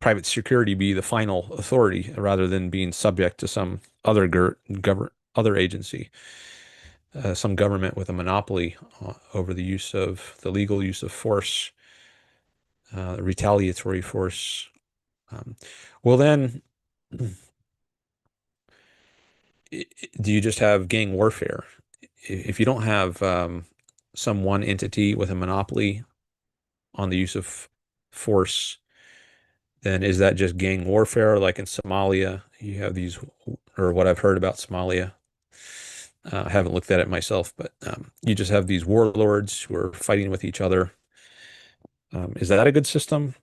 private security be the final authority rather than being subject to some other agency, some government with a monopoly over the legal use of force, retaliatory force. Um, well, then, do you just have gang warfare? if you don't have some one entity with a monopoly on the use of force, then is that just gang warfare like in Somalia? You have these, or what I've heard about Somalia. I haven't looked at it myself, but you just have these warlords who are fighting with each other. Is that a good system?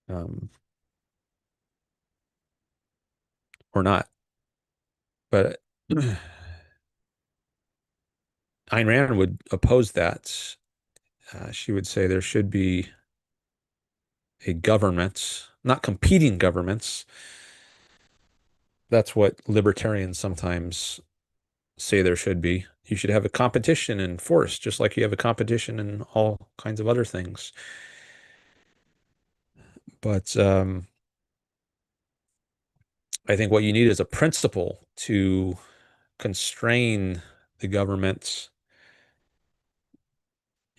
Um, or not? But Ayn Rand would oppose that. She would say there should be a government, not competing governments. That's what libertarians sometimes say there should be. You should have a competition in force, just like you have a competition in all kinds of other things. But I think what you need is a principle to constrain the government,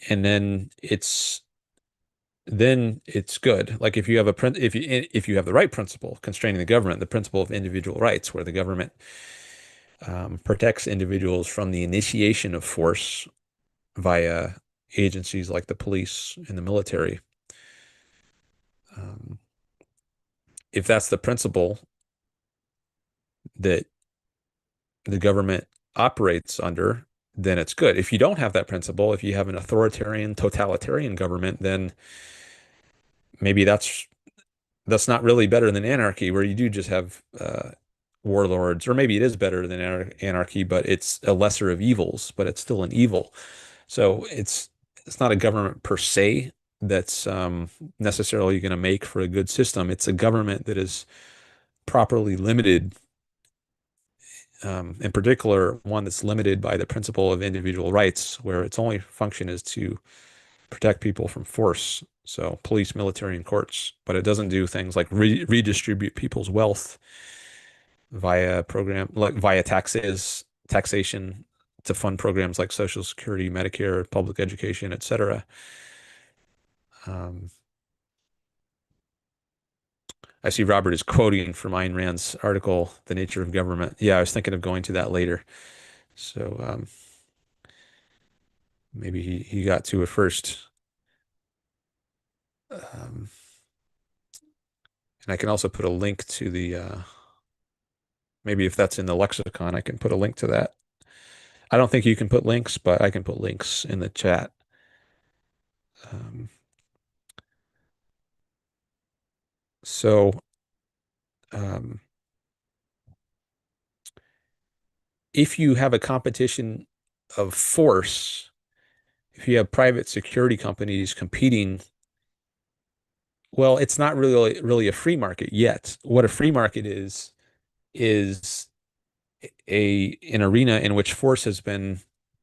and then it's good. Like if you have if you have the right principle constraining the government, the principle of individual rights, where the government protects individuals from the initiation of force via agencies like the police and the military. Um, if that's the principle that the government operates under, then it's good. If you don't have that principle, if you have an authoritarian, totalitarian government, then maybe that's not really better than anarchy, where you do just have warlords, or maybe it is better than anarchy, but it's a lesser of evils, but it's still an evil. So it's not a government per se that's necessarily going to make for a good system. It's a government that is properly limited, in particular, one that's limited by the principle of individual rights, where its only function is to protect people from force. So police, military, and courts, but it doesn't do things like redistribute people's wealth via taxation to fund programs like Social Security, Medicare, public education, etc. Um, I see Robert is quoting from Ayn Rand's article, The Nature of Government. Yeah, I was thinking of going to that later. So maybe he got to it first. Um, and I can also put a link to maybe if that's in the lexicon, I can put a link to that. I don't think you can put links, but I can put links in the chat. Um, so um, if you have a competition of force, if you have private security companies competing, well, it's not really a free market yet. What a free market is an arena in which force has been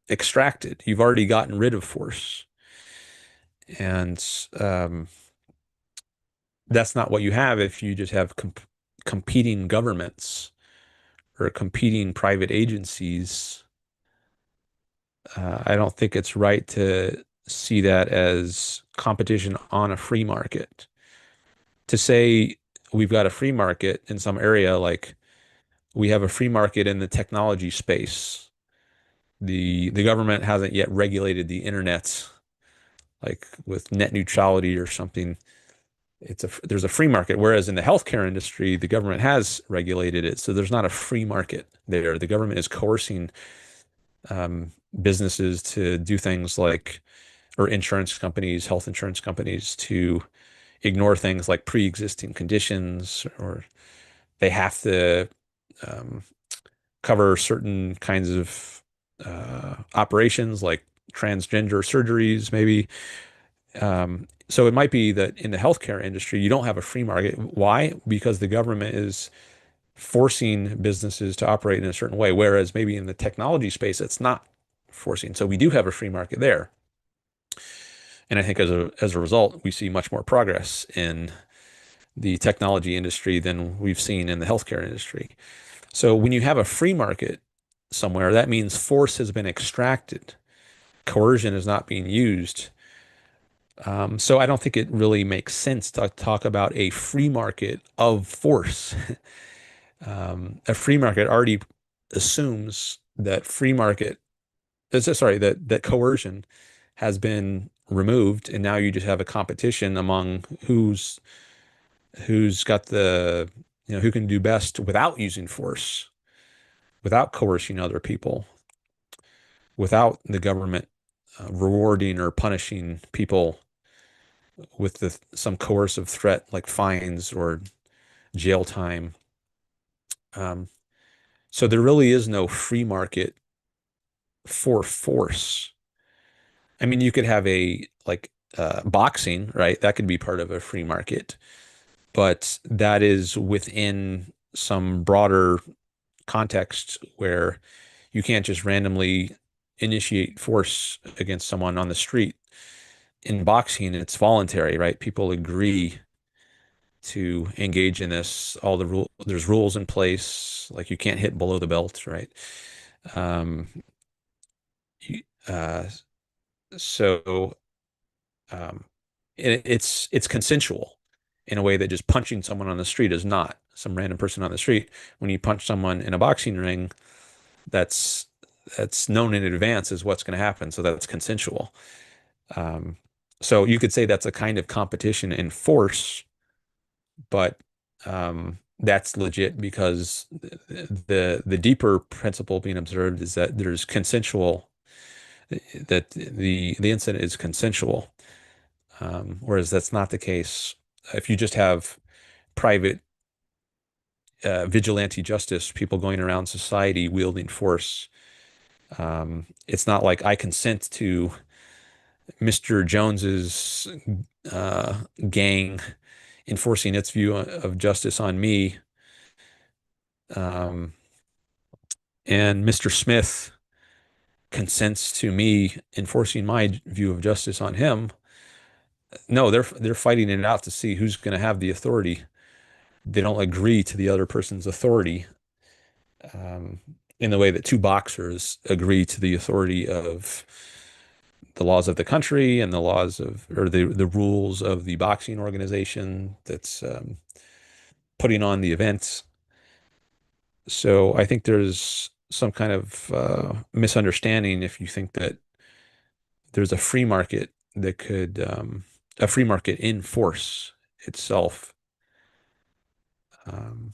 extracted. You've already gotten rid of force, and that's not what you have if you just have competing governments or competing private agencies. I don't think it's right to see that as competition on a free market. To say we've got a free market in some area, like we have a free market in the technology space. The government hasn't yet regulated the internet, like with net neutrality or something. There's a free market, whereas in the healthcare industry, the government has regulated it, so there's not a free market there. The government is coercing um, businesses to do things like, or insurance companies, health insurance companies, to ignore things like pre-existing conditions, or they have to um, cover certain kinds of operations like transgender surgeries, maybe. So it might be that in the healthcare industry, you don't have a free market. Why? Because the government is forcing businesses to operate in a certain way, whereas maybe in the technology space, it's not forcing. So we do have a free market there. And I think as a result, we see much more progress in the technology industry than we've seen in the healthcare industry. So when you have a free market somewhere, that means force has been extracted. Coercion is not being used. So I don't think it really makes sense to talk about a free market of force. A free market already assumes that free market, sorry, that coercion has been removed, and now you just have a competition among who's got the, who can do best without using force, without coercing other people, without the government rewarding or punishing people with some coercive threat like fines or jail time. Um, so there really is no free market for force. I mean, you could have a like boxing, right? That could be part of a free market, but that is within some broader context where you can't just randomly initiate force against someone on the street. In boxing, it's voluntary, right? People agree to engage in this. There's rules in place, like you can't hit below the belt, right? Um, you, so um, it's consensual in a way that just punching someone on the street is not. Some random person on the street. When you punch someone in a boxing ring, that's that's known in advance is what's going to happen. So that's consensual. Um, so you could say that's a kind of competition in force, but that's legit because the deeper principle being observed is that there's consensual, that the incident is consensual, whereas that's not the case if you just have private vigilante justice, people going around society wielding force. It's not like I consent to Mr. Jones's uh, gang enforcing its view of justice on me, um, and Mr. Smith consents to me enforcing my view of justice on him. No, they're fighting it out to see who's going to have the authority. They don't agree to the other person's authority, um, in the way that two boxers agree to the authority of the laws of the country and the laws of, or the rules of the boxing organization that's putting on the events. So I think there's some kind of misunderstanding if you think that there's a free market that could, a free market in force itself. Um,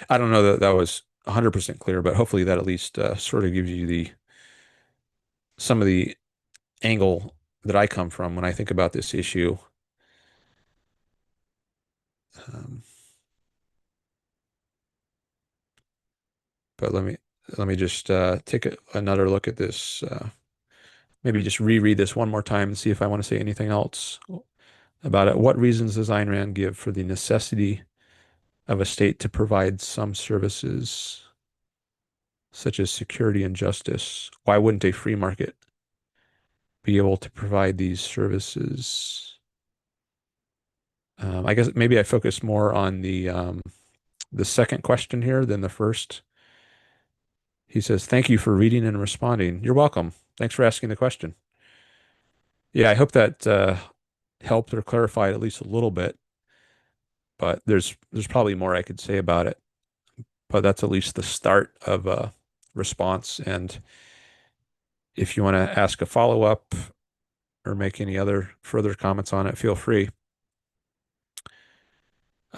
I don't know that that was 100% clear, but hopefully that at least sort of gives you the some of the angle that I come from when I think about this issue. Um, but let me just take another look at this. Maybe just reread this one more time and see if I want to say anything else about it. What reasons does Ayn Rand give for the necessity of a state to provide some services, such as security and justice? Why wouldn't a free market be able to provide these services? I guess maybe I focus more on the second question here than the first. He says, "Thank you for reading and responding." You're welcome. Thanks for asking the question. Yeah, I hope that helped or clarified at least a little bit, but there's probably more I could say about it. But that's at least the start of a response. And if you want to ask a follow-up or make any other further comments on it, feel free.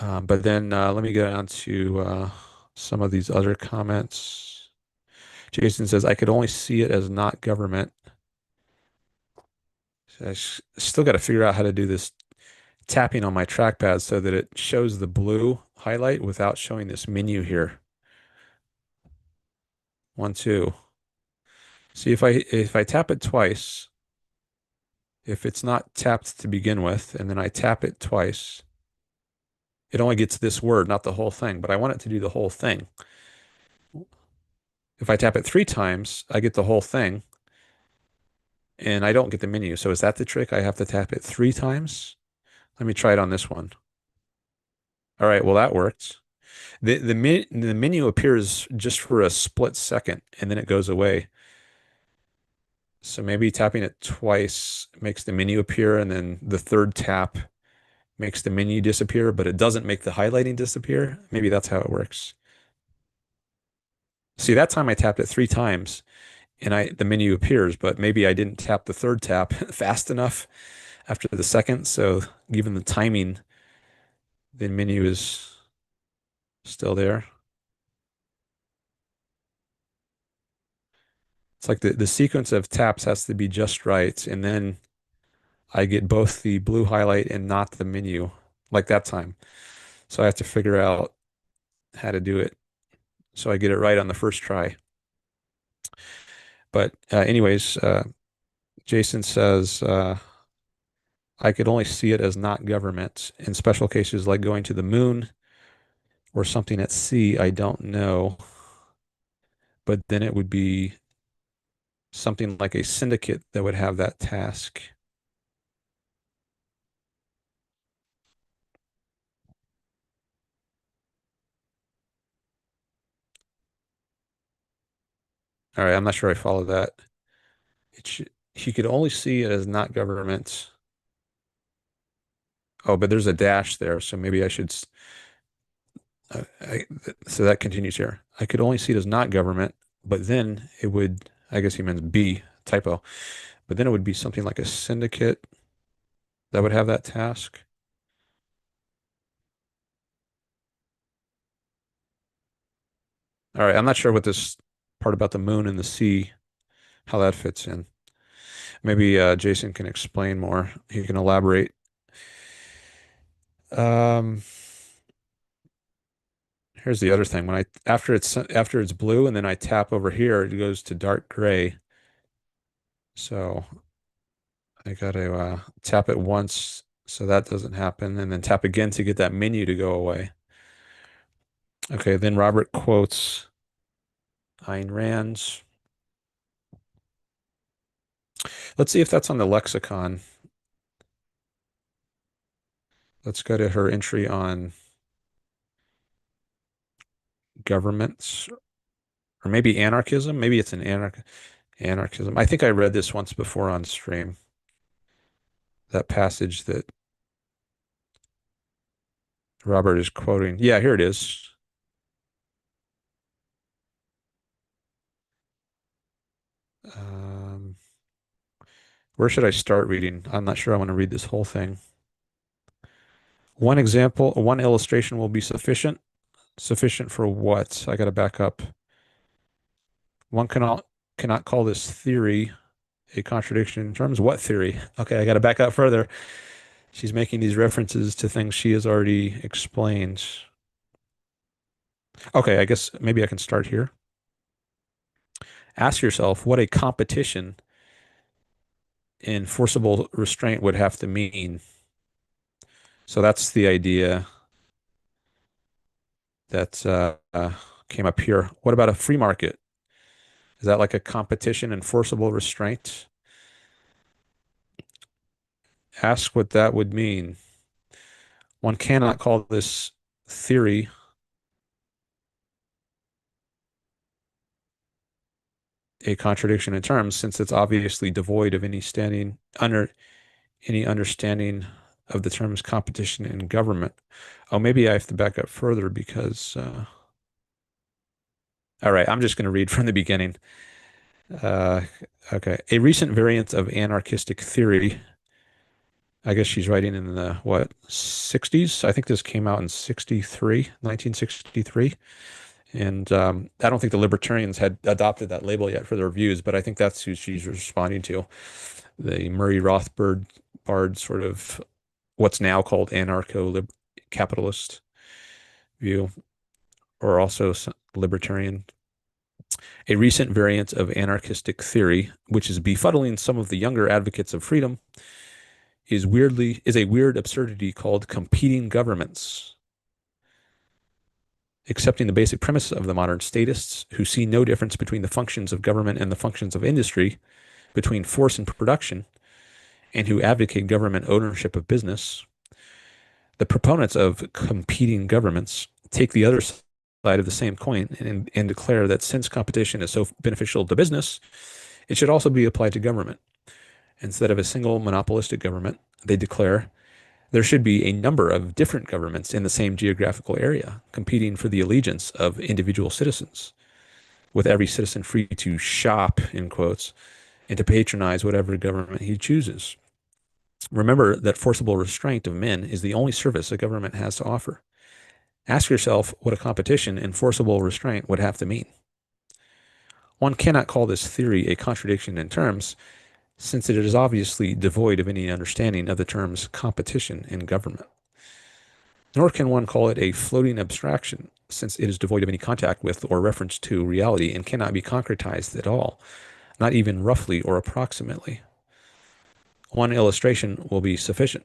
But then let me get on to some of these other comments. Jason says, I could only see it as not government. So still got to figure out how to do this tapping on my trackpad so that it shows the blue highlight without showing this menu here. 1, 2. See if I tap it twice, if it's not tapped to begin with, and then I tap it twice, it only gets this word, not the whole thing, but I want it to do the whole thing. If I tap it 3 times, I get the whole thing, and I don't get the menu. So is that the trick? I have to tap it 3 times? Let me try it on this one. All right, well, that worked. The menu appears just for a split second, and then it goes away. So maybe tapping it twice makes the menu appear, and then the third tap makes the menu disappear, but it doesn't make the highlighting disappear. Maybe that's how it works. See, that time I tapped it 3 times and the menu appears, but maybe I didn't tap the third tap fast enough after the second. So given the timing, the menu is still there. It's like the sequence of taps has to be just right, and then I get both the blue highlight and not the menu, like that time. So I have to figure out how to do it so I get it right on the first try. But anyways, Jason says I could only see it as not government in special cases like going to the moon or something at sea. I don't know, but then it would be something like a syndicate that would have that task. All right, I'm not sure I follow that. He could only see it as not government. Oh, but there's a dash there, so maybe I should. So that continues here. I could only see it as not government, but then it would. I guess he meant B typo. But then it would be something like a syndicate that would have that task. All right, I'm not sure what this part about the moon and the sea, how that fits in. Maybe Jason can explain more. He can elaborate. Um, Here's the other thing. When I after it's blue and then I tap over here, it goes to dark gray. So I gotta tap it once so that doesn't happen, and then tap again to get that menu to go away. Okay, then Robert quotes Ayn Rand. Let's see if that's on the lexicon. Let's go to her entry on governments, or maybe anarchism. Maybe it's an anarchism. I think I read this once before on stream. That passage that Robert is quoting. Yeah, here it is. Um, where should I start reading? I'm not sure I want to read this whole thing. One example, one illustration will be sufficient. Sufficient for what? I got to back up. One cannot call this theory a contradiction in terms. What theory? Okay, I got to back up further. She's making these references to things she has already explained. Okay, I guess maybe I can start here. Ask yourself what a competition in forcible restraint would have to mean. So that's the idea that came up here. What about a free market? Is that like a competition and forcible restraint? Ask what that would mean. One cannot call this theory a contradiction in terms since it's obviously devoid of any understanding of the terms competition and government. Oh, maybe I have to back up further because all right, I'm just going to read from the beginning. Uh, okay. A recent variant of anarchistic theory. I guess she's writing in the what, 60s? I think this came out in 63, 1963. And I don't think the libertarians had adopted that label yet for their views, but I think that's who she's responding to. The Murray Rothbard sort of what's now called anarcho-capitalist view, or also libertarian. A recent variant of anarchistic theory, which is befuddling some of the younger advocates of freedom, is a weird absurdity called competing governments. Accepting the basic premise of the modern statists, who see no difference between the functions of government and the functions of industry, between force and production, and who advocate government ownership of business, the proponents of competing governments take the other side of the same coin and declare that since competition is so beneficial to business, it should also be applied to government. Instead of a single monopolistic government, they declare there should be a number of different governments in the same geographical area competing for the allegiance of individual citizens. with every citizen free to shop, in quotes, and to patronize whatever government he chooses. Remember that forcible restraint of men is the only service a government has to offer. Ask yourself what a competition and forcible restraint would have to mean. One cannot call this theory a contradiction in terms, since it is obviously devoid of any understanding of the terms competition and government. Nor can one call it a floating abstraction, since it is devoid of any contact with or reference to reality and cannot be concretized at all, not even roughly or approximately. One illustration will be sufficient.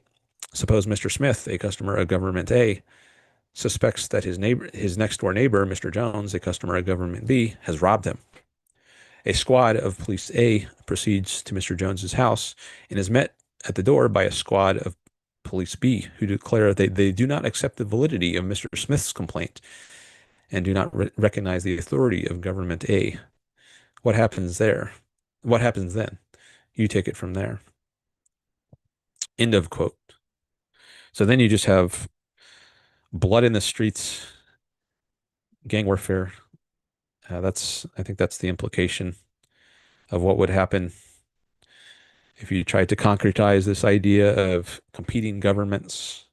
Suppose Mr. Smith, a customer of Government A, suspects that his next door neighbor, Mr. Jones, a customer of Government B, has robbed him. A squad of police A proceeds to Mr. Jones's house and is met at the door by a squad of police B, who declare that they do not accept the validity of Mr. Smith's complaint and do not recognize the authority of Government A. What happens there? What happens then? You take it from there. End of quote. So then you just have blood in the streets, gang warfare. I think that's the implication of what would happen if you tried to concretize this idea of competing governments.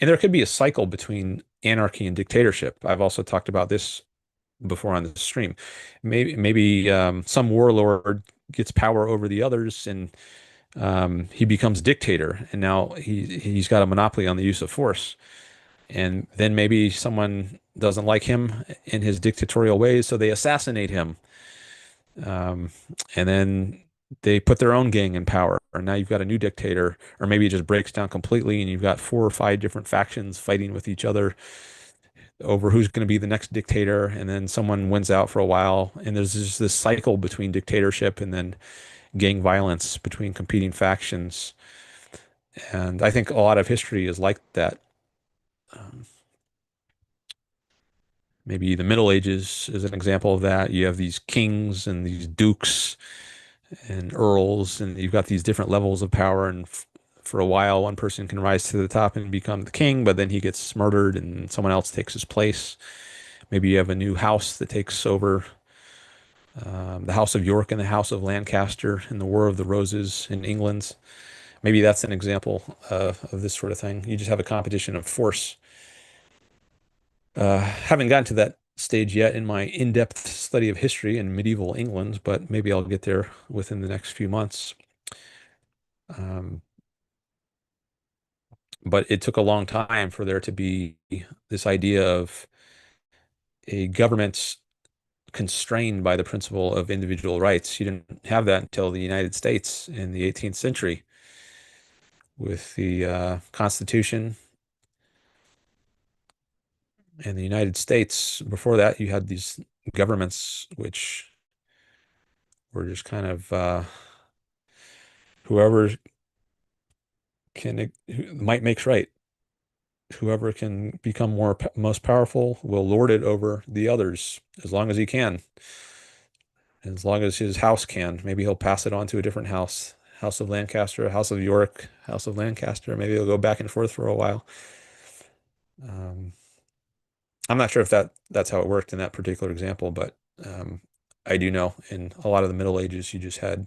And there could be a cycle between anarchy and dictatorship. I've also talked about this before on the stream. Maybe some warlord gets power over the others, and he becomes dictator, and now he's got a monopoly on the use of force. And then maybe someone doesn't like him in his dictatorial ways, so they assassinate him. Um, and then they put their own gang in power, or now you've got a new dictator, or maybe it just breaks down completely, and you've got 4 or 5 different factions fighting with each other over who's going to be the next dictator, and then someone wins out for a while, and there's just this cycle between dictatorship and then gang violence between competing factions. And I think a lot of history is like that. Um, Maybe the Middle Ages is an example of that. You have these kings and these dukes and earls, and you've got these different levels of power. And for a while, one person can rise to the top and become the king, but then he gets murdered and someone else takes his place. Maybe you have a new house that takes over, the House of York and the House of Lancaster in the War of the Roses in England. Maybe that's an example of this sort of thing. You just have a competition of force. Haven't gotten to that stage yet in my in-depth study of history in medieval England, but maybe I'll get there within the next few months. Um, but it took a long time for there to be this idea of a government constrained by the principle of individual rights. You didn't have that until the United States in the 18th century with the Constitution. In the United States, before that, you had these governments which were just kind of whoever might makes right. Whoever can become most powerful will lord it over the others as long as he can. As long as his house can. Maybe he'll pass it on to a different house. House of Lancaster, House of York, House of Lancaster. Maybe he'll go back and forth for a while. Um, I'm not sure if that's how it worked in that particular example, but I do know in a lot of the Middle Ages, you just had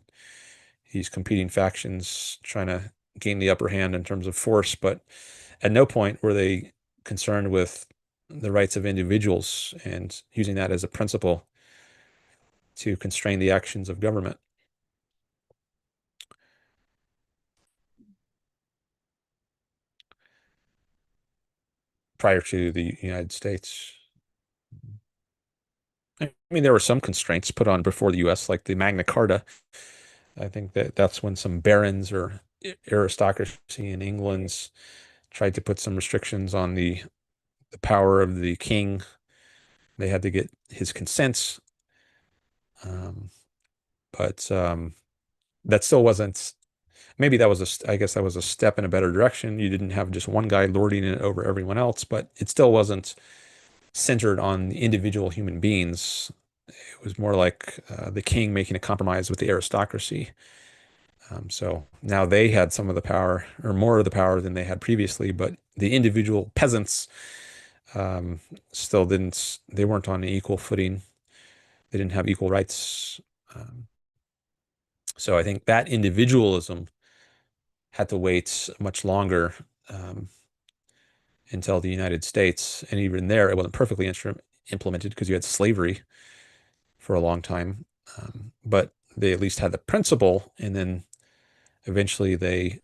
these competing factions trying to gain the upper hand in terms of force, but at no point were they concerned with the rights of individuals and using that as a principle to constrain the actions of government. Prior to the United States. I mean, there were some constraints put on before the US, like the Magna Carta. I think that's when some barons or aristocracy in England tried to put some restrictions on the power of the king. They had to get his consent. Um, but that still wasn't, maybe that was I guess that was a step in a better direction. You didn't have just one guy lording it over everyone else, but it still wasn't centered on individual human beings. It was more like the king making a compromise with the aristocracy. So now they had some of the power, or more of the power than they had previously, but the individual peasants still didn't, they weren't on an equal footing. they didn't have equal rights. Um, so I think that individualism had to wait much longer um, until the United States, and even there, it wasn't perfectly implemented because you had slavery for a long time. But they at least had the principle, and then eventually they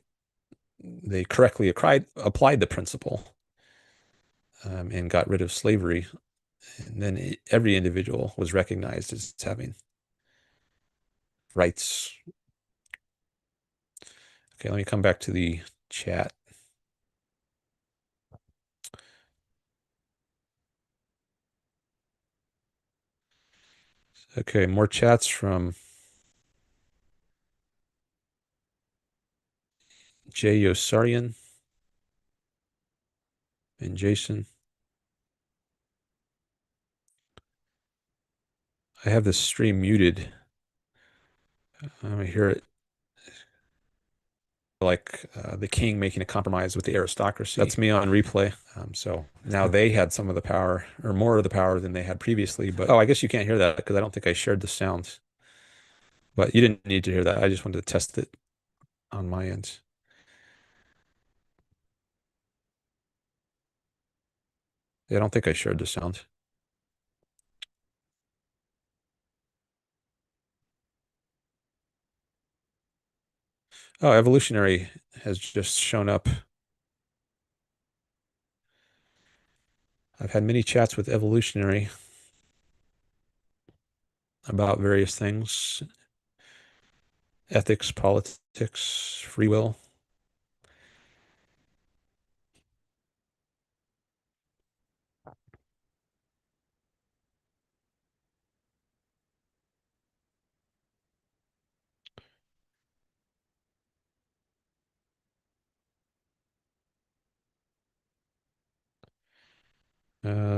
correctly applied the principle and got rid of slavery. And then every individual was recognized as having rights. Okay, let me come back to the chat. Okay, more chats from Jay Yossarian and Jason. I have this stream muted. I hear it like the king making a compromise with the aristocracy. That's me on replay. So now they had some of the power or more of the power than they had previously. But oh, I guess you can't hear that because I don't think I shared the sound. But you didn't need to hear that. I just wanted to test it on my end. Yeah, I don't think I shared the sound. Oh, Evolutionary has just shown up. I've had many chats with Evolutionary about various things, ethics, politics, free will.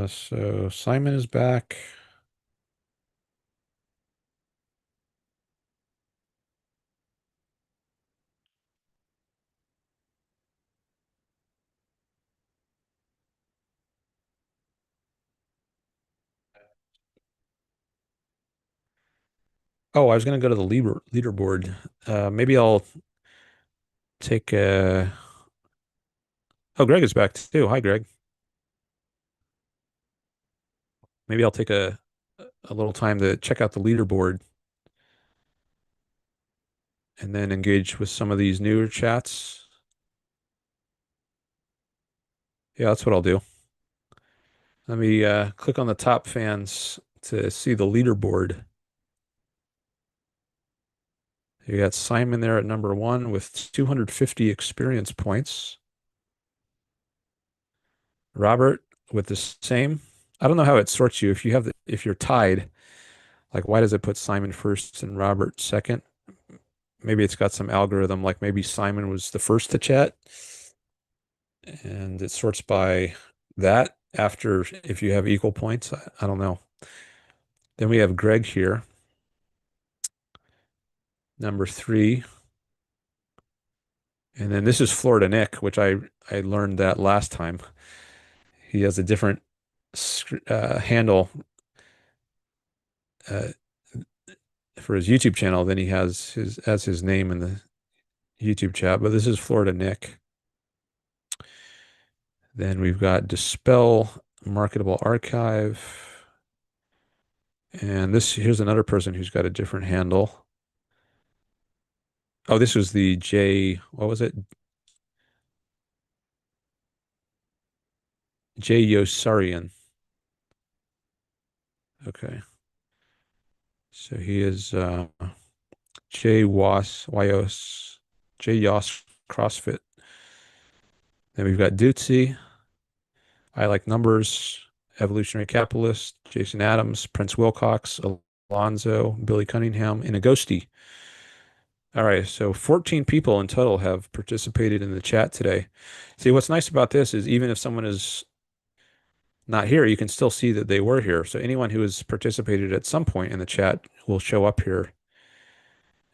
So Simon is back. Oh, I was going to go to the leaderboard. Maybe I'll take a. Oh, Greg is back too. Hi, Greg. Maybe I'll take a little time to check out the leaderboard and then engage with some of these newer chats. Yeah, that's what I'll do. Let me click on the top fans to see the leaderboard. You got Simon there at number 1 with 250 experience points. Robert with the same. I don't know how it sorts you if you're tied. Like, why does it put Simon first and Robert second? Maybe it's got some algorithm, like maybe Simon was the first to chat, and it sorts by that after if you have equal points. I don't know. Then we have Greg here, number 3. And then this is Florida Nick, which I learned that last time. He has a different handle uh, for his YouTube channel than he has his name in the YouTube chat. But this is Florida Nick. Then we've got Dispel, Marketable Archive. And here's another person who's got a different handle. Oh, this was the what was it? J Yossarian. Okay. So he is J Was Yos J Yos CrossFit. Then we've got Dootsy, I Like Numbers, Evolutionary Capitalist, Jason Adams, Prince Wilcox, Alonzo, Billy Cunningham, and a ghosty. All right, so 14 people in total have participated in the chat today. See, what's nice about this is even if someone is not here, you can still see that they were here. So anyone who has participated at some point in the chat will show up here.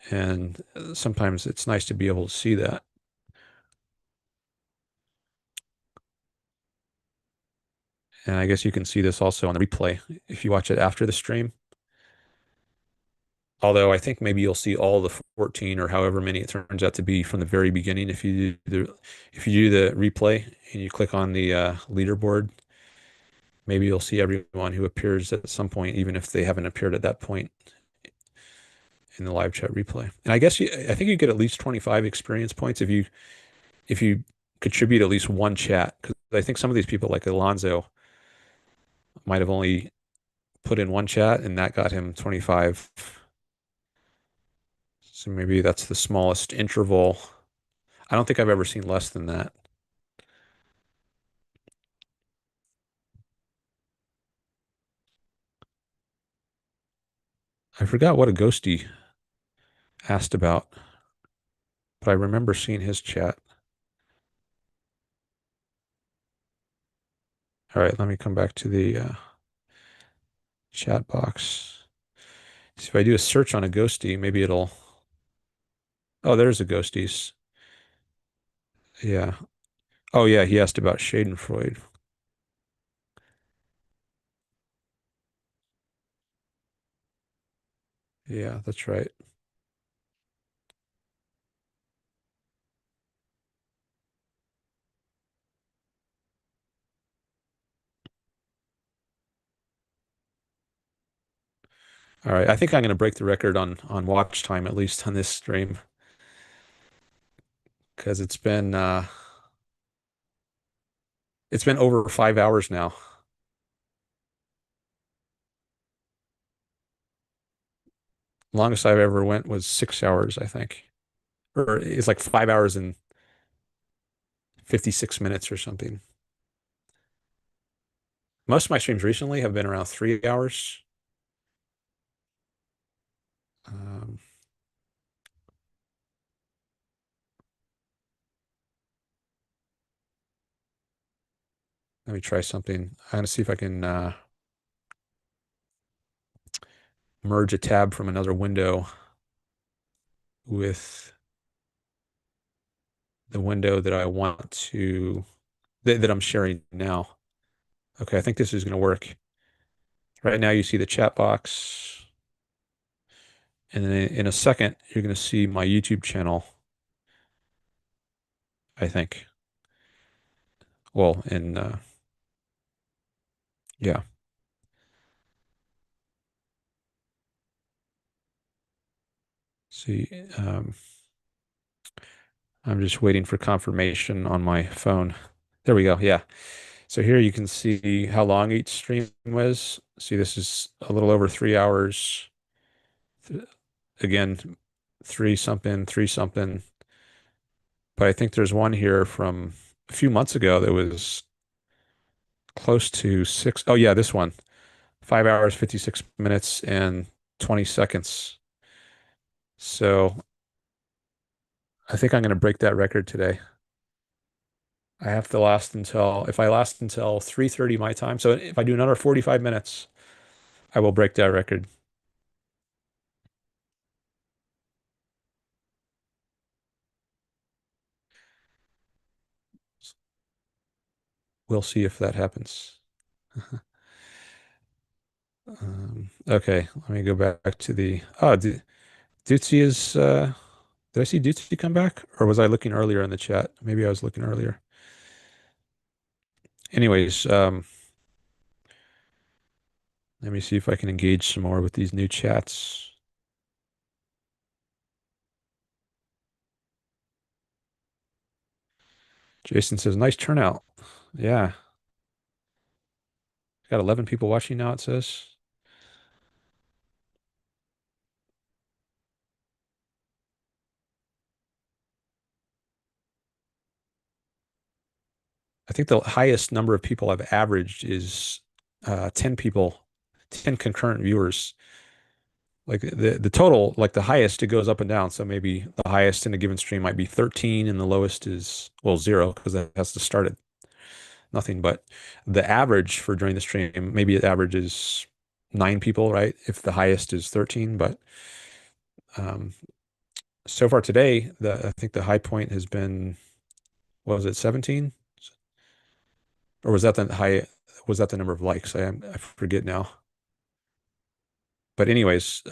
And sometimes it's nice to be able to see that. And I guess you can see this also on the replay if you watch it after the stream. Although I think maybe you'll see all the 14 or however many it turns out to be from the very beginning if you do the replay and you click on the leaderboard, maybe you'll see everyone who appears at some point, even if they haven't appeared at that point in the live chat replay. And I think you get at least 25 experience points if you contribute at least one chat. Because I think some of these people, like Alonzo, might have only put in one chat and that got him 25. So maybe that's the smallest interval. I don't think I've ever seen less than that. I forgot what a ghosty asked about, but I remember seeing his chat. All right, let me come back to the chat box. See if I do a search on a ghosty, maybe it'll. Oh, there's a ghosties. Yeah. Oh, yeah, he asked about Schadenfreude. Yeah, that's right. All right, I think I'm going to break the record on watch time at least on this stream because it's been over 5 hours now. Longest I've ever went was 6 hours, I think, or it's like 5 hours and 56 minutes or something. Most of my streams recently have been around 3 hours. Um, Let me try something. I'm going to see if I can merge a tab from another window with the window that I want to that I'm sharing now. Okay, I think this is going to work. Right now you see the chat box, and then in a second you're going to see my YouTube channel, I think. Well, and yeah. See, I'm just waiting for confirmation on my phone. There we go. Yeah. So here you can see how long each stream was. See, this is a little over 3 hours. Again, three something. But I think there's one here from a few months ago that was close to six. Oh yeah, this one. 5 hours, 56 minutes and 20 seconds. So I think I'm going to break that record today. I have to last until, if I last until 3:30 my time. So if I do another 45 minutes, I will break that record. We'll see if that happens. Okay, let me go back to the, oh, Dutzy is, did I see Dutzy come back? Or was I looking earlier in the chat? Maybe I was looking earlier. Anyways, let me see if I can engage some more with these new chats. Jason says, nice turnout. Yeah. Got 11 people watching now, it says. I think the highest number of people I've averaged is 10 people, 10 concurrent viewers. Like the total, like the highest, it goes up and down. So maybe the highest in a given stream might be 13 and the lowest is, well, zero because that has to start at nothing. But the average for during the stream, maybe it averages 9 people, right? If the highest is 13. But um, so far today, I think the high point has been, what was it, 17? Or was that the high, was that the number of likes? I forget now. But anyways,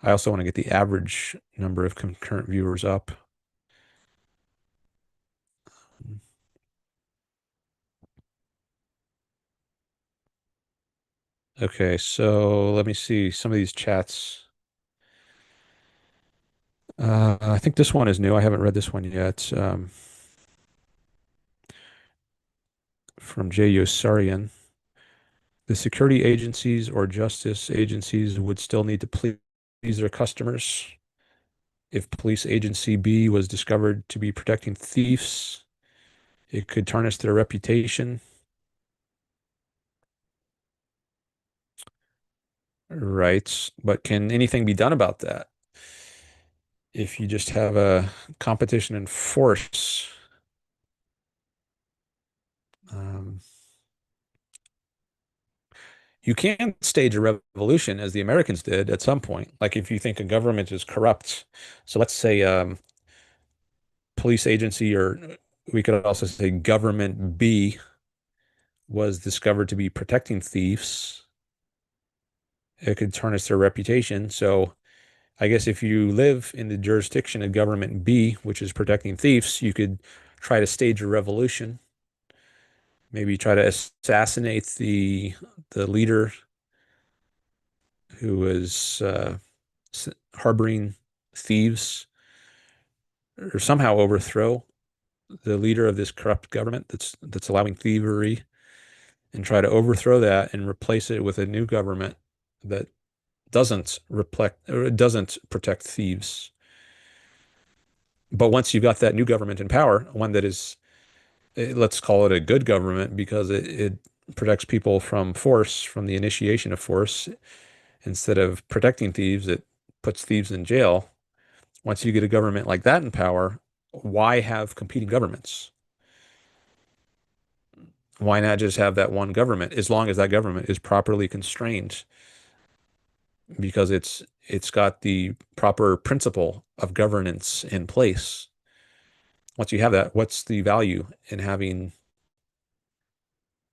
I also want to get the average number of concurrent viewers up. Okay, so let me see some of these chats. I think this one is new. I haven't read this one yet. From J. Yossarian. The security agencies or justice agencies would still need to please their customers. If police agency B was discovered to be protecting thieves, it could tarnish their reputation. Right. But can anything be done about that? If you just have a competition in force, um, you can stage a revolution as the Americans did at some point. Like if you think a government is corrupt, so let's say police agency, or we could also say government B was discovered to be protecting thieves, it could tarnish their reputation. So I guess if you live in the jurisdiction of government B, which is protecting thieves, you could try to stage a revolution, maybe try to assassinate the leader who was harboring thieves, or somehow overthrow the leader of this corrupt government that's allowing thievery, and try to overthrow that and replace it with a new government that doesn't reflect or doesn't protect thieves. But once you've got that new government in power, one that is, let's call it a good government because it protects people from force, from the initiation of force, instead of protecting thieves, it puts thieves in jail. Once you get a government like that in power, why have competing governments? Why not just have that one government as long as that government is properly constrained because it's got the proper principle of governance in place. Once you have that, what's the value in having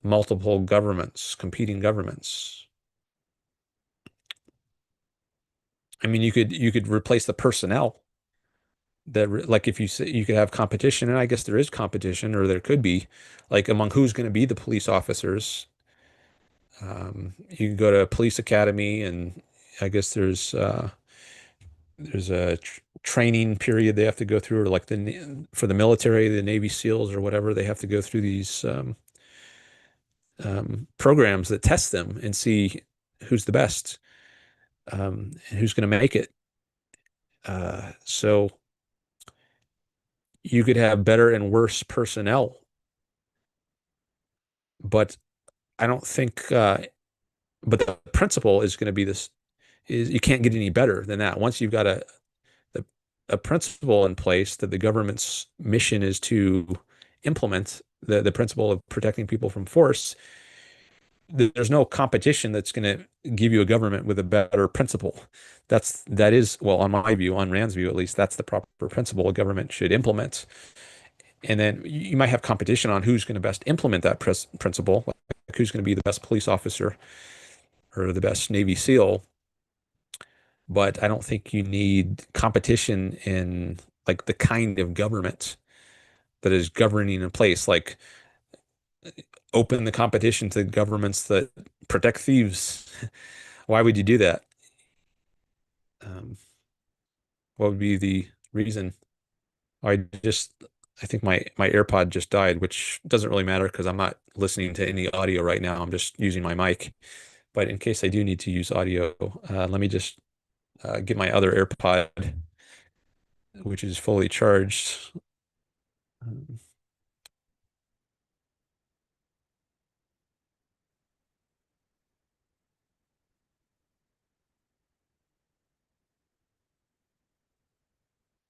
multiple governments, competing governments? I mean, you could replace the personnel that like if you say you could have competition, and I guess there is competition, or there could be, like among who's going to be the police officers. You can go to a police academy, and I guess there's a training period they have to go through, or like for the military, the Navy SEALs or whatever, they have to go through these programs that test them and see who's the best, and who's going to make it. So you could have better and worse personnel, but I don't think. But the principle is going to be this: is you can't get any better than that. Once you've got a, a principle in place that the government's mission is to implement, the principle of protecting people from force, there's no competition that's going to give you a government with a better principle. That is, well, on my view, on Rand's view at least, that's the proper principle a government should implement. And then you might have competition on who's going to best implement that principle, like who's going to be the best police officer or the best Navy SEAL. But I don't think you need competition in like the kind of government that is governing in place. Like open the competition to governments that protect thieves. Why would you do that? Um, what would be the reason? I just, I think my AirPod just died, which doesn't really matter because I'm not listening to any audio right now. I'm just using my mic. But in case I do need to use audio, let me just get my other AirPod, which is fully charged. Um,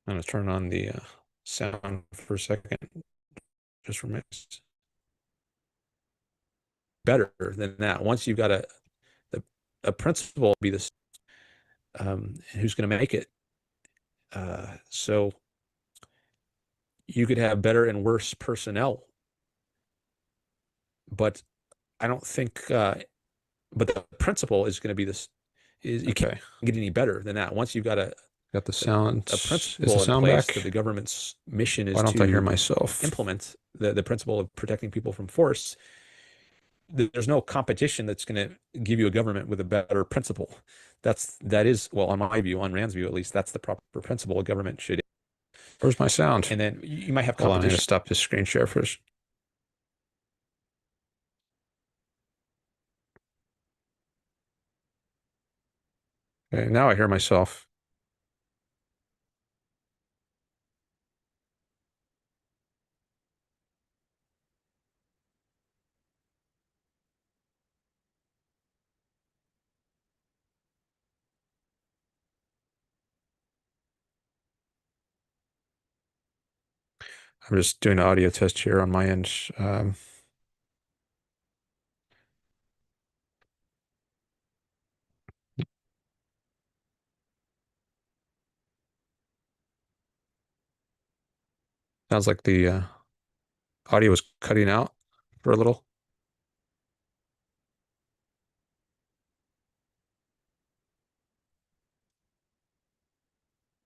I'm gonna turn on the sound for a second, just for a minute. Better than that. Once you've got the, a principle, be this, who's going to make it. So you could have better and worse personnel, but I don't think. But the principle is going to be this: is you can't Okay. get any better than that. Once you've got Got the sound. a Is the principle in sound place that back? the government's mission Why is don't I hear to myself? implement, the principle of protecting people from force, there's no competition that's going to give you a government with a better principle. That is, well, on my view, on Rand's view at least, that's the proper principle a government should. Where's my sound? And then you might have Hold on, I'm gonna competition. stop this screen share first. Okay, now I hear myself. I'm just doing an audio test here on my end. Sounds like the audio was cutting out for a little.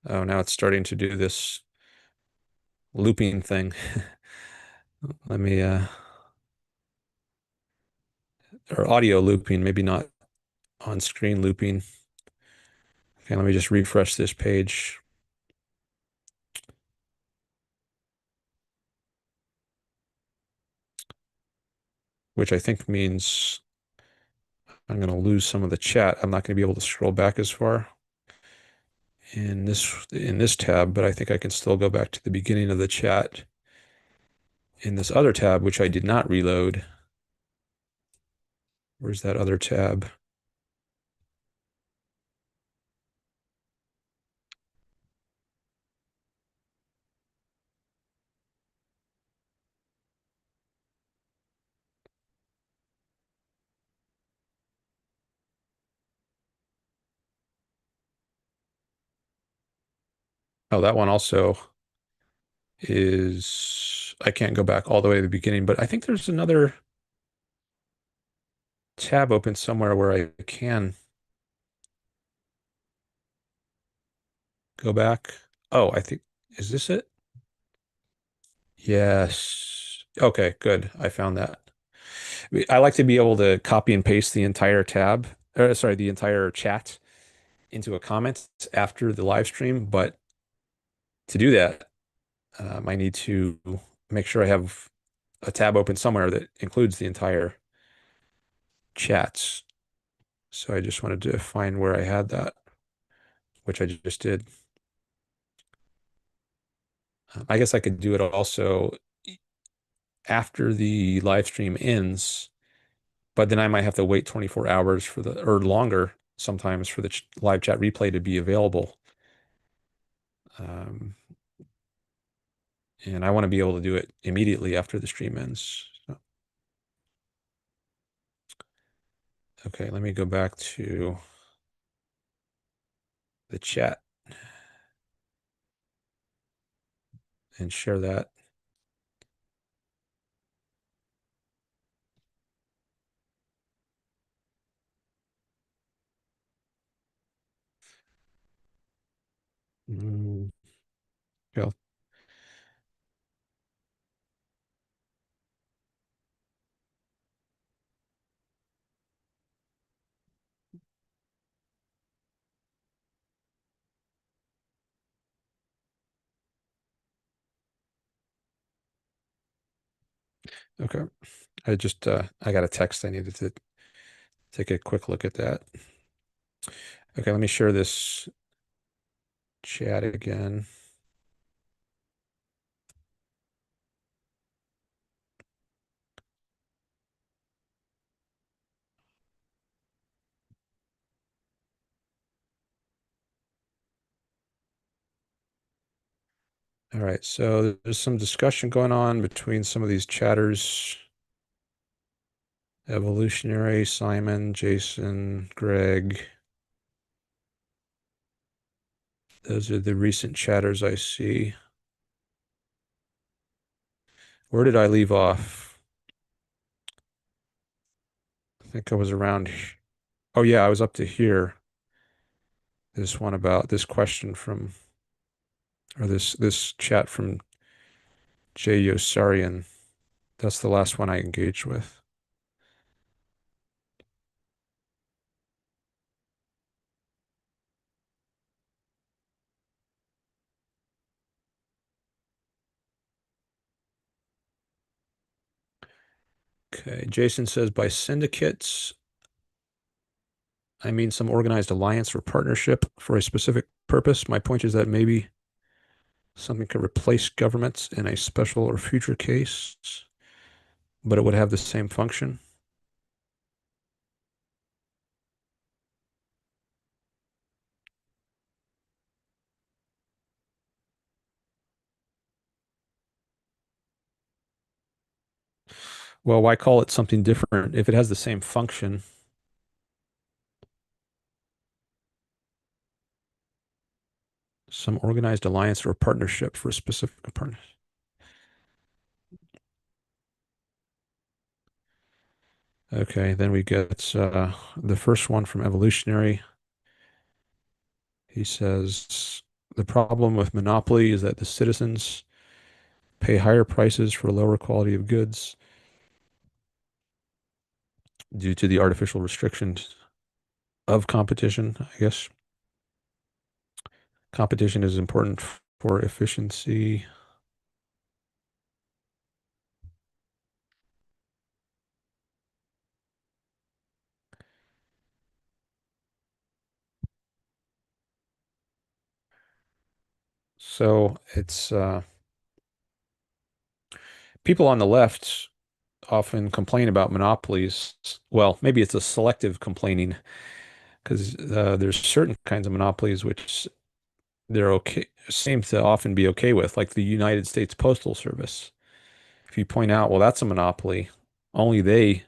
Oh, now it's starting to do this looping thing. Let me, or audio looping, maybe not on screen looping. Okay, let me just refresh this page. Which I think means I'm going to lose some of the chat. I'm not going to be able to scroll back as far in this tab, but I think I can still go back to the beginning of the chat in this other tab, which I did not reload. Where's that other tab? Oh, that one also is, I can't go back all the way to the beginning, but I think there's another tab open somewhere where I can go back. Oh, I think, is this it? Yes. Okay, good. I found that. I like to be able to copy and paste the entire tab, or sorry, the entire chat into a comment after the live stream, but to do that, I need to make sure I have a tab open somewhere that includes the entire chats. So I just wanted to find where I had that, which I just did. I guess I could do it also after the live stream ends, but then I might have to wait 24 hours for the, or longer sometimes for the live chat replay to be available. Um, and I want to be able to do it immediately after the stream ends. So, okay, let me go back to the chat and share that. Mm, yeah. Okay. I just I got a text. I needed to take a quick look at that. Okay, let me share this chat again. All right, so there's some discussion going on between some of these chatters. Evolutionary, Simon, Jason, Greg. Those are the recent chatters I see. Where did I leave off? I think I was around. Oh yeah, I was up to here. this one about this question from, or this chat from J. Yossarian. That's the last one I engaged with. Okay, Jason says by syndicates, I mean some organized alliance or partnership for a specific purpose. My point is that maybe something could replace governments in a special or future case, but it would have the same function. Well, why call it something different if it has the same function? Some organized alliance or partnership for a specific partner. Okay, then we get the first one from Evolutionary. He says the problem with monopoly is that the citizens pay higher prices for lower quality of goods due to the artificial restrictions of competition, I guess. Competition is important for efficiency. So it's people on the left often complain about monopolies. Well, maybe it's a selective complaining because there's certain kinds of monopolies which they're okay, seem to often be okay with, like the United States Postal Service. If you point out, well, that's a monopoly, only they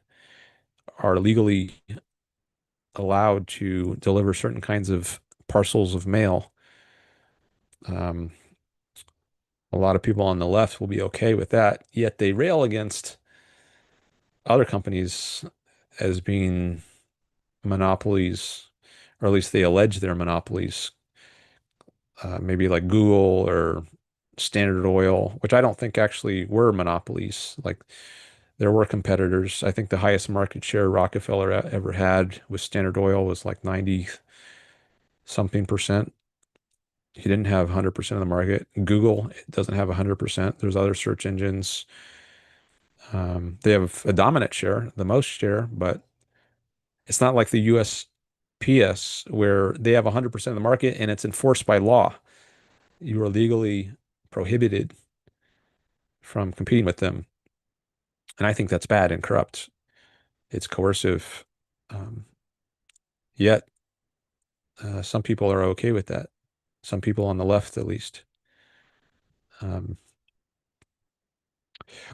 are legally allowed to deliver certain kinds of parcels of mail. Um, a lot of people on the left will be okay with that, yet they rail against other companies as being monopolies, or at least they allege they're monopolies, maybe like Google or Standard Oil, which I don't think actually were monopolies. Like there were competitors. I think the highest market share Rockefeller ever had with Standard Oil was like 90 something percent. He didn't have 100% of the market. Google doesn't have 100%. There's other search engines. They have a dominant share, the most share, but it's not like the USPS where they have 100% of the market and it's enforced by law. You are legally prohibited from competing with them. And I think that's bad and corrupt. It's coercive. Um, Yet, some people are okay with that. Some people on the left, at least. Um,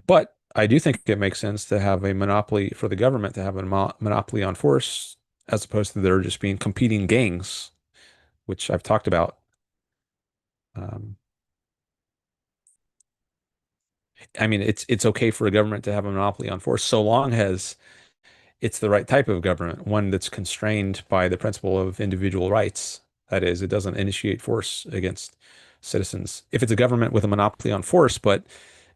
but I do think it makes sense to have a monopoly for the government to have a monopoly on force, as opposed to there just being competing gangs, which I've talked about. Um, I mean, it's okay for a government to have a monopoly on force so long as it's the right type of government, one that's constrained by the principle of individual rights. That is, it doesn't initiate force against citizens. If it's a government with a monopoly on force, but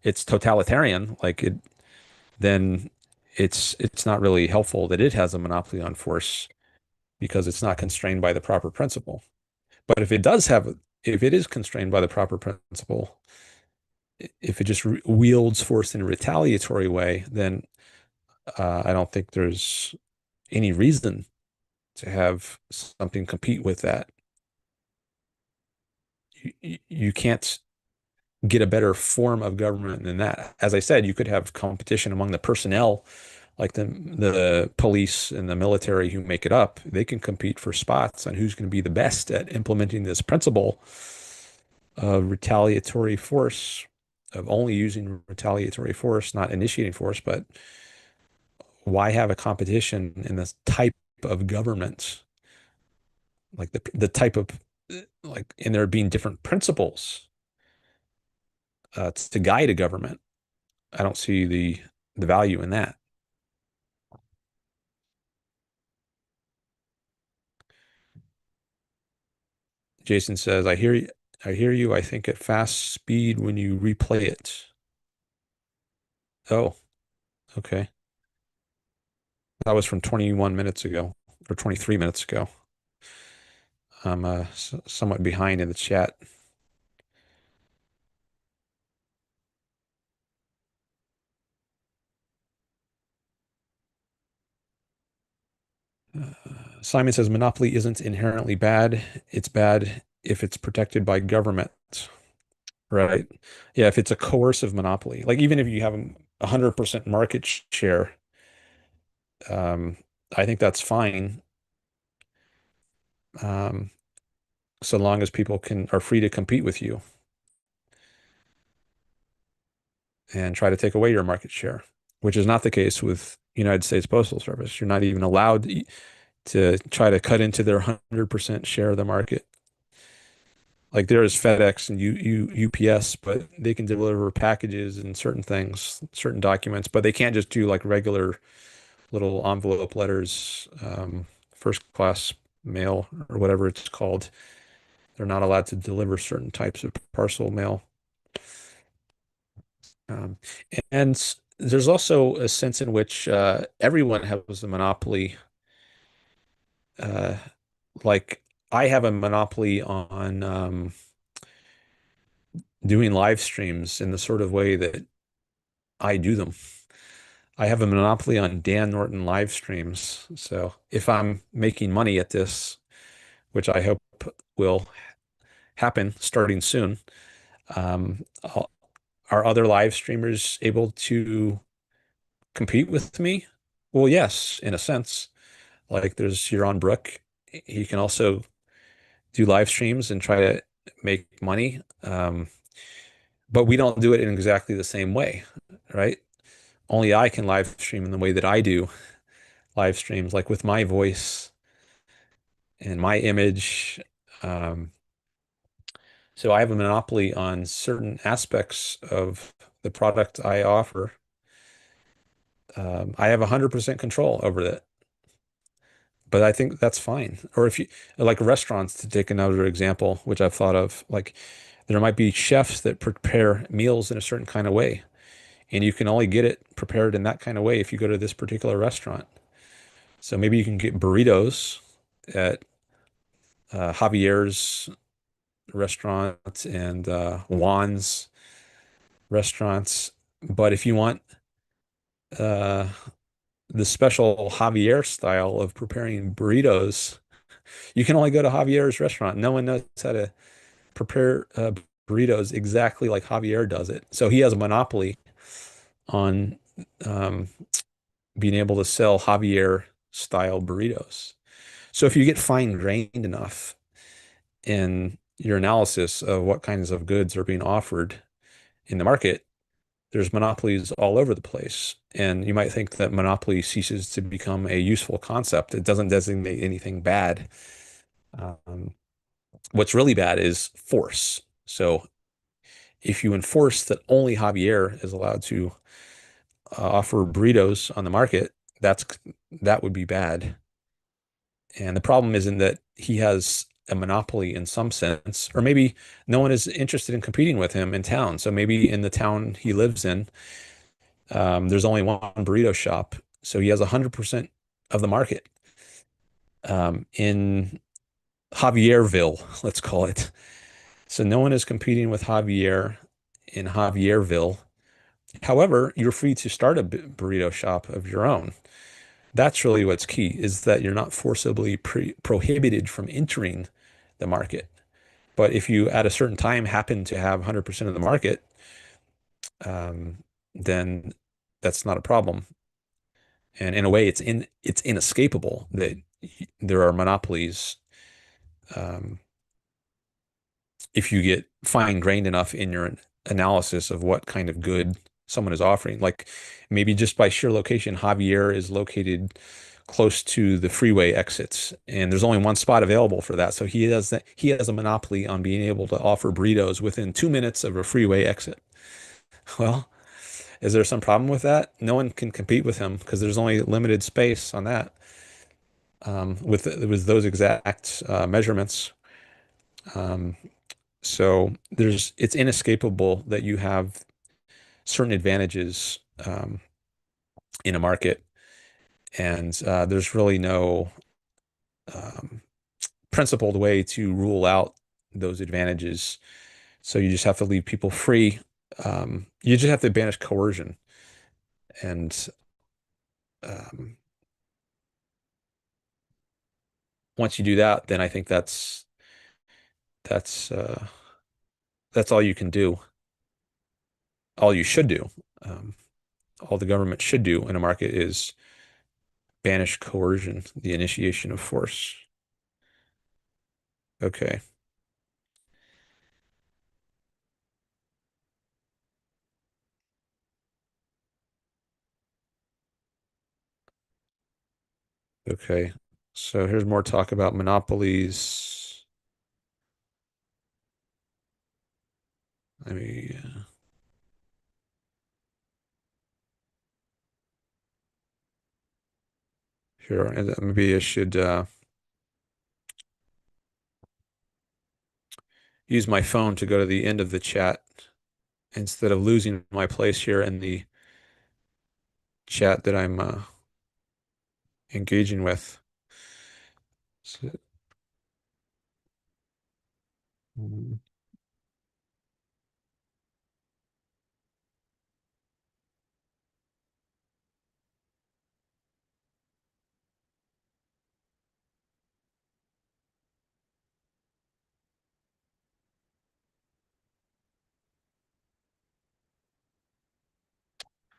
it's totalitarian, then it's not really helpful that it has a monopoly on force because it's not constrained by the proper principle. But if it is constrained by the proper principle, if it just wields force in a retaliatory way, then I don't think there's any reason to have something compete with that. You can't get a better form of government than that. As I said, you could have competition among the personnel, like the police and the military who make it up. They can compete for spots on who's going to be the best at implementing this principle of retaliatory force, of only using retaliatory force, not initiating force. But why have a competition in this type of government? Like the type of like, and there being different principles to guide a government. I don't see the value in that. Jason says, I hear you. I think at fast speed when you replay it. Oh, okay. That was from 21 minutes ago or 23 minutes ago. I'm somewhat behind in the chat. Simon says monopoly isn't inherently bad. It's bad if it's protected by government, right? Yeah, if it's a coercive monopoly, like even if you have a 100% market share, um, I think that's fine, um, so long as people can are free to compete with you and try to take away your market share, which is not the case with United States Postal Service. You're not even allowed to try to cut into their 100% share of the market. Like there is FedEx and UPS, but they can deliver packages and certain things, certain documents, but they can't just do like regular little envelope letters, first class mail or whatever it's called. They're not allowed to deliver certain types of parcel mail. Um, and there's also a sense in which everyone has a monopoly. Uh, like I have a monopoly on doing live streams in the sort of way that I do them. I have a monopoly on Dan Norton live streams. So if I'm making money at this, which I hope will happen starting soon, um, are other live streamers able to compete with me? Well, yes, in a sense. Like there's Huron Brook. He can also do live streams and try to make money. But we don't do it in exactly the same way, right? Only I can live stream in the way that I do live streams, like with my voice and my image. Um, so I have a monopoly on certain aspects of the product I offer. I have 100% control over that, but I think that's fine. Or if you like restaurants, to take another example, which I've thought of, like there might be chefs that prepare meals in a certain kind of way, and you can only get it prepared in that kind of way if you go to this particular restaurant. So maybe you can get burritos at Javier's restaurant and Juan's restaurants. But if you want uh, the special Javier style of preparing burritos, you can only go to Javier's restaurant. No one knows how to prepare burritos exactly like Javier does it. So he has a monopoly on um, being able to sell Javier style burritos. So if you get fine-grained enough in your analysis of what kinds of goods are being offered in the market, there's monopolies all over the place. And you might think that monopoly ceases to become a useful concept. It doesn't designate anything bad. Um, what's really bad is force. So if you enforce that only Javier is allowed to offer burritos on the market, that would be bad. And the problem isn't that he has a monopoly in some sense, or maybe no one is interested in competing with him in town. So maybe in the town he lives in, there's only one burrito shop. So he has 100% of the market in Javierville, let's call it. So no one is competing with Javier in Javierville. However, you're free to start a burrito shop of your own. That's really what's key, is that you're not forcibly prohibited from entering the market. But if you at a certain time happen to have 100% of the market, um, then that's not a problem. And in a way, it's inescapable that there are monopolies um, if you get fine-grained enough in your analysis of what kind of good someone is offering. Like maybe just by sheer location, Javier is located close to the freeway exits, and there's only one spot available for that. So he has a monopoly on being able to offer burritos within 2 minutes of a freeway exit. Well, is there some problem with that? No one can compete with him because there's only limited space on that with those exact measurements. Um, so it's inescapable that you have certain advantages in a market, and there's really no um, principled way to rule out those advantages. So you just have to leave people free. You just have to banish coercion, and um, once you do that, then I think that's uh, that's all you can do, all you should do. Um, all the government should do in a market is banish coercion, the initiation of force. Okay. Okay. So here's more talk about monopolies. I mean, here, and maybe I should use my phone to go to the end of the chat instead of losing my place here in the chat that I'm engaging with. So, mm,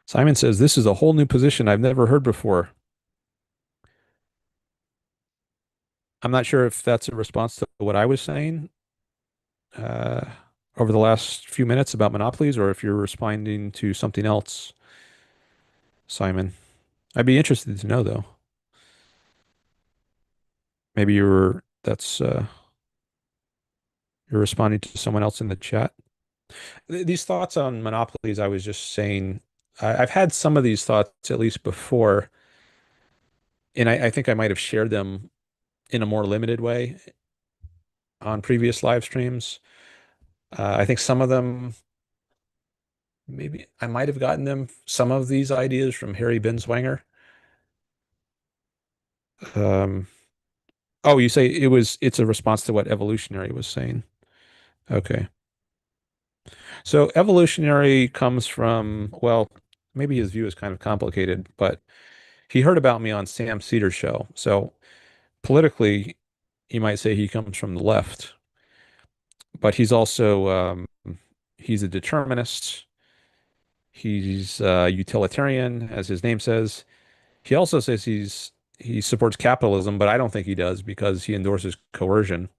Simon says, this is a whole new position I've never heard before. I'm not sure if that's a response to what I was saying uh, over the last few minutes about monopolies, or if you're responding to something else, Simon. I'd be interested to know, though. Maybe you're responding to someone else in the chat. These thoughts on monopolies, I was just saying, I've had some of these thoughts at least before, and I think I might have shared them in a more limited way on previous live streams. I think some of them, maybe I might have gotten some of these ideas from Harry Binswanger. Um, oh, you say it's a response to what Evolutionary was saying. Okay. So Evolutionary comes from, well, maybe his view is kind of complicated, but he heard about me on Sam Cedar's show. So politically, you might say he comes from the left, but he's also he's a determinist. He's utilitarian, as his name says. He also says he supports capitalism, but I don't think he does because he endorses coercion.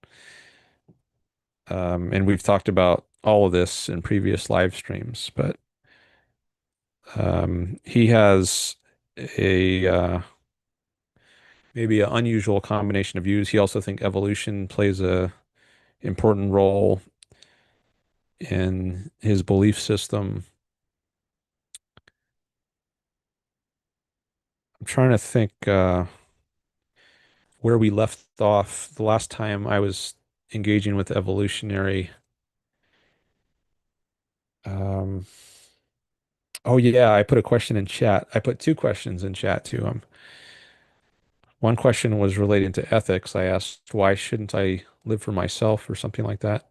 And we've talked about all of this in previous live streams, but he has a maybe an unusual combination of views. He also thinks evolution plays a important role in his belief system. I'm trying to think where we left off the last time I was engaging with evolutionary. Um, oh yeah, I put a question in chat. I put two questions in chat to him. One question was relating to ethics. I asked, why shouldn't I live for myself or something like that?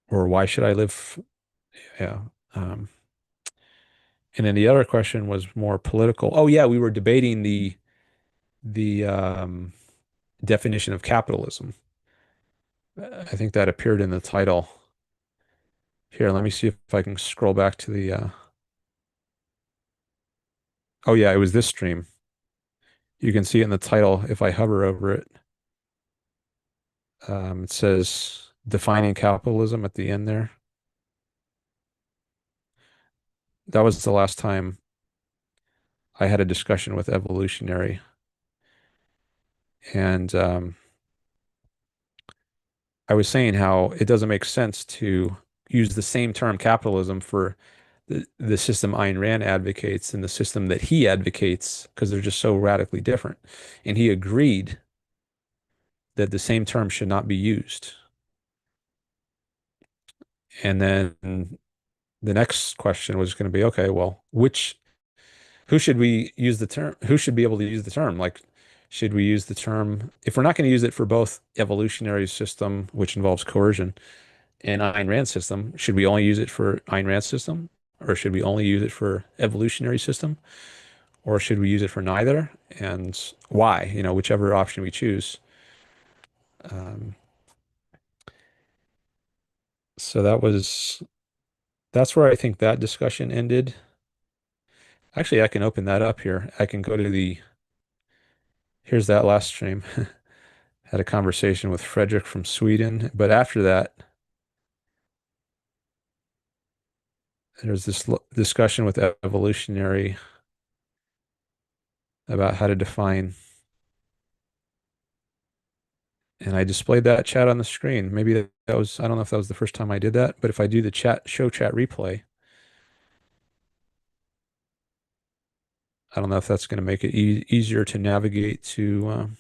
Or why should I live? Yeah. Um, and then the other question was more political. Oh yeah, we were debating the definition of capitalism. I think that appeared in the title. Here, let me see if I can scroll back to the oh yeah, it was this stream. You can see it in the title if I hover over it. It says defining capitalism at the end there. That was the last time I had a discussion with Evolutionary. And I was saying how it doesn't make sense to use the same term capitalism for the system Ayn Rand advocates and the system that he advocates because they're just so radically different. And he agreed that the same term should not be used. And then the next question was going to be, okay, well, who should we use the term? Who should be able to use the term? Like, should we use the term if we're not going to use it for both evolutionary system, which involves coercion, and Ayn Rand system? Should we only use it for Ayn Rand system, or should we only use it for evolutionary system, or should we use it for neither? And why? Whichever option we choose. Um, so that's where I think that discussion ended. Actually, I can open that up here. I can go to here's that last stream. Had a conversation with Frederick from Sweden, but after that, there's this discussion with Evolutionary about how to define, and I displayed that chat on the screen. Maybe that was, I don't know if that was the first time I did that, but if I do the show chat replay, I don't know if that's going to make it easier to navigate to,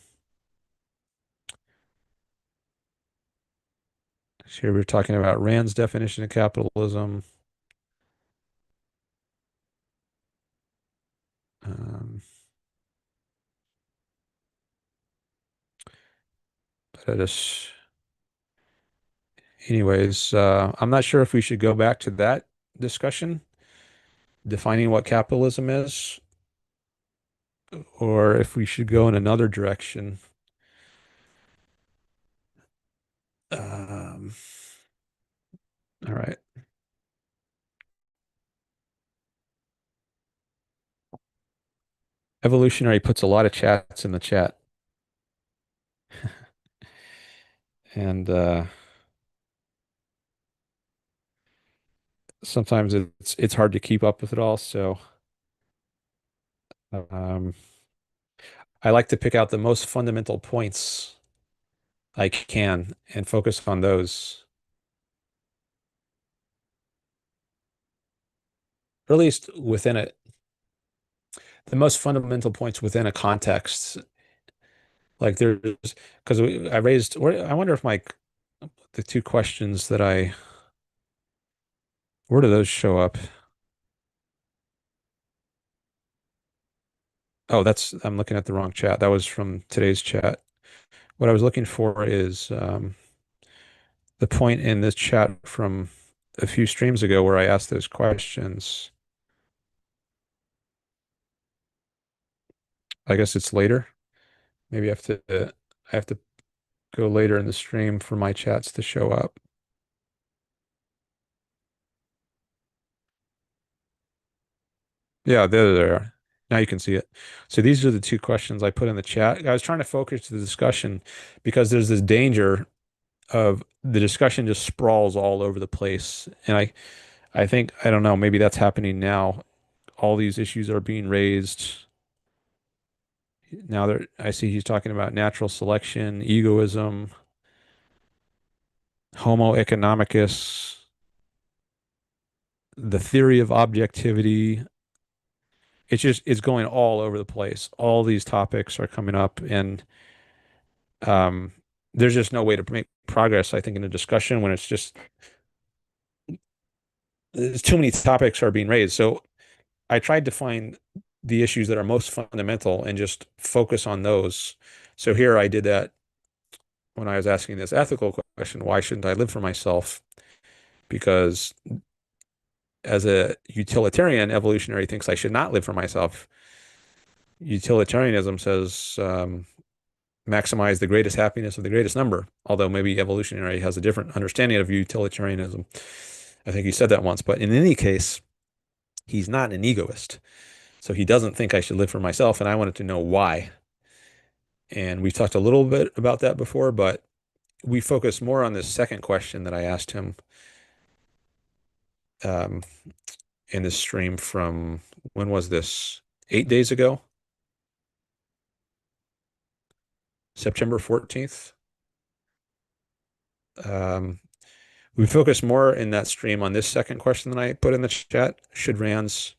here we're talking about Rand's definition of capitalism. Um, but anyways, I'm not sure if we should go back to that discussion, defining what capitalism is, or if we should go in another direction. Um, all right. Evolutionary puts a lot of chats in the chat. And sometimes it's hard to keep up with it all. So um, I like to pick out the most fundamental points I can and focus on those, or at least within it, the most fundamental points within a context. Like there's, because I raised, I wonder if the two questions that where do those show up? Oh, I'm looking at the wrong chat. That was from today's chat. What I was looking for is the point in this chat from a few streams ago where I asked those questions. I guess it's later. Maybe I have to go later in the stream for my chats to show up. Yeah, there they are. Now you can see it. So these are the two questions I put in the chat. I was trying to focus the discussion because there's this danger of the discussion just sprawls all over the place. And I think, I don't know, maybe that's happening now. All these issues are being raised. Now I see he's talking about natural selection, egoism, Homo economicus, the theory of objectivity. It's going all over the place. All these topics are coming up, and um, there's just no way to make progress, I think, in a discussion when there's too many topics are being raised. So I tried to find the issues that are most fundamental and just focus on those. So here I did that when I was asking this ethical question, why shouldn't I live for myself? Because as a utilitarian, evolutionary thinks I should not live for myself. Utilitarianism says maximize the greatest happiness of the greatest number, although maybe evolutionary has a different understanding of utilitarianism. I think he said that once, but in any case, he's not an egoist. So he doesn't think I should live for myself, and I wanted to know why. And we've talked a little bit about that before, but we focus more on this second question that I asked him um, in this stream from, when was this? 8 days ago, September 14th. We focus more in that stream on this second question that I put in the chat. Should Rand's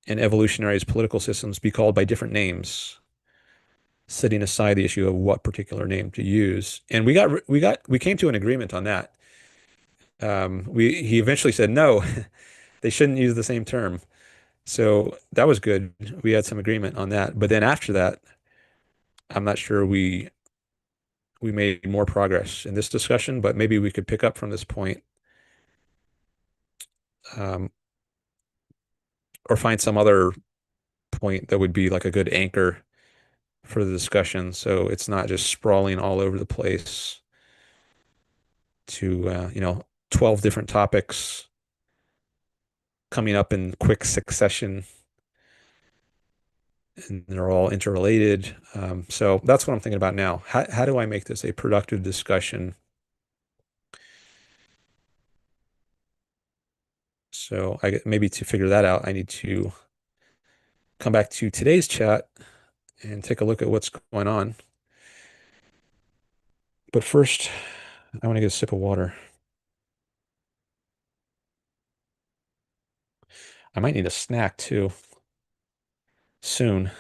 and evolutionary's political systems be called by different names? setting aside the issue of what particular name to use. And we came to an agreement on that. He eventually said no, they shouldn't use the same term. So that was good. We had some agreement on that. But then after that, I'm not sure we made more progress in this discussion, but maybe we could pick up from this point, um, or find some other point that would be like a good anchor for the discussion, so it's not just sprawling all over the place to 12 different topics coming up in quick succession, and they're all interrelated. So that's what I'm thinking about now. How do I make this a productive discussion? So maybe to figure that out, I need to come back to today's chat and take a look at what's going on. But first, I want to get a sip of water. I might need a snack too soon.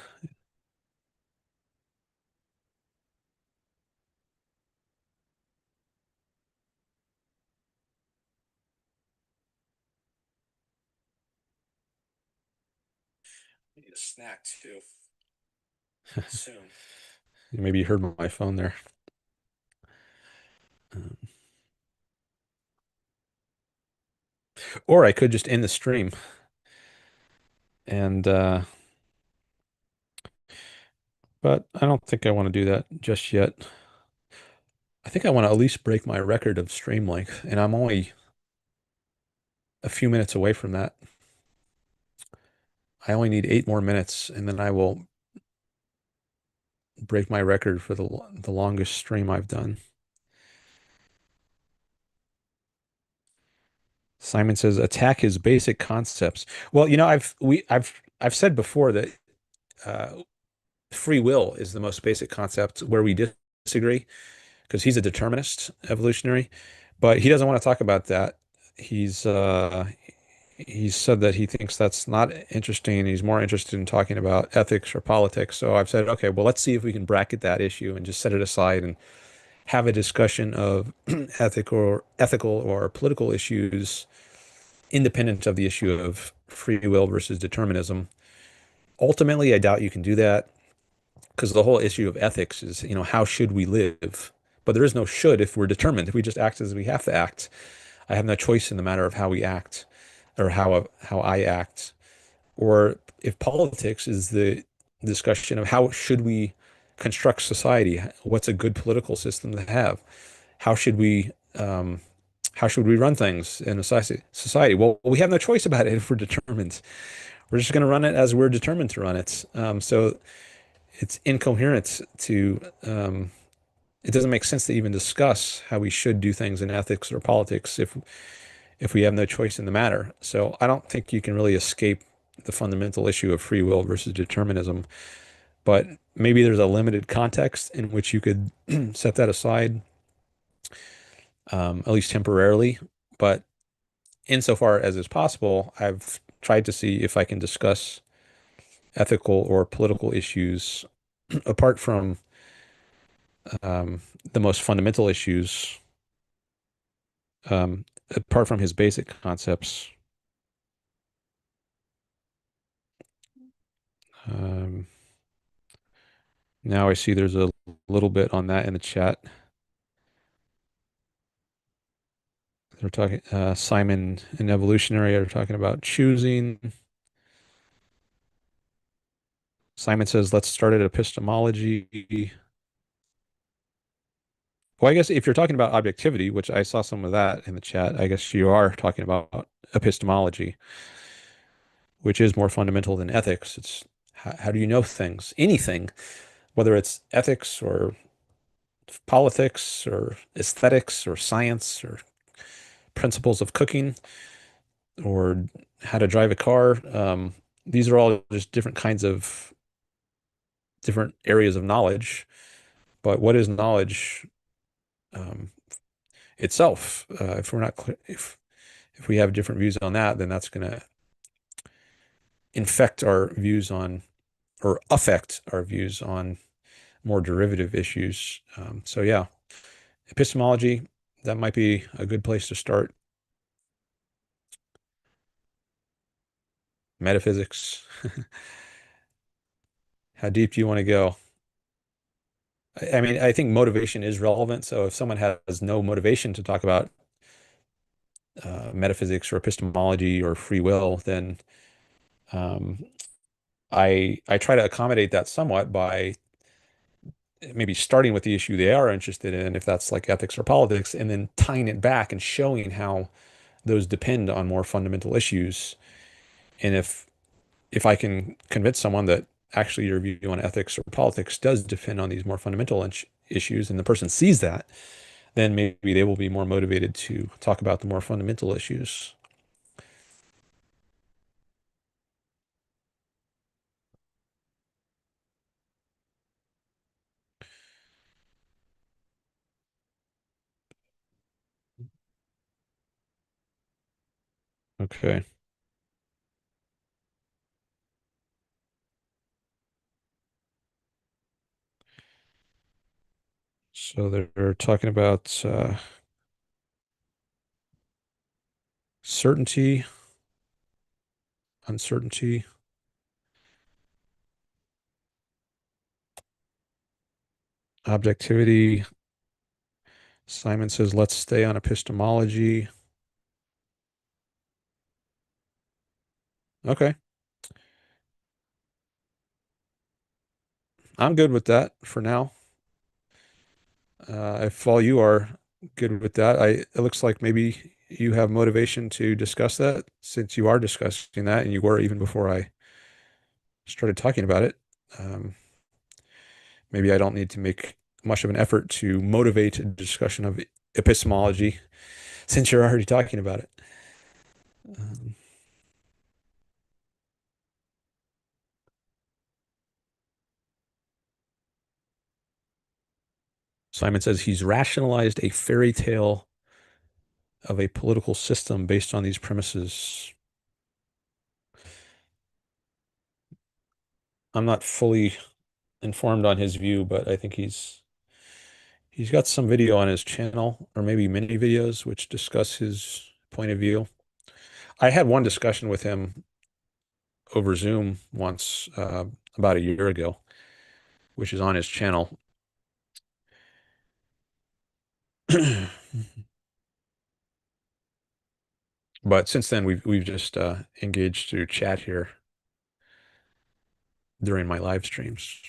I need a snack too soon. Maybe you heard my phone there. Um, Or I could just end the stream and but I don't think I want to do that just yet. I think I want to at least break my record of stream length, and I'm only a few minutes away from that. I only need 8 more minutes, and then I will break my record for the longest stream I've done. Simon says, attack his basic concepts. Well, I've said before that uh, free will is the most basic concept where we disagree, because he's a determinist, evolutionary, but he doesn't want to talk about that. He's said that he thinks that's not interesting. He's more interested in talking about ethics or politics. So I've said, okay, well, let's see if we can bracket that issue and just set it aside and have a discussion of ethical or political issues independent of the issue of free will versus determinism. Ultimately, I doubt you can do that, because the whole issue of ethics is, how should we live? But there is no should if we're determined. If we just act as we have to act, I have no choice in the matter of how we act, or how I act. Or if politics is the discussion of how should we construct society, what's a good political system to have, how should we um, how should we run things in a society? Well, we have no choice about it if we're determined. We're just going to run it as we're determined to run it. So it's incoherent to it doesn't make sense to even discuss how we should do things in ethics or politics if we have no choice in the matter. So I don't think you can really escape the fundamental issue of free will versus determinism, but maybe there's a limited context in which you could set that aside, at least temporarily. But insofar as is possible, I've tried to see if I can discuss ethical or political issues apart from the most fundamental issues, apart from his basic concepts. Um, Now I see there's a little bit on that in the chat. They're talking, Simon and Evolutionary are talking about choosing. Simon says, let's start at epistemology. Well, I guess if you're talking about objectivity, which I saw some of that in the chat, I guess you are talking about epistemology, which is more fundamental than ethics. It's how do you know things, anything, whether it's ethics or politics or aesthetics or science or principles of cooking or how to drive a car. These are all just different kinds of different areas of knowledge. But what is knowledge um, itself? If we're not clear, if we have different views on that, then that's going to infect our views on, or affect our views on more derivative issues. So yeah, epistemology, that might be a good place to start. Metaphysics, how deep do you want to go? I mean, I think motivation is relevant. So if someone has no motivation to talk about metaphysics or epistemology or free will, then um, I try to accommodate that somewhat by maybe starting with the issue they are interested in, if that's like ethics or politics, and then tying it back and showing how those depend on more fundamental issues. And if I can convince someone that actually your view on ethics or politics does depend on these more fundamental issues, and the person sees that, then maybe they will be more motivated to talk about the more fundamental issues. Okay. So they're talking about certainty, uncertainty, objectivity. Simon says, let's stay on epistemology. Okay. I'm good with that for now. If all you are good with that, it looks like maybe you have motivation to discuss that since you are discussing that, and you were even before I started talking about it. Um, Maybe I don't need to make much of an effort to motivate a discussion of epistemology since you're already talking about it. Um, Simon says he's rationalized a fairy tale of a political system based on these premises. I'm not fully informed on his view, but I think he's got some video on his channel, or maybe many videos, which discuss his point of view. I had one discussion with him over Zoom once, about a year ago, which is on his channel. But since then, we've just engaged through chat here during my live streams.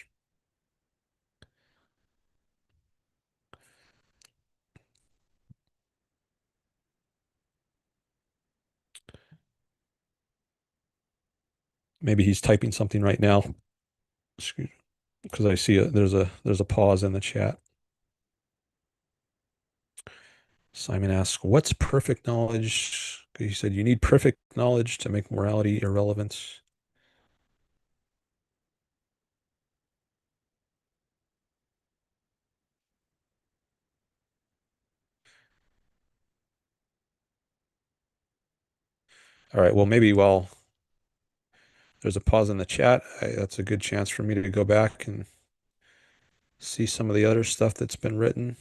Maybe he's typing something right now. Excuse, because I see there's a pause in the chat. Simon asks, "What's perfect knowledge?" He said, "You need perfect knowledge to make morality irrelevant." All right. Well, maybe while there's a pause in the chat, that's a good chance for me to go back and see some of the other stuff that's been written.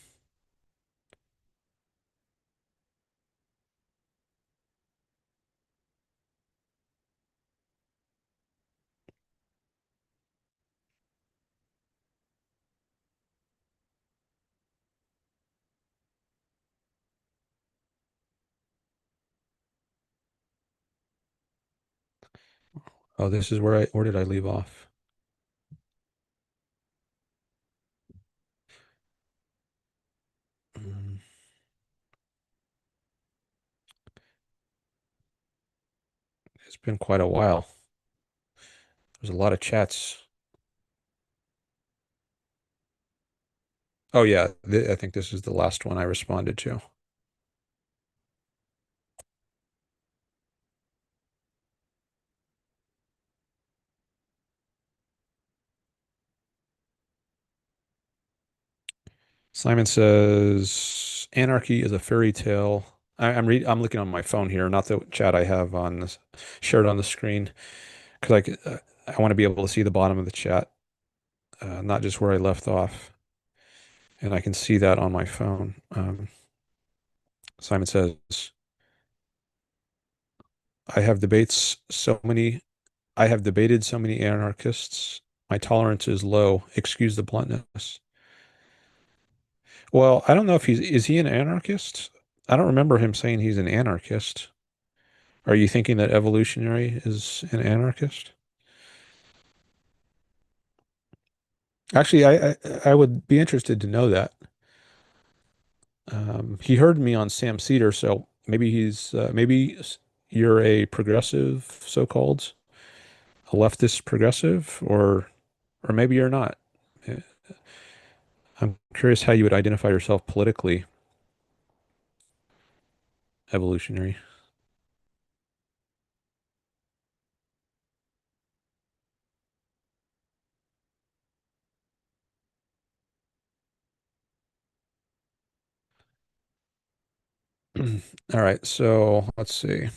Oh, this is where did I leave off? Mm, It's been quite a while. There's a lot of chats. Oh yeah, I think this is the last one I responded to. Simon says anarchy is a fairy tale. I'm looking on my phone here, not the chat I have on this shared on the screen, because I want to be able to see the bottom of the chat. not just where I left off. And I can see that on my phone. Simon says, I have debates so many, I have debated so many anarchists. My tolerance is low. Excuse the bluntness. Well, I don't know if is he an anarchist? I don't remember him saying he's an anarchist. Are you thinking that Evolutionary is an anarchist? Actually, I would be interested to know that. He heard me on Sam Cedar, so maybe you're a progressive, so-called, a leftist progressive, or maybe you're not. Uh, I'm curious how you would identify yourself politically, Evolutionary. All right, so let's see.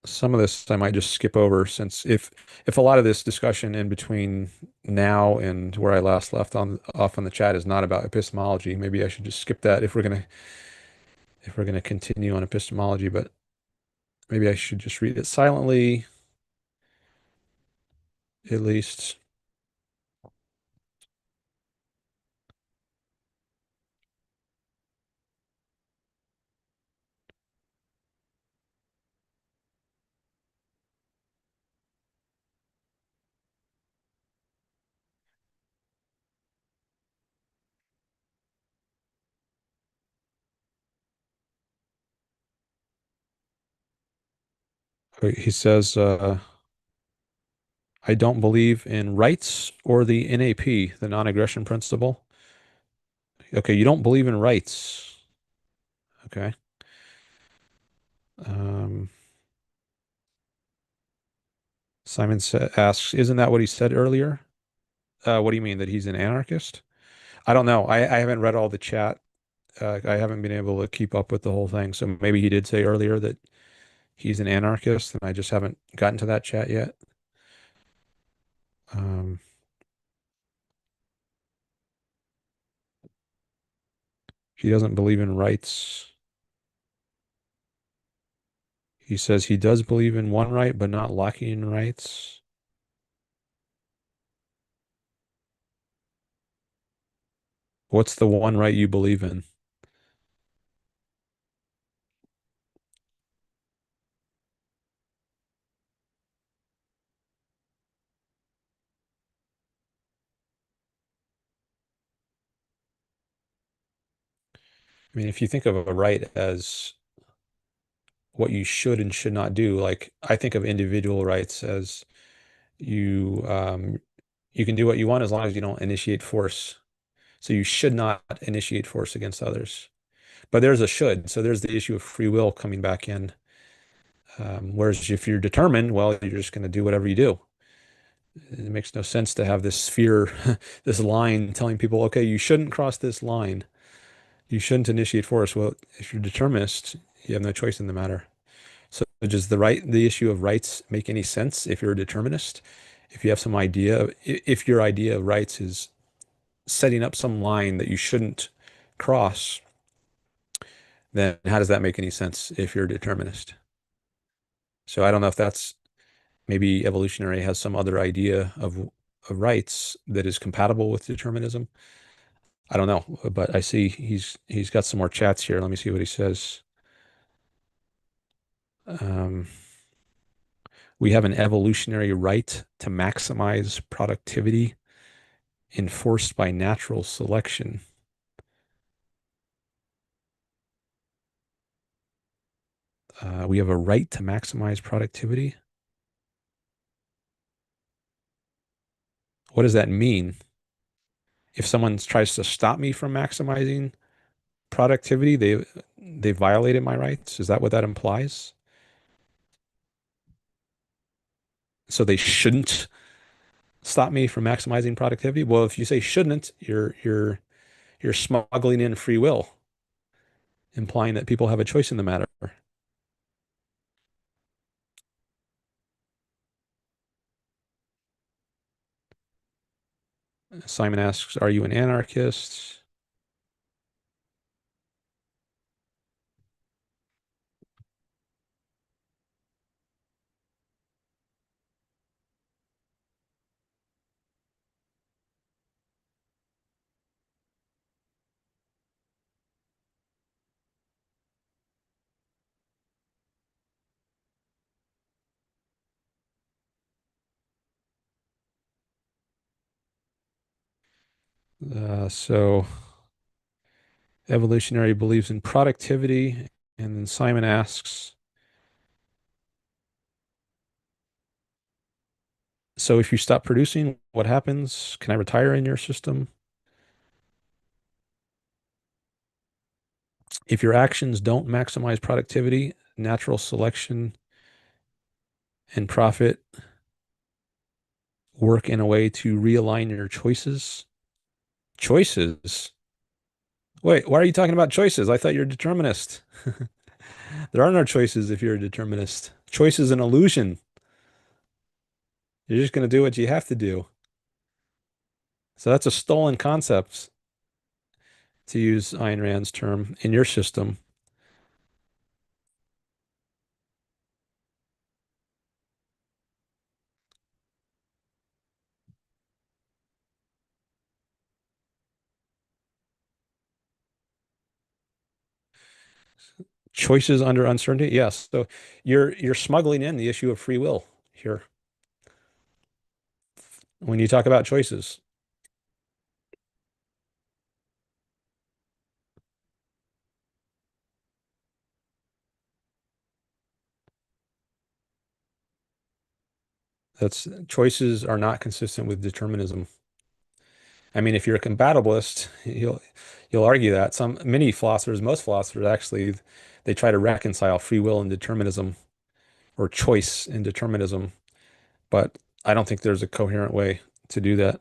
Some of this I might just skip over since if a lot of this discussion in between now and where I last left on off on the chat is not about epistemology, maybe I should just skip that if we're gonna continue on epistemology, but maybe I should just read it silently, at least. He says, I don't believe in rights or the NAP, the non-aggression principle. Okay, you don't believe in rights. Okay. Um, asks, isn't that what he said earlier? What do you mean, that he's an anarchist? I don't know. I haven't read all the chat. I haven't been able to keep up with the whole thing. So maybe he did say earlier that he's an anarchist, and I just haven't gotten to that chat yet. Um, he doesn't believe in rights. He says he does believe in one right, but not lacking in rights. What's the one right you believe in? I mean, if you think of a right as what you should and should not do, like I think of individual rights as you you can do what you want as long as you don't initiate force. So you should not initiate force against others. But there's a should. So there's the issue of free will coming back in. Whereas if you're determined, well, you're just going to do whatever you do. It makes no sense to have this sphere, this line telling people, okay, you shouldn't cross this line. You shouldn't initiate force. Well, if you're determinist, you have no choice in the matter. So does the issue of rights make any sense if you're a determinist? If you have some idea, if your idea of rights is setting up some line that you shouldn't cross, then how does that make any sense if you're a determinist? So I don't know if that's maybe evolutionary has some other idea of rights that is compatible with determinism. I don't know, but I see he's got some more chats here. Let me see what he says. Um, we have an evolutionary right to maximize productivity enforced by natural selection. We have a right to maximize productivity. What does that mean? If someone tries to stop me from maximizing productivity, they violated my rights. Is that what that implies? So they shouldn't stop me from maximizing productivity? Well, if you say shouldn't, you're smuggling in free will, implying that people have a choice in the matter. Simon asks, are you an anarchist? So Evolutionary believes in productivity. And then Simon asks, so if you stop producing, what happens? Can I retire in your system? If your actions don't maximize productivity, natural selection and profit work in a way to realign your choices. Choices? Wait, why are you talking about choices? I thought you're a determinist. There are no choices if you're a determinist. Choice is an illusion. You're just going to do what you have to do. So that's a stolen concept, to use Ayn Rand's term, in your system. Choices under uncertainty? Yes. So you're smuggling in the issue of free will here when you talk about choices. That's choices are not consistent with determinism. I mean, if you're a compatibilist, you'll argue that. Many philosophers, most philosophers actually, they try to reconcile free will and determinism, or choice and determinism, but I don't think there's a coherent way to do that.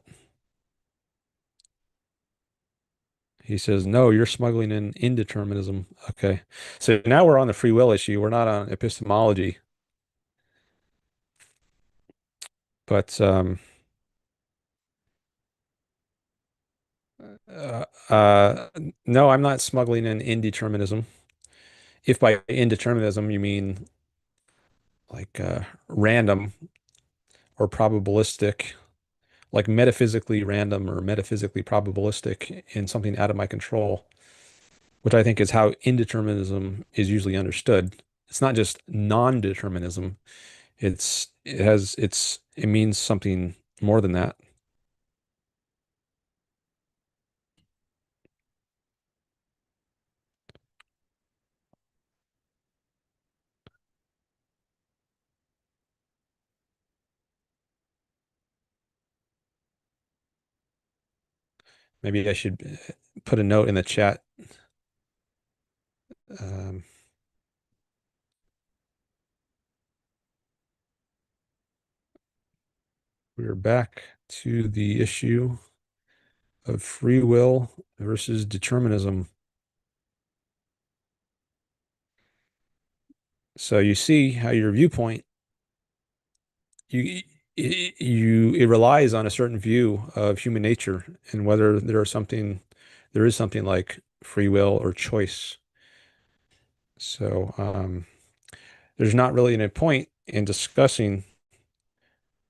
He says, no, you're smuggling in indeterminism. Okay. So now we're on the free will issue. We're not on epistemology. But uh, uh, no, I'm not smuggling in indeterminism. If by indeterminism you mean like random or probabilistic, like metaphysically random or metaphysically probabilistic in something out of my control, which I think is how indeterminism is usually understood. It's not just non-determinism. It means something more than that. Maybe I should put a note in the chat. Um, we're back to the issue of free will versus determinism. So you see how your viewpoint, you it relies on a certain view of human nature and whether there is something like free will or choice. So there's not really any point in discussing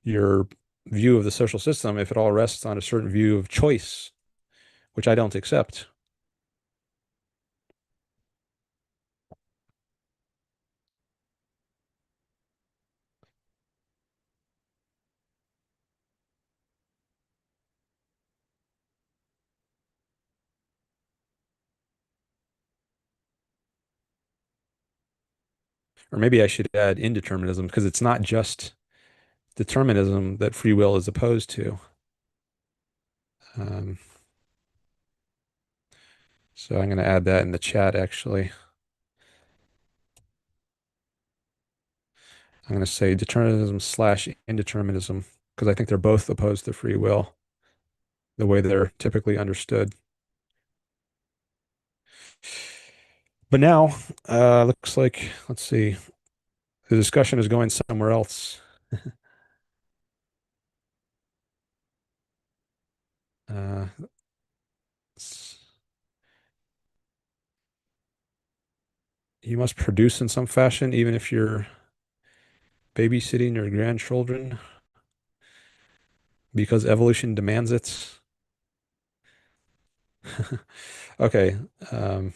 your view of the social system if it all rests on a certain view of choice, which I don't accept. Or maybe I should add indeterminism because it's not just determinism that free will is opposed to. Um, so I'm going to add that in the chat, actually. I'm going to say determinism slash indeterminism because I think they're both opposed to free will, the way they're typically understood. But now, looks like, let's see, the discussion is going somewhere else. Uh, s- you must produce in some fashion, even if you're babysitting your grandchildren, because evolution demands it. Okay. Um,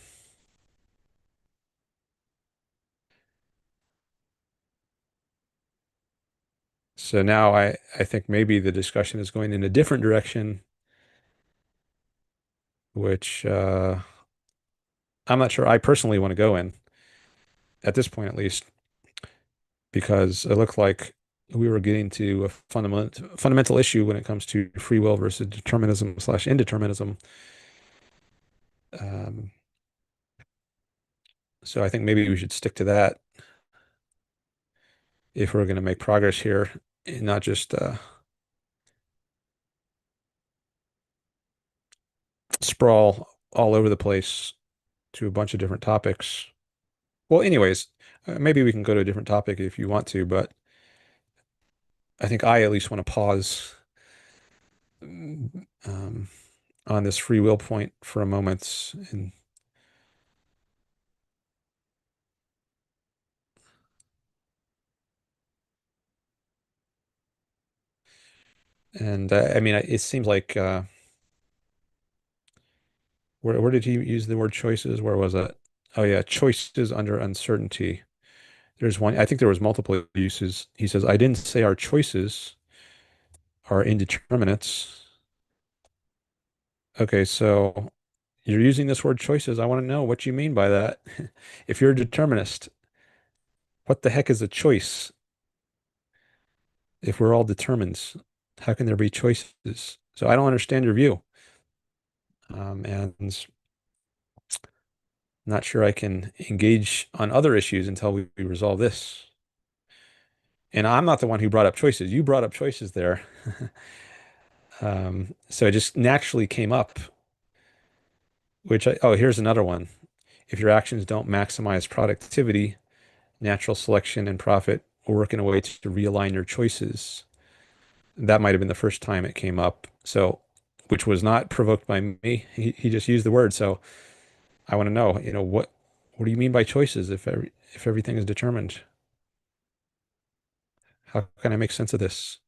so now I think maybe the discussion is going in a different direction, which I'm not sure I personally want to go in at this point, at least, because it looked like we were getting to a fundamental issue when it comes to free will versus determinism slash indeterminism. Um, so I think maybe we should stick to that if we're going to make progress here and not just sprawl all over the place to a bunch of different topics. Well, anyways, maybe we can go to a different topic if you want to, but I think I at least want to pause um, on this free will point for a moment. And I mean, it seems like where did he use the word choices? Where was that? Oh yeah, choices under uncertainty. There's one. I think there was multiple uses. He says, "I didn't say our choices are indeterminates." Okay, so you're using this word choices. I want to know what you mean by that. If you're a determinist, what the heck is a choice? If we're all determined, how can there be choices? So I don't understand your view. And not sure I can engage on other issues until we resolve this. And I'm not the one who brought up choices. You brought up choices there. So it just naturally came up, oh, here's another one. If your actions don't maximize productivity, natural selection and profit will work in a way to realign your choices. That might have been the first time it came up. So, which was not provoked by me. He just used the word. So I want to know, what do you mean by choices if everything is determined? How can I make sense of this?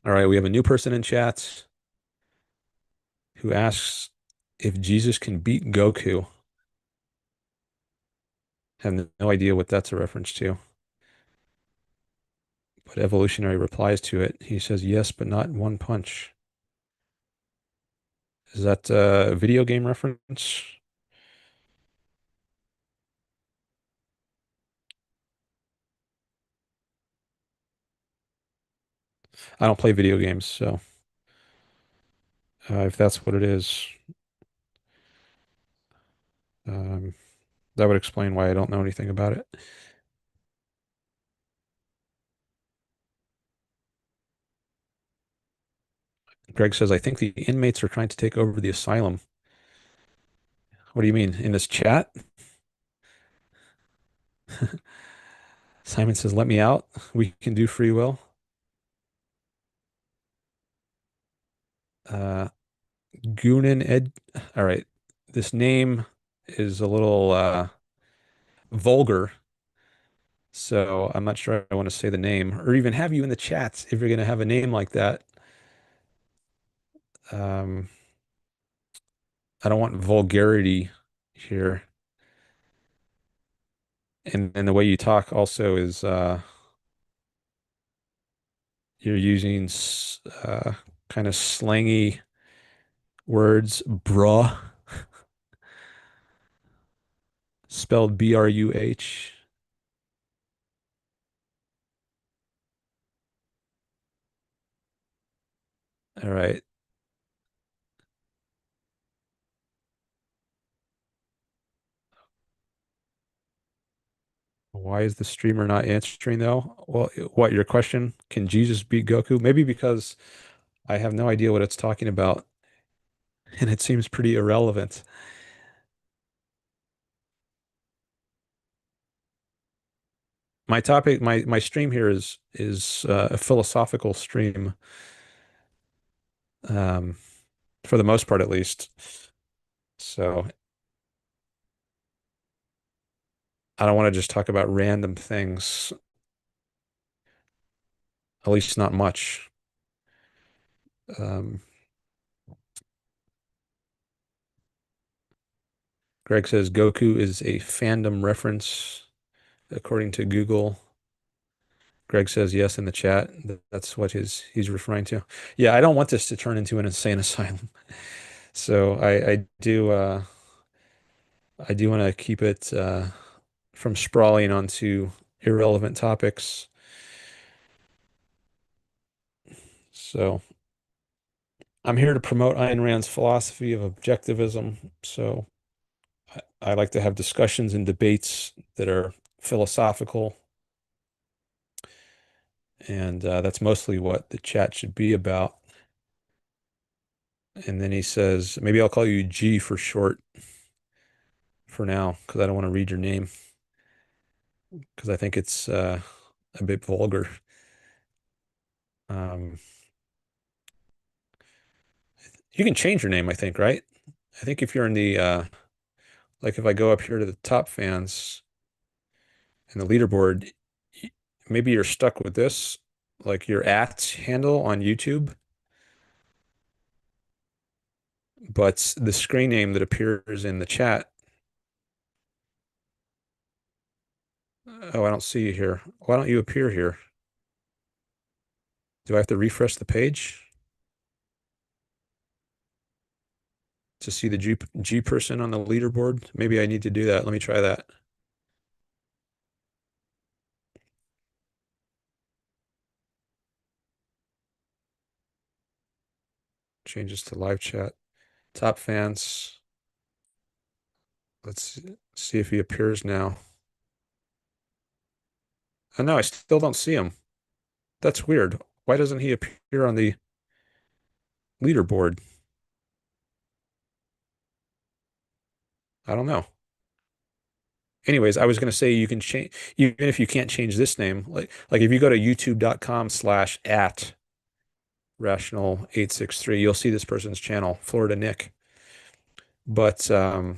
All right, we have a new person in chat who asks if Jesus can beat Goku. I have no idea what that's a reference to, but Evolutionary replies to it. He says, yes, but not in one punch. Is that a video game reference? I don't play video games, so if that's what it is, um, that would explain why I don't know anything about it. Greg says, I think the inmates are trying to take over the asylum. What do you mean? In this chat? Simon says, let me out. We can do free will. Uh, Goonin Ed. All right. This name is a little vulgar, so I'm not sure I want to say the name or even have you in the chats if you're going to have a name like that. Um, I don't want vulgarity here. And the way you talk also is you're using kind of slangy words, bruh, spelled BRUH. All right. Why is the streamer not answering though? Well, what, your question? Can Jesus beat Goku? Maybe because I have no idea what it's talking about, and it seems pretty irrelevant. my stream here is a philosophical stream, um, for the most part at least. So I don't want to just talk about random things, at least not much. Um, Greg says Goku is a fandom reference according to Google. Greg says yes in the chat. That's what he's referring to. Yeah, I don't want this to turn into an insane asylum. So I do want to keep it from sprawling onto irrelevant topics. So I'm here to promote Ayn Rand's philosophy of objectivism. So I like to have discussions and debates that are philosophical, and that's mostly what the chat should be about. And then he says, maybe I'll call you G for short for now, because I don't want to read your name, because I think it's a bit vulgar. Um, you can change your name, I think, right? I think if you're in the like if I go up here to the top fans and the leaderboard, maybe you're stuck with this, like your at handle on YouTube, but the screen name that appears in the chat. Oh, I don't see you here. Why don't you appear here? Do I have to refresh the page to see the G person on the leaderboard? Maybe I need to do that. Let me try that. Changes to live chat. Top fans. Let's see if he appears now. Oh no, I still don't see him. That's weird. Why doesn't he appear on the leaderboard? I don't know. Anyways, I was going to say you can change, even if you can't change this name, like if you go to youtube.com/at rational 863, you'll see this person's channel, Florida Nick. But even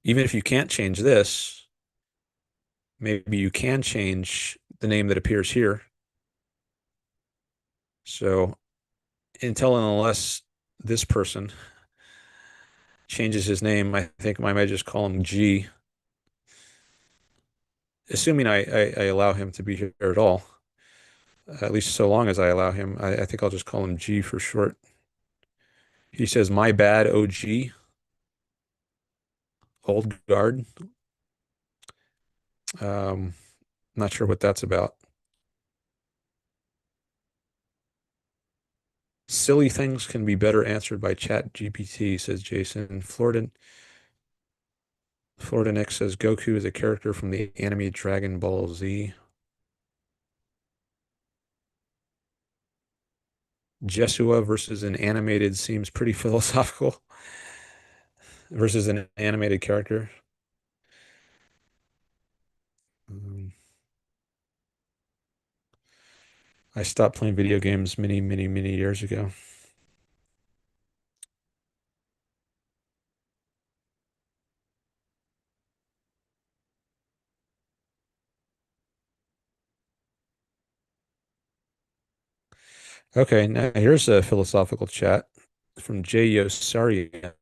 if you can't change this, maybe you can change the name that appears here. So until and unless this person changes his name, I think I might just call him G, assuming I allow him to be here at all. At least so long as I allow him. I think I'll just call him G for short. He says, my bad, OG, old guard. Um, Not sure what that's about. Silly things can be better answered by Chat GPT, says Jason. Florida Nick says Goku is a character from the anime Dragon Ball Z. Jesua versus an animated seems pretty philosophical versus an animated character. Um, I stopped playing video games many, many, many years ago. Okay, now here's a philosophical chat from J. Yossarian.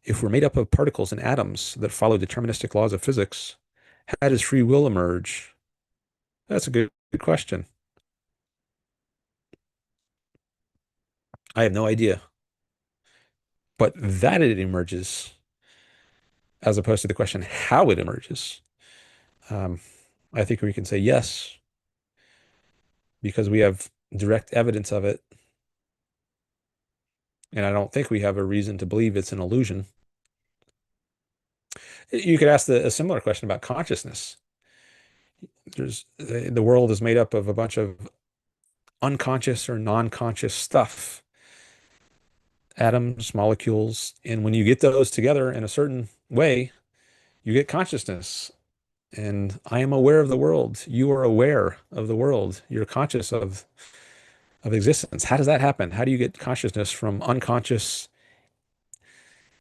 If we're made up of particles and atoms that follow deterministic laws of physics, how does free will emerge? That's a good question. I have no idea. But that it emerges, as opposed to the question how it emerges, um, I think we can say yes, because we have direct evidence of it. And I don't think we have a reason to believe it's an illusion. You could ask a similar question about consciousness. The world is made up of a bunch of unconscious or non-conscious stuff, atoms, molecules, and when you get those together in a certain way, you get consciousness. and I am aware of the world. You are aware of the world. You're conscious of existence. How does that happen? How do you get consciousness from unconscious,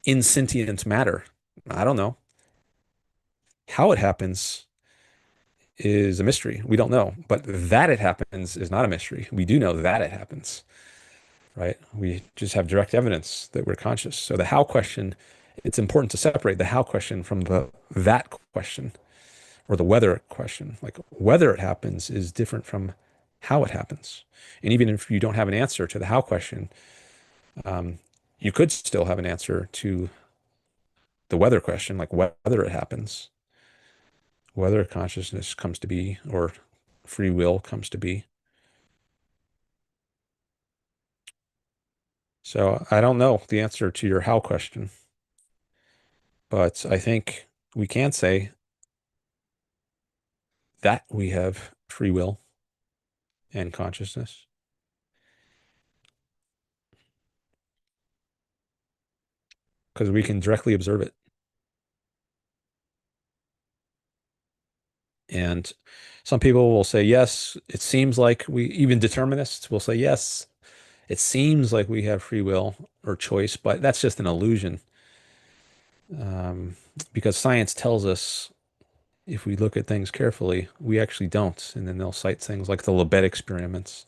insentient matter? I don't know. How it happens is a mystery. We don't know. But that it happens is not a mystery. We do know that it happens, right? We just have direct evidence that we're conscious. So the how question, it's important to separate the how question from the that question or the whether question. Like whether it happens is different from how it happens. And even if you don't have an answer to the how question, um, you could still have an answer to the whether question, like whether it happens, whether consciousness comes to be or free will comes to be. So I don't know the answer to your how question, but I think we can say that we have free will and consciousness because we can directly observe it. And some people will say, yes, it seems like we, even determinists will say, yes, it seems like we have free will or choice, but that's just an illusion. Um, because science tells us if we look at things carefully, we actually don't. And then they'll cite things like the Lebed experiments,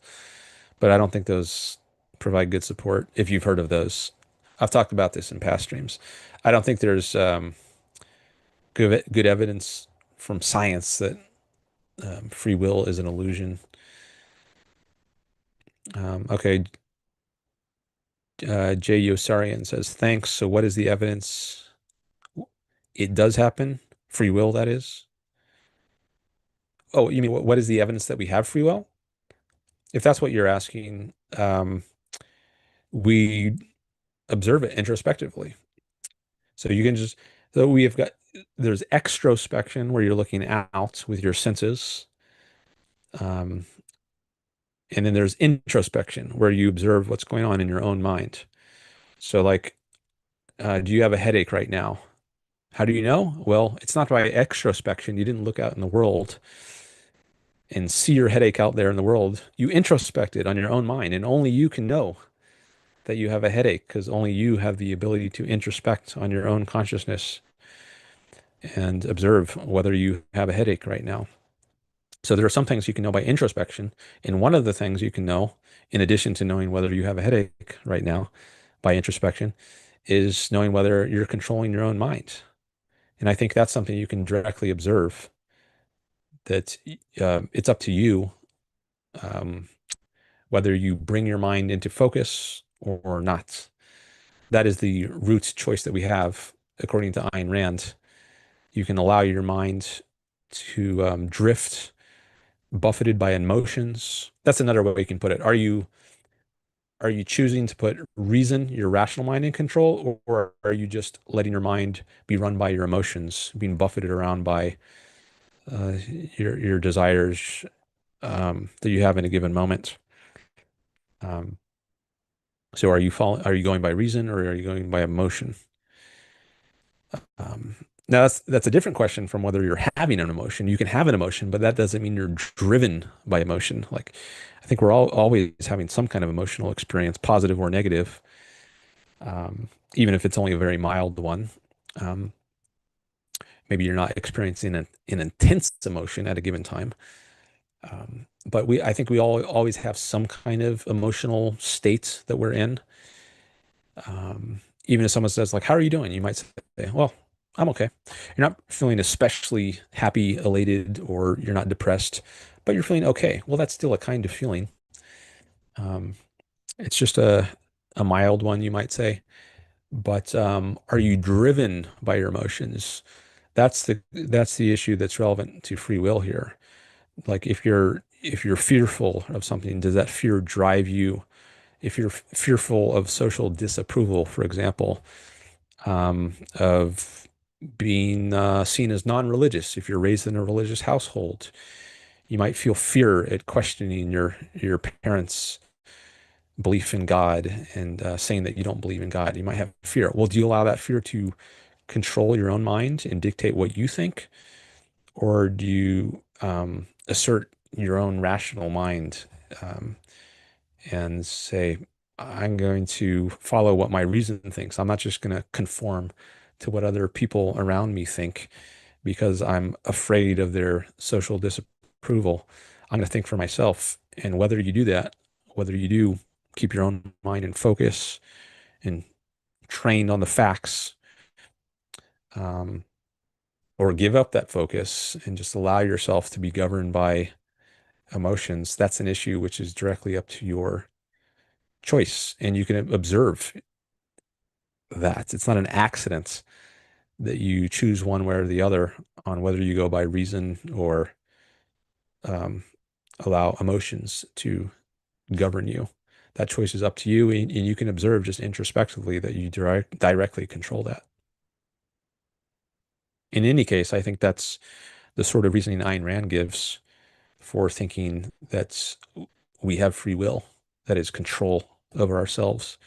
but I don't think those provide good support if you've heard of those. I've talked about this in past streams. I don't think there's good evidence from science that free will is an illusion. Okay, Jay Yossarian says, thanks. So what is the evidence? It does happen. Free will, that is. Oh, you mean what is the evidence that we have free will? If that's what you're asking, we observe it introspectively. So you can just, so we have got, there's extrospection where you're looking out with your senses. Um, and then there's introspection where you observe what's going on in your own mind. So like, do you have a headache right now? How do you know? Well, it's not by extrospection. You didn't look out in the world and see your headache out there in the world. You introspected on your own mind, and only you can know that you have a headache because only you have the ability to introspect on your own consciousness and observe whether you have a headache right now. So there are some things you can know by introspection, and one of the things you can know, in addition to knowing whether you have a headache right now by introspection, is knowing whether you're controlling your own mind. And I think that's something you can directly observe, that it's up to you um, whether you bring your mind into focus or not. That is the root choice that we have, according to Ayn Rand. You can allow your mind to drift, buffeted by emotions. That's another way you can put it. Are you choosing to put reason, your rational mind, in control, or are you just letting your mind be run by your emotions, being buffeted around by uh, your desires that you have in a given moment? Um, so are you going by reason or are you going by emotion? Um, Now that's a different question from whether you're having an emotion. You can have an emotion, but that doesn't mean you're driven by emotion. Like I think we're all always having some kind of emotional experience, positive or negative, even if it's only a very mild one. Um, Maybe you're not experiencing an intense emotion at a given time. But I think we all always have some kind of emotional state that we're in. Even if someone says like, "How are you doing?" You might say, "Well, I'm okay." You're not feeling especially happy, elated, or you're not depressed, but you're feeling okay. Well, that's still a kind of feeling. Um, it's just a mild one, you might say. But are you driven by your emotions? That's the issue that's relevant to free will here. Like if you're fearful of something, does that fear drive you? If you're fearful of social disapproval, for example, of being seen as non-religious, if you're raised in a religious household, you might feel fear at questioning your parents' belief in God and saying that you don't believe in God. You might have fear. Well, do you allow that fear to control your own mind and dictate what you think? or do you assert your own rational mind um, and say, I'm going to follow what my reason thinks. I'm not just going to conform to what other people around me think because I'm afraid of their social disapproval. I'm going to think for myself. And whether you do that, whether you do keep your own mind in focus and trained on the facts, um, or give up that focus and just allow yourself to be governed by emotions, that's an issue which is directly up to your choice. And you can observe that. It's not an accident that you choose one way or the other on whether you go by reason or um, allow emotions to govern you. That choice is up to you, and you can observe just introspectively that you directly control that. In any case, I think that's the sort of reasoning Ayn Rand gives for thinking that we have free will, that is control over ourselves.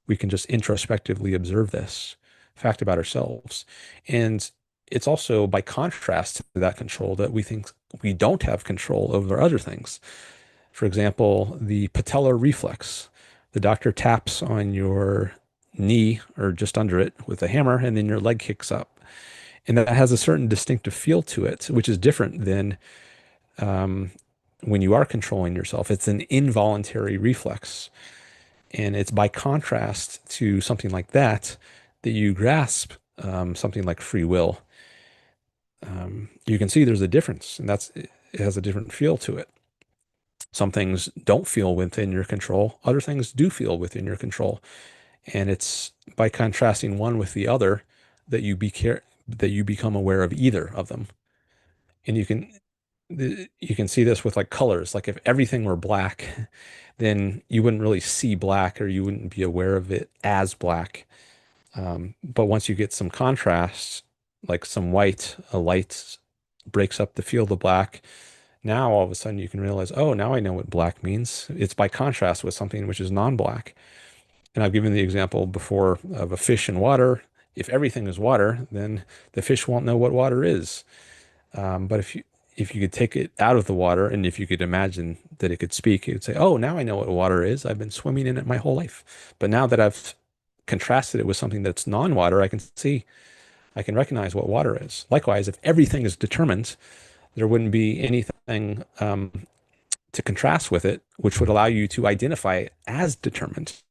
We can just introspectively observe this fact about ourselves. And it's also by contrast to that control that we think we don't have control over other things. For example, the patellar reflex. The doctor taps on your knee or just under it with a hammer, and then your leg kicks up. And that has a certain distinctive feel to it, which is different than um, when you are controlling yourself. It's an involuntary reflex. And it's by contrast to something like that that you grasp something like free will. You can see there's a difference, and it has a different feel to it. Some things don't feel within your control, other things do feel within your control. And it's by contrasting one with the other that that you become aware of either of them. And you can see this with like colors. Like if everything were black, then you wouldn't really see black or you wouldn't be aware of it as black. But once you get some contrast, like some white, a light breaks up the field of black. Now all of a sudden you can realize, oh, now I know what black means. It's by contrast with something which is non-black. And I've given the example before of a fish in water. If everything is water, then the fish won't know what water is. But if you could take it out of the water and if you could imagine that it could speak, it would say, "Oh, now I know what water is. I've been swimming in it my whole life. But now that I've contrasted it with something that's non-water, I can recognize what water is." Likewise, if everything is determined, there wouldn't be anything to contrast with it, which would allow you to identify it as determined.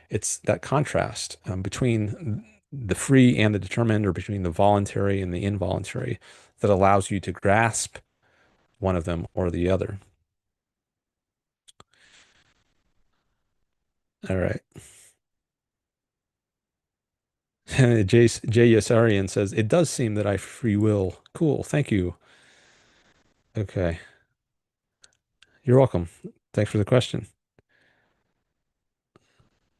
It's that contrast between the free and the determined, or between the voluntary and the involuntary, that allows you to grasp one of them or the other. All right. J. Yossarian says, it does seem that I free will. Cool. Thank you. Okay. You're welcome. Thanks for the question.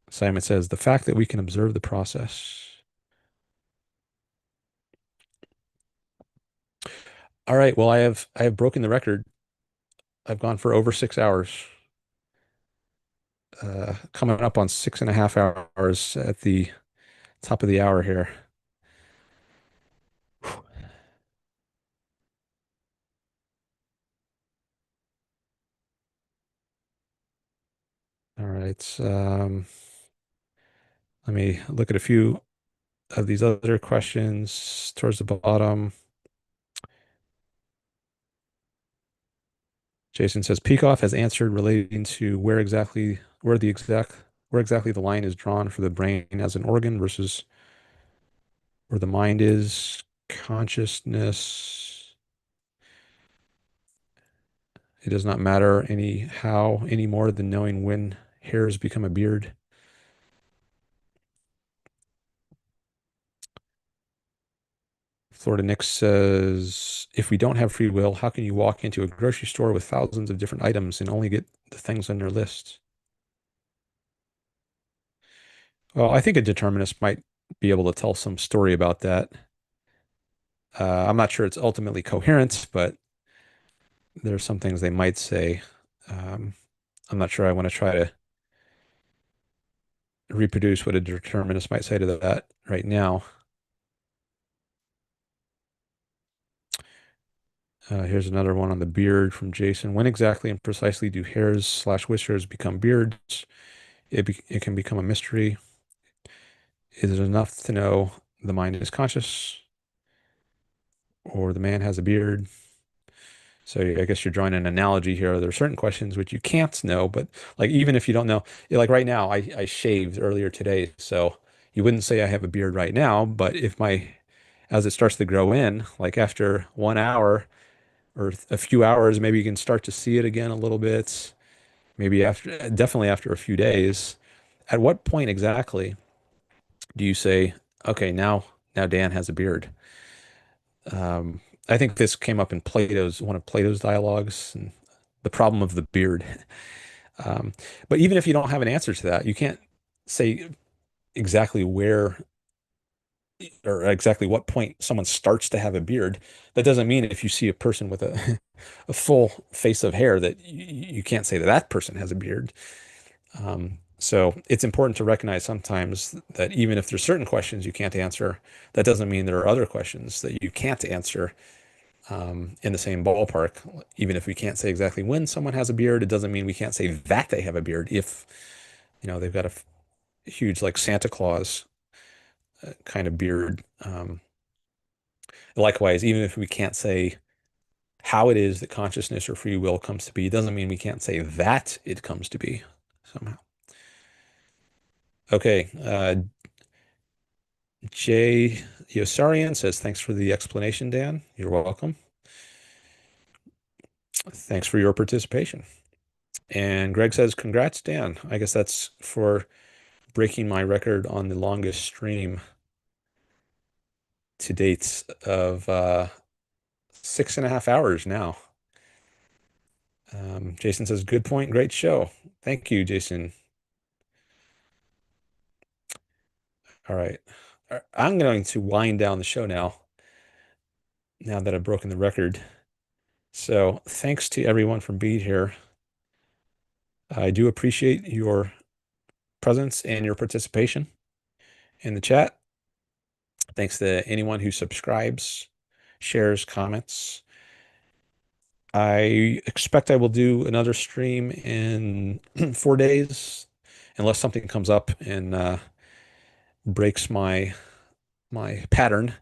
Simon says, the fact that we can observe the process. All right. Well, I have broken the record. I've gone for over 6 hours. Coming up on 6.5 hours at the top of the hour here. All right. Let me look at a few of these other questions towards the bottom. Jason says Peikoff has answered relating to where exactly the line is drawn for the brain as an organ versus where the mind is, consciousness. It does not matter any more than knowing when hairs become a beard. Florida Nick says, if we don't have free will, how can you walk into a grocery store with thousands of different items and only get the things on your list? Well, I think a determinist might be able to tell some story about that. I'm not sure it's ultimately coherent, but there's some things they might say. Um, I'm not sure I want to try to reproduce what a determinist might say to that right now. Here's another one on the beard from Jason. When exactly and precisely do hairs/whiskers become beards? It can become a mystery. Is it enough to know the mind is conscious or the man has a beard? So I guess you're drawing an analogy here. There are certain questions which you can't know, but like even if you don't know, like right now, I shaved earlier today, so you wouldn't say I have a beard right now, but if as it starts to grow in, like after 1 hour or a few hours, maybe you can start to see it again a little bit. Maybe definitely after a few days. At what point exactly do you say, okay, now Dan has a beard? Um, I think this came up in one of Plato's dialogues, and the problem of the beard. Um, but even if you don't have an answer to that, you can't say exactly where or exactly what point someone starts to have a beard. That doesn't mean if you see a person with a full face of hair that you can't say that that person has a beard. So it's important to recognize sometimes that even if there's certain questions you can't answer, that doesn't mean there are other questions that you can't answer in the same ballpark. Even if we can't say exactly when someone has a beard, it doesn't mean we can't say that they have a beard if, they've got a huge like Santa Claus kind of beard. Likewise, even if we can't say how it is that consciousness or free will comes to be, it doesn't mean we can't say that it comes to be somehow. Okay, Jay Yossarian says, thanks for the explanation, Dan. You're welcome. Thanks for your participation. And Greg says, congrats, Dan. I guess that's for breaking my record on the longest stream to date of 6.5 hours now. Jason says, good point, great show. Thank you, Jason. All right. I'm going to wind down the show now that I've broken the record. So thanks to everyone for being here. I do appreciate your presence and your participation in the chat. Thanks to anyone who subscribes, shares, comments. I expect I will do another stream in 4 days, unless something comes up and breaks my pattern.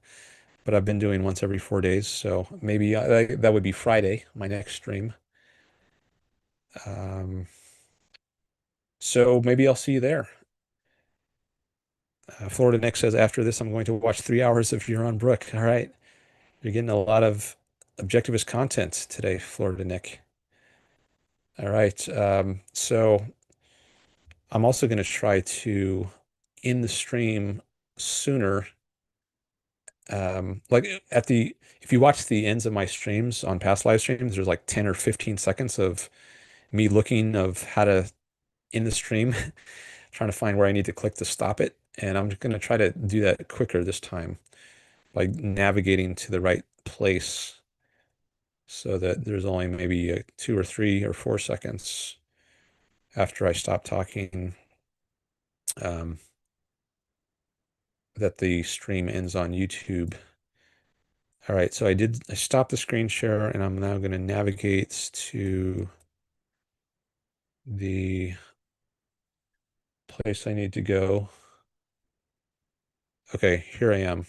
But I've been doing once every 4 days, so maybe that would be Friday, my next stream. Um, so maybe I'll see you there. Florida Nick says, after this, I'm going to watch 3 hours of Huron Brook. All right. You're getting a lot of objectivist content today, Florida Nick. All right. So I'm also going to try to end the stream sooner. Like if you watch the ends of my streams on past live streams, there's like 10 or 15 seconds of me looking of how to end the stream, trying to find where I need to click to stop it. And I'm going to try to do that quicker this time by navigating to the right place so that there's only maybe 2 or 3 or 4 seconds after I stop talking um, that the stream ends on YouTube. All right, so I stopped the screen share and I'm now going to navigate to the place I need to go. Okay, here I am.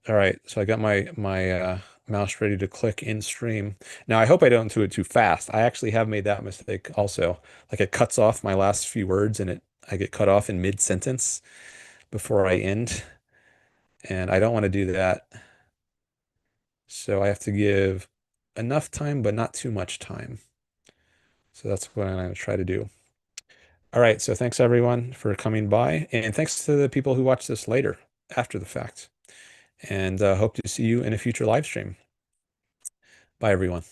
All right, so I got my mouse ready to click in stream. Now I hope I don't do it too fast. I actually have made that mistake also. Like it cuts off my last few words and I get cut off in mid-sentence before I end. And I don't want to do that. So I have to give enough time, but not too much time. So that's what I'm going to try to do. All right, so thanks everyone for coming by, and thanks to the people who watch this later after the fact. And hope to see you in a future live stream. Bye, everyone.